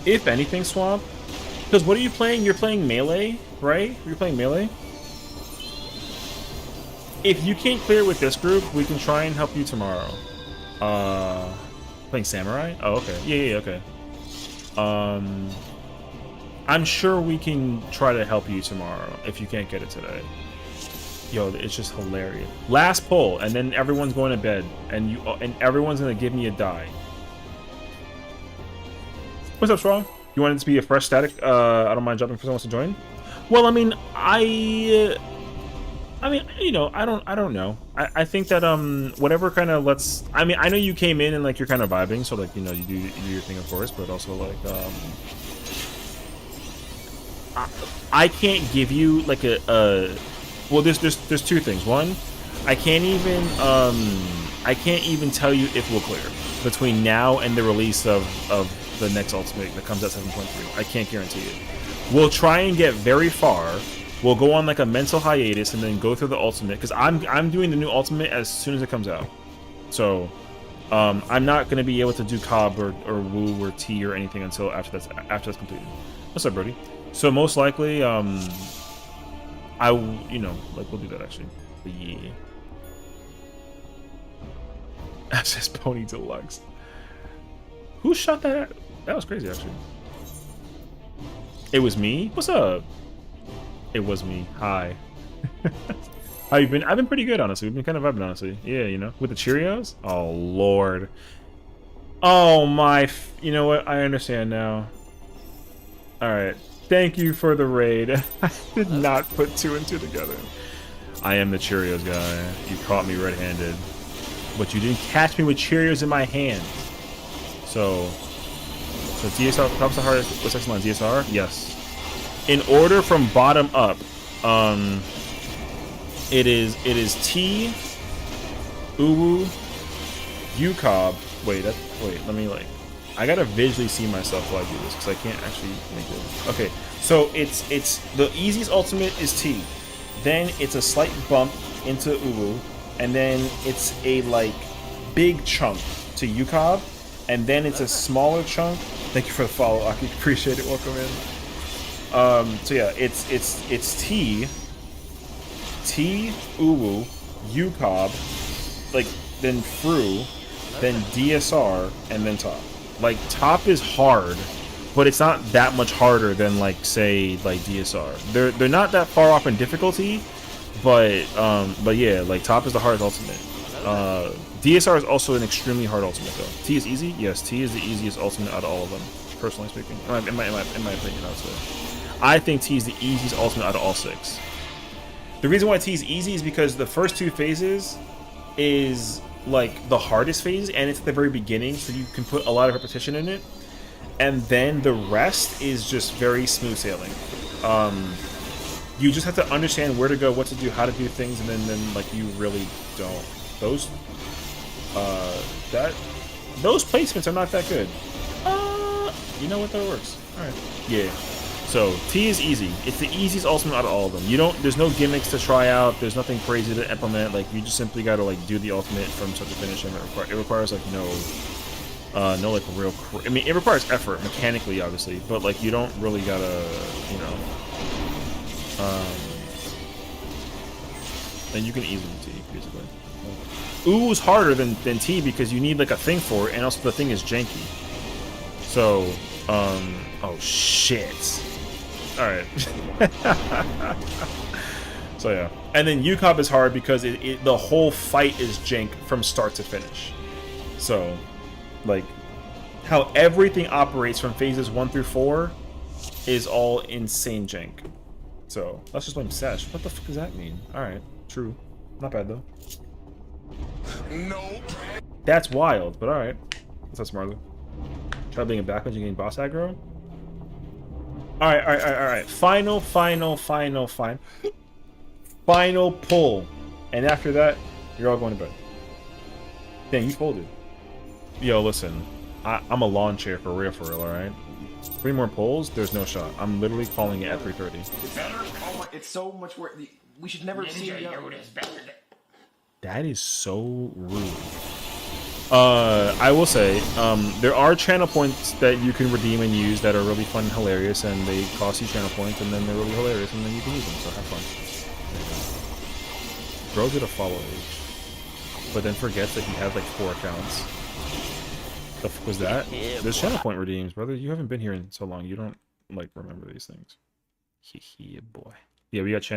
If anything, Swamp. Because what are you playing? You're playing melee, right? You're playing melee? If you can't clear with this group, we can try and help you tomorrow. Playing Samurai? Oh, okay. Yeah, okay. I'm sure we can try to help you tomorrow if you can't get it today. Yo, it's just hilarious. Last pull, and then everyone's going to bed, and everyone's gonna give me a die. What's up, Strong? You want it to be a fresh static? I don't mind jumping for someone else to join. Well, I mean, you know, I don't know. I think that whatever kind of lets. I mean, I know you came in and like you're kind of vibing, so like, you know, you do your thing, of course, but also like I can't give you like well, there's 2 things. One, I can't even I can't even tell you if we'll clear between now and the release of the next ultimate that comes at 7.3. I can't guarantee it. We'll try and get very far. We'll go on like a mental hiatus and then go through the ultimate, because I'm doing the new ultimate as soon as it comes out. So I'm not gonna be able to do Cobb or Wu or T or anything until after that's completed. What's up, Brody? So most likely, we'll do that actually. Yeah. SS Pony Deluxe. Who shot that at? That was crazy, actually. It was me? What's up? It was me. Hi. How you been? I've been pretty good, honestly. We've been kind of vibing, honestly. Yeah, you know? With the Cheerios? Oh, Lord. Oh, my... You know what? I understand now. Alright. Thank you for the raid. I did not put 2 and 2 together. I am the Cheerios guy. You caught me red-handed. But you didn't catch me with Cheerios in my hand. So DSR, tops the hardest. What's next line? DSR? Yes. In order from bottom up, it is T, Uwu, UCobb. Wait, let me I gotta visually see myself while I do this because I can't actually make it. Okay, so it's the easiest ultimate is T, then it's a slight bump into Uwu, and then it's a big chunk to UCobb, and then it's a smaller chunk. Thank you for the follow, Aki. Appreciate it. Welcome in. So yeah, it's T, Uwu, UCobb, then Fru, then DSR, and then top. Top is hard, but it's not that much harder than say DSR. They're not that far off in difficulty, but yeah, top is the hardest ultimate. DSR is also an extremely hard ultimate though. T is easy? Yes, T is the easiest ultimate out of all of them, personally speaking. In my opinion, I would say. I think T is the easiest ultimate out of all 6. The reason why T is easy is because the first 2 phases is the hardest phase, and it's at the very beginning, so you can put a lot of repetition in it. And then the rest is just very smooth sailing. You just have to understand where to go, what to do, how to do things, and then you really don't. Those placements are not that good. You know what? That works. All right. Yeah. So T is easy. It's the easiest ultimate out of all of them. There's no gimmicks to try out. There's nothing crazy to implement. You just simply gotta do the ultimate from start to finish, and it requires no real. I mean, it requires effort mechanically, obviously, but you don't really gotta, and you can easily T basically. Uwu's harder than T because you need a thing for it, and also the thing is janky. So, oh shit. Alright. So yeah. And then UCobb is hard because the whole fight is jank from start to finish. So, how everything operates from phases 1 through 4 is all insane jank. So, let's just blame Sesh. What the fuck does that mean? Alright, true. Not bad though. No. That's wild, but alright. That's smarter. Try being a backbench and getting boss aggro. Alright. Final pull. And after that, you're all going to bed. Dang, you folded. Yo, listen. I'm a lawn chair for real, alright? 3 more pulls, there's no shot. I'm literally calling it at 3:30. It's so much work. We should never see it. That is so rude. I will say, there are channel points that you can redeem and use that are really fun and hilarious, and they cost you channel points, and then they're really hilarious, and then you can use them, so have fun. Bro did a follow age, but then forgets that he had 4 accounts. The fuck was that? There's channel point redeems, brother. You haven't been here in so long. You don't, remember these things. Yeah, boy. Yeah, we got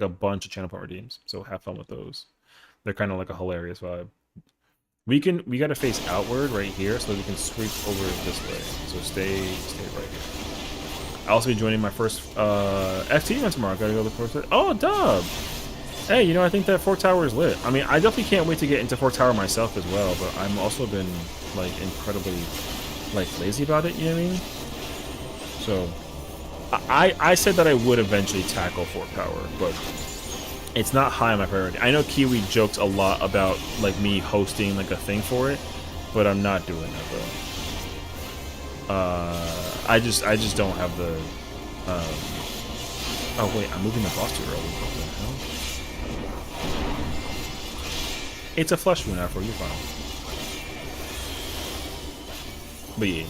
a bunch of channel point redeems, so have fun with those. They're kind of a hilarious vibe. We gotta face outward right here so we can sweep over this way. So stay right here. I'll also be joining my first FT event tomorrow. Gotta go to the first. Oh, dub! Hey, I think that 4 Tower is lit. I mean, I definitely can't wait to get into 4 Tower myself as well, but I'm also been incredibly lazy about it, you know what I mean? So I said that I would eventually tackle 4 Tower, but It's not high on my priority. I know Kiwi joked a lot about like me hosting like a thing for it, but I'm not doing that, bro. I just don't have the. Oh wait, I'm moving the boss too early. What the hell? It's a flesh wound after you're fine. But yeah.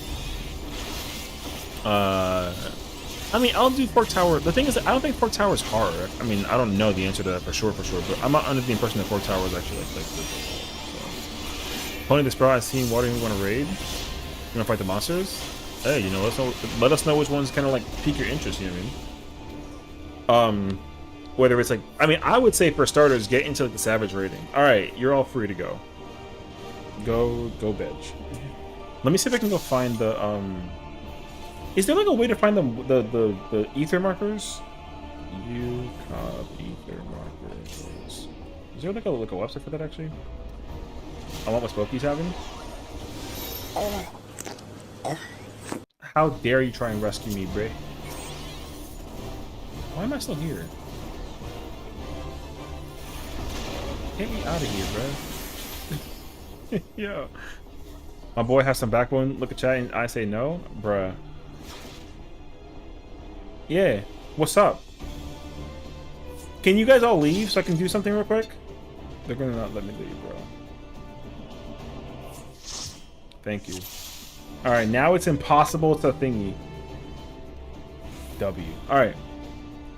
I mean, I'll do Fork Tower. The thing is, I don't think Fork Tower is hard. I mean, I don't know the answer to that for sure, but I'm not under the impression that Fork Tower is actually like difficult. So. Pony the Sprout, I've seen water. You want to raid? You want to fight the monsters? Hey, you know, let us know which ones kind of like pique your interest. You know what I mean? Whether it's like, I mean, I would say for starters, get into like the Savage raiding. All right, you're all free to go. Go, bitch. Let me see if I can go find the Is there like a way to find the ether markers? Ether markers. Is there like a website for that actually? I want what Spokey's having. How dare you try and rescue me, Bray? Why am I still here? Get me out of here, bro. Yo. My boy has some backbone. Look at chat and I say no, bruh. Yeah, what's up? Can you guys all leave so I can do something real quick? They're gonna not let me leave, bro. Thank you. Alright, now it's impossible to thingy. W. Alright.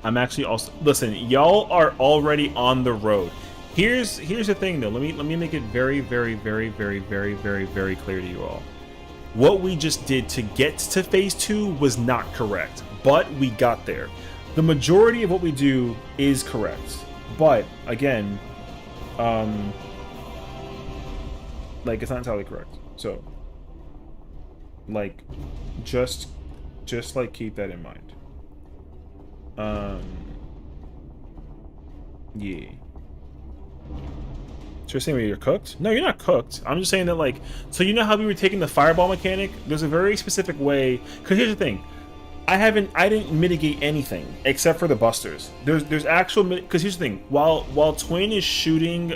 I'm actually also... Listen, y'all are already on the road. Here's the thing, though. Let me make it very, very, very, very, very, very, very clear to you all. What we just did to get to phase 2 was not correct, but we got there. The majority of what we do is correct, but again, like it's not entirely correct. So, like, just like keep that in mind. Yeah. So you're saying you're cooked? No, you're not cooked. I'm just saying that, like, so you know how we were taking the fireball mechanic? There's a very specific way. Because here's the thing, I didn't mitigate anything except for the busters. There's actual because here's the thing. While Twin is shooting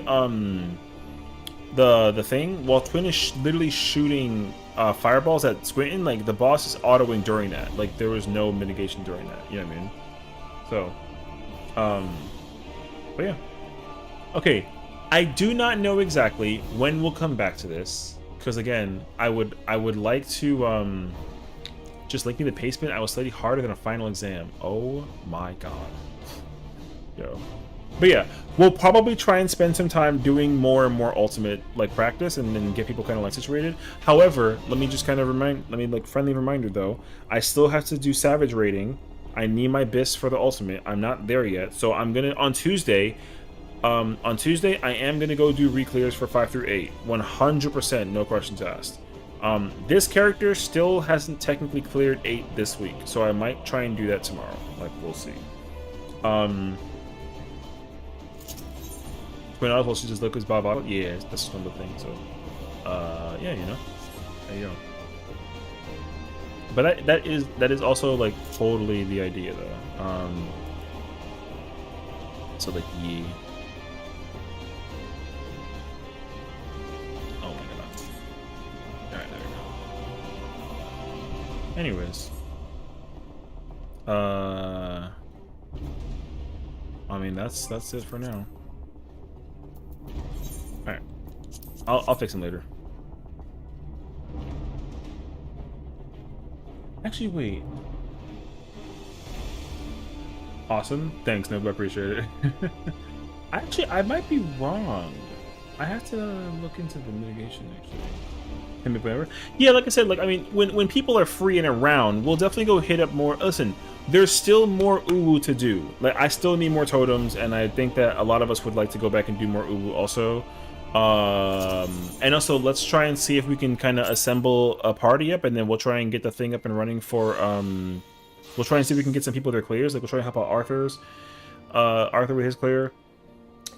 the thing, while Twin is literally shooting fireballs at Squinton, like the boss is autoing during that. Like there was no mitigation during that. You know what I mean? So, but yeah. Okay. I do not know exactly when we'll come back to this, because again, I would like to just link me the pacement. I was slightly harder than a final exam. Oh my god. Yo. But yeah, we'll probably try and spend some time doing more and more ultimate like practice and then get people kind of like situated. However, let me just kind of friendly reminder though, I still have to do Savage rating. I need my bis for the ultimate. I'm not there yet. So I'm gonna on Tuesday I am going to go do re-clears for 5 through 8. 100%, no questions asked. This character still hasn't technically cleared 8 this week, so I might try and do that tomorrow. Like, we'll see. When I was just look as Bob. Yeah, that's one of the things. So, yeah, you know. There you go. But that is also, like, totally the idea, though. So, like, yeah. Anyways, I mean that's it for now. All right, I'll fix him later. Actually, wait. Awesome, thanks, Nob. I appreciate it. Actually, I might be wrong. I have to look into the mitigation actually. Yeah, like I said, like I mean, when people are free and around, we'll definitely go hit up more. Listen, there's still more uwu to do. Like I still need more totems, and I think that a lot of us would like to go back and do more uwu also. And also, let's try and see if we can kind of assemble a party up, and then we'll try and get the thing up and running for. We'll try and see if we can get some people their clears. Like we'll try and help out Arthur with his clear.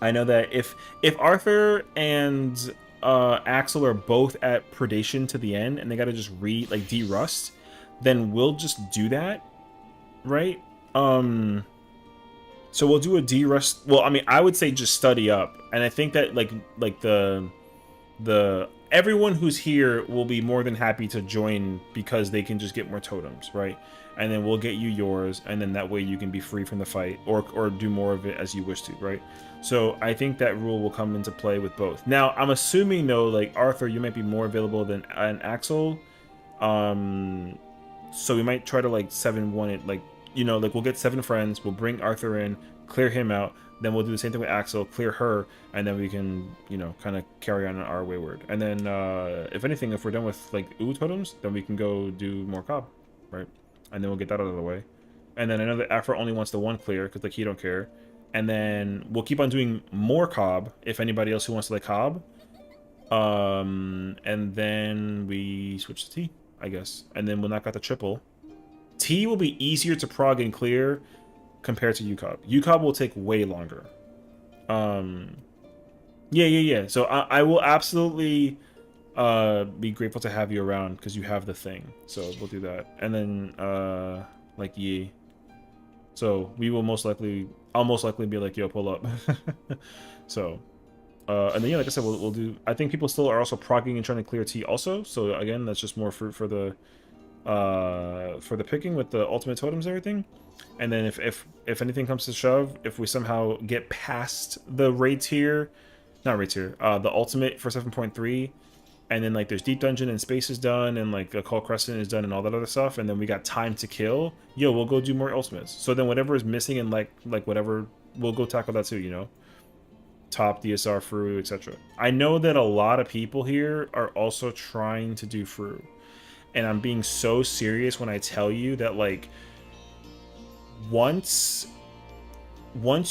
I know that if Arthur and Axel are both at predation to the end and they gotta just de-rust, then we'll just do that, right? So we'll do a D rest. Well, I mean, I would say just study up, and I think that like the everyone who's here will be more than happy to join because they can just get more totems, right? And then we'll get you yours, and then that way you can be free from the fight or do more of it as you wish to, right? So I think that rule will come into play with both. Now I'm assuming though, like Arthur, you might be more available than an Axel, so we might try to like 7-1 it, like, you know, like we'll get 7 friends, we'll bring Arthur in, clear him out, then we'll do the same thing with Axel, clear her, and then we can, you know, kind of carry on our wayward. And then, if anything, if we're done with, like, Uwu totems, then we can go do more Cobb, right? And then we'll get that out of the way. And then I know that Afro only wants the 1 clear, because, like, he don't care. And then we'll keep on doing more Cobb, if anybody else who wants to, like, Cobb. And then we switch to T, I guess. And then we'll knock out the triple. T will be easier to prog and clear compared to UCOB. UCOB will take way longer. Yeah. So I will absolutely be grateful to have you around because you have the thing. So we'll do that. And then like Yi. So we will I'll most likely be like, yo, pull up. So and then yeah, like I said, we'll do. I think people still are also progging and trying to clear T also. So again, that's just more fruit for the picking with the ultimate totems and everything. And then if anything comes to shove, if we somehow get past the raid tier, not raid tier, the ultimate for 7.3, and then like there's deep dungeon and space is done, and like a call crescent is done and all that other stuff, and then we got time to kill, yo, we'll go do more ultimates. So then whatever is missing and like whatever, we'll go tackle that too, you know, top DSR Fru, etc. I know that a lot of people here are also trying to do Fru, and I'm being so serious when I tell you that, like, once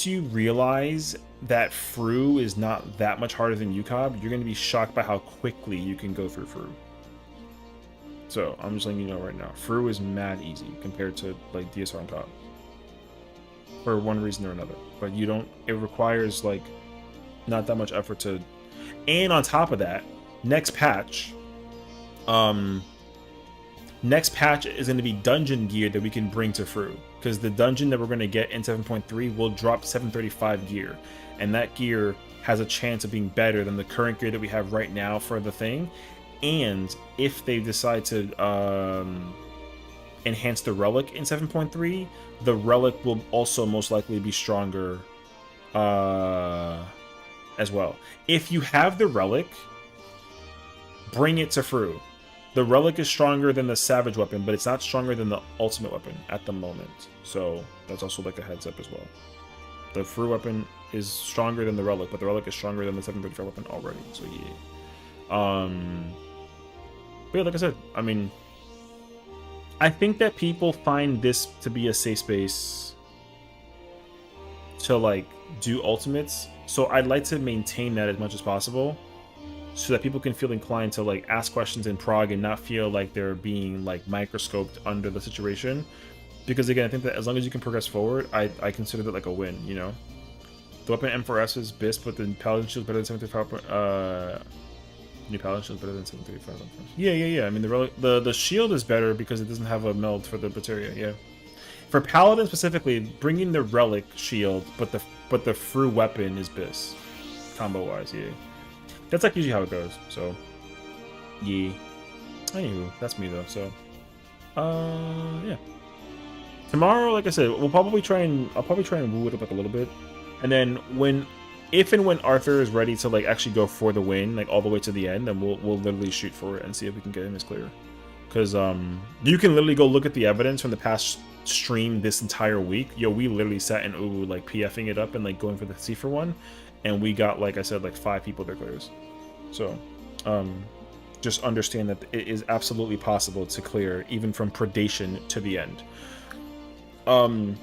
you realize that Fru is not that much harder than UCOB, you're going to be shocked by how quickly you can go through Fru. So I'm just letting you know right now, Fru is mad easy compared to like DSR on top, for one reason or another. But it requires like not that much effort to. And on top of that, next patch is going to be dungeon gear that we can bring to Fru, because the dungeon that we're going to get in 7.3 will drop 735 gear, and that gear has a chance of being better than the current gear that we have right now for the thing. And if they decide to enhance the relic in 7.3, the relic will also most likely be stronger as well. If you have the relic, bring it to Fru. The relic is stronger than the savage weapon, but it's not stronger than the ultimate weapon at the moment. So that's also like a heads up as well. The Fru weapon is stronger than the relic, but the relic is stronger than the 735 weapon already. So yeah. But yeah, like I said, I mean, I think that people find this to be a safe space to like do ultimates. So I'd like to maintain that as much as possible, so that people can feel inclined to like ask questions in prog and not feel like they're being like microscoped under the situation. Because again, I think that as long as you can progress forward, I consider that like a win, you know? The weapon M4S is BIS, but the Paladin Shield is better than 735. New Paladin Shield is better than 735. Yeah. I mean, the shield is better because it doesn't have a meld for the materia, yeah. For Paladin specifically, bringing the relic shield, but the Fru weapon is BIS. Combo-wise, yeah. That's like usually how it goes, so yeah. Anywho, that's me though, so yeah. Tomorrow, like I said, I'll probably try and woo it up like a little bit. And then if and when Arthur is ready to like actually go for the win, like all the way to the end, then we'll literally shoot for it and see if we can get him as clear. Cause you can literally go look at the evidence from the past stream this entire week. Yo, we literally sat in Uwu like PFing it up and like going for the C for one. And we got, like I said, like 5 people that clears. So, just understand that it is absolutely possible to clear, even from predation to the end. And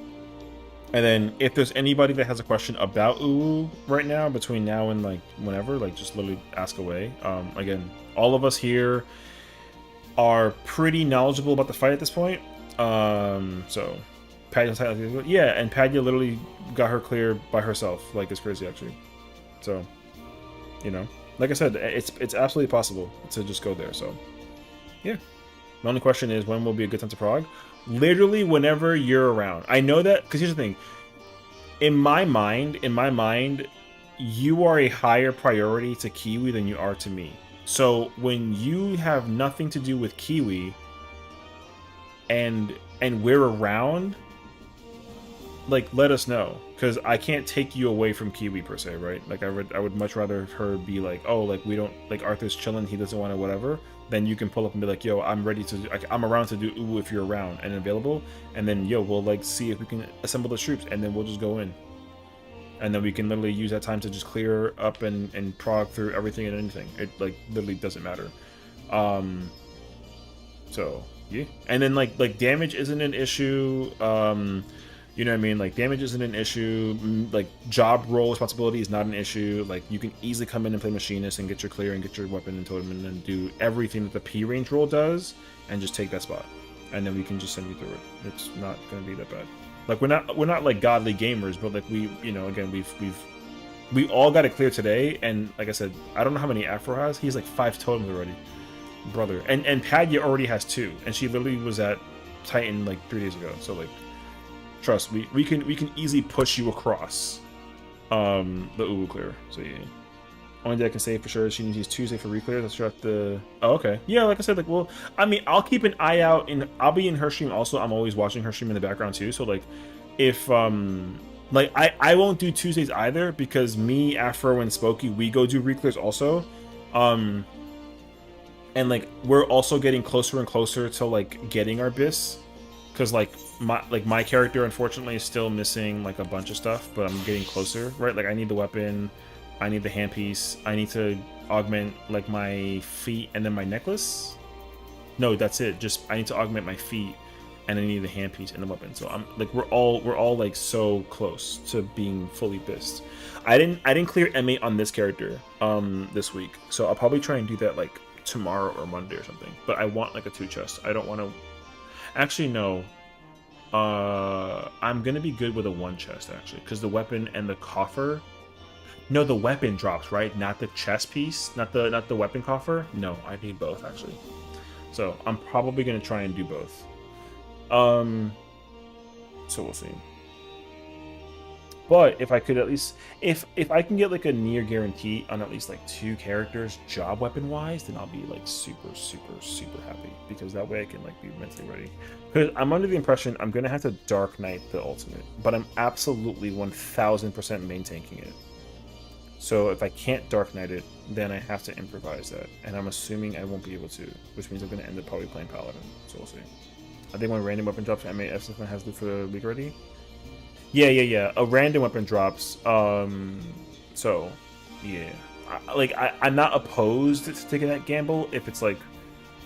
then, if there's anybody that has a question about Uwu right now, between now and, like, whenever, like, just literally ask away. Again, all of us here are pretty knowledgeable about the fight at this point. So, Padya, yeah, and Padya literally got her clear by herself. Like, it's crazy, actually. So, you know, like I said, it's absolutely possible to just go there. So, yeah. The only question is, when will be a good time to prog? Literally whenever you're around. I know that, because here's the thing. in my mind, you are a higher priority to Kiwi than you are to me. So when you have nothing to do with Kiwi and we're around, like, let us know, because I can't take you away from Kiwi per se, right? Like, I would much rather her be like, oh, like, we don't, like, Arthur's chilling, he doesn't want to whatever. Then you can pull up and be like, yo, I'm ready to, like, I'm around to do Uwu if you're around and available. And then, yo, we'll, like, see if we can assemble the troops, and then we'll just go in. And then we can literally use that time to just clear up and prog through everything and anything. It, like, literally doesn't matter. So, yeah. And then, like damage isn't an issue. You know what I mean? Like, damage isn't an issue. Like, job role responsibility is not an issue. Like, you can easily come in and play machinist and get your clear and get your weapon and totem and then do everything that the P range role does and just take that spot. And then we can just send you through it. It's not going to be that bad. Like, we're not like godly gamers, but like, we, you know, again, we all got it clear today. And like I said, I don't know how many Afro has. He's like 5 totems already, brother. And Padya already has 2, and she literally was at Titan like 3 days ago. So like, trust me, we can easily push you across the Uwu clear. So yeah. Only day I can say for sure is she needs to use Tuesday for reclears. That's right. Oh, okay. Yeah, like I said, like, well, I mean, I'll keep an eye out, and I'll be in her stream also. I'm always watching her stream in the background too. So like, if like, I won't do Tuesdays either, because me, Afro, and Spokey, we go do reclears also. And like, we're also getting closer and closer to like getting our bis, because like my character unfortunately is still missing like a bunch of stuff, but I'm getting closer, right? Like, I need the weapon, I need the handpiece, I need to augment like my feet and then my necklace. No, that's it. Just I need to augment my feet, and I need the handpiece and the weapon. So I'm like, we're all like so close to being fully pissed. I didn't clear M8 on this character this week, so I'll probably try and do that like tomorrow or Monday or something. But I want like a 2 chest. I don't want to. Actually, no. I'm gonna be good with a 1 chest actually, because the weapon and the coffer. No, the weapon drops, right? Not the chest piece, not the weapon coffer. No, I need both actually. So I'm probably gonna try and do both. So we'll see. But if I could at least, if I can get like a near guarantee on at least like 2 characters job weapon wise, then I'll be like super happy, because that way I can like be mentally ready. Because I'm under the impression I'm gonna have to Dark Knight the ultimate, but I'm absolutely 1000% main tanking it. So if I can't Dark Knight it, then I have to improvise that, and I'm assuming I won't be able to, which means I'm gonna end up probably playing Paladin. So we'll see. I think when random weapon drops, M8 F has loot for the week already. Yeah. A random weapon drops. So, yeah. I'm not opposed to taking that gamble if it's like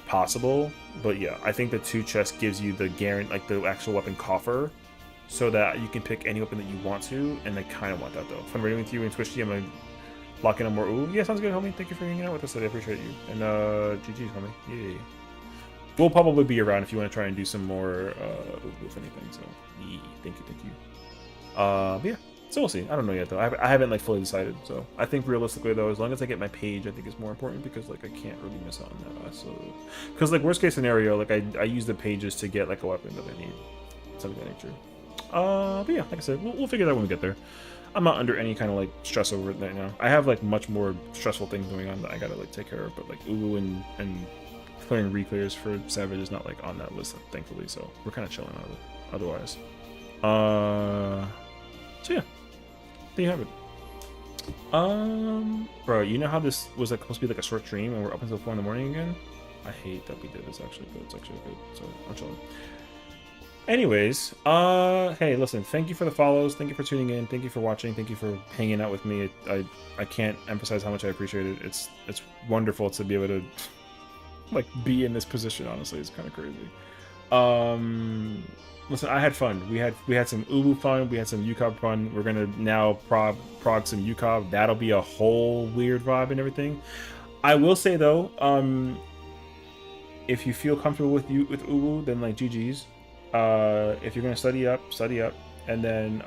possible, but yeah, I think the 2 chests gives you the guarantee, like the actual weapon coffer, so that you can pick any weapon that you want to, and I kind of want that though. If I'm raiding with you in Twitch, I'm gonna lock in on more. Ooh, yeah, sounds good, homie. Thank you for hanging out with us today. I appreciate you. And GG's, homie. Yeah. We'll probably be around if you want to try and do some more with anything. So, yeah, thank you. But yeah, so we'll see. I don't know yet though. I haven't like fully decided. So I think realistically though, as long as I get my page, I think it's more important, because like I can't really miss out on that. So, because like worst case scenario, like I use the pages to get like a weapon that I need, something of that nature. But yeah, like I said, we'll figure that when we get there. I'm not under any kind of like stress over it right now. I have like much more stressful things going on that I gotta like take care of. But like Uwu and clearing reclears for Savage is not like on that list, thankfully. So we're kind of chilling on it otherwise. So yeah, there you have it. Bro, you know how this was like supposed to be like a short stream and we're up until 4 in the morning again? I hate that we did this actually, but it's actually good. So I'm chilling. Anyways, hey, listen, thank you for the follows, thank you for tuning in, thank you for watching, thank you for hanging out with me. I can't emphasize how much I appreciate it. It's wonderful to be able to like be in this position, honestly. It's kind of crazy. Listen, I had fun. We had some Uwu fun, we had some UCOB fun. We're gonna now prog some UCOB. That'll be a whole weird vibe and everything. I will say though, if you feel comfortable with Uwu, then like GG's. If you're gonna study up, and then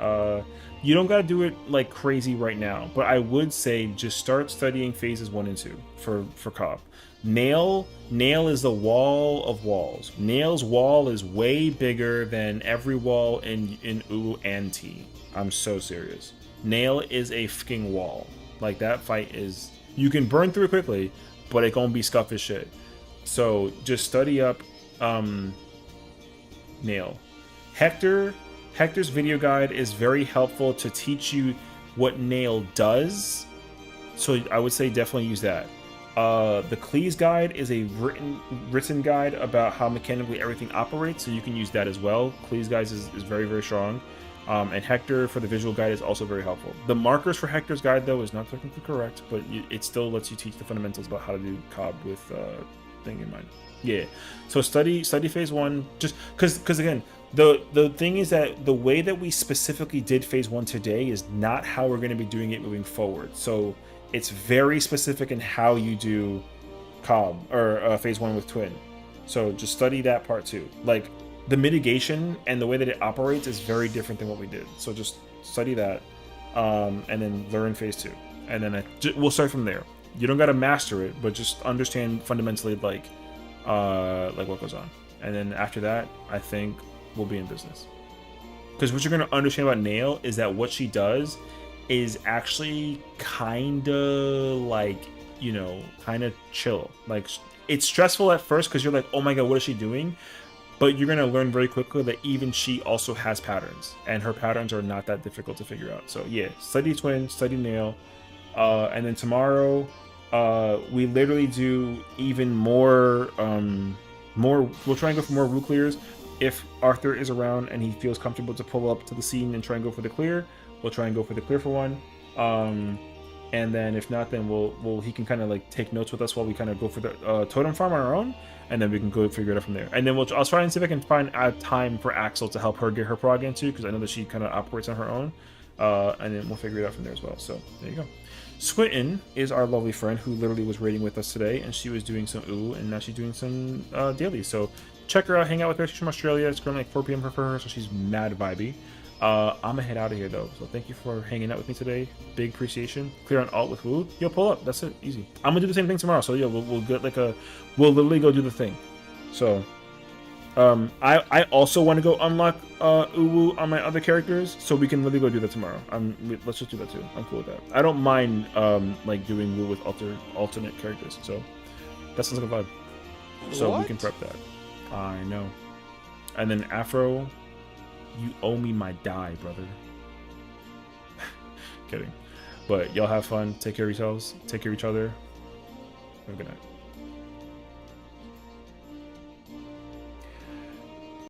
you don't gotta do it like crazy right now, but I would say just start studying phases 1 and 2 for Cobb. Nail is the wall of walls. Nail's wall is way bigger than every wall in Uwu and T. I'm so serious. Nail is a fucking wall. Like, that fight is... You can burn through it quickly, but it gonna be scuff as shit. So, just study up Nail. Hector's video guide is very helpful to teach you what Nail does. So, I would say definitely use that. The Cleese guide is a written guide about how mechanically everything operates, so you can use that as well. Cleese guide is very, very strong. And Hector for the visual guide is also very helpful. The markers for Hector's guide, though, is not technically correct, but it still lets you teach the fundamentals about how to do Cobb with thing in mind. Yeah. So study phase 1, just because again, the thing is that the way that we specifically did phase 1 today is not how we're going to be doing it moving forward. So it's very specific in how you do Cobb or phase 1 with Twin. So just study that part too. Like, the mitigation and the way that it operates is very different than what we did. So just study that, and then learn phase 2, and then we'll start from there. You don't gotta master it, but just understand fundamentally like what goes on, and then after that, I think we'll be in business. Because what you're gonna understand about Nail is that what she does is actually kinda like, kinda chill. Like, it's stressful at first because you're like, oh my god, what is she doing? But you're going to learn very quickly that even she also has patterns, and her patterns are not that difficult to figure out. So yeah, study Twin, study Nail, and then tomorrow we literally do even more. We'll try and go for more root clears. If Arthur is around and he feels comfortable to pull up to the scene and try and go for the clear, we'll try and go for the clear for one. And then if not, then he can kind of like take notes with us while we kind of go for the totem farm on our own. And then we can go figure it out from there. And then I'll try and see if I can find time for Axel to help her get her prog in too, because I know that she kind of operates on her own. And then we'll figure it out from there as well. So there you go. Swinton is our lovely friend who literally was raiding with us today, and she was doing some and now she's doing some dailies. So check her out, hang out with her. She's from Australia. It's currently like 4 p.m. for her, so she's mad vibey. I'm gonna head out of here though, so thank you for hanging out with me today. Big appreciation. Clear on alt with Woo. Yo, pull up. That's it. Easy. I'm gonna do the same thing tomorrow. So yeah, we'll get like we'll literally go do the thing. So I also want to go unlock Uwu on my other characters, so we can really go do that tomorrow. Let's just do that too. I'm cool with that. I don't mind like doing Woo with alternate characters. So that sounds like a vibe. So we can prep that. I know. And then Afro. You owe me my die, brother. Kidding. But y'all have fun. Take care of yourselves. Take care of each other. Have a good night.